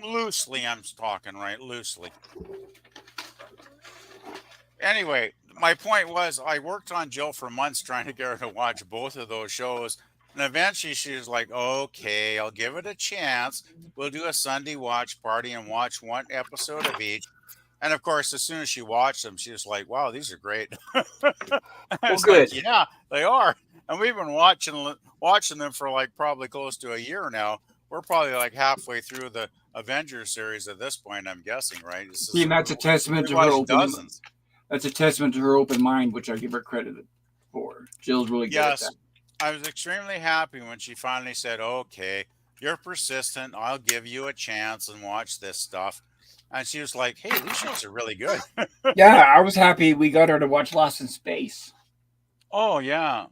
loosely, I'm talking, right? Loosely. Anyway, my point was I worked on Jill for months trying to get her to watch both of those shows. And eventually she was like, okay, I'll give it a chance. We'll do a Sunday watch party and watch one episode of each. And of course, as soon as she watched them, she was like, wow, these are great. I Well, was like, good. yeah, they are. And we've been watching them for like probably close to a year now. We're probably like halfway through the Avengers series at this point, I'm guessing, right? See, and that's a testament We to her watched open. dozens. That's a testament to her open mind, which I give her credit for. Jill's really good at Yes, that. I was extremely happy when she finally said, "Okay, you're persistent. I'll give you a chance and watch this stuff." And she was like, "Hey, these shows are really good." Yeah, I was happy we got her to watch Lost in Space. Oh yeah.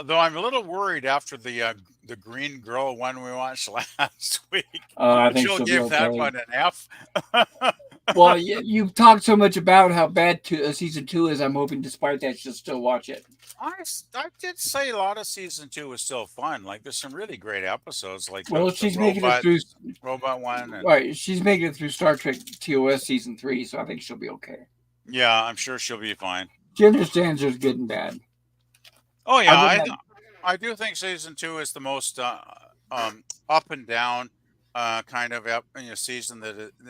Though I'm a little worried after the Green Girl one we watched last week. I think Jill she'll be gave that okay. one an F. Well, you've talked so much about how bad season 2 is. I'm hoping, despite that, she'll still watch it. I did say a lot of season 2 was still fun. Like there's some really great episodes, like Well, the she's making it through. robot one, and Right, she's making it through Star Trek TOS season 3, so I think she'll be okay. yeah, I'm sure she'll be fine. She understands there's good and bad. Oh yeah, Other than I do think season 2 is the most up and down kind of season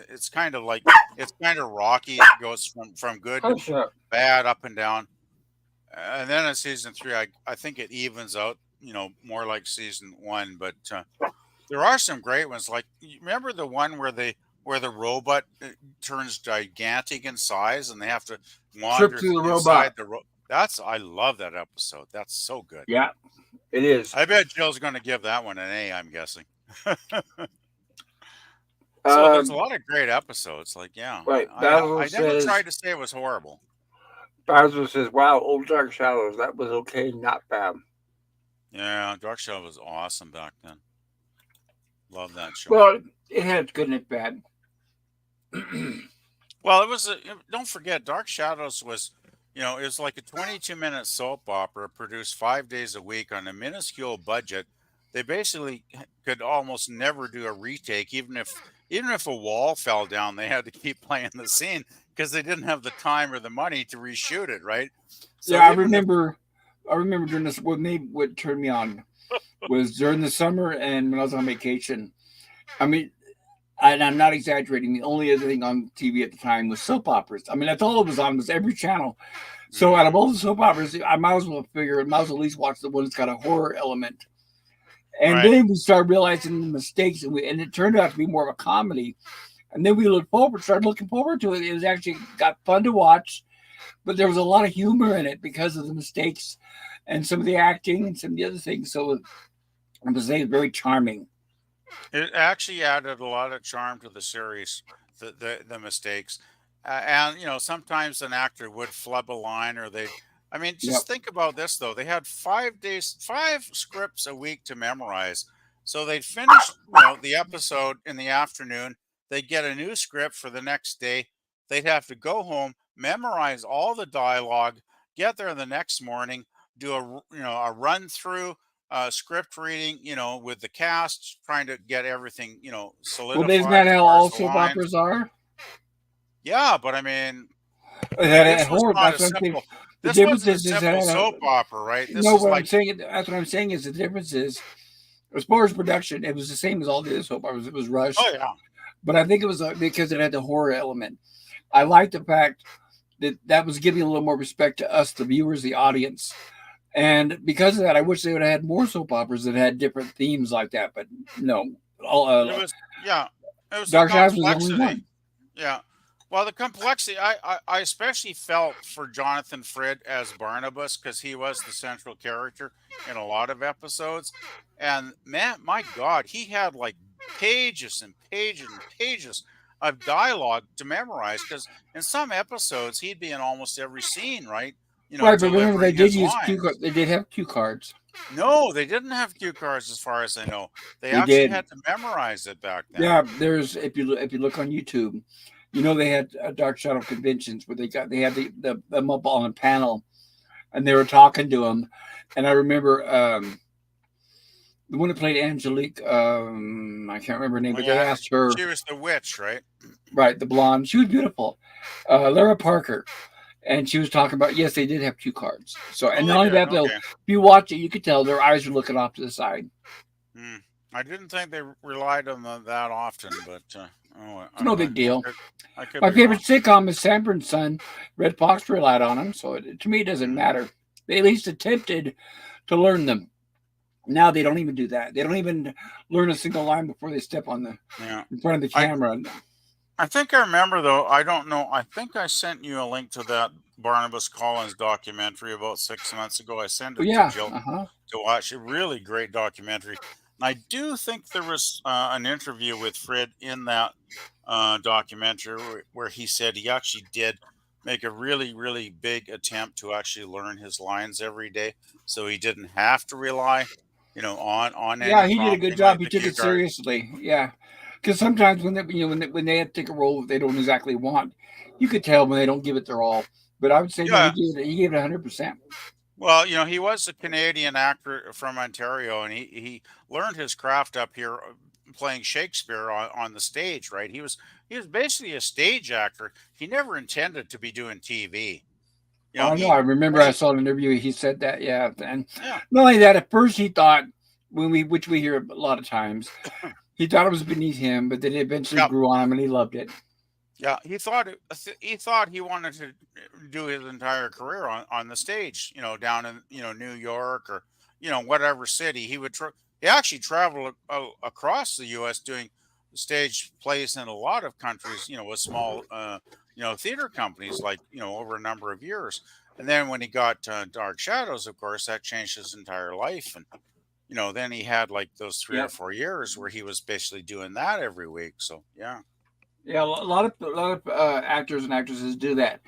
it's kind of like it's kind of rocky. It goes from good to oh, sure. bad, up and down. And then in season 3, I think it evens out, more like season 1. But there are some great ones. Like, you remember the one where the robot turns gigantic in size and they have to Trip wander to the inside robot. I love that episode. That's so good. Yeah, it is. I bet Jill's going to give that one an A, I'm guessing. So there's a lot of great episodes. Like, yeah, Right. I never tried to say it was horrible. Basil says, "Wow, Old Dark Shadows. That was okay, not bad." Yeah, Dark Shadow was awesome back then. Love that show. Well, it had good and bad. Well, it was. Don't forget, Dark Shadows was, it was like a 22-minute soap opera produced 5 days a week on a minuscule budget. They basically could almost never do a retake, even if a wall fell down, they had to keep playing the scene because they didn't have the time or the money to reshoot it, right? So Yeah, I remember during this. What turned me on was during the summer and when I was on vacation. I mean, and I'm not exaggerating. The only other thing on TV at the time was soap operas. I mean, that's all it was on, was every channel. So out of all the soap operas, I might as well at least watch the one that's got a horror element. And Right. then we started realizing the mistakes, and it turned out to be more of a comedy. And then we started looking forward to it. It was actually got fun to watch, but there was a lot of humor in it because of the mistakes and some of the acting and some of the other things. So it was very charming. It actually added a lot of charm to the series, the mistakes, and sometimes an actor would flub a line or they. I mean, Yep. just think about this though. They had 5 days, 5 scripts a week to memorize, so they'd finish the episode in the afternoon. They'd get a new script for the next day. They'd have to go home, memorize all the dialogue, get there the next morning, do a run through script reading, with the cast, trying to get everything, Well, isn't solidified that as how far all as the soap lines. operas are? Yeah, but I mean, That this was horror. not That's a what I'm saying. simple. The This difference wasn't a is that simple soap opera, right? This no. is What I'm like, saying, that's what I'm saying is the difference is, as far as production, it was the same as all the other soap operas. It was rushed, oh yeah, but I think it was because it had the horror element. I like the fact that was giving a little more respect to us, the viewers, the audience. And because of that, I wish they would have had more soap operas that had different themes like that. But no, all it was yeah, it was the Dark Shadows was the only complexity. one. Yeah. Well, the complexity, I especially felt for Jonathan Frid as Barnabas because he was the central character in a lot of episodes. And man, my God, he had like pages and pages and pages of dialogue to memorize because in some episodes he'd be in almost every scene, right? Right, but remember Delivering his lines. They did have cue cards. No, they didn't have cue cards as far as I know. They They actually did. had to memorize it back then. Yeah, there's if you look on YouTube, they had Dark Shadow conventions where they had them up on a panel, and they were talking to them. And I remember the one that played Angelique. I can't remember her name, Oh, but they yeah, asked her. she was the witch, right? Right, the blonde. She was beautiful. Lara Parker. And she was talking about, yes, they did have cue cards. So, and Oh, not they only did. that, though, Okay. if you watch it, you could tell their eyes were looking off to the side. I didn't think they relied on that often, but It's no big deal. I could My be favorite wrong. sitcom is Sanford's Son. Red Fox relied on them, so to me, it doesn't matter. They at least attempted to learn them. Now they don't even do that. They don't even learn a single line before they step on Yeah. in front of the camera. I think I remember though. I don't know. I think I sent you a link to that Barnabas Collins documentary about 6 months ago. I sent Oh, it to yeah. Jill Uh-huh. to watch. A really great documentary. And I do think there was an interview with Fred in that documentary where he said he actually did make a really, really big attempt to actually learn his lines every day, so he didn't have to rely, on any Yeah, he did a good prompting job. like He the took cue it card. seriously. Yeah, because sometimes when when they have to take a role that they don't exactly want, you could tell when they don't give it their all. But I would say no, Yeah. he gave it 100%. Well, he was a Canadian actor from Ontario, and he learned his craft up here playing Shakespeare on the stage. Right? He was basically a stage actor. He never intended to be doing TV. Oh, I know. He I remember when I he saw an interview. He said that. Yeah, and yeah not only that, at first he thought which we hear a lot of times, he thought it was beneath him, but then it eventually yeah grew on him, and he loved it. yeah he thought he wanted to do his entire career on the stage. Down in New York or whatever city he would. He actually traveled across the U.S. doing stage plays in a lot of countries. With small theater companies like over a number of years. And then when he got Dark Shadows, of course, that changed his entire life. And then he had like those 3 or 4 years where he was basically doing that every week. So yeah. Yeah, a lot of actors and actresses do that,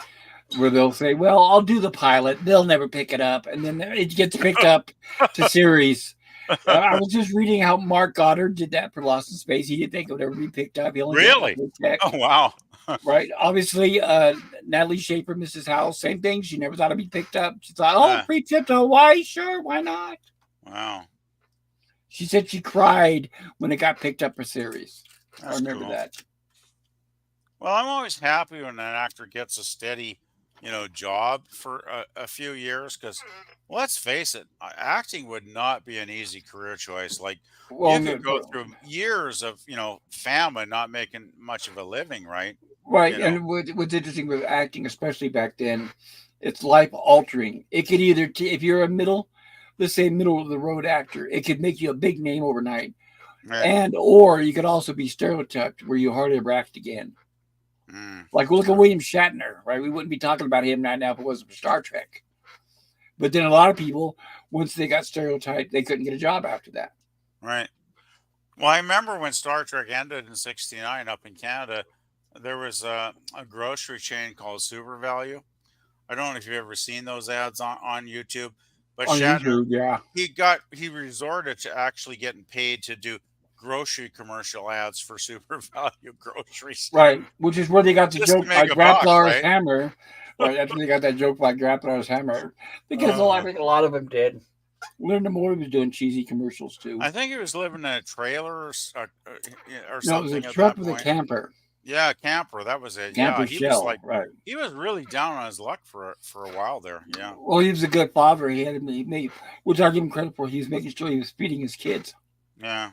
where they'll say, "Well, I'll do the pilot. They'll never pick it up," and then it gets picked up to series. I was just reading how Mark Goddard did that for Lost in Space. He didn't think it would ever be picked up. He only got the Really? paycheck. Oh wow. Right. Obviously, Natalie Schaefer, Mrs. Howell, same thing. She never thought it'd be picked up. She thought, "Oh, Ah, free trip to Hawaii, sure, why not?" wow. She said she cried when it got picked up for series. I That's remember cool. that. Well, I'm always happy when an actor gets a steady, job for a few years because, let's face it, acting would not be an easy career choice. Like, Well, you no, could go through years of, famine, not making much of a living, right? right. You know, And what's interesting with acting, especially back then, it's life altering. It could either, if you're a let's say middle of the road actor, it could make you a big name overnight, right? and or you could also be stereotyped where you hardly ever act again. Mm, Like look at yeah, William Shatner, right? We wouldn't be talking about him right now if it wasn't for Star Trek. But then a lot of people, once they got stereotyped, they couldn't get a job after that. right. Well, I remember when Star Trek ended in '69 up in Canada, there was a grocery chain called Super Value. I don't know if you've ever seen those ads on YouTube, but On Shatner YouTube, yeah. he resorted to actually getting paid to do grocery commercial ads for Super Value groceries Right, which is where they got the just to joke by make a buck, Graplar's right? hammer. Right, that's where they got that joke by Graplar's hammer. Because I Uh, think a lot of them did. Linda Moore was doing cheesy commercials too. I think he was living in a trailer or No, it was a something at truck that with a point. camper, Yeah, camper. That was it. Yeah, camper he was like shell. Right. he was really down on his luck for a while there. Yeah, Well, he was a good father. He made, which I give him credit for. He was making sure he was feeding his kids. yeah.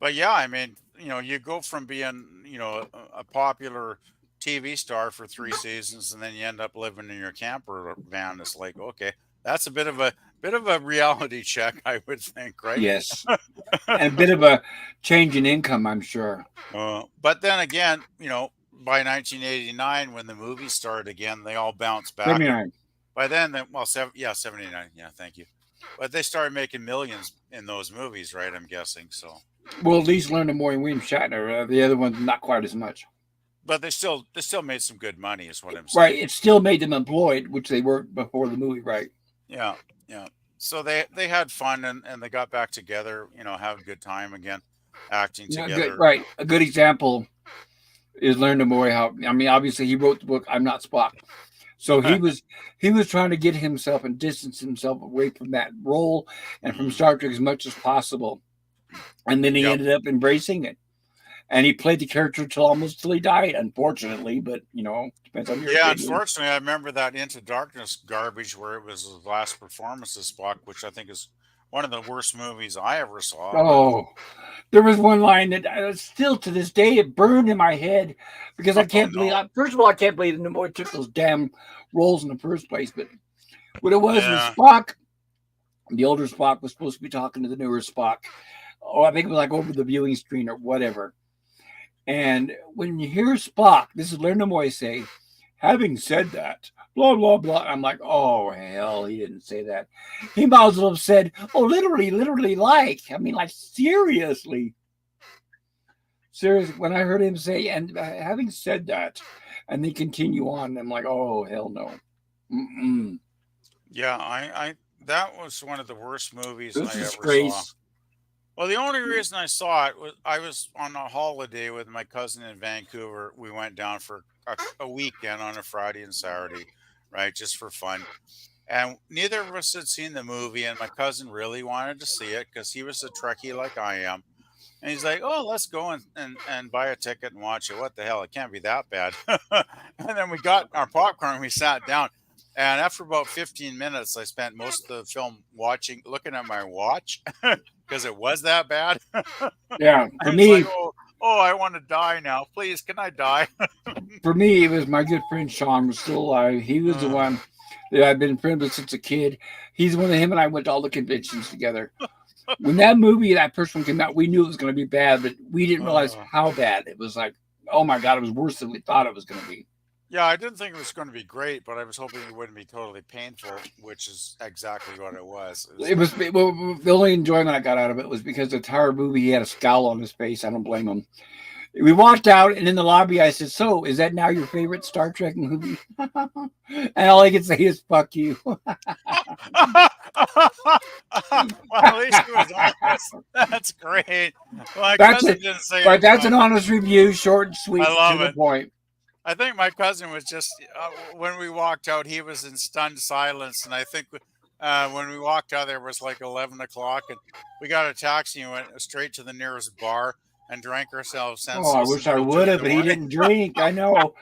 But yeah, I mean, you go from being, a popular TV star for 3 seasons, and then you end up living in your camper van. It's like, okay, that's a bit of a reality check, I would think, right? Yes, and a bit of a change in income, I'm sure. But then again, by 1989, when the movies started again, they all bounced back, and 79. by then, well, 79, yeah, thank you. But they started making millions in those movies, right? I'm guessing so. Well, at least Linda Moore and William Shatner. The other ones, not quite as much. But they still made some good money, is what I'm Right. saying. It still made them employed, which they weren't before the movie. Right. Yeah, yeah. So they had fun and they got back together, have a good time again, acting Yeah, good. together. Right. A good example is Learn to More. How I mean, obviously he wrote the book "I'm Not Spock," so he was trying to get himself and distance himself away from that role and from Mhm. Star Trek as much as possible, and then he Yep. ended up embracing it. And he played the character till he died, unfortunately. But depends on your Yeah, opinion. unfortunately, I remember that Into Darkness garbage where it was his last performance as Spock, which I think is one of the worst movies I ever saw. But Oh, there was one line that still to this day it burned in my head because I oh can't believe. no, First of all, I can't believe that Nimoy took those damn roles in the first place. But what it was yeah, Spock. The older Spock was supposed to be talking to the newer Spock. Oh, I think it was like over the viewing screen or whatever. And when you hear Spock, this is Leonard Nimoy say, having said that, blah, blah, blah. I'm like, oh, hell, he didn't say that. He might as well have said, oh, literally, like. I mean, like, seriously. Seriously, when I heard him say, and having said that, and they continue on, I'm like, oh, hell no. Mm-mm. Yeah, I that was one of the worst It movies was I a ever saw. disgrace. Well, the only reason I saw it was I was on a holiday with my cousin in Vancouver. We went down for a weekend on a Friday and Saturday, right, just for fun. And neither of us had seen the movie, and my cousin really wanted to see it because he was a Trekkie like I am. And he's like, "Oh, let's go and buy a ticket and watch it. What the hell? It can't be that bad." And then we got our popcorn and we sat down. And after about 15 minutes, I spent most of the film looking at my watch because it was that bad. Yeah, And it's like, oh, I want to die now. Please, can I die? for me, it was my good friend Sean was still alive. He was the one that I've been friends with since a kid. He's the one that him and I went to all the conventions together. When that first one came out, we knew it was going to be bad, but we didn't realize how bad. It was like, oh my God, it was worse than we thought it was going to be. Yeah, I didn't think it was going to be great, but I was hoping it wouldn't be totally painful, which is exactly what it was. The only enjoyment I got out of it was because the entire movie he had a scowl on his face. I don't blame him. We walked out, and in the lobby, I said, "So, is that now your favorite Star Trek movie?" And all I can say is, "Fuck you." Well, at least he was honest. That's great. My cousin didn't say but it. that's an honest review, short and sweet, I love to the it. point. I think my cousin was just when we walked out, he was in stunned silence, and I think when we walked out, there was like 11 o'clock, and we got a taxi and went straight to the nearest bar and drank ourselves Oh, I senseless wish I until two would in have, the but he morning. didn't drink. I know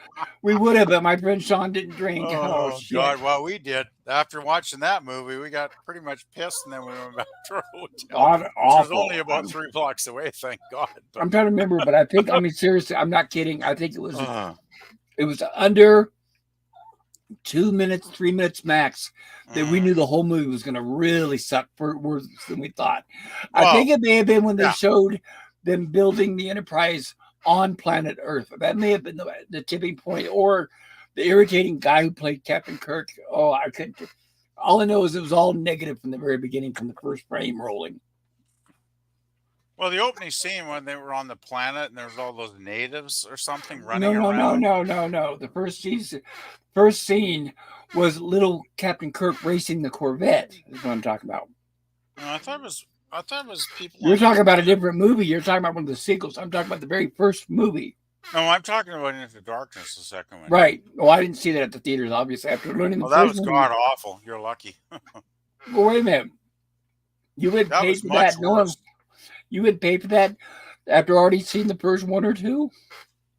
we would have, but my friend Sean didn't drink. Oh Oh shit! God! Well, we did. After watching that movie, we got pretty much pissed, and then we went back to our hotel, God, which was awful. only about 3 blocks away. Thank God. But I'm trying to remember, but I mean, seriously, I'm not kidding. I think it was under 2 minutes, 3 minutes max that we knew the whole movie was going to really suck for worse than we thought. I think it may have been when they showed them building the Enterprise on planet Earth. That may have been the tipping point, or the irritating guy who played Captain Kirk. Oh, I couldn't. All I know is it was all negative from the very beginning, from the first frame rolling. well, the opening scene when they were on the planet and there was all those natives or something running around. No. The first scene was little Captain Kirk racing the Corvette. Is what I'm talking about. No, I thought it was people. You're talking about a different movie. You're talking about one of the sequels. I'm talking about the very first movie. No, I'm talking about Into Darkness, the second one. Right. Well, I didn't see that at the theaters, obviously. After learning the Well, that first was movie. god awful. You're lucky. Well, wait a minute. You would That pay was for much that? No, worse. you would pay for that after already seeing the first one or two?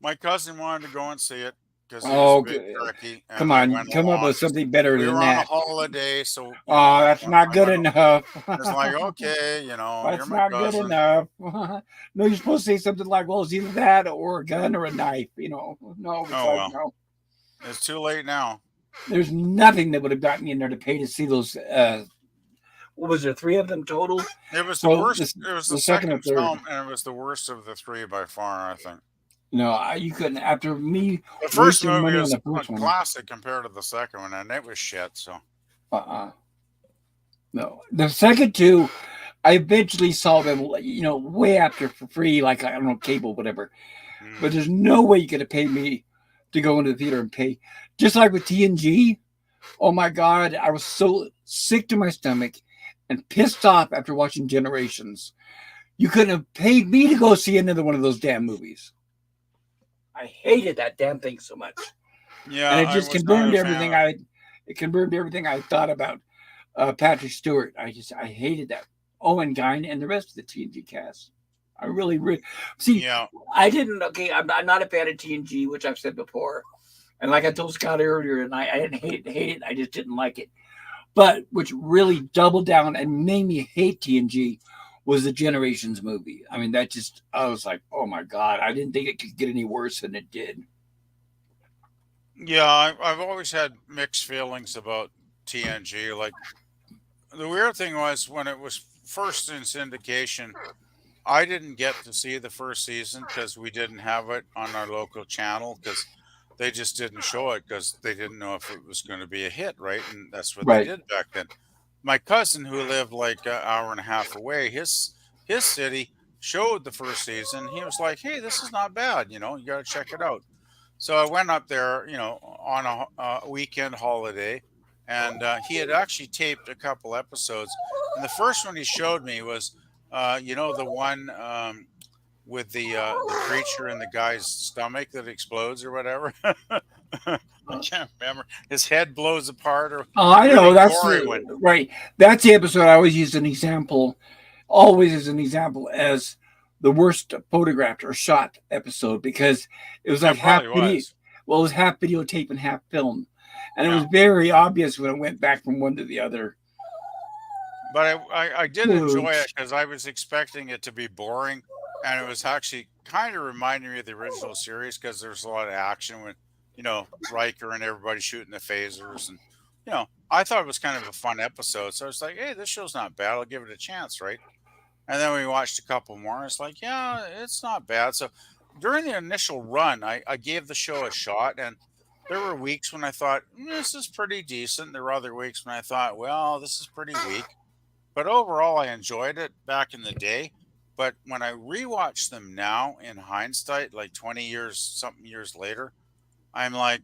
My cousin wanted to go and see it because he was Oh, a big turkey. And come I on. went Come up along. with something better We than were on a that. holiday, so Oh, that's not good enough. It's like, okay, you're That's my not good cousin. enough. No, you're supposed to say something like, well, it's either that or a gun or a knife. No, it's like, no. It's too late now. There's nothing that would have gotten me in there to pay to see those. What was there, 3 of them total? It was the worst. It was the second or second third. film, and it was the worst of the 3 by far, I think. No, you couldn't. After me, The first wasting movie money on was the a first one. classic compared to the second one, and it was shit. So, no, the second 2, I eventually saw them, way after for free, like, I don't know, cable, whatever. But there's no way you could have paid me to go into the theater and pay. Just like with TNG, oh my God, I was so sick to my stomach and pissed off after watching Generations. You couldn't have paid me to go see another one of those damn movies. I hated that damn thing so much. yeah, And it just confirmed everything I thought about Patrick Stewart. I hated that. Owen Guine and the rest of the TNG cast. I really see. Yeah. I didn't. Okay, I'm not a fan of TNG, which I've said before, and like I told Scott earlier, and I didn't hate it. I just didn't like it. But which really doubled down and made me hate TNG was the Generations movie. I mean, I was like, oh my God, I didn't think it could get any worse than it did. Yeah, I've always had mixed feelings about TNG. Like, the weird thing was when it was first in syndication, I didn't get to see the first season because we didn't have it on our local channel because they just didn't show it because they didn't know if it was going to be a hit, right? And that's what they Right. did back then. My cousin, who lived like an hour and a half away, his city showed the first season. He was like, "Hey, this is not bad. You got to check it out." So I went up there, on a weekend holiday, and he had actually taped a couple episodes. And the first one he showed me was, the one with the creature in the guy's stomach that explodes or whatever. I can't remember. His head blows apart, or Oh, I know. really That's gory one. right. That's the episode I always use an example, always as an example, as the worst photographed or shot episode because it was like That half probably video. was. Well, it was half videotape and half film, and it Yeah. was very obvious when it went back from one to the other. But I did enjoy Oops. it because I was expecting it to be boring, and it was actually kind of reminding me of the original series because there's a lot of action with, Riker and everybody shooting the phasers, and I thought it was kind of a fun episode. So I was like, hey, this show's not bad. I'll give it a chance, right? And then we watched a couple more. And it's like, yeah, it's not bad. So during the initial run, I gave the show a shot, and there were weeks when I thought this is pretty decent. There were other weeks when I thought, well, this is pretty weak. But overall, I enjoyed it back in the day. But when I rewatch them now in hindsight, like 20 years, something years later, I'm like,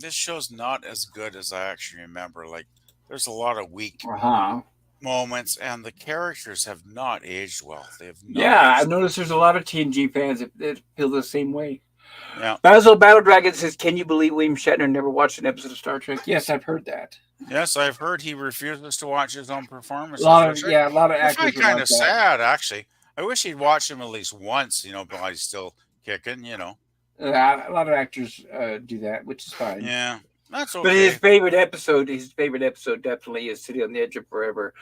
this show's not as good as I actually remember. Like, there's a lot of weak Uh huh. moments, and the characters have not aged well. They have not Yeah, I've aged. noticed there's a lot of TNG fans that feel the same way. Yeah. Basil Battle Dragon says, "Can you believe William Shatner never watched an episode of Star Trek?" Yes, I've heard that. Yes, I've heard he refuses to watch his own A performances, lot of which a lot of I find actors are kind like of that. sad, actually. I wish he'd watch them at least once, while he's still kicking. A lot of actors do that, which is fine. Yeah, that's But his okay. favorite episode definitely is City on the Edge of Forever.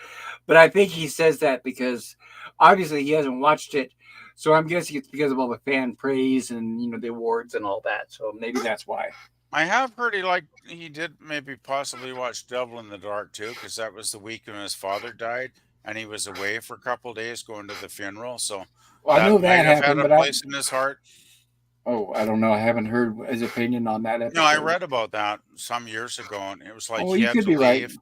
But I think he says that because obviously he hasn't watched it. So I'm guessing it's because of all the fan praise and the awards and all that. So maybe that's why. I have heard he did maybe possibly watch Devil in the Dark too, because that was the week when his father died, and he was away for a couple of days going to the funeral. So Well, I know that might that have had happened, a but place in his heart. I don't know. I haven't heard his opinion on that No, I episode. read about that some years ago, and it was like Oh, he you had could to be right. leave.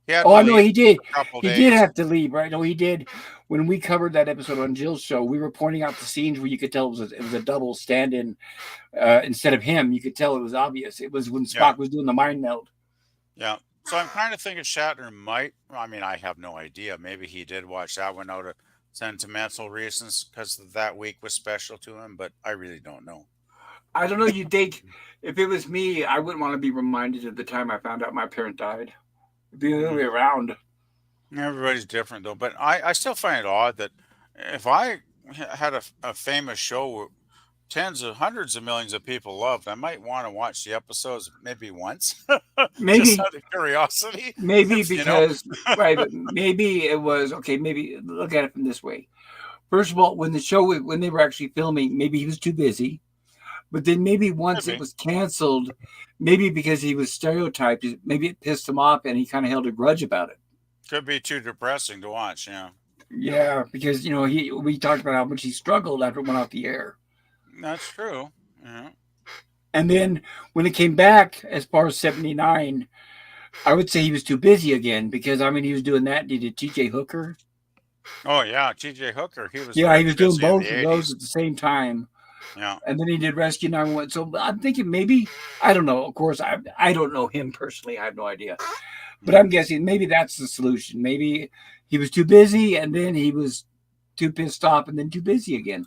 He had Oh, to I know leave he did. for a couple of He did days. have to leave, right? No, he did. When we covered that episode on Jill's show, we were pointing out the scenes where you could tell it was a double stand-in instead of him. You could tell it was obvious. It was when Yeah, Spock was doing the mind meld. yeah. So I'm kind of thinking Shatner might. I mean, I have no idea. Maybe he did watch that one out of sentimental reasons because that week was special to him, but I really don't know. I don't know. You think if it was me, I wouldn't want to be reminded of the time I found out my parent died. It'd be the other way Mm. around. Everybody's different though, but I still find it odd that if I had a famous show where tens of hundreds of millions of people loved, I might want to watch the episodes maybe once, just Maybe, out of curiosity. maybe If you know, because right, but maybe it was okay. Maybe look at it from this way. First of all, when they were actually filming, maybe he was too busy. But then maybe once it maybe was canceled, maybe because he was stereotyped, maybe it pissed him off and he kind of held a grudge about it. could be too depressing to watch. Yeah, Yeah, because we talked about how much he struggled after it went off the air. that's true. Yeah. And then when it came back as far as 79, I would say he was too busy again because he was doing that. He did TJ Hooker. Oh yeah, T.J. Hooker. He was Yeah, he very was doing busy in the both of those '80s. at the same time. Yeah. And then he did Rescue 911. So I'm thinking maybe, I don't know. Of course, I don't know him personally. I have no idea. But I'm guessing maybe that's the solution. Maybe he was too busy and then he was too pissed off and then too busy again.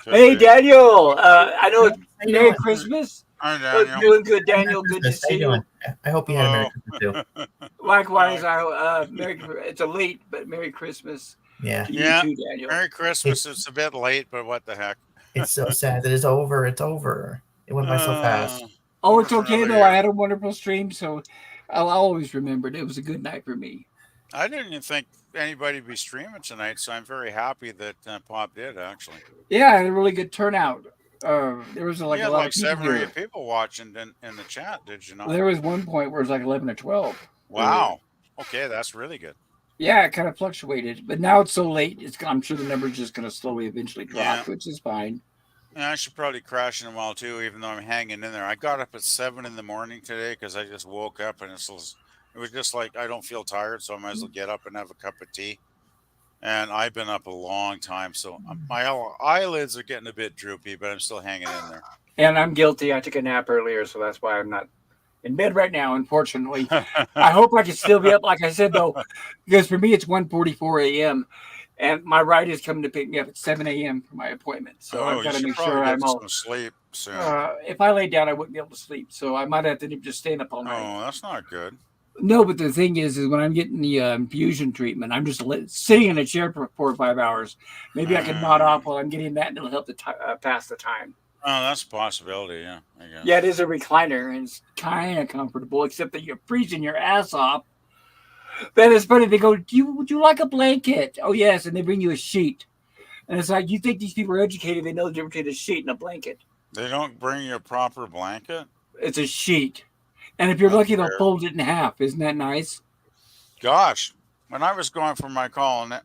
Could Hey, be. Daniel. I know it's How you Merry doing? Christmas. Hi, Oh, Daniel. doing good, Merry Daniel. Good to Christmas. How see you you. doing? I hope you had a Merry Hello. Christmas too. Likewise, Hi. it's a late, but Merry Christmas Yeah, to you Yeah. too, Daniel. Merry it, Christmas. It's a bit late, but what the heck? it's so sad that it's over. It's over. It went by so fast. Oh, Over it's for okay another though. I year. had a wonderful stream, so I'll always remember it. It was a good night for me. I didn't even think anybody would be streaming tonight, so I'm very happy that Pop did actually. Yeah, I had a really good turnout. There was You like a had lot like of people 7 or 8 here. people watching in the chat, did you not? There was one point where it was like 11 or 12. Wow. Okay, that's really good. Yeah, it kind of fluctuated, but now it's so late. I'm sure the number's just going to slowly eventually drop, Yeah. which is fine. Yeah, I should probably crash in a while too, even though I'm hanging in there. I got up at 7 in the morning today because I just woke up and it was just like I don't feel tired, so I might as well get up and have a cup of tea. And I've been up a long time, so my eyelids are getting a bit droopy, but I'm still hanging in there. And I'm guilty. I took a nap earlier, so that's why I'm not in bed right now. Unfortunately, I hope I can still be up. Like I said though, because for me it's 1:44 a.m. and my ride is coming to pick me up at 7 a.m. for my appointment. So Oh, I've you got to should make probably sure get I'm all. some sleep soon. If I lay down, I wouldn't be able to sleep. So I might have to just stand up all night. Oh, that's not good. No, but the thing is when I'm getting the infusion treatment, I'm just sitting in a chair for 4 or 5 hours. Maybe I can nod off while I'm getting that, and it'll help to pass the time. Oh, that's a possibility. Yeah, I guess. Yeah, it is a recliner, and it's kind of comfortable, except that you're freezing your ass off. Then it's funny. They go, would you like a blanket? Oh, yes. And they bring you a sheet. And it's like, you think these people are educated. They know the difference between a sheet and a blanket. They don't bring you a proper blanket? It's a sheet. And if you're That's lucky, they'll weird. fold it in half. Isn't that nice? Gosh, when I was going for my colonoscopy,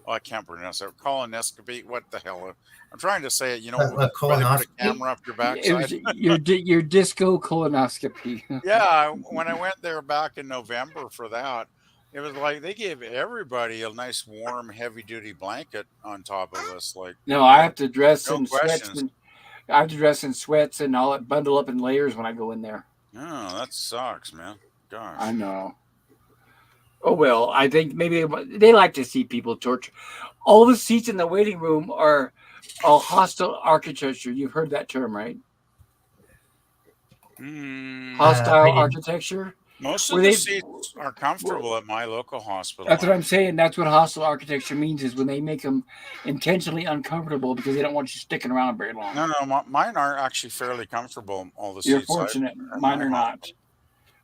oh, I can't pronounce it. Colonoscopy. What the hell? I'm trying to say it. You know, A where they put a colonoscopy? camera up your It was backside. your disco colonoscopy. Yeah, when I went there back in November for that, it was like they gave everybody a nice, warm, heavy-duty blanket on top of us. Like, No, I have to dress no in sweats. questions. And I have to dress in sweats and all that, bundle up in layers when I go in there. Oh, that sucks, man. Gosh. I know. Oh, well, I think maybe they like to see people torture. All the seats in the waiting room are all hostile architecture. You've heard that term, right? Mm, Hostile I didn't. architecture. most Where of the they, seats are comfortable at my local hospital. that's what I'm saying. That's what hostile architecture means is when they make them intentionally uncomfortable because they don't want you sticking around very long. No, mine are actually fairly comfortable. All the You're seats fortunate. at Mine my are hospital. not.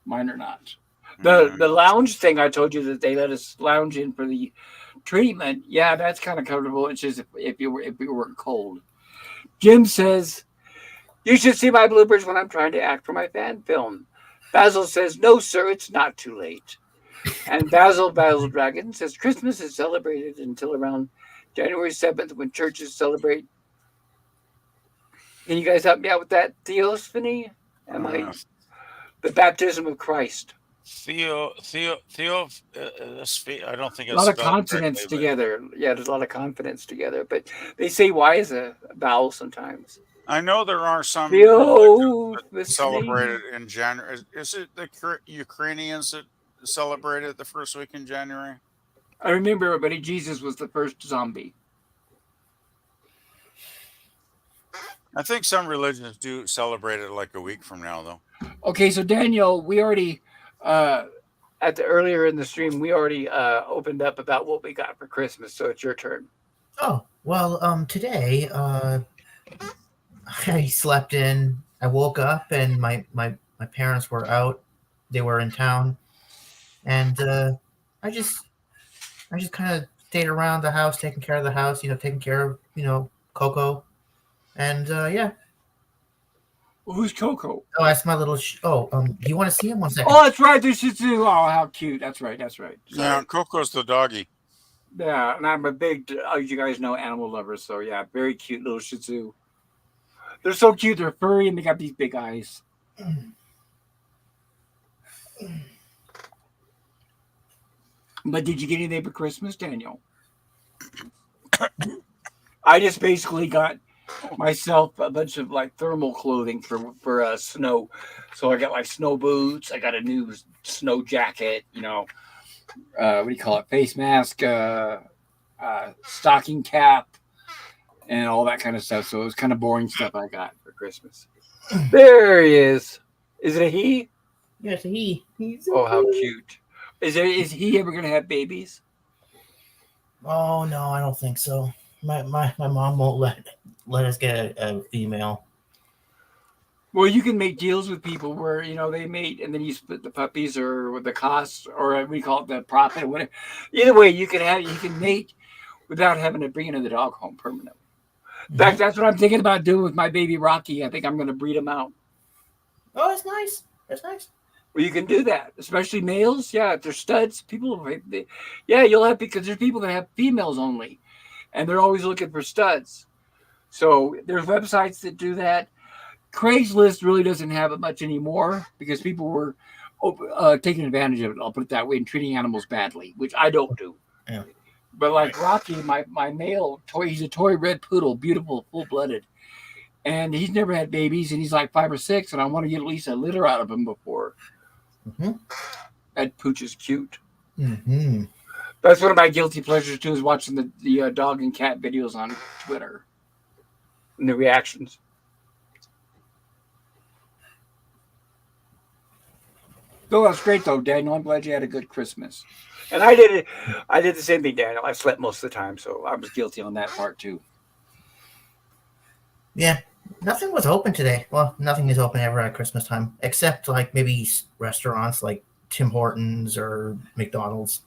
Mine are not. Mm. The lounge thing I told you that they let us lounge in for the treatment. Yeah, that's kind of comfortable. It's just if you weren't cold. Jim says you should see my bloopers when I'm trying to act for my fan film. Basil says no, sir, it's not too late. And Basil Dragon says Christmas is celebrated until around January 7th when churches celebrate. Can you guys help me out with that, Theophany? Am I Uh, the baptism of Christ? Theo, I don't think A it's lot of spelled consonants correctly, but together. Yeah, there's a lot of confidence together. But they say Y is a vowel sometimes. I know there are some religions that celebrate Theophany. it in January. Is it the Ukrainians that celebrate it the first week in January? I remember everybody, Jesus was the first zombie. I think some religions do celebrate it like a week from now, though. Okay, so Daniel, we already at the earlier in the stream, we already opened up about what we got for Christmas. So it's your turn. Oh, well, today, I slept in. I woke up and my parents were out. They were in town. And I just kind of stayed around the house, taking care of the house, taking care of, Coco. And yeah. Well, who's Coco? Oh, that's my little. Do you want to see him? 1 second. Oh, that's right. There's Shih Tzu. Oh, how cute. That's right. That's right. Sorry. Yeah, Coco's the doggy. Yeah, and I'm a big, you guys know, animal lover. So yeah, very cute little Shih Tzu. They're so cute. They're furry and they got these big eyes. But did you get anything for Christmas, Daniel? I just basically got myself a bunch of like thermal clothing for snow. So I got like snow boots. I got a new snow jacket. What do you call it? Face mask, stocking cap, and all that kind of stuff. So it was kind of boring stuff I got for Christmas. There he is. Is it a he? Yes, he's. Oh, how cute! Is he ever gonna have babies? Oh no, I don't think so. My mom won't let us get a female. Well, you can make deals with people where they mate and then you split the puppies or the costs or we call it the profit, whatever. Either way, you can mate without having to bring another dog home permanently. In fact, that's what I'm thinking about doing with my baby Rocky. I think I'm going to breed him out. Oh, that's nice. That's nice. Well, you can do that, especially males. Yeah, if they're studs, yeah, you'll have because there's people that have females only, and they're always looking for studs. So there's websites that do that. Craigslist really doesn't have it much anymore because people were taking advantage of it. I'll put it that way, and treating animals badly, which I don't do. Yeah. But like Rocky, my male toy, he's a toy red poodle, beautiful, full blooded, and he's never had babies, and he's like 5 or 6, and I want to get at least a litter out of him before. Mm-hmm. That pooch is cute. Mm-hmm. That's one of my guilty pleasures too, is watching the dog and cat videos on Twitter and the reactions. Oh, that's great though, Daniel. I'm glad you had a good Christmas. And I did it. I did the same thing, Daniel. I slept most of the time, so I was guilty on that part too. Yeah, nothing was open today. Well, nothing is open ever at Christmas time, except like maybe restaurants like Tim Hortons or McDonald's.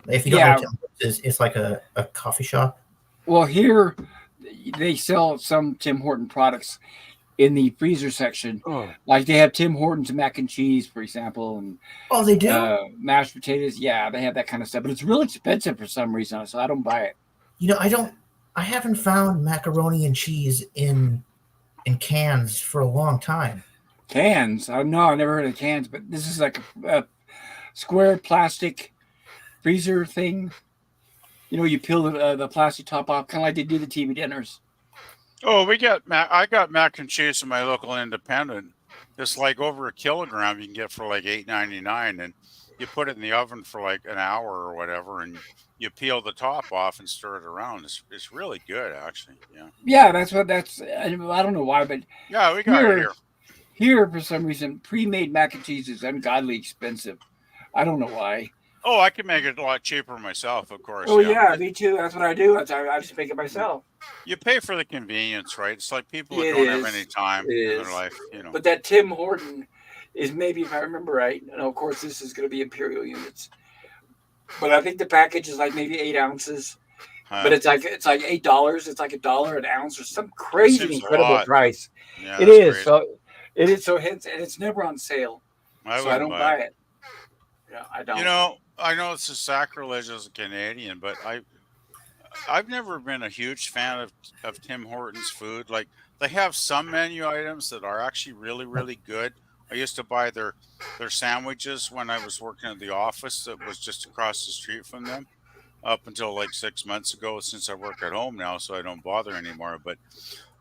If you don't know, Tim Hortons, it's like a coffee shop. Well, here they sell some Tim Horton products in the freezer section. Oh. Like they have Tim Hortons mac and cheese, for example, and they do. Mashed potatoes. Yeah, they have that kind of stuff, but it's real expensive for some reason, so I don't buy it. I haven't found macaroni and cheese in cans for a long time. Cans? Oh no, I never heard of cans, but this is like a square plastic freezer thing. You peel the plastic top off, kind of like they do the TV dinners. Oh, I got mac and cheese in my local independent. It's like over a kilogram you can get for like $8.99, and you put it in the oven for like an hour or whatever, and you peel the top off and stir it around. It's really good, actually. Yeah. Yeah, I don't know why, but yeah, we got it here. Here, for some reason, pre-made mac and cheese is ungodly expensive. I don't know why. Oh, I can make it a lot cheaper myself, of course. Oh yeah, me too. That's what I do. I just make it myself. You pay for the convenience, right? It's like people that don't have any time in their life, But that Tim Horton is, maybe, if I remember right, and of course this is going to be imperial units, but I think the package is like maybe 8 ounces. But it's like $8. It's like $1 an ounce or some crazy incredible price. Yeah, it is. Crazy. So it is. So hence, and it's never on sale. So I don't buy it. Yeah, I don't. I know it's a sacrilege as a Canadian, but I've never been a huge fan of Tim Hortons food. Like, they have some menu items that are actually really, really good. I used to buy their sandwiches when I was working at the office that was just across the street from them, up until like 6 months ago, since I work at home now, so I don't bother anymore. But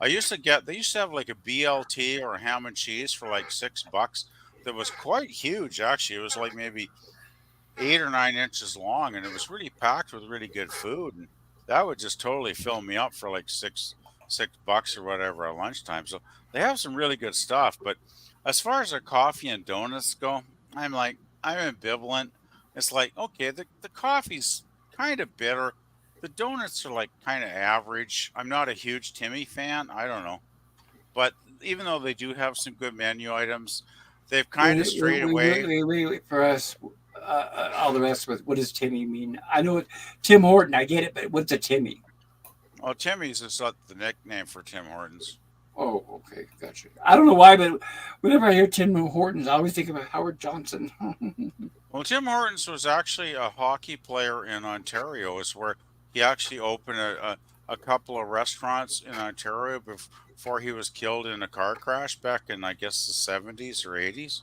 they used to have like a BLT or a ham and cheese for like $6 that was quite huge, actually. It was like maybe 8 or 9 inches long, and it was really packed with really good food, and that would just totally fill me up for like $6 or whatever at lunchtime. So they have some really good stuff. But as far as their coffee and donuts go, I'm ambivalent. It's like, okay, the coffee's kind of bitter. The donuts are like kind of average. I'm not a huge Timmy fan. I don't know. But even though they do have some good menu items, they've kind of strayed away. Wait for us. All the rest of it. What does Timmy mean? I know Tim Horton. I get it, but what's a Timmy? Oh, Timmy's is the nickname for Tim Hortons. Oh, okay, gotcha. I don't know why, but whenever I hear Tim Hortons, I always think of Howard Johnson. Well, Tim Hortons was actually a hockey player in Ontario. It's where he actually opened a couple of restaurants in Ontario before he was killed in a car crash back in, I guess, the 70s or 80s.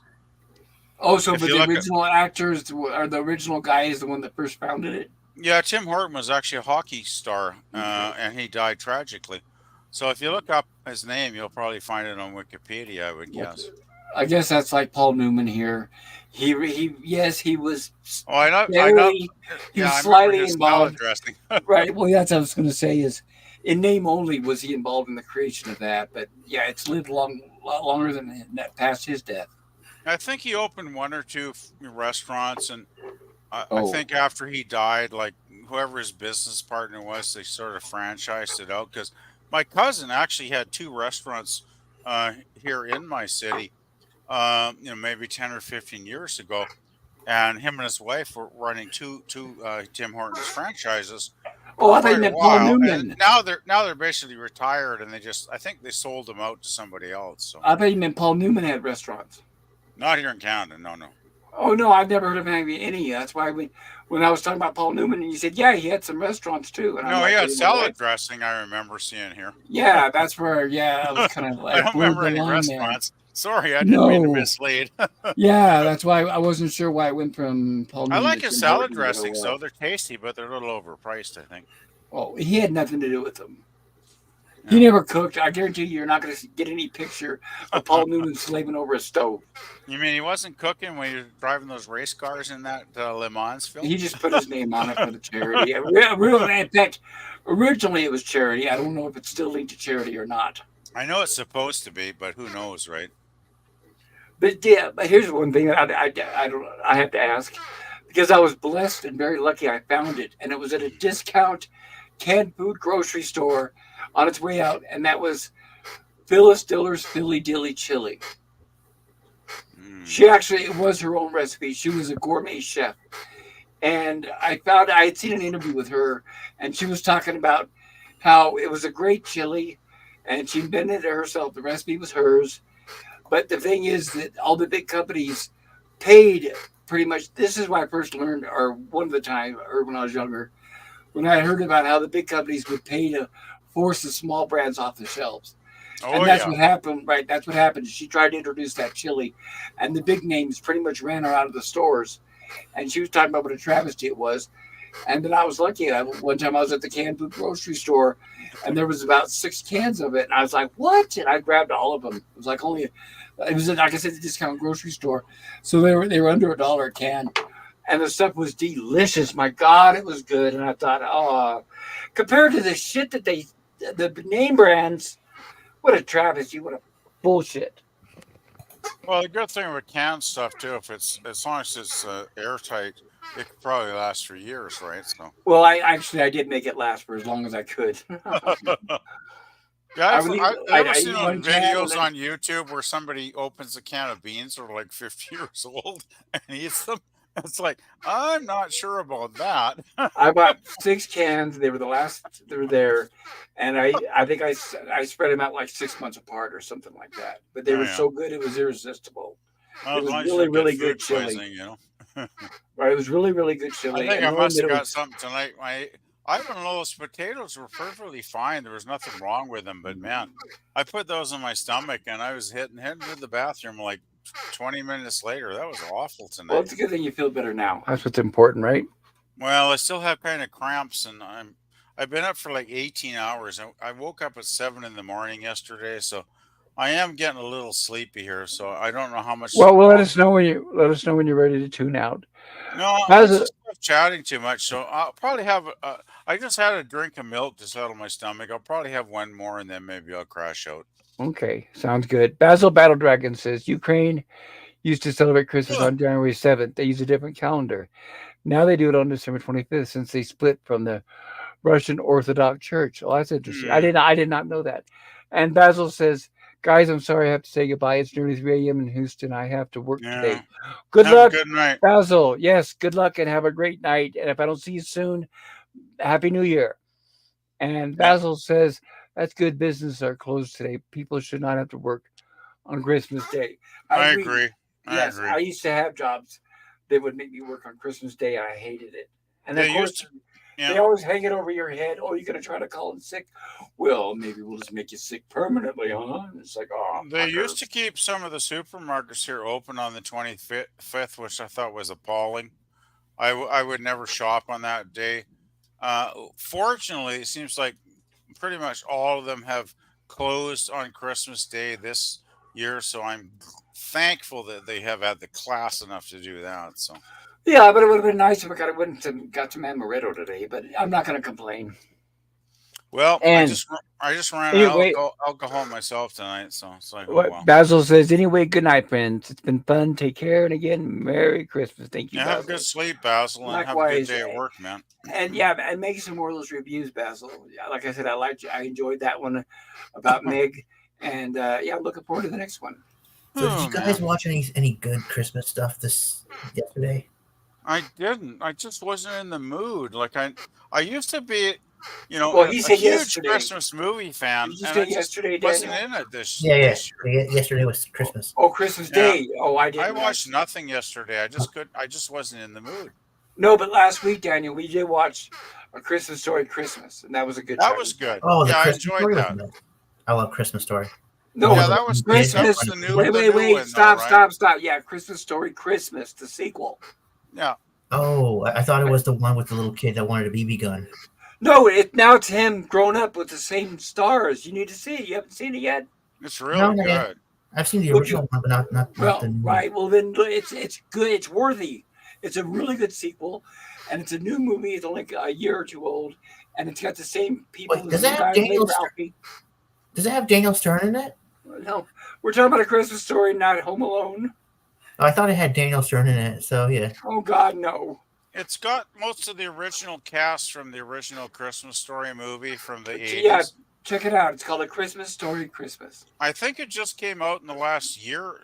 Oh, so but the original actors or the original guy is the one that first founded it? Yeah, Tim Horton was actually a hockey star, and he died tragically. So if you look up his name, you'll probably find it on Wikipedia, I would guess. I guess that's like Paul Newman here. He was. Oh, I know. He was slightly involved. Right. Well, that's what I was going to say. Is in name only was he involved in the creation of that, but yeah, it's lived a lot longer than that past his death. I think he opened 1 or 2 restaurants, and I think after he died, like whoever his business partner was, they sort of franchised it out. Because my cousin actually had 2 restaurants here in my city, maybe 10 or 15 years ago, and him and his wife were running two Tim Hortons franchises. Oh, I thought you meant Paul Newman. And now they're basically retired, and I think they sold them out to somebody else. So I thought you meant Paul Newman had restaurants. Not here in Canada, no. Oh no, I've never heard of having any. That's why when I was talking about Paul Newman, and you said, yeah, he had some restaurants too, and I'm No, he like, I had didn't know salad what. dressing. I remember seeing here. Yeah, that's where. Yeah, I was kind of I like don't blurred remember the any line there. restaurants. Sorry, I didn't mean to No. mislead. Yeah, that's why I wasn't sure why it went from Paul I Newman like to his Tim salad Hortons there. dressings, though. Well, They're tasty, but they're a little overpriced, I think. well, he had nothing to do with them. He Yeah. never cooked. I guarantee you're not going to get any picture of Paul Newman slaving over a stove. You mean he wasn't cooking when he was driving those race cars in that Le Mans film? He just put his name on it for the charity. In fact, originally it was charity. I don't know if it's still linked to charity or not. I know it's supposed to be, but who knows, right? But yeah, but here's one thing that I have to ask, because I was blessed and very lucky. I found it, and it was at a discount canned food grocery store on its way out, and that was Phyllis Diller's Philly Dilly Chili. Mm. She actually, it was her own recipe. She was a gourmet chef. And I had seen an interview with her, and she was talking about how it was a great chili, and she invented it herself. The recipe was hers. But the thing is that all the big companies paid pretty much. This is why I first learned, or one of the time, or when I was younger, when I heard about how the big companies would pay to force the small brands off the shelves. Oh And that's yeah. what happened, right? That's what happened. She tried to introduce that chili, and the big names pretty much ran her out of the stores. And she was talking about what a travesty it was. And then I was lucky. One time I was at the canned food grocery store, and there was about 6 cans of it. And I was like, "What?" And I grabbed all of them. It was like only, it was like I said, the discount grocery store, so they were under $1 a can, and the stuff was delicious. My God, it was good. And I thought, oh, compared to the shit that the name brands, what a travesty! What a bullshit. Well, the good thing with canned stuff too, if it's as long as it's airtight, it could probably last for years, right? So. Well, I did make it last for as long as I could. Yeah, I would eat, I've ever I seen eat those one can and videos then on YouTube where somebody opens a can of beans that are like 50 years old and eats them. It's like, I'm not sure about that. I bought 6 cans. They were the last. They were there, and I think I spread them out like 6 months apart or something like that. But they Oh were yeah. so good, it was irresistible. Well, It as was long as you really don't get really good food chili. poisoning, you know. Right, it was really really good I chili, think and I knowing must that have it got was something tonight. I don't know, those potatoes were perfectly fine. There was nothing wrong with them, but man, I put those in my stomach and I was heading to the bathroom like 20 minutes later. That was awful well, tonight. it's a good thing you feel better now. That's what's important, right? Well, I still have kind of cramps, and I've been up for like 18 hours. I woke up at 7 in the morning yesterday, so I am getting a little sleepy here. So I don't know how much Well, longer. let us know when you're ready to tune out. No, I How's it? just love chatting too much, so I'll probably have. I just had a drink of milk to settle my stomach. I'll probably have one more, and then maybe I'll crash out. Okay, sounds good. Basil Battle Dragon says Ukraine used to celebrate Christmas Ugh. on January 7th. They use a different calendar. Now they do it on December 25th since they split from the Russian Orthodox Church. Oh, that's interesting. Hmm. I did not know that. And Basil says, guys, I'm sorry I have to say goodbye. It's nearly 3 a.m. in Houston. I have to work today. Yeah. Good Have a luck, good night. Basil. Yes, good luck and have a great night. And if I don't see you soon, Happy New Year. And Yeah, Basil says, that's good business are closed today. People should not have to work on Christmas Day. I I agree. agree. I Yes, agree. I used to have jobs that would make me work on Christmas Day. I hated it. And of They course, used to. they Yeah. always hang it over your head. Oh, you're going to try to call in sick? Well, maybe we'll just make you sick permanently, huh? And it's like, oh, They used to fuckers. keep some of the supermarkets here open on the 25th, which I thought was appalling. I would never shop on that day. Fortunately, it seems like pretty much all of them have closed on Christmas Day this year, so I'm thankful that they have had the class enough to do that. So, Yeah, but it would have been nice if I got some amaretto today, but I'm not going to complain. well, And I just ran out anyway, of alcohol myself tonight, so it's like, oh what well. Basil says, anyway, good night, friends. It's been fun. Take care. And again, Merry Christmas. Thank you, Yeah, have a good Basil. sleep, Basil, and have a good Likewise. day at work, man. And yeah, and make some more of those reviews, Basil. Yeah, like I said, I enjoyed that one about Meg. And yeah, I'm looking forward to the next one. So did Oh you guys man. watch any good Christmas stuff this yesterday? I didn't. I just wasn't in the mood. Like I used to be. Well, he a said huge yesterday. Christmas movie fan, Did you and say I just yesterday, wasn't Daniel? in it this Yeah, yeah. this year. Yesterday was Christmas. Oh, Christmas Yeah, Day. Oh, I I didn't. watched nothing yesterday. I just wasn't in the mood. No, but last week, Daniel, we did watch A Christmas Story Christmas, and that was a good That time. was good. Oh, the Yeah, I Christmas enjoyed story was that. nice. I love Christmas story. No, Yeah, The that was kid that was Christmas. the new Wait, the wait, new wait. one though, Stop, right? stop, stop. Yeah, Christmas Story Christmas, the sequel. Yeah. Oh, I thought it was the one with the little kid that wanted a BB gun. No, now it's him grown up with the same stars. You need to see it. You haven't seen it yet? It's No, really not yet. good. I've seen the Would you? original one, but not the Well, new one. right. Well, then it's good. It's worthy. It's a really good sequel, and it's a new movie. It's only a year or two old, and it's got the same people. Wait, The does it same have guy who played Daniel Stern? Ralphie. Does it have Daniel Stern in it? No, we're talking about A Christmas Story, not Home Alone. Oh, I thought it had Daniel Stern in it. So yeah. Oh God, no. It's got most of the original cast from the original Christmas Story movie from the Yeah, 80s. check it out. It's called A Christmas Story Christmas. I think it just came out in the last year,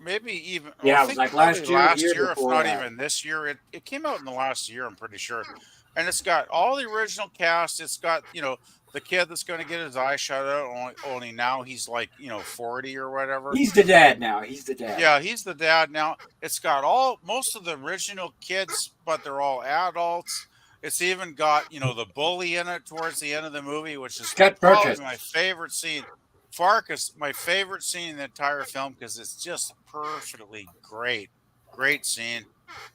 maybe even. Well, Yeah, I it was think like probably last year, the year last year, if before not that. even this year. It came out in the last year, I'm pretty sure. And it's got all the original cast. It's got the kid that's going to get his eye shut out. Only now he's like 40 or whatever. He's the dad now. He's the dad. Yeah, he's the dad now. It's got most of the original kids, but they're all adults. It's even got, the bully in it towards the end of the movie, which is Got probably Burgess. my favorite scene. Farkas, my favorite scene in the entire film because it's just perfectly great. Great scene.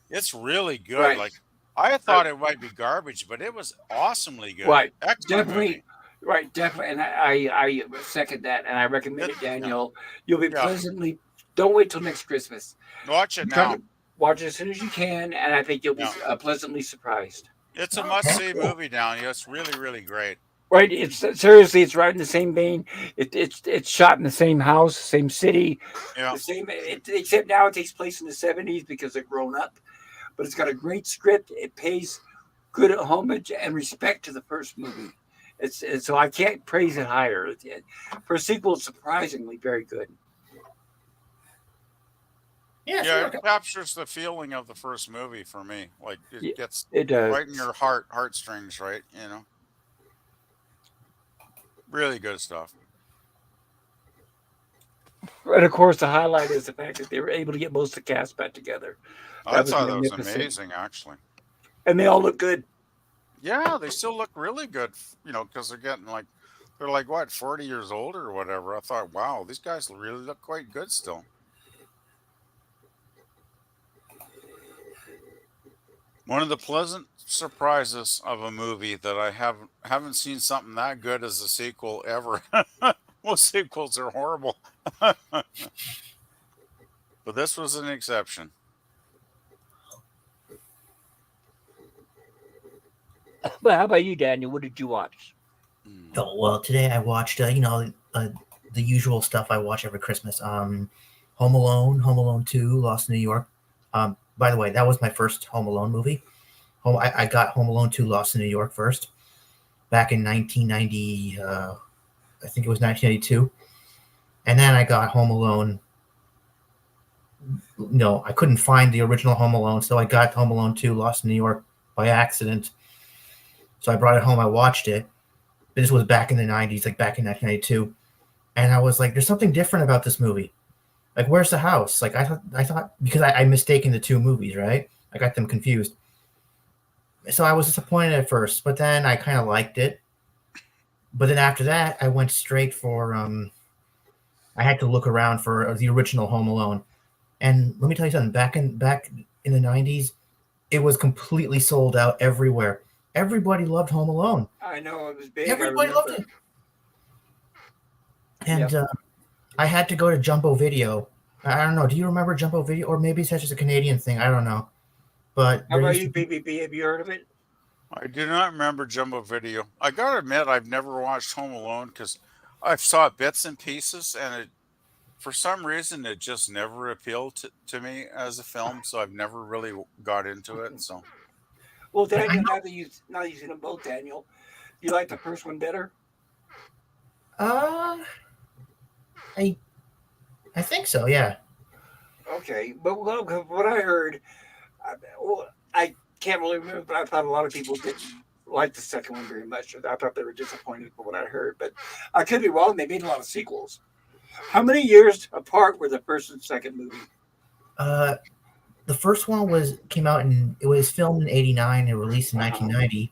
It's really good. Right. Like I thought it might be garbage, but it was awesomely good. Right. Excellent Definitely. movie. Right, definitely, and I second that, and I recommend it, Daniel. You'll be pleasantly. Don't wait till next Christmas. Watch it Try now. to watch it as soon as you can, and I think you'll be Yeah. pleasantly surprised. It's a must-see movie, Down. It's really, really great. Right, it's seriously, it's right in the same vein. It's shot in the same house, same city, Yeah. the same. Except now it takes place in the 70s because they're grown up, but it's got a great script. It pays good homage and respect to the first movie. So I can't praise it higher. For a sequel, it's surprisingly very good. Yeah, Yeah, sure. it captures the feeling of the first movie for me. Like Yeah, it gets it does. right in your heartstrings, right? Really good stuff. And of course, the highlight is the fact that they were able to get most of the cast back together. I was thought that was magnificent. amazing, actually. And they all look good. Yeah, they still look really good, because they're like what, 40 years old or whatever. I thought, wow, these guys really look quite good still. One of the pleasant surprises of a movie that I haven't seen something that good as a sequel ever. Most sequels are horrible. But this was an exception. But how about you, Daniel? What did you watch? Oh, well, today I watched, the usual stuff I watch every Christmas. Home Alone 2, Lost in New York. By the way, that was my first Home Alone movie. I got Home Alone 2, Lost in New York first, back in 1990. I think it was 1992, and then I got Home Alone. No, I couldn't find the original Home Alone, so I got Home Alone 2, Lost in New York by accident. So I brought it home. I watched it. This was back in the 90s, like back in 1992. And I was like, there's something different about this movie. Like, where's the house? Like, I thought because I mistaken the two movies, right? I got them confused. So I was disappointed at first, but then I kind of liked it. But then after that, I went straight for, I had to look around for the original Home Alone. And let me tell you something, back in the 90s, it was completely sold out everywhere. Everybody loved Home Alone. I know it was big. Everybody loved it. And I had to go to Jumbo Video. I don't know. Do you remember Jumbo Video? Or maybe it's just a Canadian thing. I don't know. But how about you, BBB? Have you heard of it? I do not remember Jumbo Video. I gotta admit, I've never watched Home Alone because I've saw bits and pieces, and for some reason, it just never appealed to me as a film. So I've never really got into it. So, well, Daniel, now that you've seen them both, Daniel, you like the first one better? I think so. Yeah. Okay, but what I heard, I can't really remember, but I thought a lot of people didn't like the second one very much. I thought they were disappointed for what I heard, but I could be wrong. They made a lot of sequels. How many years apart were the first and second movie? Uh, the first one came out it was filmed in '89 and released in 1990,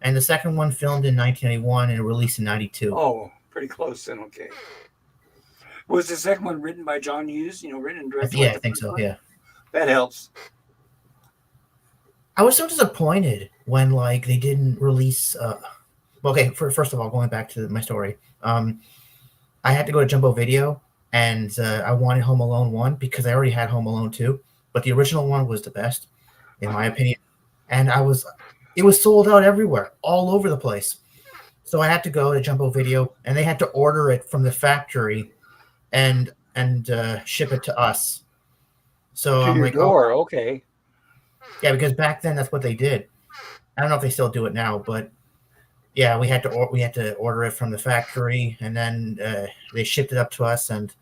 and the second one filmed in 1991 and released in '92. Oh, pretty close then. Okay. Was the second one written by John Hughes? Written and directed Yeah, like I the think first so. one? Yeah. That helps. I was so disappointed when like they didn't release. Okay, first of all, going back to my story, I had to go to Jumbo Video, and I wanted Home Alone 1 because I already had Home Alone 2, but the original one was the best, in my opinion. And it was sold out everywhere, all over the place. So I had to go to Jumbo Video, and they had to order it from the factory, and ship it to us. So To I'm your like, door, okay. yeah, because back then that's what they did. I don't know if they still do it now, but yeah, we had to order it from the factory, and then they shipped it up to us, and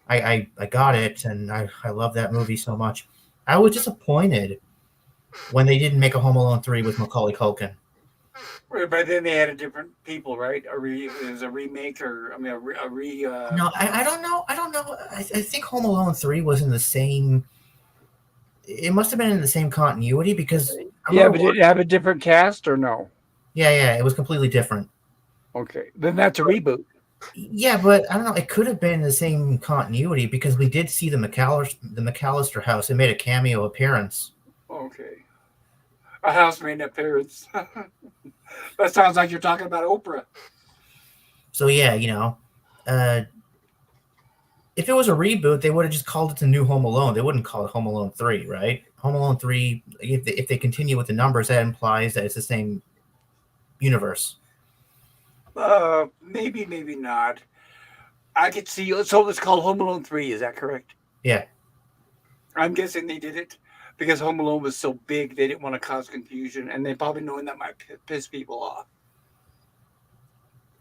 I got it, and I love that movie so much. I was disappointed when they didn't make a Home Alone 3 with Macaulay Culkin. But then they had a different people, right? It was a remake, or I mean, No, I don't know. I don't know. I think Home Alone 3 was in the same. It must have been in the same continuity because Yeah, but did it have a different cast or no? yeah, it was completely different. Okay, then that's a reboot. Yeah, but I don't know. It could have been the same continuity because we did see the McAllister house. It made a cameo appearance. Okay. A house made an appearance. That sounds like you're talking about Oprah. So yeah, if it was a reboot, they would have just called it the New Home Alone. They wouldn't call it Home Alone 3, right? Home Alone 3. If they continue with the numbers, that implies that it's the same universe. Maybe, maybe not. I could see. So it's called Home Alone 3. Is that correct? Yeah. I'm guessing they did it because Home Alone was so big they didn't want to cause confusion, and they probably knowing that might piss people off.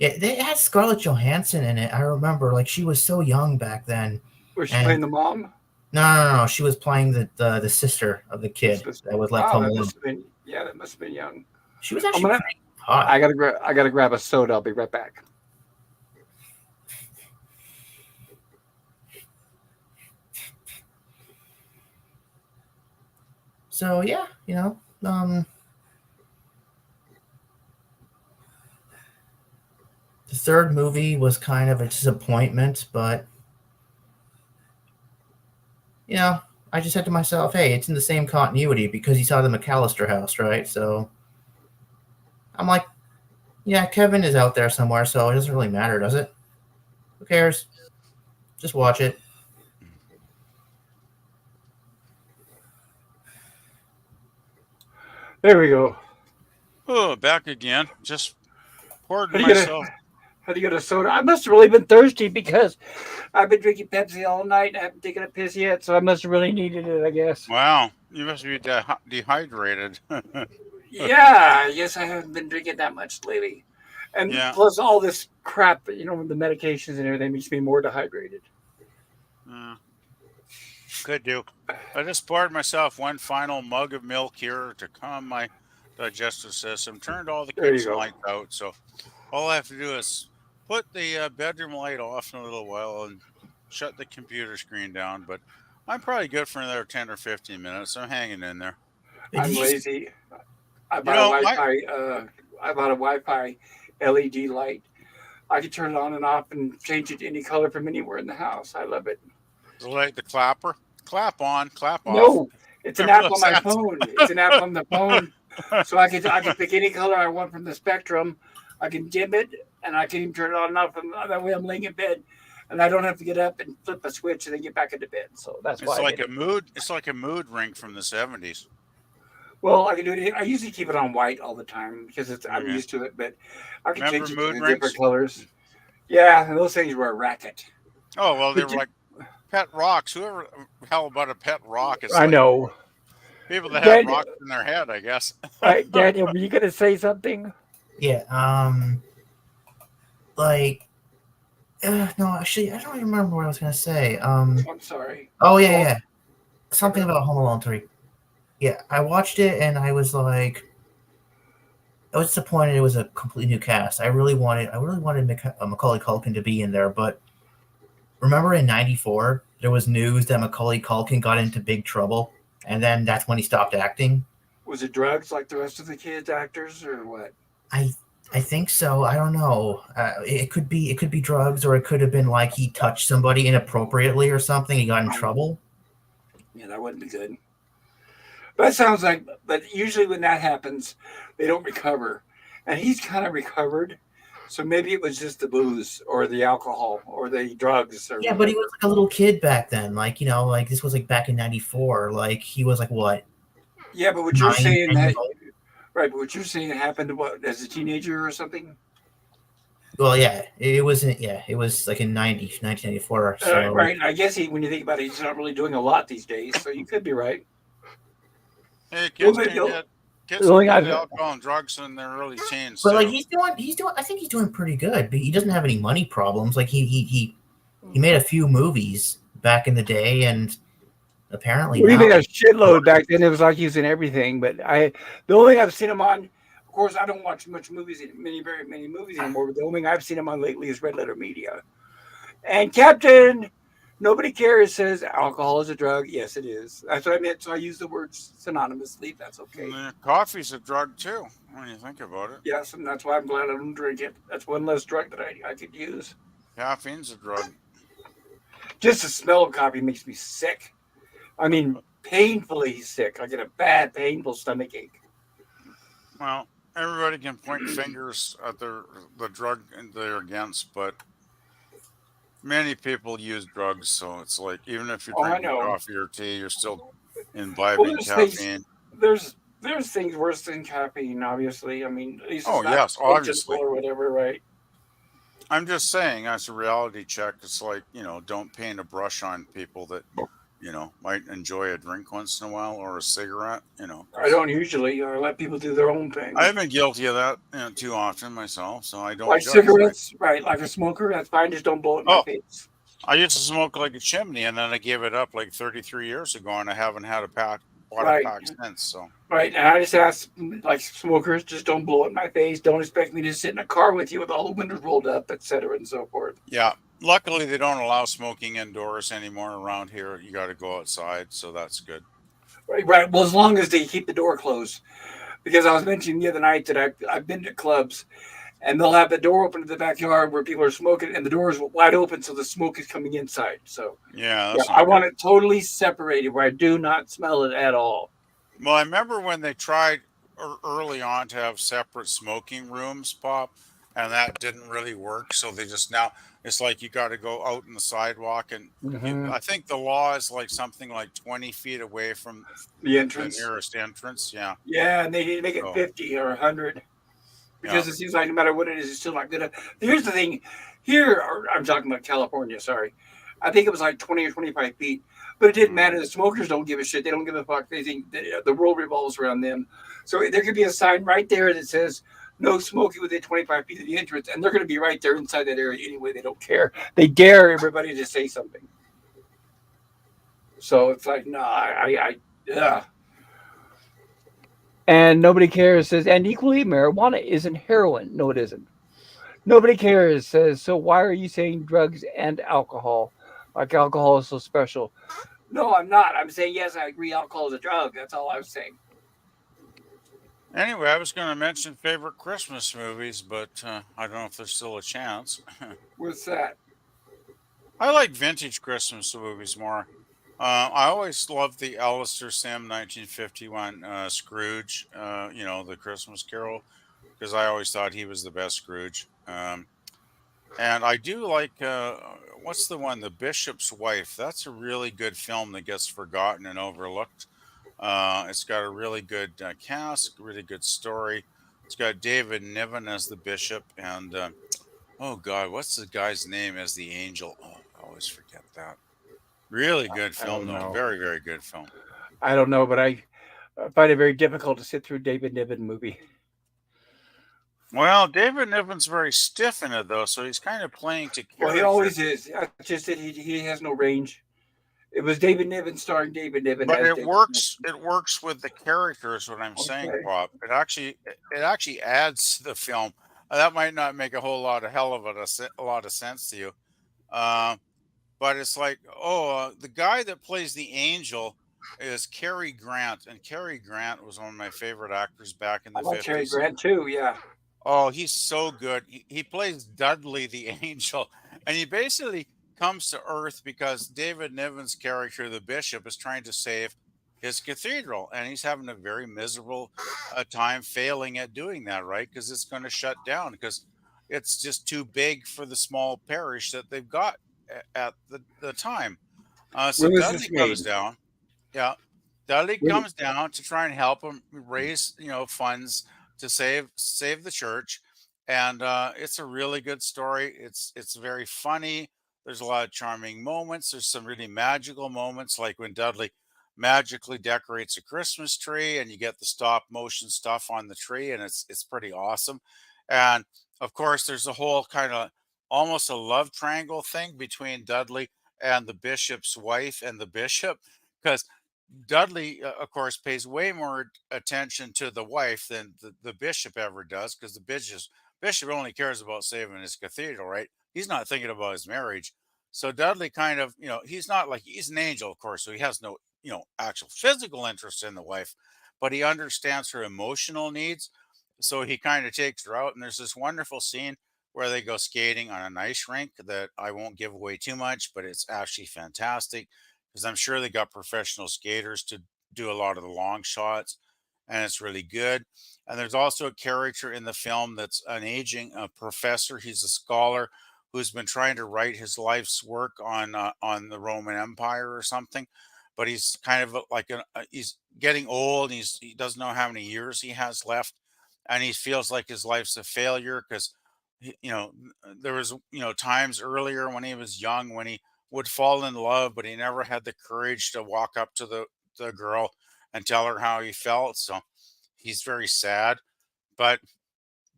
Yeah, they had Scarlett Johansson in it. I remember, like, she was so young back then. Was she playing the mom? No. She was playing the sister of the kid that was left home alone. That must have been young. She was actually pretty hot. I gotta grab a soda. I'll be right back. So yeah, the third movie was kind of a disappointment, but I just said to myself, hey, it's in the same continuity because you saw the McAllister house, right? So I'm like, yeah, Kevin is out there somewhere, so it doesn't really matter, does it? Who cares? Just watch it. There we go. Oh, back again. Just poured How do myself. you get a soda? I must have really been thirsty because I've been drinking Pepsi all night. I haven't taken a piss yet, so I must have really needed it, I guess. Wow, you must be dehydrated. Yeah, yes, I haven't been drinking that much lately. And Yeah. plus all this crap, the medications and everything makes me more dehydrated. Could do. I just poured myself one final mug of milk here to calm my digestive system. Turned all the There you kitchen go. lights out, so all I have to do is put the bedroom light off in a little while and shut the computer screen down. But I'm probably good for another 10 or 15 minutes. I'm hanging in there. I'm lazy. I bought a Wi-Fi LED light. I can turn it on and off and change it to any color from anywhere in the house. I love it. The light, the clapper, clap on, clap off. No, it's an app on my That's- phone. It's an app on the phone, so I can pick any color I want from the spectrum. I can dim it, and I can even turn it on and off. And that way, I'm laying in bed, and I don't have to get up and flip a switch and then get back into bed. So that's why It's like a mood. It's like a mood ring from the 70s. Well, I can do it. I usually keep it on white all the time because I'm Okay. used to it. But I can Remember change it mood to rings? different colors. Yeah, and those things were a racket. Oh well, they But were like pet rocks. Whoever hell about a pet rock is I like know. people that have Daniel- rocks in their head, I guess. Daniel, were you gonna say something? Yeah. No, actually, I don't even remember what I was gonna say. I'm sorry. Oh yeah. Something about Home Alone 3. Yeah, I watched it and I was like, was disappointed it was a complete new cast. I really wanted Macaulay Culkin to be in there, but remember in '94 there was news that Macaulay Culkin got into big trouble, and then that's when he stopped acting. Was it drugs like the rest of the kids actors, or what? I I think so. I don't know. It could be drugs, or it could have been like he touched somebody inappropriately or something. He got in trouble. Yeah, that wouldn't be good. That sounds like, but usually when that happens, they don't recover. And he's kind of recovered. So maybe it was just the booze or the alcohol or the drugs or Yeah, but he was like a little kid back then. Like like this was like back in '94. Like he was like what yeah, but what you're 9, saying 10 years that old. right, but what you're saying happened what as a teenager or something? Well, yeah, it wasn't. Yeah, it was like in 1994. So Right. I guess when you think about it, he's not really doing a lot these days. So you could be right. Hey, Well, kids but can you'll- get The only I've alcohol and drugs in their early teens but like too. he's doing. I think he's doing pretty good. But he doesn't have any money problems. Like he made a few movies back in the day, and apparently we now made a shitload back then. It was like using everything. But the only thing I've seen him on, of course, I don't watch much movies, very many movies anymore. But the only thing I've seen him on lately is Red Letter Media. And Captain, nobody cares says alcohol is a drug. Yes, it is. That's what I meant. So I use the words synonymously. That's okay. Coffee's a drug too, when you think about it. Yes, and that's why I'm glad I don't drink it. That's one less drug that I could use. Caffeine's a drug. Just the smell of coffee makes me sick. I mean, painfully sick. I get a bad, painful stomach ache. Well, everybody can point fingers at the drug they're against, but many people use drugs, so it's like even if you're Oh, I drinking know. coffee or tea, you're still Well, imbibing there's things. caffeine. There's things worse than caffeine. Obviously, I mean, at least Oh it's not yes, obviously. or whatever, right? I'm just saying, as a reality check, it's like don't paint a brush on people that might enjoy a drink once in a while or a cigarette. I 'Cause don't usually let people do their own thing. I've been guilty of that too often myself, so I don't Like judge. Right? cigarettes, right? Like a smoker, that's fine. Just don't blow it in my Oh, face. I used to smoke like a chimney, and then I gave it up like 33 years ago, and I haven't had bought a Right, pack since. So right. And I just ask, like smokers, just don't blow it in my face. Don't expect me to sit in a car with you with all the windows rolled up, etc., and so forth. yeah, luckily they don't allow smoking indoors anymore around here. You got to go outside, so that's good. Right, right. Well, as long as they keep the door closed, because I was mentioning the other night that I've been to clubs and they'll have the door open to the backyard where people are smoking, and the door is wide open, so the smoke is coming inside. So, Yeah, yeah, that's I not want good. it totally separated where I do not smell it at all. Well, I remember when they tried early on to have separate smoking rooms, Pop, and that didn't really work. So they just now it's like you got to go out in the sidewalk, and hmm I think the law is like something like 20 feet away from The the entrance, nearest entrance. Yeah. yeah, and they need to make it So 50 or 100 yeah. because it seems like no matter what it is, it's still not good. Here's the thing: here, I'm talking about California. Sorry, I think it was like 20 or 25 feet, but it didn't Mm. matter. The smokers don't give a shit. They don't give a fuck. They think the world revolves around them. So there could be a sign right there that says "No smoking within 25 feet of the entrance," and they're going to be right there inside that area anyway. They don't care. They dare everybody to say something. So it's like, no, yeah. And nobody cares says, and equally, marijuana isn't heroin. No, it isn't. Nobody cares says, so why are you saying drugs and alcohol? Like alcohol is so special. No, I'm not. I'm saying yes. I agree. Alcohol is a drug. That's all I was saying. Anyway, I was going to mention favorite Christmas movies, but I don't know if there's still a chance. What's that? I like vintage Christmas movies more. I always loved the Alistair Sim 1951 Scrooge, the Christmas Carol, because I always thought he was the best Scrooge. And I do like, what's the one, The Bishop's Wife? That's a really good film that gets forgotten and overlooked. It's got a really good cast, really good story. It's got David Niven as the bishop, and oh God, what's the guy's name as the angel? Oh, I always forget that. Really good I film, don't though. know. Very, very good film. I don't know, but I find it very difficult to sit through David Niven movie. Well, David Niven's very stiff in it, though, so he's kind of playing to Well, he character. always is. It's just that he has no range. It was David Niven starring David Niven But as it David works. It works with the characters. What I'm Niven. saying, Okay. Bob. It actually adds to the film. That might not make a whole lot of hell of a lot of sense to you. Um, but it's like, the guy that plays the angel is Cary Grant, and Cary Grant was one of my favorite actors back in I the like Cary 50s. Grant too. Yeah. Oh, he's so good. He plays Dudley the angel, and he basically comes to Earth because David Niven's character, the bishop, is trying to save his cathedral, and he's having a very miserable time failing at doing that, right? Because it's going to shut down because it's just too big for the small parish that they've got at the time. So When was Dudley this made? comes down. Yeah. Dudley When, comes down to try and help him raise, funds to save the church. And it's a really good story. It's very funny. There's a lot of charming moments. There's some really magical moments, like when Dudley magically decorates a Christmas tree and you get the stop motion stuff on the tree, and it's pretty awesome. And of course, there's a whole kind of almost a love triangle thing between Dudley and the bishop's wife and the bishop, because Dudley, of course, pays way more attention to the wife than the bishop ever does, because the bishop only cares about saving his cathedral, right? He's not thinking about his marriage. So Dudley kind of, he's not like he's an angel, of course, so he has no, actual physical interest in the wife, but he understands her emotional needs. So he kind of takes her out, and there's this wonderful scene where they go skating on an ice rink that I won't give away too much, but it's actually fantastic because I'm sure they got professional skaters to do a lot of the long shots, and it's really good. And there's also a character in the film that's an aging professor. He's a scholar who's been trying to write his life's work on the Roman Empire or something, but he's kind of like he's getting old. He doesn't know how many years he has left, and he feels like his life's a failure because there was times earlier when he was young when he would fall in love, but he never had the courage to walk up to the girl and tell her how he felt. So he's very sad. But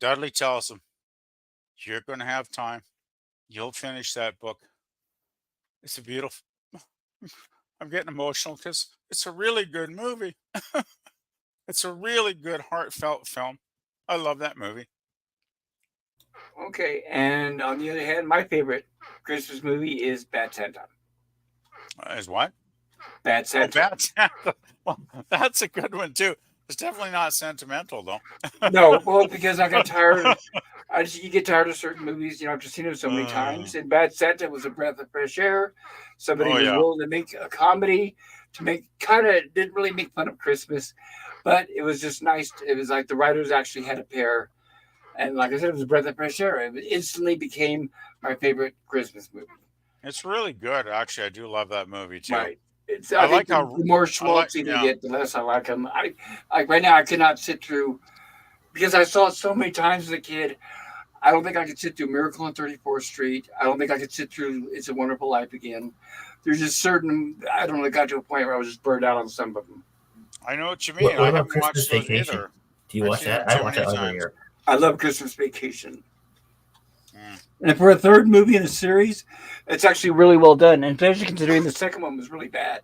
Dudley tells him, "You're going to have time. You'll finish that book." It's a beautiful. I'm getting emotional because it's a really good movie. It's a really good, heartfelt film. I love that movie. Okay. And on the other hand, my favorite Christmas movie is Bad Santa. Is what? Bad Oh, Santa. Bad Santa. Well, that's a good one too. It's definitely not sentimental though. No, well, because I got tired. You get tired of certain movies. I've just seen them so many Uh, times. And Bad Santa was a breath of fresh air. Somebody oh was yeah. willing to make a comedy to make didn't really make fun of Christmas, but it was just nice. It was like the writers actually had a pair. And like I said, it was a breath of fresh air. It instantly became my favorite Christmas movie. It's really good. Actually, I do love that movie too. Right. I I think like the how more I like schmaltzy they yeah. get, the less I like them. I like right now. I cannot sit through because I saw it so many times as a kid. I don't think I could sit through Miracle on 34th Street. I don't think I could sit through It's a Wonderful Life again. There's just certain, I don't know, it got to a point where I was just burned out on some of them. I know what you What, mean. what I about haven't Christmas watched those Vacation? either. Do you I've watch seen them that? I too watch many that every times. year. I love Christmas Vacation. Mm. And for a third movie in a series, it's actually really well done. And especially considering the second one was really bad.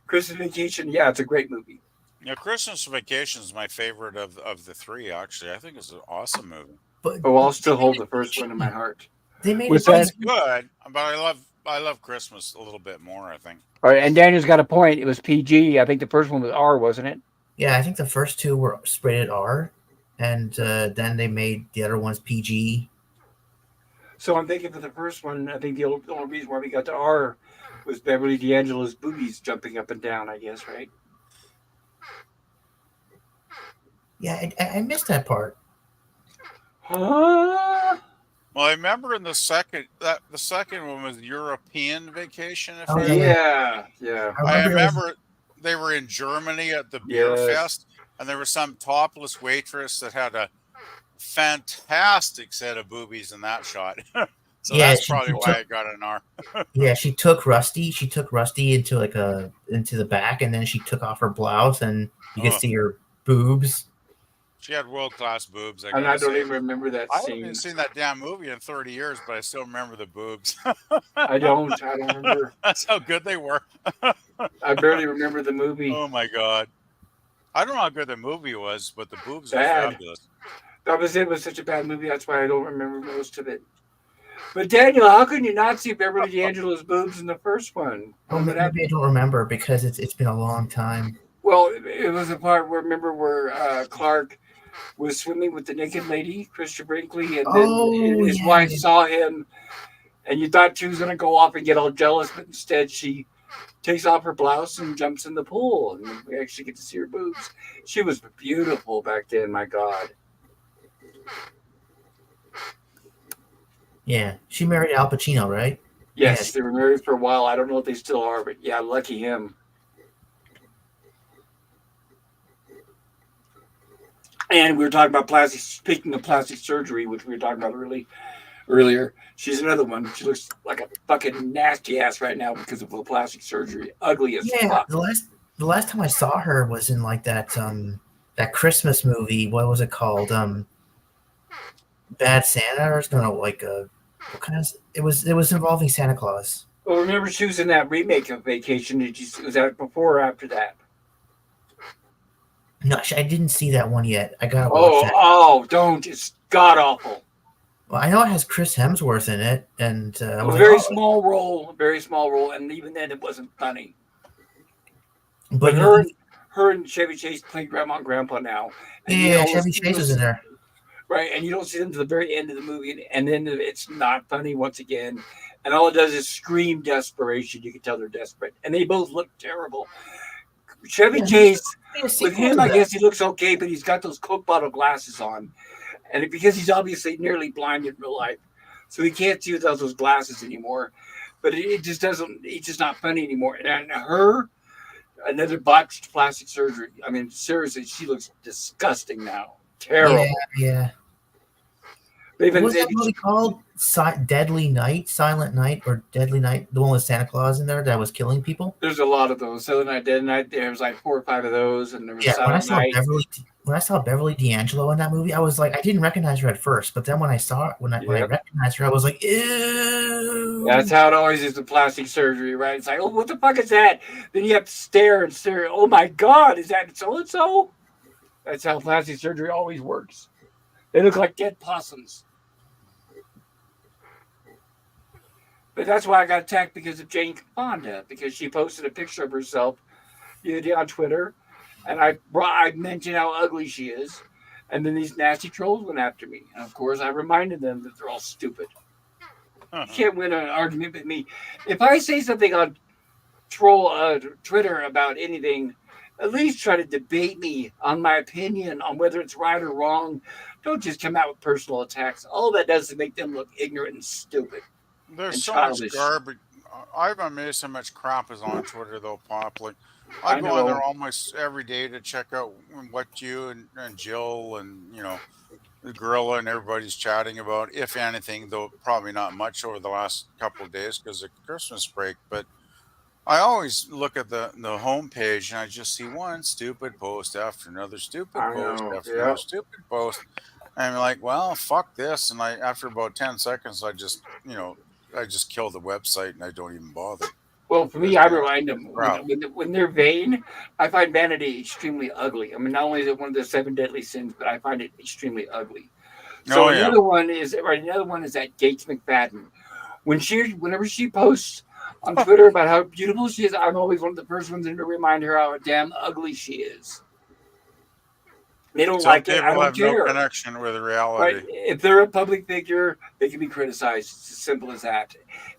Christmas Vacation, yeah, it's a great movie. Yeah, Christmas Vacation is my favorite of the three. Actually, I think it's an awesome movie. But Oh, I'll still hold the first one in my heart. they made What's it. It's that? good, but I love Christmas a little bit more. I think. All right, and Daniel's got a point. It was PG. I think the first one was R, wasn't it? Yeah, I think the first two were rated R, and then they made the other ones PG. So I'm thinking for the first one, I think the only reason why we got to R was Beverly D'Angelo's boobies jumping up and down, I guess, right? Yeah, I missed that part. Huh? Well, I remember in the second one was European Vacation. If Oh, I yeah, remember. Yeah, yeah. I it was- remember they were in Germany at the beer Yes. fest, and there was some topless waitress that had a fantastic set of boobies in that shot. So Yeah, that's she probably took- why I got an R. Yeah, she took Rusty. She took Rusty into into the back, and then she took off her blouse, and you could Oh. see her boobs. She had world class boobs. I And I gotta don't say. even remember that I haven't even scene. seen that damn movie in 30 years, but I still remember the boobs. I don't. I don't remember. That's how good they were. I barely remember the movie. Oh my god. I don't know how good the movie was, but the boobs are Bad. fabulous. That was it. Was such a bad movie. That's why I don't remember most of it. But Daniel, how can you not see Beverly D'Angelo's boobs in the first one? Oh, Remember that? maybe I don't remember because it's been a long time. Well, it was the part where remember where Clark was swimming with the naked lady, Christian Brinkley, and then Oh his yeah, wife saw him, and you thought she was gonna go off and get all jealous, but instead she takes off her blouse and jumps in the pool, and we actually get to see her boobs. She was beautiful back then. My God. yeah. She married Al Pacino, right? Yes, they were married for a while. I don't know if they still are, but yeah, lucky him. And we were talking about plastic. Speaking of plastic surgery, which we were talking about earlier, she's another one. She looks like a fucking nasty ass right now because of the plastic surgery. Ugly as Yeah. fuck. The last time I saw her was in like that Christmas movie. What was it called? Bad Santa or no, like what kind of? It was involving Santa Claus. Well, remember she was in that remake of Vacation. Was that before or after that? No, I didn't see that one yet. I gotta watch that. Oh, don't! It's god awful. Well, I know it has Chris Hemsworth in it, and I was A like, very oh, small role, and even then it wasn't funny. but But you know, her and Chevy Chase play grandma and grandpa now. And yeah, Chevy Chase was in there. Right, and you don't see them to the very end of the movie, and then it's not funny once again. And all it does is scream desperation. You can tell they're desperate, and they both look terrible. Chevy Yeah, Chase, a with sequel him, to I that. guess he looks okay, but he's got those Coke bottle glasses on, and because he's obviously nearly blind in real life, so he can't see without those glasses anymore. But it just doesn't. He's just not funny anymore. And her, another botched plastic surgery. I mean, seriously, she looks disgusting now. Terrible. Yeah. They've What been, was that movie called? Deadly Night, Silent Night, or Deadly Night? The one with Santa Claus in there that was killing people. there's a lot of those. Silent Night, Dead Night. There was like 4 or 5 of those, and there was Yeah, Silent Night. When I saw Beverly D'Angelo in that movie, I was like, I didn't recognize her at first, but then when I saw it, when I recognized her, I was like, ew. That's how it always is with plastic surgery, right? It's like, oh, what the fuck is that? Then you have to stare and stare. Oh my God, is that so and so? That's how plastic surgery always works. They look like dead possums. But that's why I got attacked because of Jane Fonda, because she posted a picture of herself the other day on Twitter, and I mentioned how ugly she is, and then these nasty trolls went after me. And of course, I reminded them that they're all stupid. You can't win an argument with me. If I say something on Twitter about anything, at least try to debate me on my opinion on whether it's right or wrong. Don't just come out with personal attacks. All that does is make them look ignorant and stupid. There's And so childish. much garbage. I'm amazed how much crap is on Twitter, though, Pop. Like, I I go on know. there almost every day to check out what you and Jill and, the gorilla and everybody's chatting about, if anything, though probably not much over the last couple of days because of Christmas break. But I always look at the homepage and I just see one stupid post after another stupid I post know. after Yeah. another stupid post. And I'm like, well, fuck this. And after about 10 seconds, I just kill the website and I don't even bother. Well, for me, Because, I remind them crap. when they're vain, I find vanity extremely ugly. I mean, not only is it one of the 7 deadly sins, but I find it extremely ugly. So Oh, yeah. another one is that Gates McFadden. Whenever she posts on Twitter about how beautiful she is, I'm always one of the first ones in to remind her how damn ugly she is. They don't Some like it. I people don't have no care. connection with Right? reality. If they're a public figure, they can be criticized. It's as simple as that.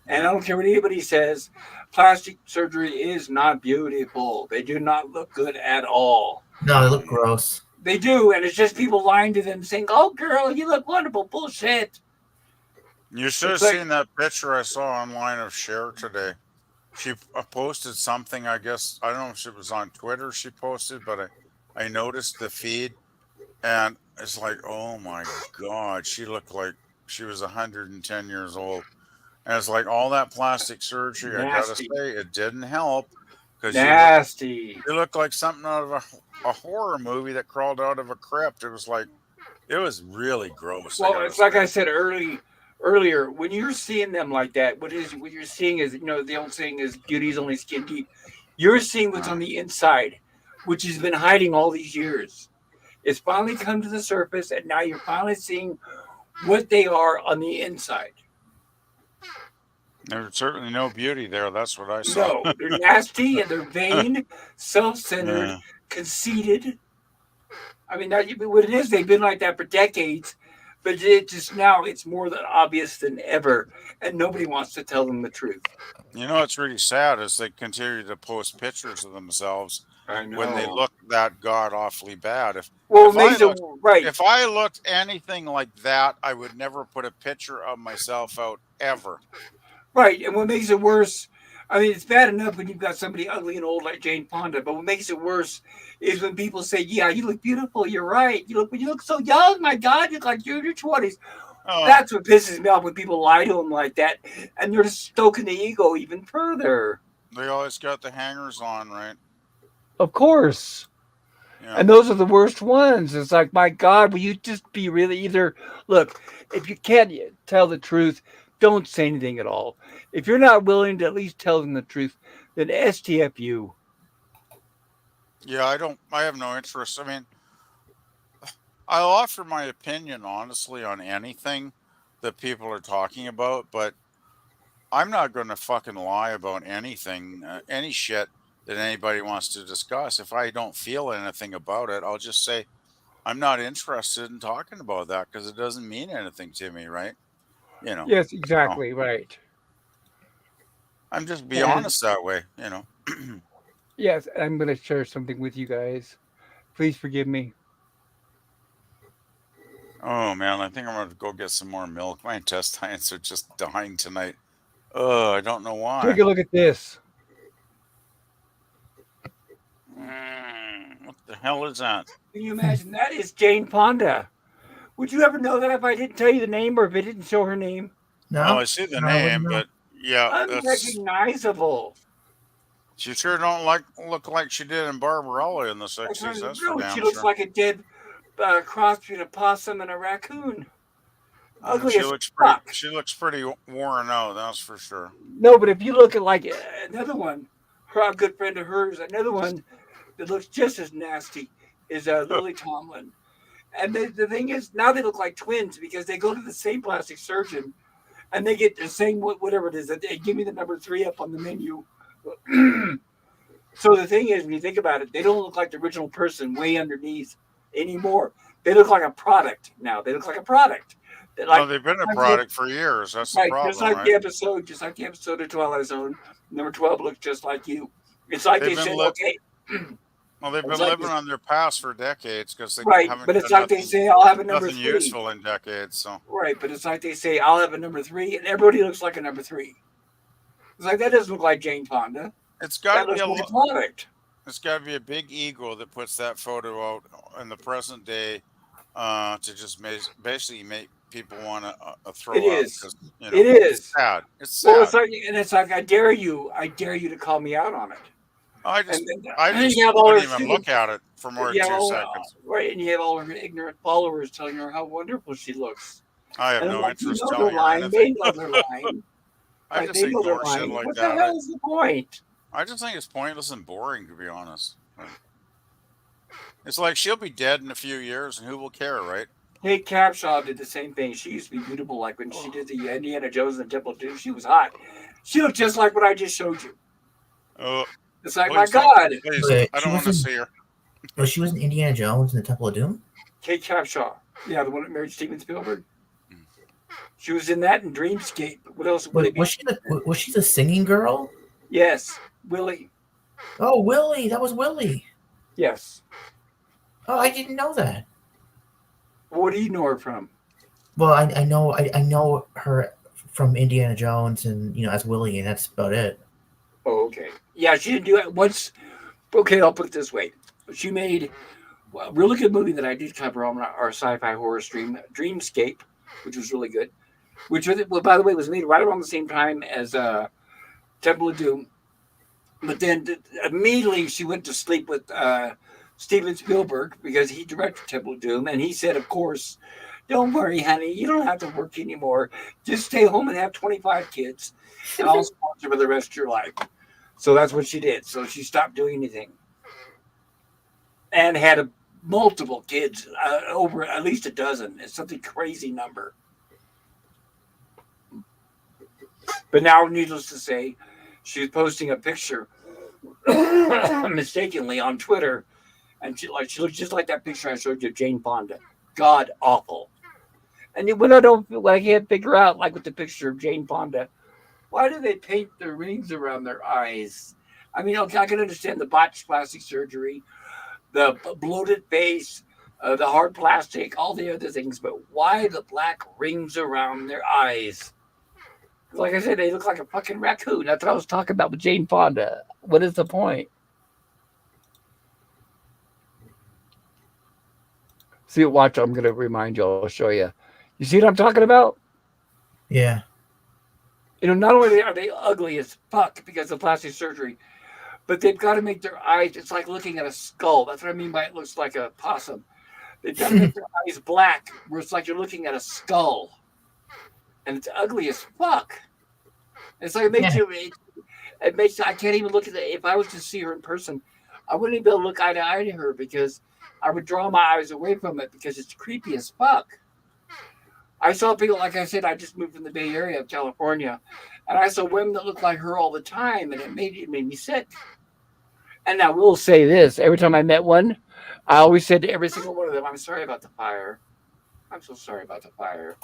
And I don't care what anybody says. Plastic surgery is not beautiful. They do not look good at all. No, they look gross. They do, and it's just people lying to them saying, "Oh, girl, you look wonderful." Bullshit. You should have It's like, seen that picture I saw online of Cher today. She posted something, I guess. I don't know if it was on Twitter she posted, but I noticed the feed and it's like, oh my God, she looked like she was 110 years old. And it's like all that plastic surgery, I gotta nasty. say, it didn't help because Nasty. you look like something out of a horror movie that crawled out of a crypt. It was really gross. I Well, gotta it's like say. I said earlier. When you're seeing them like that, what you're seeing is, the old saying is beauty's only skin deep. You're seeing what's on the inside, which has been hiding all these years. It's finally come to the surface, and now you're finally seeing what they are on the inside. There's certainly no beauty there. That's what I saw. No, they're nasty and they're vain, self-centered, Yeah. conceited. I mean, what it is, they've been like that for decades, but it just now it's more than obvious than ever, and nobody wants to tell them the truth. You know what's really sad is they continue to post pictures of themselves I when they know. look that god awfully bad. Well, If it I makes it looked right. if I looked anything like that, I would never put a picture of myself out ever. Right, and what makes it worse, I mean, it's bad enough when you've got somebody ugly and old like Jane Fonda, but what makes it worse is when people say, "Yeah, you look beautiful. You're right. You look so young. My God, you look like you're in your 20s." Oh, That's what pisses me off when people lie to them like that, and they're just stoking the ego even further. they always got the hangers on, right? Of course. Yeah. And those are the worst ones. It's like, my God, will you just be really either look, if you can't tell the truth, don't say anything at all. If you're not willing to at least tell them the truth, then STFU. Yeah, I have no interest. I mean, I'll offer my opinion honestly on anything that people are talking about, but I'm not going to fucking lie about anything, any shit that anybody wants to discuss. If I don't feel anything about it, I'll just say I'm not interested in talking about that because it doesn't mean anything to me, right? You know, Yes, so exactly, right. I'm just be And honest that way, yes, I'm going to share something with you guys. Please forgive me. Oh man, I think I'm gonna go get some more milk. My intestines are just dying tonight. Oh, I don't know Take why. a look at this. What the hell is that? Can you imagine? That is Jane Fonda. Would you ever know that if I didn't tell you the name or if it didn't show her name? Well, No, I see the no, I wouldn't name, know. but yeah, that's Unrecognizable. she sure don't look like she did in Barbarella in the That's not '60s. That's for true. She damn looks sure. like a dead cross between a possum and a raccoon. Yeah, Ugly as fuck. she looks pretty worn out. That's for sure. No, but if you look at like another one, a good friend of hers, another one that looks just as nasty is Lily Tomlin. And the thing is, now they look like twins because they go to the same plastic surgeon and they get the same whatever it is. That they give me the number 3 up on the menu. So the thing is, when you think about it, they don't look like the original person way underneath anymore. They look like a product now. They look like a product. They're No, like, they've been a like the, product for years. That's the right, problem, right? just like the episode of Twilight Zone. Number 12 looks just like you. It's like They've they been said, li- okay, well, they've it's been like living this, on their past for decades because they right, haven't but it's done like they say, I'll have a number nothing 3. useful in decades. So Right, but it's like they say, I'll have a number 3, and everybody looks like a number 3. It's like that doesn't look like Jane Fonda. it's got to That be looks a like a product. It's got to be a big ego that puts that photo out in the present day to just basically make people want to It throw up is. because It it's is. sad. It's Well, it's sad. like, and it's like, I dare you to call me out on it. I And just then I and just you have all her wouldn't even stupid, look at it for more than you have two all, seconds. right, and you have all her ignorant followers telling her how wonderful she looks. I have And I'm no like, you interest know they're telling her lying. anything. They know they're lying. I Right? just They know they're ignore shit lying. like What the that. hell is the point? I just think it's pointless and boring to be honest. It's like she'll be dead in a few years, and who will care, right? Kate Capshaw did the same thing. She used to be beautiful, like when she did the Indiana Jones and the Temple of Doom. She was hot. She looked just like what I just showed you. Oh, It's like, my please don't. God, Please, Wait, I don't want to see her. she was in Indiana Jones and the Temple of Doom? Kate Capshaw. Yeah, the one that married Steven Spielberg. She was in that and Dreamscape. What else? Wait, was she the singing girl? Yes, Willie. Oh, Willie. That was Willie. Yes. Oh, I didn't know that. What do you know her from? Well, I know her from Indiana Jones and as Willie, and that's about it. Oh, okay. Yeah, she didn't do it once. Okay, I'll put it this way. She made a really good movie that I did cover on our sci-fi horror stream, Dreamscape, which was really good. Which, well, by the way, was made right around the same time as Temple of Doom. But then immediately she went to sleep with Steven Spielberg because he directed Temple of Doom, and he said, of course, don't worry, honey, you don't have to work anymore. Just stay home and have 25 kids, and I'll sponsor for the rest of your life. So that's what she did. So she stopped doing anything and had multiple kids, over at least a dozen. It's something crazy number. But now, needless to say, she's posting a picture mistakenly on Twitter, and she looks just like that picture I showed you of Jane Fonda. God awful. And what I can't figure out, like with the picture of Jane Fonda, why do they paint the rings around their eyes? I mean, okay, I can understand the botched plastic surgery, the bloated face, the hard plastic, all the other things, but why the black rings around their eyes? Like I said, they look like a fucking raccoon. That's what I was talking about with Jane Fonda. What is the point? See, watch. I'm gonna remind you. I'll show you. You see what I'm talking about? Yeah. Not only are they ugly as fuck because of plastic surgery, but they've got to make their eyes. It's like looking at a skull. That's what I mean by it looks like a possum. They've got to make their eyes black, where it's like you're looking at a skull, and it's ugly as fuck. It's like it makes you. It makes. I can't even look at it. If I was to see her in person, I wouldn't even be able to look eye to eye to her because I would draw my eyes away from it because it's creepy as fuck. I saw people, like I said, I just moved from the Bay Area of California, and I saw women that looked like her all the time, and it made me sick. And I will say this: every time I met one, I always said to every single one of them, "I'm sorry about the fire. I'm so sorry about the fire."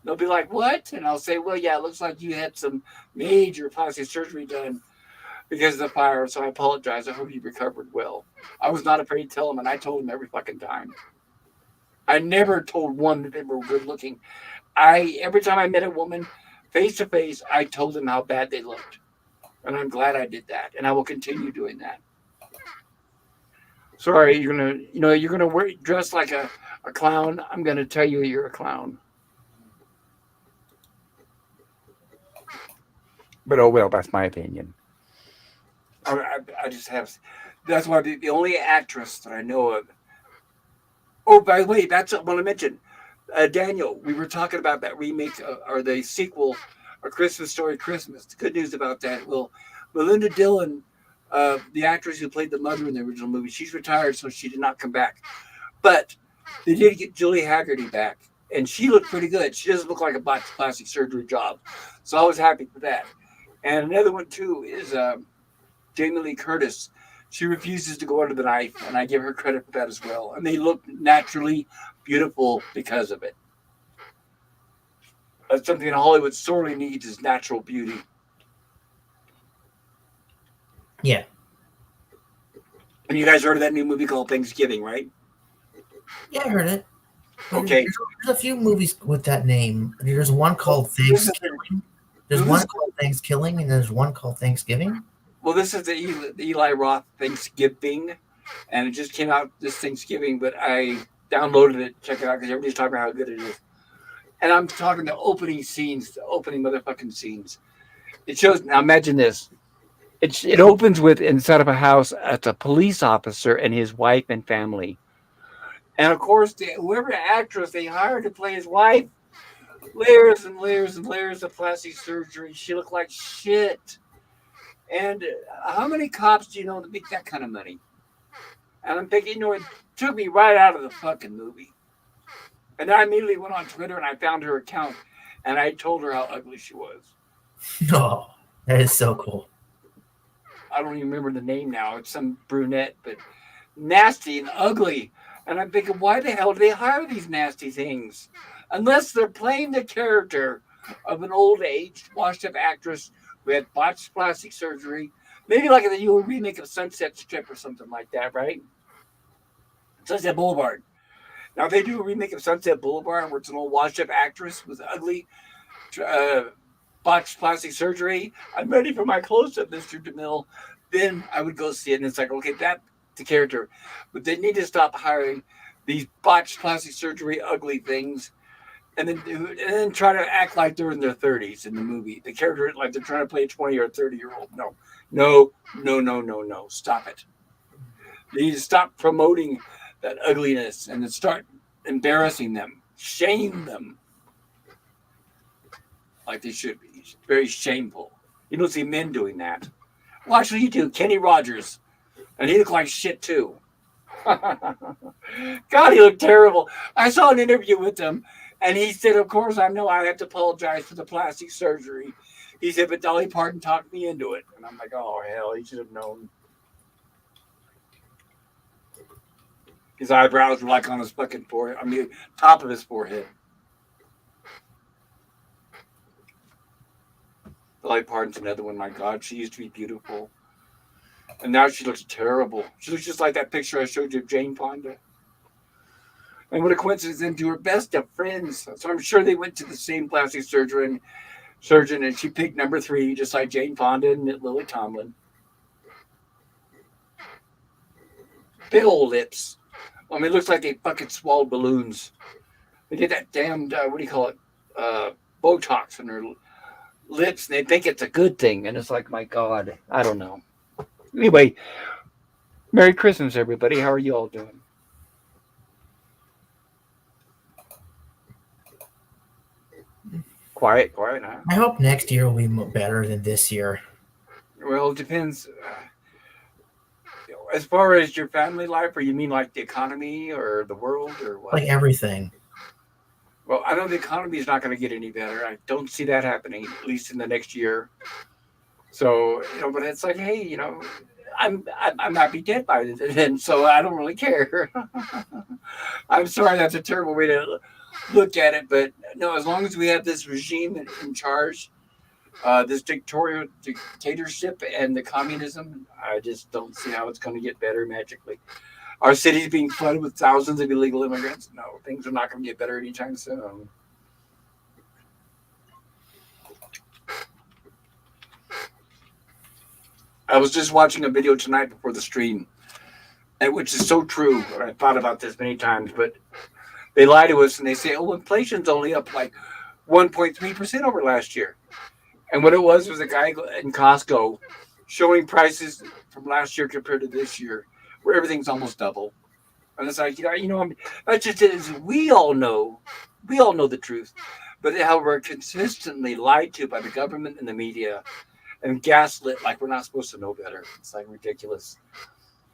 They'll be like, "What?" And I'll say, "Well, yeah, it looks like you had some major plastic surgery done because of the fire, so I apologize. I hope you recovered well." I was not afraid to tell them, and I told them every fucking time. I never told one that they were good looking. Every time I met a woman face to face, I told them how bad they looked. And I'm glad I did that. And I will continue doing that. Sorry, you're gonna dress like a clown. I'm gonna tell you you're a clown. But oh well, that's my opinion. I just have. That's why the only actress that I know of. Oh, by the way, that's what I want to mention. Daniel, we were talking about that remake or the sequel, A Christmas Story Christmas. The good news about that, well, Melinda Dillon, the actress who played the mother in the original movie, she's retired, so she did not come back. But they did get Julie Haggerty back, and she looked pretty good. She doesn't look like a botched plastic surgery job, so I was happy for that. And another one too is Jamie Lee Curtis. She refuses to go under the knife, and I give her credit for that as well. And they look naturally beautiful because of it. That's something Hollywood sorely needs is natural beauty. Yeah. And you guys heard of that new movie called Thanksgiving, right? Yeah, I heard it. Okay. There's a few movies with that name. There's one called Thanksgiving. There's one called Thanksgiving, and there's one called Thanksgiving. Well, this is the Eli Roth Thanksgiving, and it just came out this Thanksgiving, but I downloaded it, check it out, because everybody's talking about how good it is. And I'm talking the opening scenes, the opening motherfucking scenes. It shows, now imagine this. It opens with inside of a house, it's a police officer and his wife and family. And of course, whoever actress they hired to play his wife, layers and layers and layers of plastic surgery. She looked like shit. And how many cops do you know that make that kind of money? And I'm thinking, it took me right out of the fucking movie. And I immediately went on Twitter and I found her account and I told her how ugly she was. Oh, that is so cool. I don't even remember the name now. It's some brunette, but nasty and ugly. And I'm thinking, why the hell do they hire these nasty things? Unless they're playing the character of an old aged, washed up actress who had botched plastic surgery. Maybe like a remake of Sunset Strip or something like that, right? Sunset Boulevard. Now, if they do a remake of Sunset Boulevard where it's an old washed up actress with ugly, botched plastic surgery, I'm ready for my close up, Mr. DeMille. Then I would go see it, and it's like, okay, that's the character. But they need to stop hiring these botched plastic surgery ugly things and then try to act like they're in their 30s in the movie. The character like they're trying to play a 20 or 30-year-old. No, no, no, no, no, no. Stop it. They need to stop promoting that ugliness and then start embarrassing them, shame them like they should be. It's very shameful. You don't see men doing that. Well, actually, you do. Kenny Rogers, and he looked like shit too. God, he looked terrible. I saw an interview with him, and he said, "Of course, I know I have to apologize for the plastic surgery." He said, "But Dolly Parton talked me into it," and I'm like, "Oh hell, he should have known." His eyebrows were like on his fucking forehead. I mean, top of his forehead. Dolly Parton's another one. My God, she used to be beautiful. And now she looks terrible. She looks just like that picture I showed you of Jane Fonda. And what a coincidence, and to her best of friends. So I'm sure they went to the same plastic surgeon, and she picked number 3, just like Jane Fonda and Lily Tomlin. Big old lips. I mean, it looks like they fucking swallowed balloons. They get that damned, what do you call it, Botox in their lips, and they think it's a good thing. And it's like, my God, I don't know. Anyway, Merry Christmas, everybody. How are you all doing? Quiet, huh? I hope next year will be better than this year. Well, it depends. As far as your family life, or you mean like the economy or the world or what? Like everything. Well, I know the economy is not going to get any better. I don't see that happening, at least in the next year. So, but it's like, hey, I might be dead by then, so I don't really care. I'm sorry, that's a terrible way to look at it, but no, as long as we have this regime in charge, this dictatorship and the communism, I just don't see how it's going to get better magically. Our cities being flooded with thousands of illegal immigrants. No, things are not going to get better anytime soon. I was just watching a video tonight before the stream, and which is so true. I thought about this many times, but they lie to us and they say, "Oh, inflation's only up like 1.3% over last year." And what it was a guy in Costco showing prices from last year compared to this year, where everything's almost double. And it's like, that's just it. Is we all know the truth, but how we're consistently lied to by the government and the media, and gaslit like we're not supposed to know better. It's like ridiculous.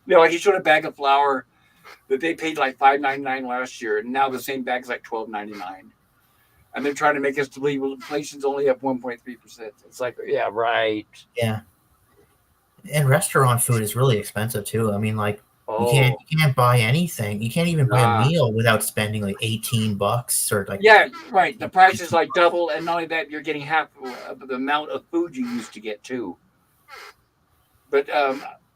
Like he showed a bag of flour that they paid like $5.99 last year, and now the same bag's like $12.99. And they're trying to make us believe inflation's only up 1.3%. It's like, yeah, right. Yeah. And restaurant food is really expensive too. I mean, like you can't buy anything. You can't even buy a meal without spending like $18 or like. Yeah, right. The price is like double, and not only that, you're getting half of the amount of food you used to get too. But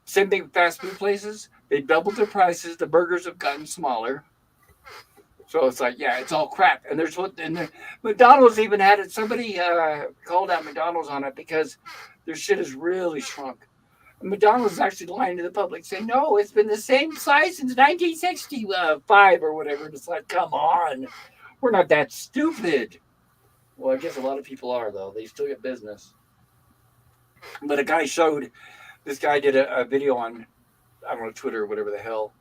same thing with fast food places. They doubled their prices. The burgers have gotten smaller. So it's like, yeah, it's all crap. And McDonald's even had it. Somebody called out McDonald's on it because their shit has really shrunk. And McDonald's is actually lying to the public, saying, no, it's been the same size since 1965 or whatever. And it's like, come on, we're not that stupid. Well, I guess a lot of people are, though. They still get business. But this guy did a video on, I don't know, Twitter or whatever the hell.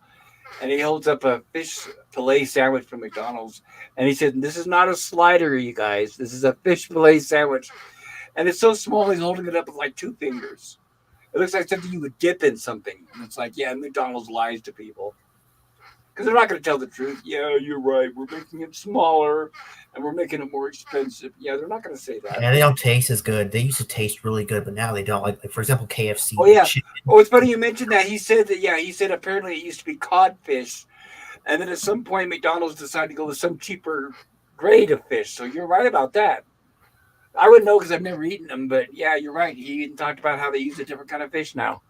And he holds up a fish fillet sandwich from McDonald's. And he said, this is not a slider, you guys. This is a fish fillet sandwich. And it's so small, he's holding it up with like 2 fingers. It looks like something you would dip in something. And it's like, yeah, McDonald's lies to people. Because they're not going to tell the truth. Yeah, you're right. We're making it smaller and we're making it more expensive. Yeah, they're not going to say that. Yeah, they don't taste as good. They used to taste really good, but now they don't. Like for example, KFC. Oh, yeah. Oh, it's funny you mentioned that. He said apparently it used to be codfish. And then at some point, McDonald's decided to go with some cheaper grade of fish. So you're right about that. I wouldn't know because I've never eaten them. But yeah, you're right. He even talked about how they use a different kind of fish now.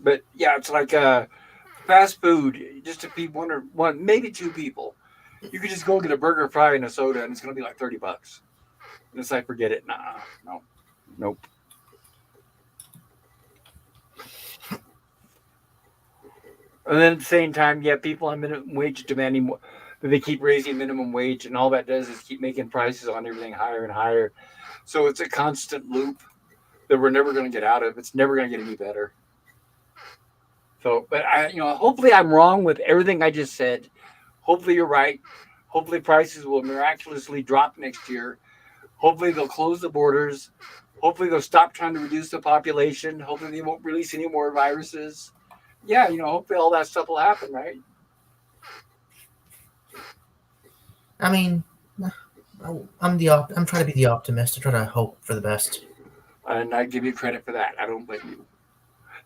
But yeah, it's like fast food, just to feed one, maybe 2 people. You could just go get a burger, fry, and a soda, and it's going to be like $30. And it's like, forget it. Nope. And then at the same time, yeah, people on minimum wage demanding more. They keep raising minimum wage, and all that does is keep making prices on everything higher and higher. So it's a constant loop that we're never going to get out of. It's never going to get any better. So, but hopefully I'm wrong with everything I just said. Hopefully you're right. Hopefully prices will miraculously drop next year. Hopefully they'll close the borders. Hopefully they'll stop trying to reduce the population. Hopefully they won't release any more viruses. Yeah, hopefully all that stuff will happen, right? I mean, I'm trying to be the optimist. I try to hope for the best. And I give you credit for that. I don't blame you.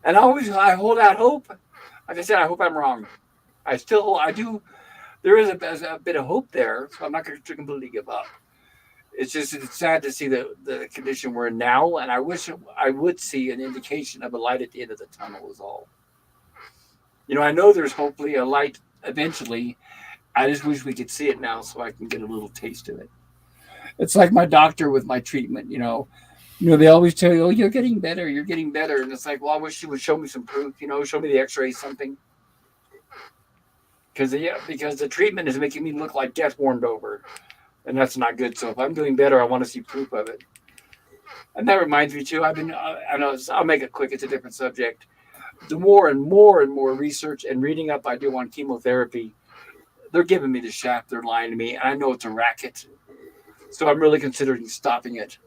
And I hold out hope. Like I said, I hope I'm wrong. I do. There is a bit of hope there, so I'm not going to completely give up. It's just it's sad to see the condition we're in now, and I wish I would see an indication of a light at the end of the tunnel. Is all. I know there's hopefully a light eventually. I just wish we could see it now so I can get a little taste of it. It's like my doctor with my treatment. They always tell you, "Oh, you're getting better. You're getting better," and it's like, well, I wish she would show me some proof. Show me the X-rays, something. Because the treatment is making me look like death warmed over. And that's not good. So if I'm doing better, I want to see proof of it. And that reminds me too. I'll make it quick. It's a different subject. The more and more and more research and reading up I do on chemotherapy, they're giving me the shaft. They're lying to me. And I know it's a racket. So I'm really considering stopping it.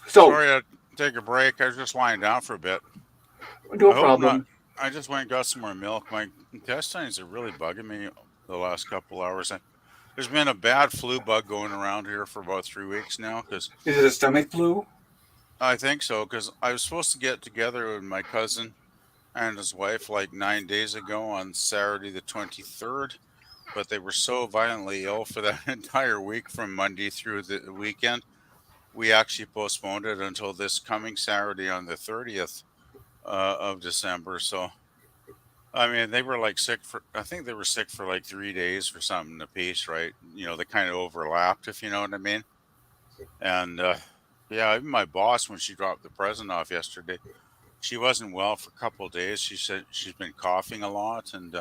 So sorry to take a break. I was just lying down for a bit. No problem. I just went and got some more milk. My intestines are really bugging me the last couple hours. There's been a bad flu bug going around here for about 3 weeks now. Is it a stomach flu? I think so, because I was supposed to get together with my cousin and his wife like 9 days ago on Saturday the 23rd, but they were so violently ill for that entire week from Monday through the weekend. We actually postponed it until this coming Saturday on the 30th of December. So, I mean, they were like I think they were sick for like 3 days or something apiece, right? They kind of overlapped, if you know what I mean. And yeah, even my boss, when she dropped the present off yesterday, she wasn't well for a couple of days. She said she's been coughing a lot. And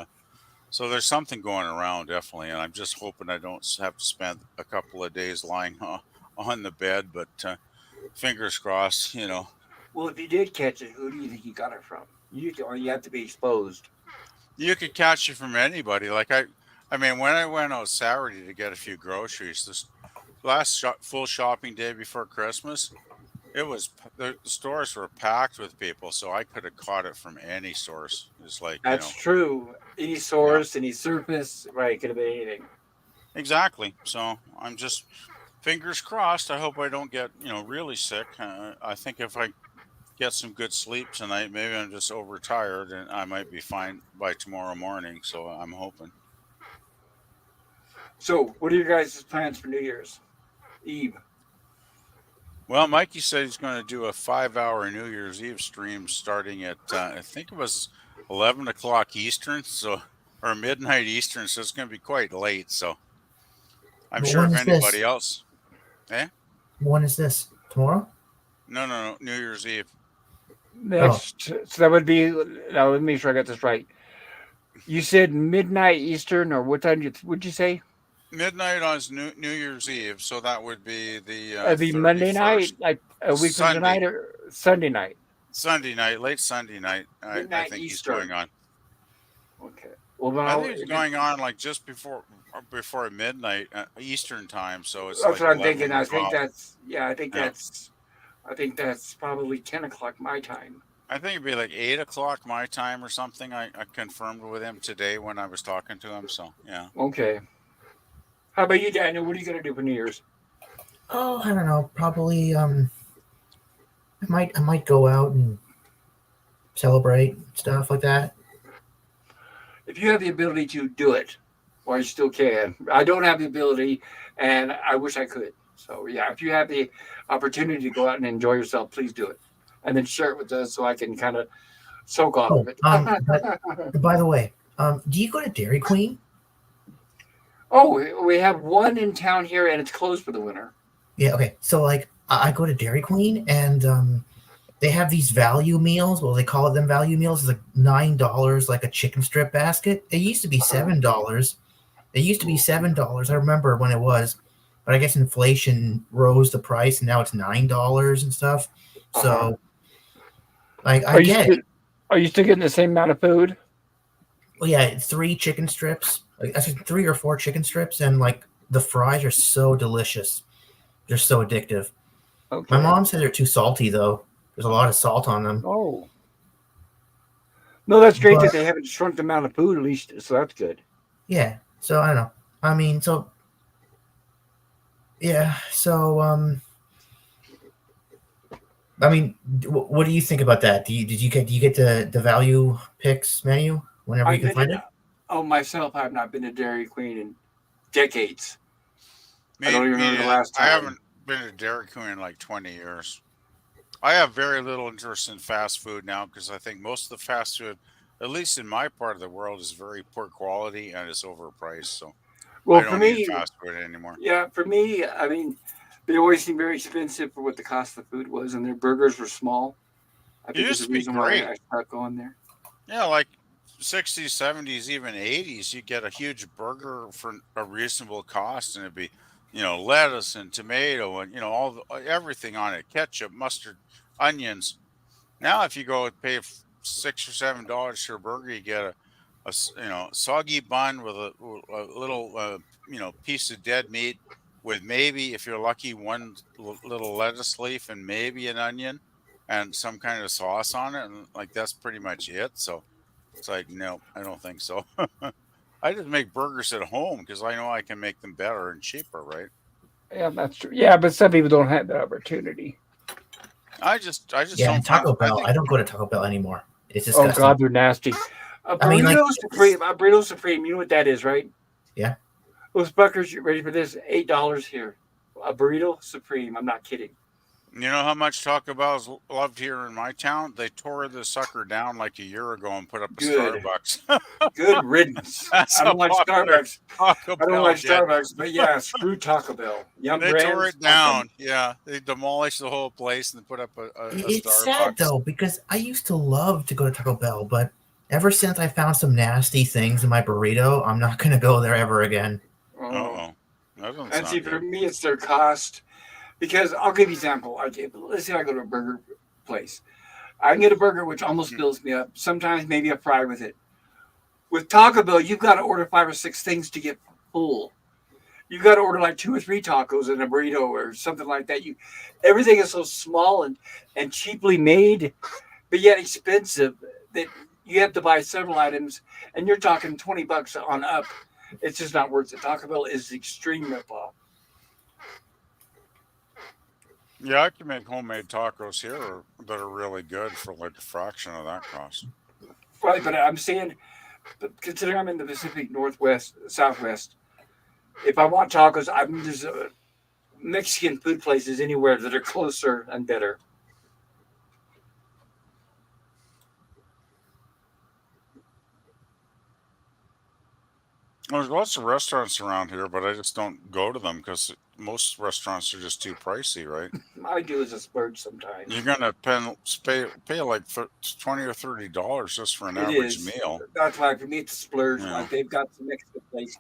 so there's something going around, definitely. And I'm just hoping I don't have to spend a couple of days lying on the bed, but fingers crossed, Well, if you did catch it, who do you think you got it from? You have to be exposed. You could catch it from anybody. Like I mean, when I went out Saturday to get a few groceries, this last full shopping day before Christmas, the stores were packed with people, so I could have caught it from any source. It's like that's true. Any source, any surface, right? Could have been anything. Exactly. So I'm just fingers crossed. I hope I don't get really sick. I think if I get some good sleep tonight, maybe I'm just overtired and I might be fine by tomorrow morning. So I'm hoping. So, what are your guys' plans for New Year's Eve? Well, Mikey said he's going to do a 5-hour New Year's Eve stream starting at I think it was 11 o'clock Eastern, or midnight Eastern. So it's going to be quite late. So I'm sure if anybody else, When is this? Tomorrow? No, New Year's Eve. Next, so that would be. Now let me make sure I got this right. You said midnight Eastern, or what time would you say? Midnight on New Year's Eve, so that would be the Monday night, like a week from tonight, or Sunday night. Sunday night, late Sunday night. I think Eastern. He's going on. Okay. Well, I think he's going on like just before midnight Eastern time. So it's that's like what I'm thinking. I think 12. I think that's probably 10 o'clock my time. I think it'd be like 8 o'clock my time or something. I confirmed with him today when I was talking to him. So yeah. Okay. How about you, Daniel? What are you gonna do for New Year's? Oh, I don't know. Probably I might go out and celebrate stuff like that. If you have the ability to do it, or you still can. I don't have the ability, and I wish I could. So yeah, if you have the opportunity to go out and enjoy yourself, please do it, and then share it with us so I can kind of soak off of it. By the way, do you go to Dairy Queen? Oh, we have one in town here, and it's closed for the winter. Yeah. Okay. So like, I go to Dairy Queen and they have these value meals. Well, they call it them value meals. It's like $9, like a chicken strip basket. It used to be $7. It used to be $7. I remember when it was, but I guess inflation rose the price, and now it's $9 and stuff. So, like, I Are you get it. still, are you still getting the same amount of food? Well, yeah, 3 chicken strips. Like, I think 3 or 4 chicken strips, and like the fries are so delicious. They're so addictive. Okay. My mom said they're too salty though. There's a lot of salt on them. Oh. No, that's great But that they haven't shrunk the amount of food at least, so that's good. yeah, so I don't know. I mean, so yeah, so I mean, what do you think about that? Do you get the value picks menu whenever you I've can been find in, it? myself, I've not been to Dairy Queen in decades. I Me, don't even me remember the neither. last I time. haven't been to Dairy Queen in like 20 years. I have very little interest in fast food now because I think most of the fast food, at least in my part of the world, is very poor quality and is overpriced. So I Well, for don't eat me, fast food anymore. Yeah, for me, I mean, they always seemed very expensive for what the cost of food was, and their burgers were small. I It think is used the to be reason why great. I stopped going there. Yeah, like 60s, 70s, even 80s, you get a huge burger for a reasonable cost, and it'd be, lettuce and tomato and all everything on it, ketchup, mustard, onions. Now, if you go and pay $6 or $7 for a burger, you get soggy bun with a little piece of dead meat with maybe, if you're lucky, one little lettuce leaf and maybe an onion and some kind of sauce on it, and like that's pretty much it. So it's like, no, I don't think so. I just make burgers at home because I know I can make them better and cheaper, right? yeah, that's true. Yeah, but some people don't have that opportunity. I just Yeah, and don't find. Taco I Bell. think I don't go to Taco Bell anymore. It's Oh disgusting. God, they're nasty. A I mean, like, burrito supreme. A burrito supreme. You know what that is, right? yeah. Those buckers, you ready for this? $8 here. A burrito supreme. I'm not kidding. You know how much Taco Bell is loved here in my town? They tore the sucker down like a year ago and put up a Good. Starbucks. Good riddance. That's I how don't like popular Starbucks. Taco I don't Bell like get. Starbucks, but yeah, screw Taco Bell. Yum They tore brands. it Fuck 'em. down. Yeah, they demolished the whole place and put up a It's sad Starbucks. though because I used to love to go to Taco Bell, but ever since I found some nasty things in my burrito, I'm not gonna go there ever again. Uh Oh. oh, that doesn't And see, sound for good. me, it's their cost. Because I'll give you an example. Let's say I go to a burger place. I can get a burger which almost Mm. fills me up. Sometimes maybe a fry with it. With Taco Bell, you've got to order 5 or 6 things to get full. You've got to order like 2 or 3 tacos and a burrito or something like that. Everything is so small and cheaply made, but yet expensive that you have to buy several items, and you're talking $20 on up. It's just not worth it. Taco Bell is extreme ripoff. Yeah, I can make homemade tacos here that are really good for like a fraction of that cost. Right, but I'm saying, considering I'm in the Pacific Northwest, Southwest, if I want tacos, there's Mexican food places anywhere that are closer and better. There's lots of restaurants around here, but I just don't go to them because most restaurants are just too pricey, right? I do as a splurge sometimes. You're gonna pay like 20 or $30 just for an It average is. meal. That's why for me it's a splurge. Yeah. Like they've got some Mexican places.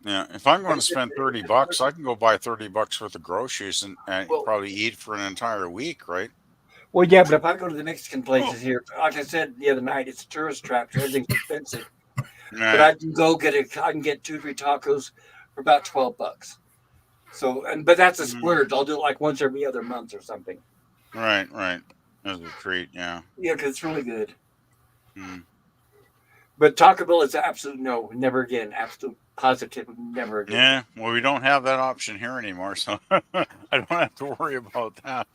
Yeah, if I'm going to It's spend just, 30 bucks, I can go buy 30 bucks worth of groceries and well, probably eat for an entire week, right? Well, yeah, but if I go to the Mexican places here, like I said the other night, it's a tourist trap. So everything's expensive. But Right, I can I can get 2 or 3 tacos for about $12. So, but that's a mhm, splurge. I'll do it like once every other month or something. right. As a treat, yeah. Yeah, because it's really good. Mm. But Taco Bell is absolute no, never again. Absolute positive, never again. Yeah, well, we don't have that option here anymore, so I don't have to worry about that.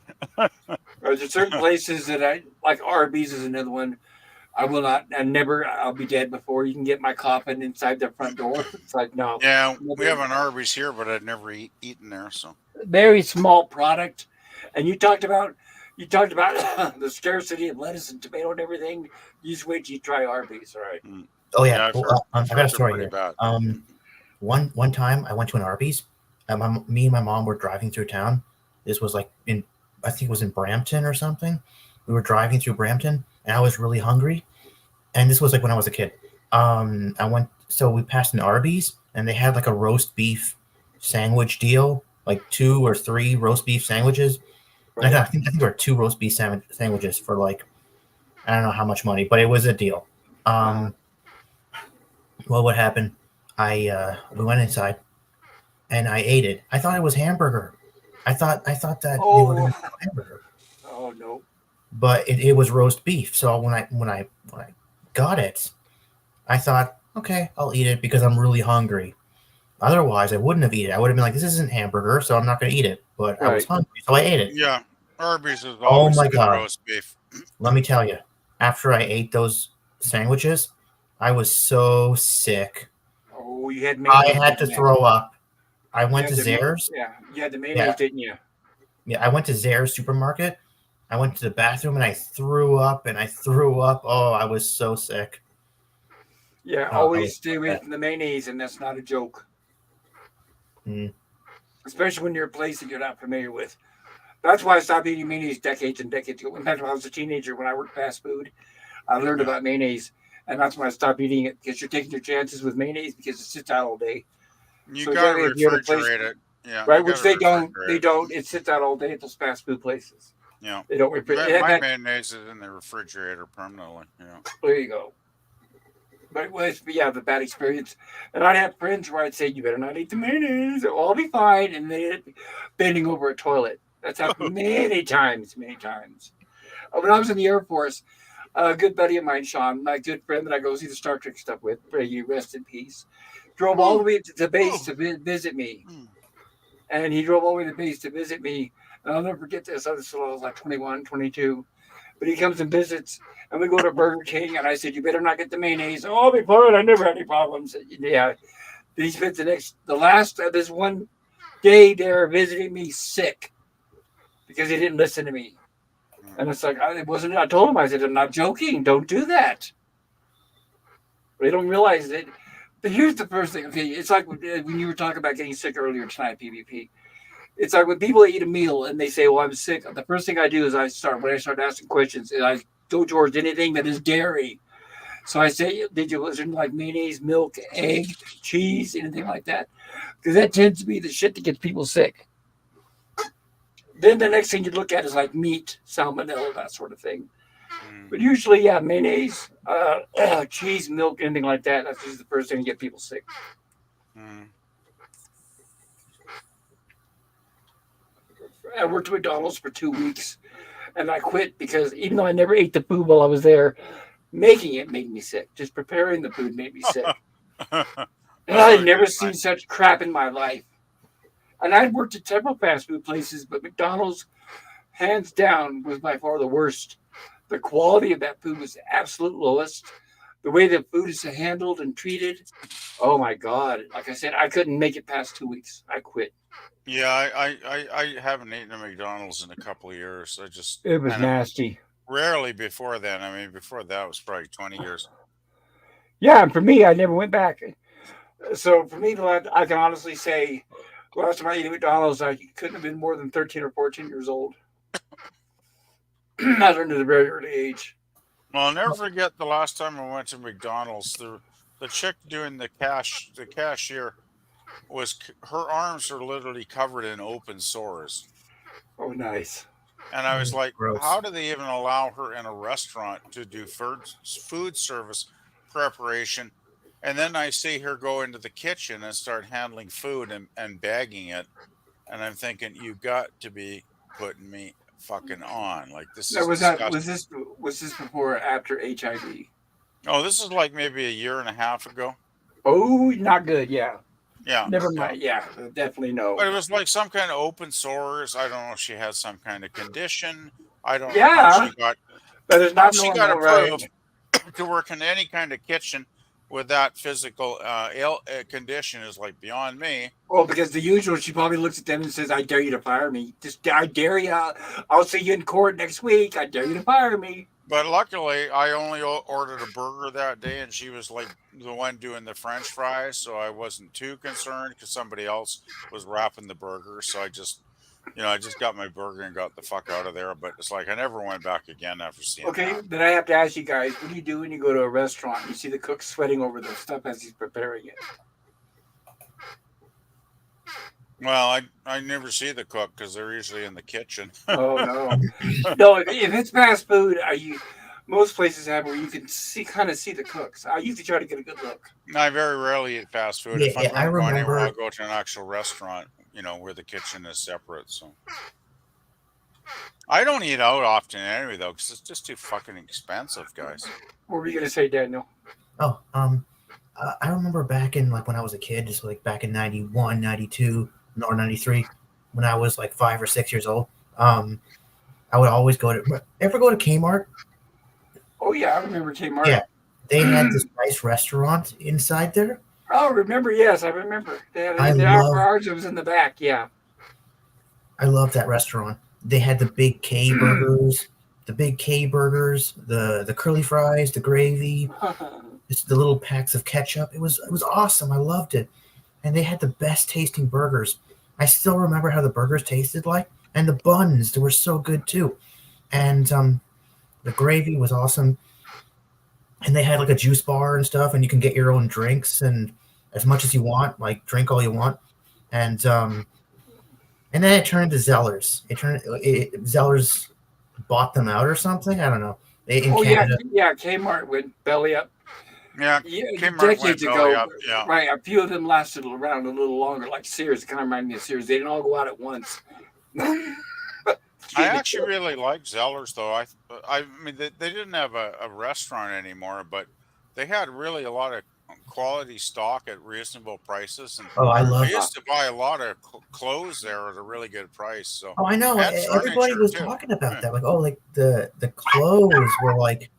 There's certain places that I like. Arby's is another one. I will not, and never. I'll be dead before you can get my coffin inside the front door. It's like no, Yeah, we have never. an Arby's here, but I'd never eaten there, so. very small. Product. And you talked about the scarcity of lettuce and tomato and everything. You just wait till you try Arby's, all right? Mm. Oh yeah. Yeah, I've Well, heard, I I've got a heard they're story pretty here. bad. One time I went to an Arby's. Me and my mom were driving through town, This was like I think it was in Brampton or something. We were driving through Brampton, and I was really hungry. And this was like when I was a kid. So we passed an Arby's, and they had like a roast beef sandwich deal, like 2 or 3 roast beef sandwiches. Right. I think there were 2 roast beef sandwiches for like I don't know how much money, but it was a deal. Well, what happened? We went inside, and I ate it. I thought it was hamburger. I thought that they were going to sell hamburger, Oh no. but it was roast beef. So when I got it, I thought, okay, I'll eat it because I'm really hungry. Otherwise, I wouldn't have eaten it. I would have been like, this isn't hamburger, so I'm not going to eat it. But I was Right. hungry, so I ate it. Yeah, Arby's is Oh always my good God. roast beef. Let me tell you, after I ate those sandwiches, I was so sick. Oh, you had I mayonnaise. had to didn't you? throw up. I You went had to the Zare's. yeah. You had the mayonnaise, Yeah. didn't you? Yeah, I went to Zare's supermarket. I went to the bathroom and I threw up and I threw up. Oh, I was so sick. Yeah. Oh, I Always was stay so away bad. from the mayonnaise, and that's not a joke. Mm. Especially when you're a place that you're not familiar with. That's why I stopped eating mayonnaise decades and decades ago. In fact, when I was a teenager, when I worked fast food, I learned Yeah. about mayonnaise, and that's when I stopped eating it because you're taking your chances with mayonnaise because it sits out all day. You So gotta generally, if you're at a place, refrigerate it. Yeah, you right, which gotta they refrigerate it. don't. It sits out all day at those fast food places. Yeah. They don't refrigerate. My mayonnaise is in the refrigerator permanently. Yeah. There you go. But it was, yeah, the bad experience. And I'd have friends where I'd say, "You better not eat the mayonnaise; it'll all be fine." And they'd end up bending over a toilet. That's happened many times, many times. When I was in the Air Force, a good buddy of mine, Sean, my good friend that I go see the Star Trek stuff with, pray you rest in peace, drove all the way to the base to visit me. Mm. And he drove all the way to the base to visit me. And I'll never forget this. I was like 21, 22. But he comes and visits, and we go to Burger King, and I said, "You better not get the mayonnaise." "Oh, I'll be fine. I never had any problems." Yeah. Then he spent the last of this one day there visiting me sick because he didn't listen to me. And it's like, it wasn't, I told him, I said, "I'm not joking. Don't do that." They don't realize it. But here's the first thing. Okay. It's like when you were talking about getting sick earlier tonight, PvP. It's like when people eat a meal and they say, "Well, I'm sick." The first thing I do is when I start asking questions, is I go towards anything that is dairy. So I say, "Did you listen like mayonnaise, milk, egg, cheese, anything like that?" Because that tends to be the shit that gets people sick. Then the next thing you look at is like meat, salmonella, that sort of thing. But usually, yeah, mayonnaise, cheese, milk, anything like that. That's usually the first thing to get people sick. Mm. I worked at McDonald's for 2 weeks, and I quit because even though I never ate the food while I was there, making it made me sick. Just preparing the food made me sick. And I had never seen such crap in my life. And I'd worked at several fast food places, but McDonald's, hands down, was by far the worst. The quality of that food was the absolute lowest. The way the food is handled and treated, oh my God. Like I said, I couldn't make it past 2 weeks. I quit. Yeah, I haven't eaten at McDonald's in a couple of years. I just It was and nasty. rarely before then. I mean, before that was probably 20 years. Yeah, and for me, I never went back. So for me, I can honestly say, last time I ate at McDonald's, I couldn't have been more than 13 or 14 years old. I learned at a very early age. Well, I'll never forget the last time I went to McDonald's. The chick doing the cashier her arms are literally covered in open sores. Oh, nice. And I was like, Gross. how do they even allow her in a restaurant to do food service preparation? And then I see her go into the kitchen and start handling food and bagging it. And I'm thinking, you got to be putting me fucking on. Like, this Now, is disgusting. was this before or after HIV? Oh, this is like maybe a year and a half ago. Oh, not good. Yeah. Yeah. Never Yeah. mind. Yeah, definitely no. But it was like some kind of open sores. I don't know if she had some kind of condition. I don't know Yeah, how she got but it's how not she got normal, right? approved to work in any kind of kitchen with that physical condition is like beyond me. Well, because the usual, she probably looks at them and says, "I dare you to fire me. Just, I dare you. I'll see you in court next week. I dare you to fire me." But luckily, I only ordered a burger that day, and she was like the one doing the French fries, so I wasn't too concerned because somebody else was wrapping the burger. So I just I just got my burger and got the fuck out of there. But it's like I never went back again after seeing Okay, that. then I have to ask you guys, what do you do when you go to a restaurant and you see the cook sweating over the stuff as he's preparing it? Well, I never see the cook because they're usually in the kitchen. Oh no, no. If it's fast food, most places have where you can kind of see the cooks. I usually try to get a good look. I very rarely eat fast food. Yeah, If I'm yeah, I going to go anywhere, I'll remember. go to an actual restaurant, where the kitchen is separate. So I don't eat out often anyway, though, because it's just too fucking expensive, guys. What were you gonna say, Daniel? Oh, I remember back in like when I was a kid, just like back in 91, 92, or 93, when I was like 5 or 6 years old. I would always go to. Ever go to Kmart? Oh yeah, I remember Kmart. Yeah, they had this nice restaurant inside there. Oh, remember? Yes, I remember. They had I it in the love, ours. It was in the back. Yeah. I love that restaurant. They had the big K burgers, the curly fries, the gravy, just the little packs of ketchup. It was awesome. I loved it, and they had the best tasting burgers. I still remember how the burgers tasted like, and the buns they were so good too, and the gravy was awesome. And they had like a juice bar and stuff, and you can get your own drinks and as much as you want, like drink all you want, and and then it turned to Zellers. Zellers bought them out or something. I don't know. In Oh yeah, Canada. yeah. Kmart went belly up. Yeah, Yeah, Kmart went decades belly ago. up. Yeah. Right. A few of them lasted around a little longer, like Sears. It kind of reminded me of Sears. They didn't all go out at once. I actually really like Zellers, though. I mean, they didn't have a restaurant anymore, but they had really a lot of quality stock at reasonable prices, and Oh, I I love. used to buy a lot of clothes there at a really good price. So, Oh, I know. and Everybody furniture was too. talking about Yeah. that. Like, oh, like the clothes were like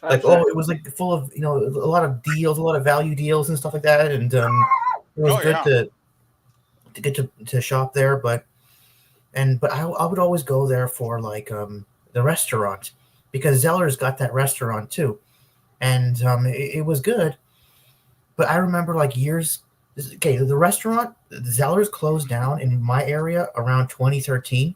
That's oh, it. it was like full of a lot of deals, a lot of value deals and stuff like that, and it was Oh good yeah. to get to shop there. But I would always go there for like the restaurant because Zeller's got that restaurant too, and it was good. But I remember like years. Okay, the restaurant Zeller's closed down in my area around 2013.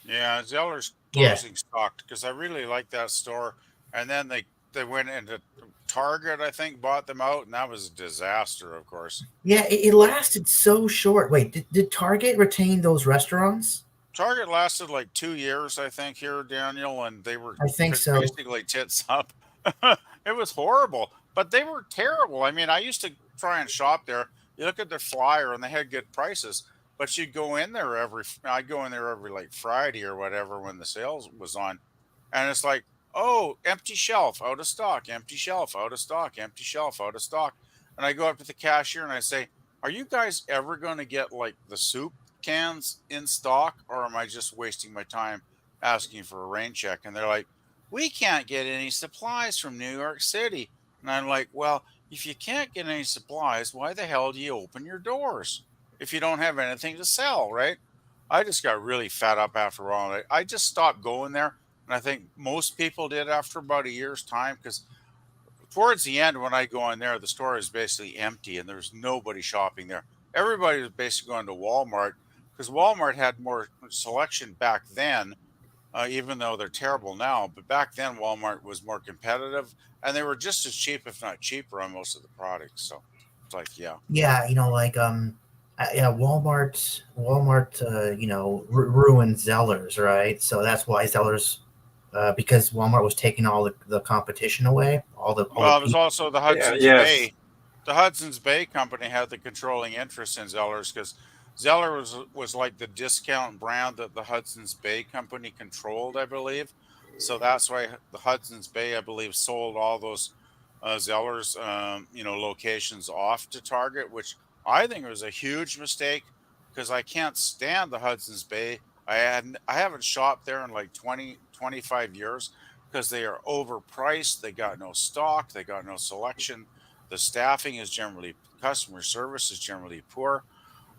Yeah, Zeller's Yeah, closing stock because I really like that store. And then they went into Target, I think, bought them out, and that was a disaster, of course. yeah, it lasted so short. Wait, did Target retain those restaurants? Target lasted like 2 years, I think, here, Daniel, and they were I think so. basically tits up. It was horrible, but they were terrible. I mean, I used to try and shop there. You look at their flyer, and they had good prices, but I'd go in there every like Friday or whatever when the sales was on, and it's like, oh, empty shelf, out of stock, empty shelf, out of stock, empty shelf, out of stock. And I go up to the cashier and I say, are you guys ever going to get like the soup cans in stock, or am I just wasting my time asking for a rain check? And they're like, we can't get any supplies from New York City. And I'm like, well, if you can't get any supplies, why the hell do you open your doors if you don't have anything to sell, right? I just got really fed up after a while. I just stopped going there. And I think most people did after about a year's time because towards the end, when I go in there, the store is basically empty and there's nobody shopping there. Everybody was basically going to Walmart because Walmart had more selection back then, even though they're terrible now. But back then, Walmart was more competitive and they were just as cheap, if not cheaper, on most of the products. So it's like, yeah. Yeah, like yeah, Walmart, ruined Zellers, right? So that's why Zellers, because Walmart was taking all the competition away, all the Well, it was people. also the Yeah. Hudson's Yes. Bay. The Hudson's Bay Company had the controlling interest in Zellers because Zeller was like the discount brand that the Hudson's Bay Company controlled, I believe. So that's why the Hudson's Bay, I believe, sold all those Zellers, locations off to Target, which I think was a huge mistake because I can't stand the Hudson's Bay. I haven't shopped there in like 20, 25 years because they are overpriced. They got no stock. They got no selection. The staffing is generally customer service is generally poor.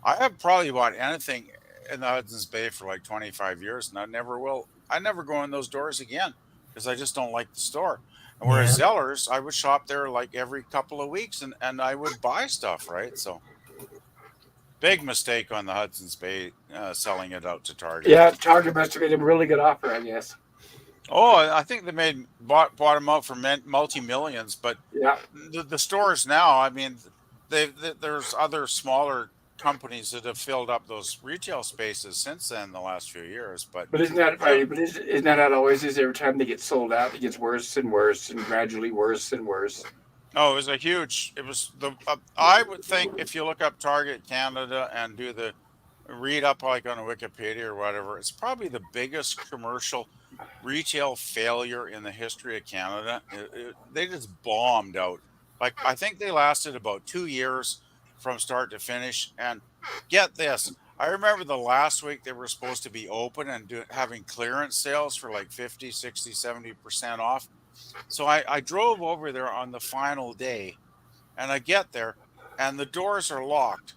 I have probably bought anything in the Hudson's Bay for like 25 years, and I never will. I never go in those doors again because I just don't like the store. And Yeah, whereas Zellers, I would shop there like every couple of weeks, and I would buy stuff, right? So Big mistake on the Hudson's Bay selling it out to Target. Yeah, Target must have made him a really good offer, I guess. Oh, I think they bought them out for multi millions, but Yeah, the stores now, I mean, there's other smaller companies that have filled up those retail spaces since then the last few years. But but isn't that right? But isn't that how it always is? Every time they get sold out, it gets worse and worse, and gradually worse and worse. oh, it was it was I would think if you look up Target Canada and do the read up like on Wikipedia or whatever, it's probably the biggest commercial retail failure in the history of Canada. They just bombed out. Like I think they lasted about 2 years from start to finish. And get this, I remember the last week they were supposed to be open and having clearance sales for like 50, 60, 70% off. So I drove over there on the final day and I get there and the doors are locked.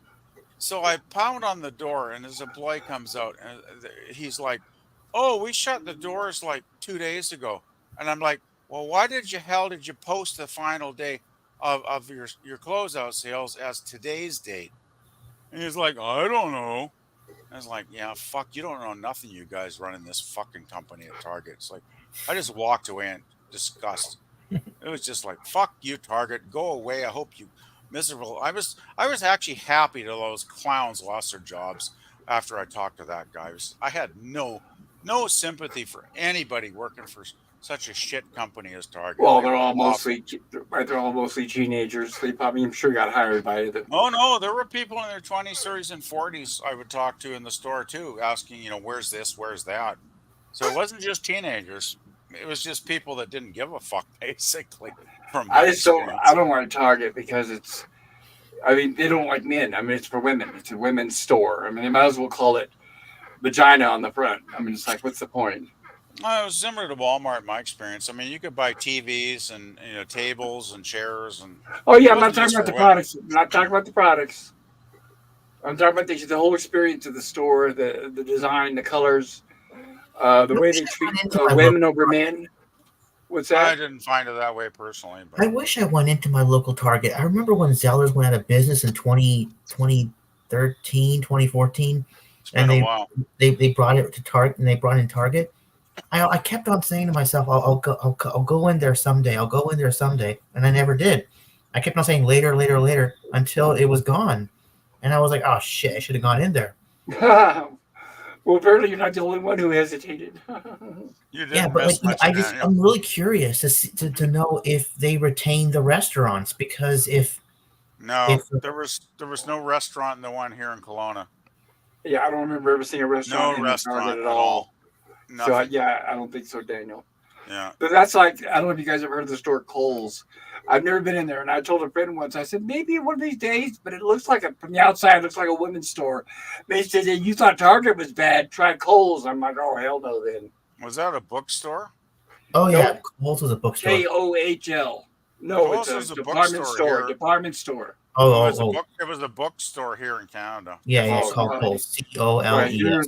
So I pound on the door, and as a boy comes out, and he's like, "Oh, we shut the doors like 2 days ago." And I'm like, "Well, why did you post the final day of your closeout sales as today's date?" And he's like, "I don't know." I was like, "Yeah, fuck, you don't know nothing, you guys running this fucking company at Target." It's like, I just walked away in disgust. It was just like, fuck you, Target. Go away. I hope you miserable. I was actually happy that those clowns lost their jobs after I talked to that guy. I had no sympathy for anybody working for such a shit company as Target. Well, They they're were all awful. mostly teenagers. They probably, I'm sure, got hired by the. Oh no, there were people in their 20s, 30s, and 40s I would talk to in the store too, asking, where's this, where's that. So it wasn't just teenagers. It was just people that didn't give a fuck, basically, from my I just don't. I experience. don't like Target because it's. I mean, they don't like men. I mean, it's for women. It's a women's store. I mean, they might as well call it vagina on the front. I mean, it's like, what's the point? It was similar to Walmart, in my experience. I mean, you could buy TVs and tables and chairs, and Oh it yeah, I'm not wasn't talking just about for the women. products. I'm not talking about the products. I'm talking about the whole experience of the store, the design, the colors, the I way wish they I treat went into my women local over Target. men. What's I that? didn't find it that way personally, but I wish I went into my local Target. I remember when Zellers went out of business in 2013, 2014, it's been and a they while. they brought it to Target and they brought in Target. I kept on saying to myself, I'll go in there someday. I'll go in there someday, and I never did. I kept on saying later, later, later until it was gone, and I was like, oh shit, I should have gone in there. Well, apparently you're not the only one who hesitated. You Yeah, didn't but like miss much, man. Yeah. I'm really curious to know if they retain the restaurants because No, if there was no restaurant in the one here in Kelowna. Yeah, I don't remember ever seeing a restaurant No in the Target restaurant at at all. all. So Nothing. yeah, I don't think so, Daniel. Yeah. But that's like, I don't know if you guys ever heard of the store Kohl's. I've never been in there, and I told a friend once. I said maybe one of these days, but it looks like from the outside, it looks like a women's store. They said, "Hey, you thought Target was bad, try Kohl's." I'm like, oh hell no, then. Was that a bookstore? oh Nope. yeah, Kohl's was a bookstore. Kohl. No, it's Kohl's a was a department bookstore store. here. Department store. Oh It oh was a oh book. It was a bookstore here in Canada. yeah yeah, Oh called no, Kohl's right COLES. here,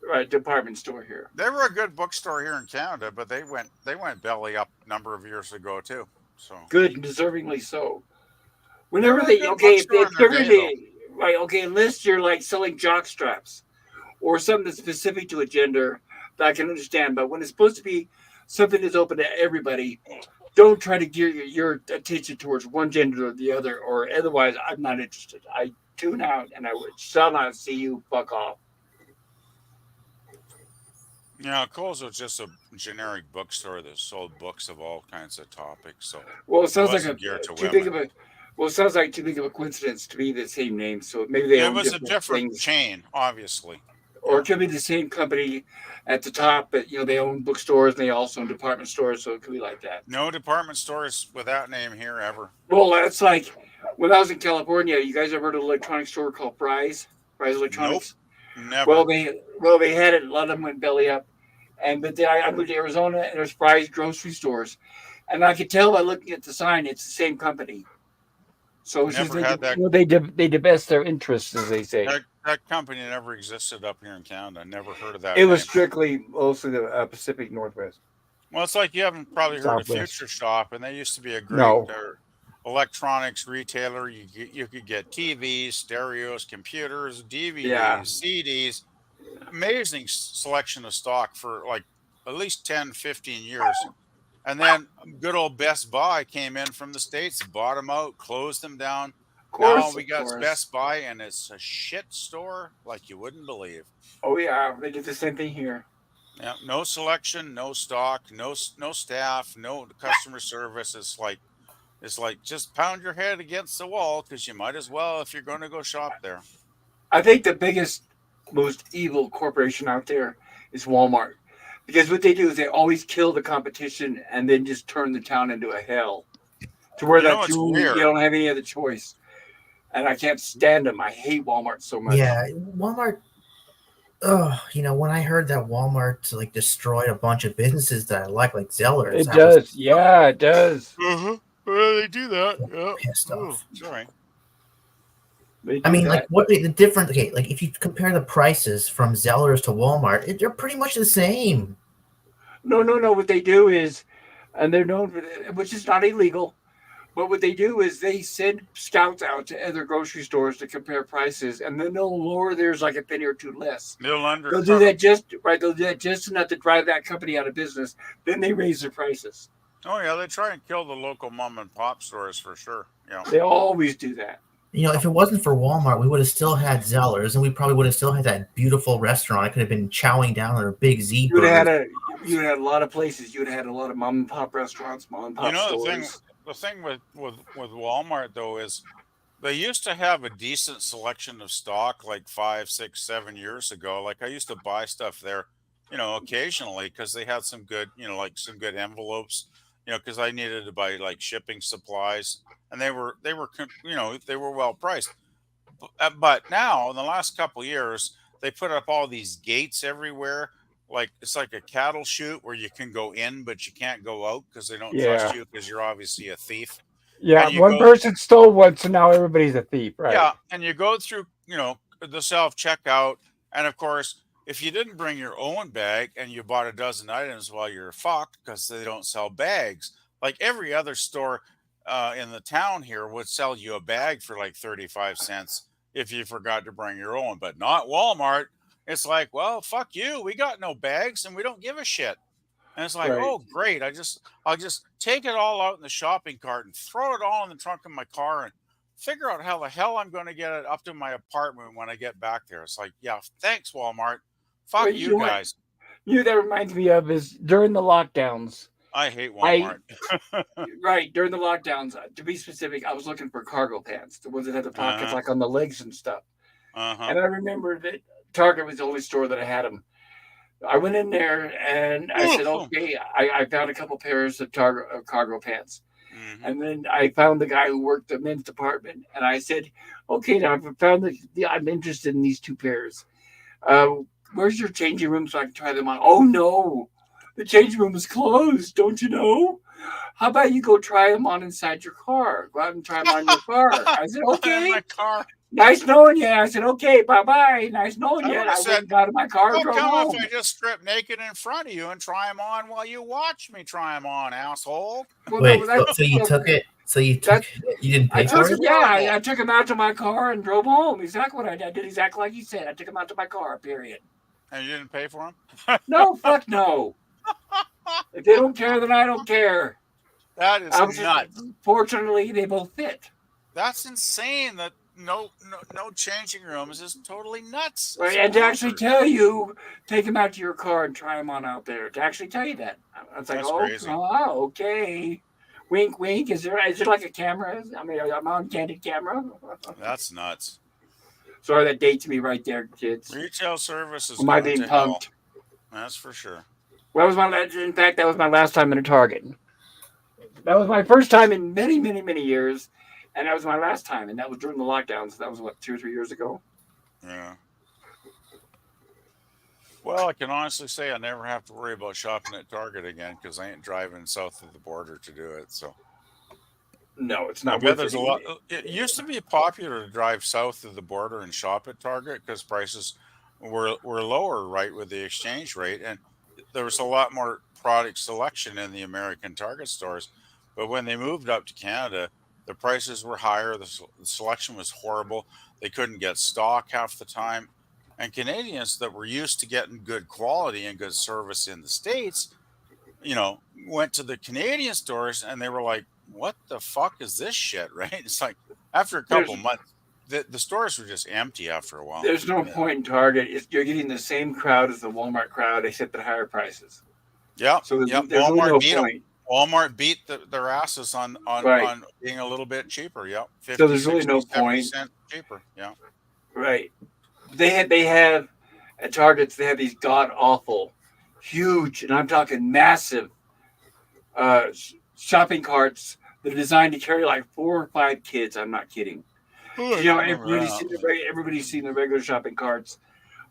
right department store here. They were a good bookstore here in Canada, but they went belly up a number of years ago too. So Good, deservingly so. they Whenever were a they good okay, bookstore if in their they're going day, though. to right, okay, unless you're like selling jock straps or something that's specific to a gender, that I can understand. But when it's supposed to be something that's open to everybody, don't try to gear your attention towards one gender or the other, or otherwise, I'm not interested. I tune out and I would shall not see you. Fuck off. Yeah, Kohl's was just a generic bookstore that sold books of all kinds of topics. So Well, it it sounds like a wasn't geared to too big women. of a. Well, it sounds like too big of a coincidence to be the same name. So maybe they It own was a different different things, chain, obviously. or Yeah. it could be the same company at the top, but they own bookstores and they also own department stores, so it could be like that. No department stores with that name here ever. Well, that's like when I was in California. You guys ever heard of an electronic store called Fry's Nope, Electronics? Well, never. they had it. A lot of them went belly up, and but then I moved to Arizona, and there's Fry's grocery stores, and I could tell by looking at the sign it's the same company. So it's just Never had that. They divest their interests, as they say. That company never existed up here in Canada. Never heard of that It was name. strictly mostly the Pacific Northwest, Well, it's like you haven't probably heard of Southwest. Future Shop, and they used to be a great No, electronics retailer. You could get TVs, stereos, computers, Yeah. DVDs, CDs. Amazing selection of stock for like at least 10, 15 years. And then good old Best Buy came in from the States, bought them out, closed them down. Of Now course, we of got course. Best Buy, and it's a shit store like you wouldn't believe. Oh yeah, they did the same thing here. Yeah, no selection, no stock, no staff, no customer service. It's like just pound your head against the wall because you might as well if you're going to go shop there. I think the biggest, most evil corporation out there is Walmart. Because what they do is they always kill the competition and then just turn the town into a hell to where You know that what's you weird? don't have any other choice. And I can't stand them. I hate Walmart so much. Yeah, Walmart. Oh, when I heard that Walmart like destroyed a bunch of businesses that I like Zellers, It I was does. Yeah, it does. Well, they do that. Yeah. pissed Ooh, off. sorry. They I do mean, like, that. what the difference? Okay, like if you compare the prices from Zellers to Walmart, they're pretty much the same. No, no, no. What they do is, and they're known for it, which is not illegal. But what they do is they send scouts out to other grocery stores to compare prices, and then they'll lower theirs like a penny or two less. They'll They'll do undercut that them. just right. They'll do that just enough to drive that company out of business. Then they raise their prices. Oh yeah, they try and kill the local mom and pop stores for sure. Yeah. They always do that. If it wasn't for Walmart, we would have still had Zellers, and we probably would have still had that beautiful restaurant. I could have been chowing down on our big Z You would have burgers. had you would have had a lot of places. You would have had a lot of mom and pop restaurants, mom and You pop know the thing stores. the thing with Walmart though is they used to have a decent selection of stock like 5, 6, 7 years ago. Like I used to buy stuff there, occasionally because they had some good, like some good envelopes, because I needed to buy like shipping supplies, and they were well priced. But now in the last couple years, they put up all these gates everywhere. Like it's like a cattle chute where you can go in, but you can't go out because they don't trust Yeah. you because you're obviously a thief. Yeah. And you One go person stole one, so now everybody's a thief, right? yeah, and you go through, the self checkout, and of course, if you didn't bring your own bag and you bought a dozen items, well, you're fucked because they don't sell bags. Like every other store in the town here would sell you a bag for like 35 cents if you forgot to bring your own, but not Walmart. It's like, well, fuck you. We got no bags and we don't give a shit. And it's like, Right. oh, great. I'll just take it all out in the shopping cart and throw it all in the trunk of my car and figure out how the hell I'm going to get it up to my apartment when I get back there. It's like, yeah, thanks, Walmart. Well, Fuck you you know what? guys. That reminds me of is during the lockdowns. I hate I Walmart. right during the lockdowns. To be specific, I was looking for cargo pants, the ones that had the pockets Uh-huh. like on the legs and stuff. Uh-huh. And I remember that Target was the only store that I had them. I went in there and I said, okay, I found a couple pairs of cargo pants. Mm-hmm. And then I found the guy who worked the men's department. And I said, okay, now I've found I'm interested in these two pairs. Uh, where's your changing room so I can try them on? Oh, no, the changing room is closed. Don't you know? How about you go try them on inside your car? Go out and try them on your car. I said, In okay. my car. Nice knowing you. I said, okay, bye bye. Nice knowing I you. would And have I went said, and got in my car and how drove come if home. I just strip naked in front of you and try them on while you watch me try them on, asshole? Well, Wait, no, that, so you well, took it? So you that you didn't I pay for took That's it? him. Yeah, horrible. I took him out to my car and drove home. Exactly what I did. I did exactly like you said. I took him out to my car. Period. And you didn't pay for them? No, fuck no. If they don't care, then I don't care. That is I was just nuts. fortunately they both fit. That's insane. That no changing room is just totally nuts. Right, It's and to actually bonkers. tell you, take him out to your car and try him on out there. To actually tell you that, I was like, That's oh, crazy. okay. Wink, wink. Is there like a camera? I mean, I'm on candid camera. That's nuts. Sorry, that dates me right there, kids. Retail service has Am I gone being to hell. punked? That's for sure. Well, that was my last. In fact, that was my last time in a Target. That was my first time in many, many, many years, and that was my last time, and that was during the lockdowns. That was what 2 or 3 years ago. Yeah. Well, I can honestly say I never have to worry about shopping at Target again because I ain't driving south of the border to do it. So No, it's I not bet worth it. there's a lot. It used to be popular to drive south of the border and shop at Target because prices were lower, right, with the exchange rate, and there was a lot more product selection in the American Target stores. But when they moved up to Canada, The prices were higher. The selection was horrible. They couldn't get stock half the time. And Canadians that were used to getting good quality and good service in the States, went to the Canadian stores and they were like, what the fuck is this shit? Right? It's like after a couple There's months, the stores were just empty after a while. there's no Yeah. point in Target. You're getting the same crowd as the Walmart crowd, except at higher prices. Yep. So Yep. there's really no Beat them. point. Walmart beat their asses Right. on being a little bit cheaper. Yep. So 50, there's really 60, no 70 point. cents cheaper. Yeah. Right. They have at Targets, they have these god awful, huge, and I'm talking massive shopping carts that are designed to carry like 4 or 5 kids. I'm not kidding. Oh, I You know, remember that. everybody's seen the regular shopping carts.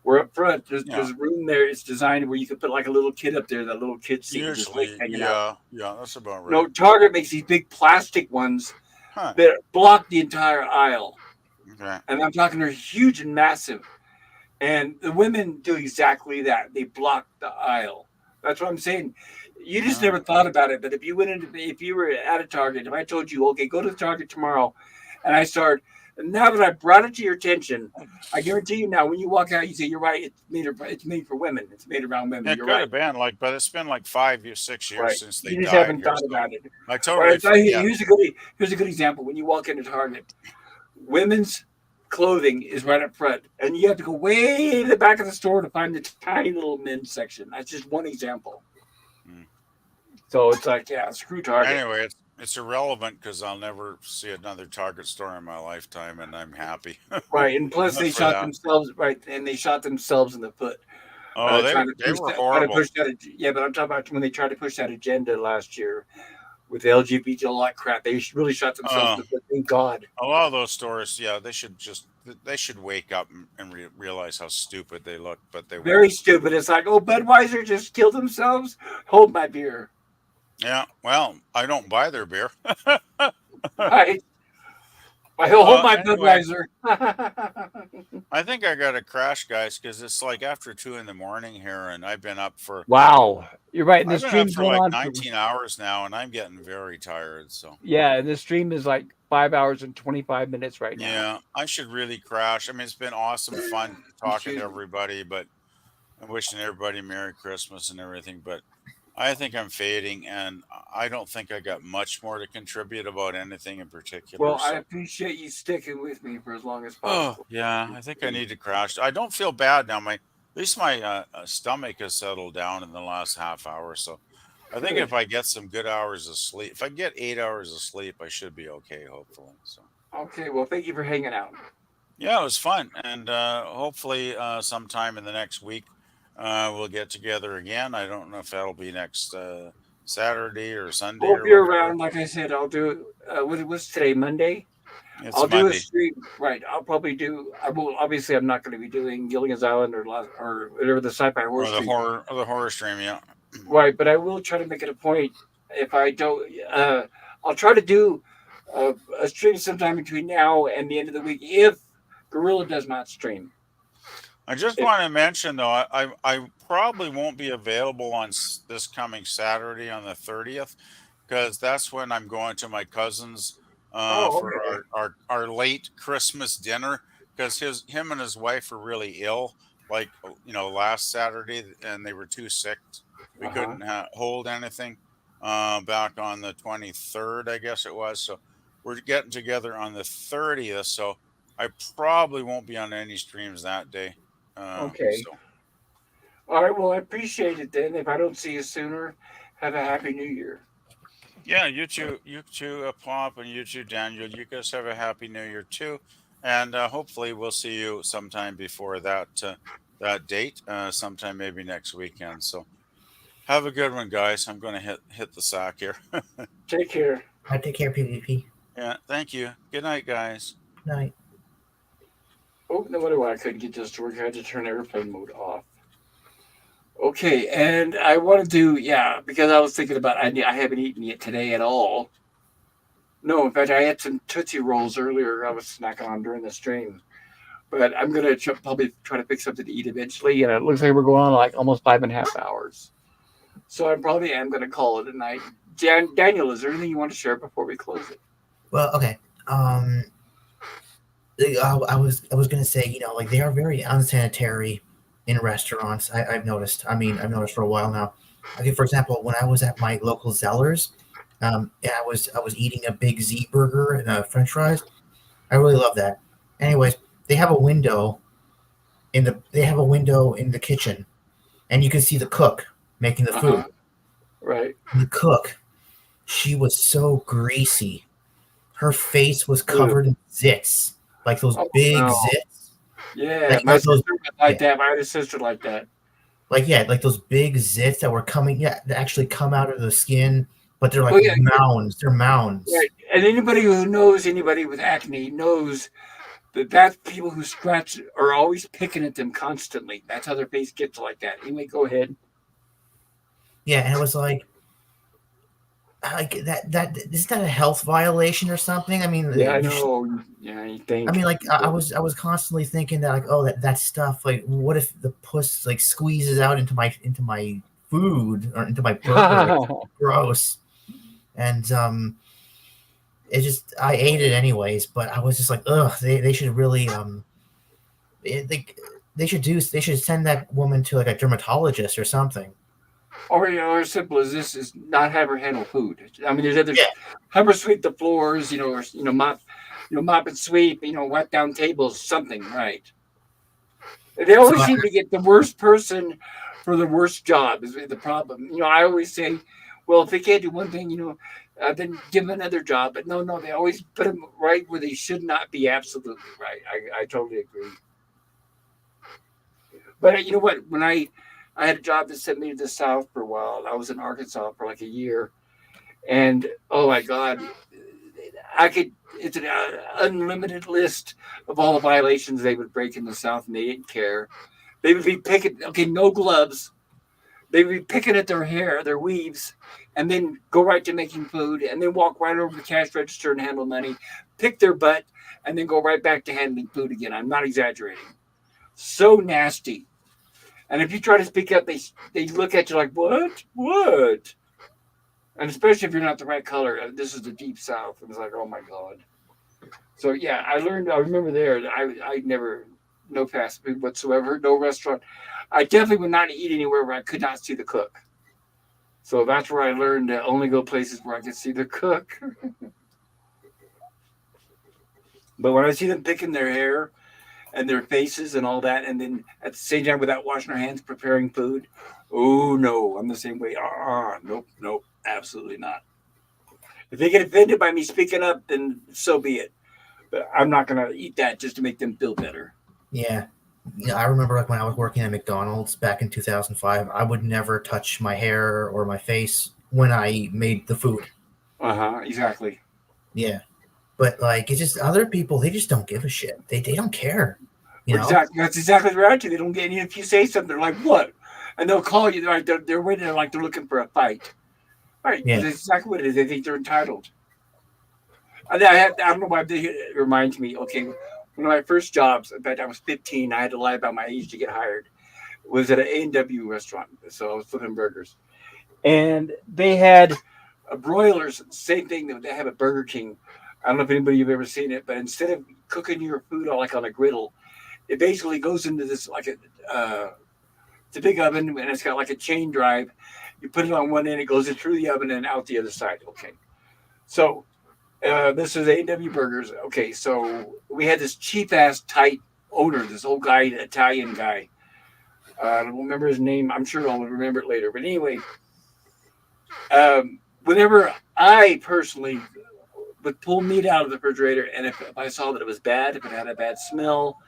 Where up front, Yeah. there's room there. It's designed where you could put like a little kid up there. That little kid seat and just like Usually, hanging out. yeah, that's about right. No, Target makes these big plastic ones Huh. that block the entire aisle, Okay. and I'm talking they're huge and massive. And the women do exactly that. They block the aisle. That's what I'm saying. You just never thought about it. But if you were at a Target, if I told you, okay, go to the Target tomorrow, and now that I brought it to your attention, I guarantee you now, when you walk out, you say, you're right. It's made for women. It's made around women. It You're could right. have been but it's been like 5 or 6 years Right. since they You just died haven't here. thought So about it. I totally Right. forget. Here's a good example. When you walk into Target, women's clothing is right up front, and you have to go way to the back of the store to find the tiny little men's section. That's just one example. Hmm. So it's like, yeah, screw Target. Anyway, it's irrelevant because I'll never see another Target store in my lifetime, and I'm happy. Right, and plus For they shot that. themselves and they shot themselves in the foot. Oh, they Trying to they push were that, trying to horrible. push that. Yeah, but I'm talking about when they tried to push that agenda last year with the LGBT all that crap. They really shot themselves in the foot. Thank God. A lot of those stores, yeah, they should wake up and realize how stupid they look, but they Very won't. stupid. It's like, oh, Budweiser just killed themselves. Hold my beer. Yeah, well, I don't buy their beer. Right. I hold my Anyway, Budweiser. I think I got to crash, guys, because it's like after 2 in the morning here, and I've been up for Wow, you're right. And the I've been up stream's for going like on for 19 hours now, and I'm getting very tired. So yeah, and the stream is like 5 hours and 25 minutes right now. yeah, I should really crash. I mean, it's been awesome fun talking to Excuse me. everybody, but I'm wishing everybody Merry Christmas and everything. But I think I'm fading, and I don't think I got much more to contribute about anything in particular. Well, I So, appreciate you sticking with me for as long as oh possible. yeah, I think I need to crash. I don't feel bad now. At least my stomach has settled down in the last half hour. So I think Good. if I get some good hours of sleep, if I get 8 hours of sleep, I should be okay. Hopefully. So. Okay, well, thank you for hanging out. Yeah, it was fun, and hopefully, sometime in the next week, we'll get together again. I don't know if that'll be next Saturday or Sunday Hope or you're whatever. around. Like I said, I'll do. What's today? Monday. It's I'll do a Monday, stream. Right. I'll probably do. I will. Obviously, I'm not going to be doing Gilligan's Island or whatever the sci-fi horror or the stream. horror stream. Yeah, Right, but I will try to make it a point. If I don't, I'll try to do a stream sometime between now and the end of the week if Gorilla does not stream. I just If, want to mention though, I probably won't be available on this coming Saturday on the 30th because that's when I'm going to my cousin's oh, for okay. our late Christmas dinner because him and his wife were really ill like last Saturday and they were too sick. We Uh-huh. couldn't hold anything back on the 23rd, I guess it was. So we're getting together on the 30th. So I probably won't be on any streams that day. Okay. So All right. Well, I appreciate it then. If I don't see you sooner, have a happy New Year. yeah, you too, Pop, and you too, Daniel. You guys have a happy New Year too, and hopefully we'll see you sometime before that date, sometime maybe next weekend. So have a good one, guys. I'm going to hit the sack here. Take care. I take care, PvP. Yeah, thank you. Good night, guys. Night. Oh, no wonder why I couldn't get this to work. I had to turn airplane mode off. Okay, and I want to do because I was thinking about I haven't eaten yet today at all. No, in fact, I had some Tootsie Rolls earlier. I was snacking on during the stream, but I'm gonna probably try to pick something to eat eventually. And it looks like we're going on like almost 5.5 hours, so I probably am gonna call it a night. Daniel, is there anything you want to share before we close it? Well, okay. I was gonna say, like they are very unsanitary in restaurants. I've noticed. I mean, I've noticed for a while now. Okay, for example, when I was at my local Zellers, and I was eating a big Z burger and French fries. I really love that. Anyways, they have a window in the kitchen, and you can see the cook making the food. Uh-huh. Right. And the cook, she was so greasy. Her face was Ugh. covered in zits, like those Oh big no. zits, Yeah, like my like those sister was like yeah, that. I had a sister like that. like yeah, like those big zits that were coming, yeah, that actually come out of the skin, but they're like Well, yeah, mounds. They're mounds. right. And anybody who knows anybody with acne knows that that's people who scratch are always picking at them constantly. That's how their face gets like that. Anyway, go ahead. Yeah, and it was like that is that a health violation or something? I mean, Yeah, I you should, know. Yeah, you I think. mean, like I was constantly thinking that like, oh, that stuff, like, what if the puss like squeezes out into my food or into my burger? It's gross. And it just I ate it anyways, but I was just like, ugh, they should really they they should send that woman to like a dermatologist or something. Or or as simple as this is not have her handle food. I mean, there's other Yeah, have her sweep the floors, or mop, mop and sweep, wipe down tables, something, right? They so always seem to get the worst person for the worst job is the problem. I always say, well, if they can't do one thing, then give them another job. But no, no, they always put them right where they should not be. Absolutely right. I totally agree. But you know what? When I had a job that sent me to the South for a while. I was in Arkansas for like a year, and oh my God, I could. It's an unlimited list of all the violations they would break in the South, and they didn't care. They would be picking. Okay, no gloves. They would be picking at their hair, their weaves, and then go right to making food, and then walk right over to the cash register and handle money, pick their butt, and then go right back to handling food again. I'm not exaggerating. So nasty. And if you try to speak up, they look at you like, what? What? And especially if you're not the right color. This is the deep South. And it's like, oh my God. So yeah, I remember there, that I never, no fast food whatsoever, no restaurant. I definitely would not eat anywhere where I could not see the cook. So that's where I learned to only go places where I could see the cook. But when I see them picking their hair and their faces and all that, and then at the same time without washing their hands preparing food, oh no, I'm the same way. Nope, nope, absolutely not. If they get offended by me speaking up, then so be it. But I'm not gonna eat that just to make them feel better. yeah. Yeah, I remember like when I was working at McDonald's back in 2005, I would never touch my hair or my face when I made the food. Exactly. Yeah. But like it's just other people, they just don't give a shit. They don't care, you Well, know? exactly. That's exactly right. They don't get any. If you say something, they're like, "What?" And they'll call you. They're waiting like they're looking for a fight. Right. Yeah. That's exactly what it is. They think they're entitled. I don't know why it reminds me. Okay, one of my first jobs. In fact, I was 15. I had to lie about my age to get hired. Was at an A&W restaurant. So I was flipping burgers, and they had broilers. Same thing that they have at Burger King. I don't know if anybody you've ever seen it, but instead of cooking your food like on a griddle, it basically goes into this like it's a big oven and it's got like a chain drive. You put it on one end, it goes in through the oven and out the other side. Okay, so this is A&W Burgers. Okay, so we had this cheap ass tight owner, this old guy, Italian guy. I don't remember his name. I'm sure I'll remember it later. But anyway, whenever I personally would pull meat out of the refrigerator, and if I saw that it was bad, if it had a bad smell,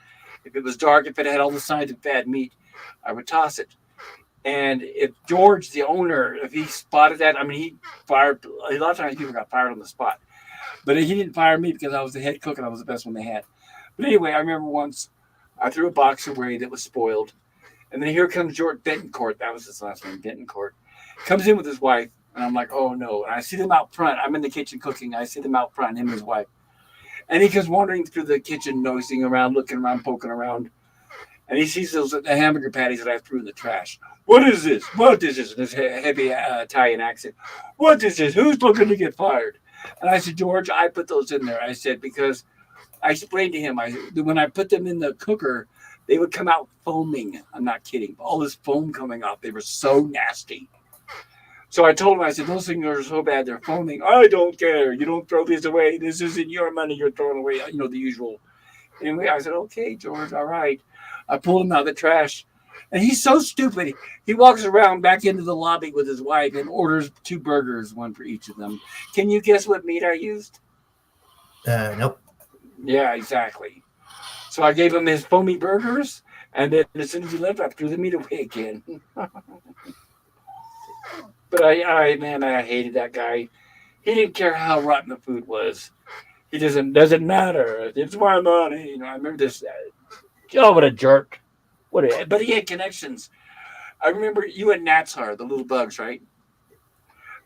if it was dark, if it had all the signs of bad meat, I would toss it. And if George, the owner, if he spotted that, I mean, he fired. A lot of times people got fired on the spot, but he didn't fire me because I was the head cook and I was the best one they had. But anyway, I remember once I threw a box away that was spoiled, and then here comes George Bentoncourt. That was his last name, Bentoncourt. Comes in with his wife, and I'm like, oh no. And I see them out front. I'm in the kitchen cooking. I see them out front, him and his wife. And he comes wandering through the kitchen, nosing around, looking around, poking around. And he sees those the hamburger patties that I threw in the trash. What is this? What is this? In this heavy Italian accent. What is this? Who's looking to get fired? And I said, George, I put those in there. I said, because I explained to him, when I put them in the cooker, they would come out foaming. I'm not kidding. All this foam coming off. They were so nasty. So I told him, I said, those things are so bad, they're foaming. I don't care. You don't throw these away. This isn't your money you're throwing away. The usual. Anyway, I said, okay, George, all right. I pulled him out of the trash. And he's so stupid. He walks around back into the lobby with his wife and orders 2 burgers, one for each of them. Can you guess what meat I used? Nope. Yeah, exactly. So I gave him his foamy burgers, and then as soon as he left, I threw the meat away again. But I hated that guy. He didn't care how rotten the food was. He doesn't matter. It's my money. I remember this. Oh, what a jerk! But he had connections. I remember you and gnats are the little bugs, right?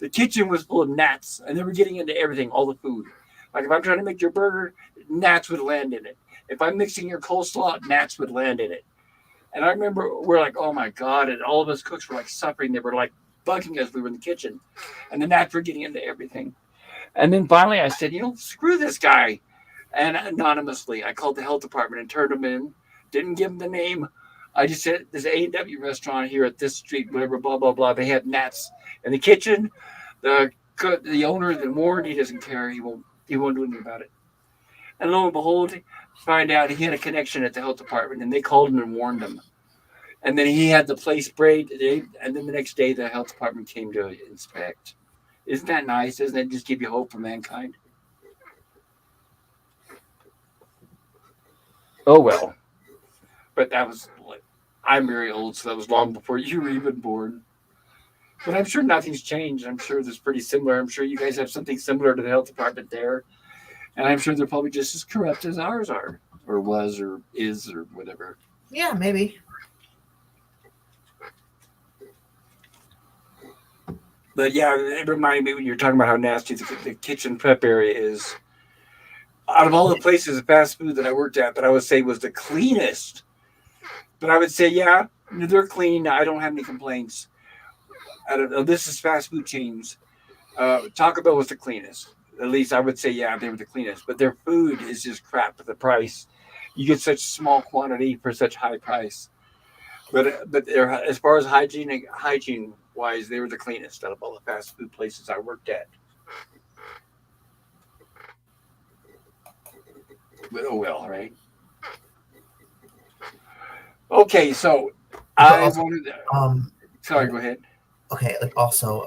The kitchen was full of gnats, and they were getting into everything, all the food. Like if I'm trying to make your burger, gnats would land in it. If I'm mixing your coleslaw, gnats would land in it. And I remember we're like, oh my God, and all of us cooks were like suffering. They were like bugging us. We were in the kitchen, and the gnats were getting into everything. And then finally I said, screw this guy. And anonymously, I called the health department and turned him in. Didn't give him the name. I just said, this A&W restaurant here at this street, whatever, blah, blah, blah. They had gnats in the kitchen. The owner, the warden, he doesn't care. He won't do anything about it. And lo and behold, find out he had a connection at the health department, and they called him and warned him. And then he had the place sprayed, and then the next day the health department came to inspect. Isn't that nice? Doesn't that just give you hope for mankind? Oh, well. But I'm very old, so that was long before you were even born. But I'm sure nothing's changed. I'm sure it's pretty similar. I'm sure you guys have something similar to the health department there. And I'm sure they're probably just as corrupt as ours are, or was, or is, or whatever. Yeah, maybe. But yeah, it reminded me when you're talking about how nasty the kitchen prep area is. Out of all the places of fast food that I worked at, that I would say was the cleanest. But I would say, yeah, they're clean. I don't have any complaints. This is fast food chains. Taco Bell was the cleanest. At least I would say, yeah, they were the cleanest. But their food is just crap for the price. You get such small quantity for such high price. But as far as hygiene wise, they were the cleanest out of all the fast food places I worked at. But oh well, right? Okay, so I also, wanted to, sorry, go ahead. Okay, like also,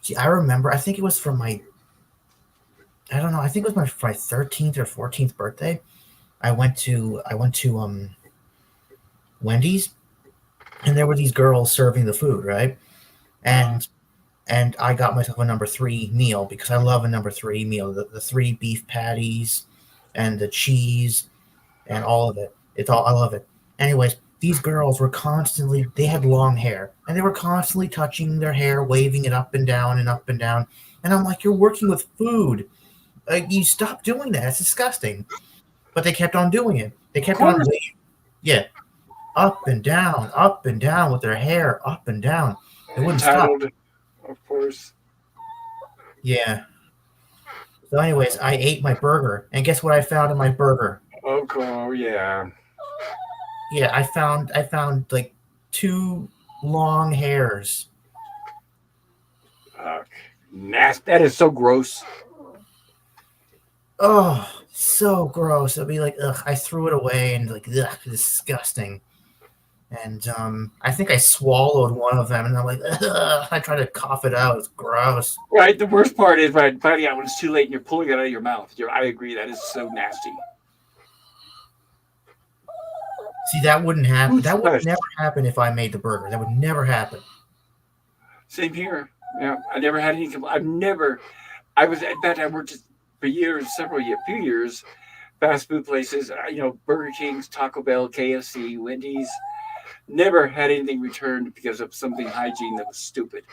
see, I remember, I think it was for I don't know, I think it was for my 13th or 14th birthday. I went to Wendy's, and there were these girls serving the food, right? And I got myself a number 3 meal because I love a number 3 meal. The 3 beef patties and the cheese and all of it. I love it. Anyways, these girls were they had long hair, and they were constantly touching their hair, waving it up and down and up and down. And I'm like, you're working with food. You stop doing that. It's disgusting. But they kept on doing it. They kept on waving. Yeah. Up and down with their hair, up and down. They wouldn't stop. Of course. Yeah. So anyways, I ate my burger, and guess what I found in my burger? Oh yeah. Yeah, I found like 2 long hairs. Nasty. That is so gross. Oh, so gross. It'd be like, ugh, I threw it away and like, ugh, disgusting. And I think I swallowed one of them, and I'm like, ugh, I tried to cough it out. It's gross. Right. The worst part is finding out when it's too late and you're pulling it out of your mouth. I agree. That is so nasty. See, that wouldn't happen. That would never happen if I made the burger. That would never happen. Same here. Yeah, I never had any. I worked for years, a few years, fast food places. Burger King's, Taco Bell, KFC, Wendy's. Never had anything returned because of something hygiene that was stupid.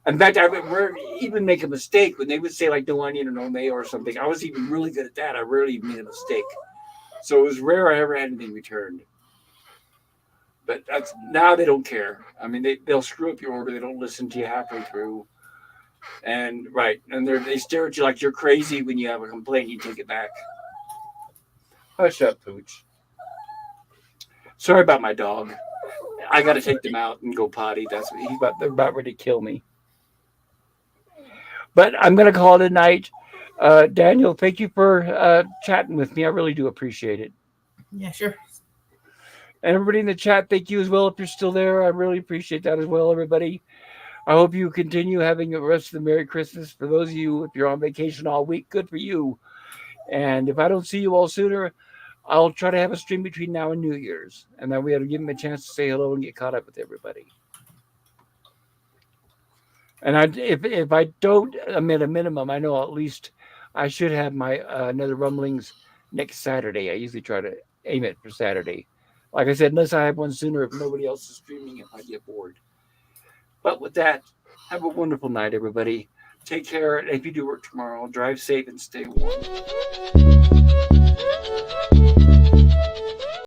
In fact, I would even make a mistake when they would say like no onion or no mayo or something. I was even really good at that. I rarely made a mistake. So it was rare I ever had anything returned. But now they don't care. I mean, they'll screw up your order. They don't listen to you halfway through. And right, and they stare at you like you're crazy when you have a complaint. You take it back. Hush up, Pooch. Sorry about my dog. I got to take them out and go potty. That's what they're about ready to kill me. But I'm going to call it a night. Daniel, thank you for chatting with me. I really do appreciate it. Yeah, sure. And everybody in the chat, thank you as well. If you're still there, I really appreciate that as well, everybody. I hope you continue having the rest of the Merry Christmas. For those of you, if you're on vacation all week, good for you. And if I don't see you all sooner, I'll try to have a stream between now and New Year's. And then we have to give them a chance to say hello and get caught up with everybody. And if I don't, I'm at a minimum, I know at least I should have my another Rumblings next Saturday. I usually try to aim it for Saturday. Like I said, unless I have one sooner, if nobody else is streaming, if I get bored. But with that, have a wonderful night, everybody. Take care. And if you do work tomorrow, drive safe and stay warm.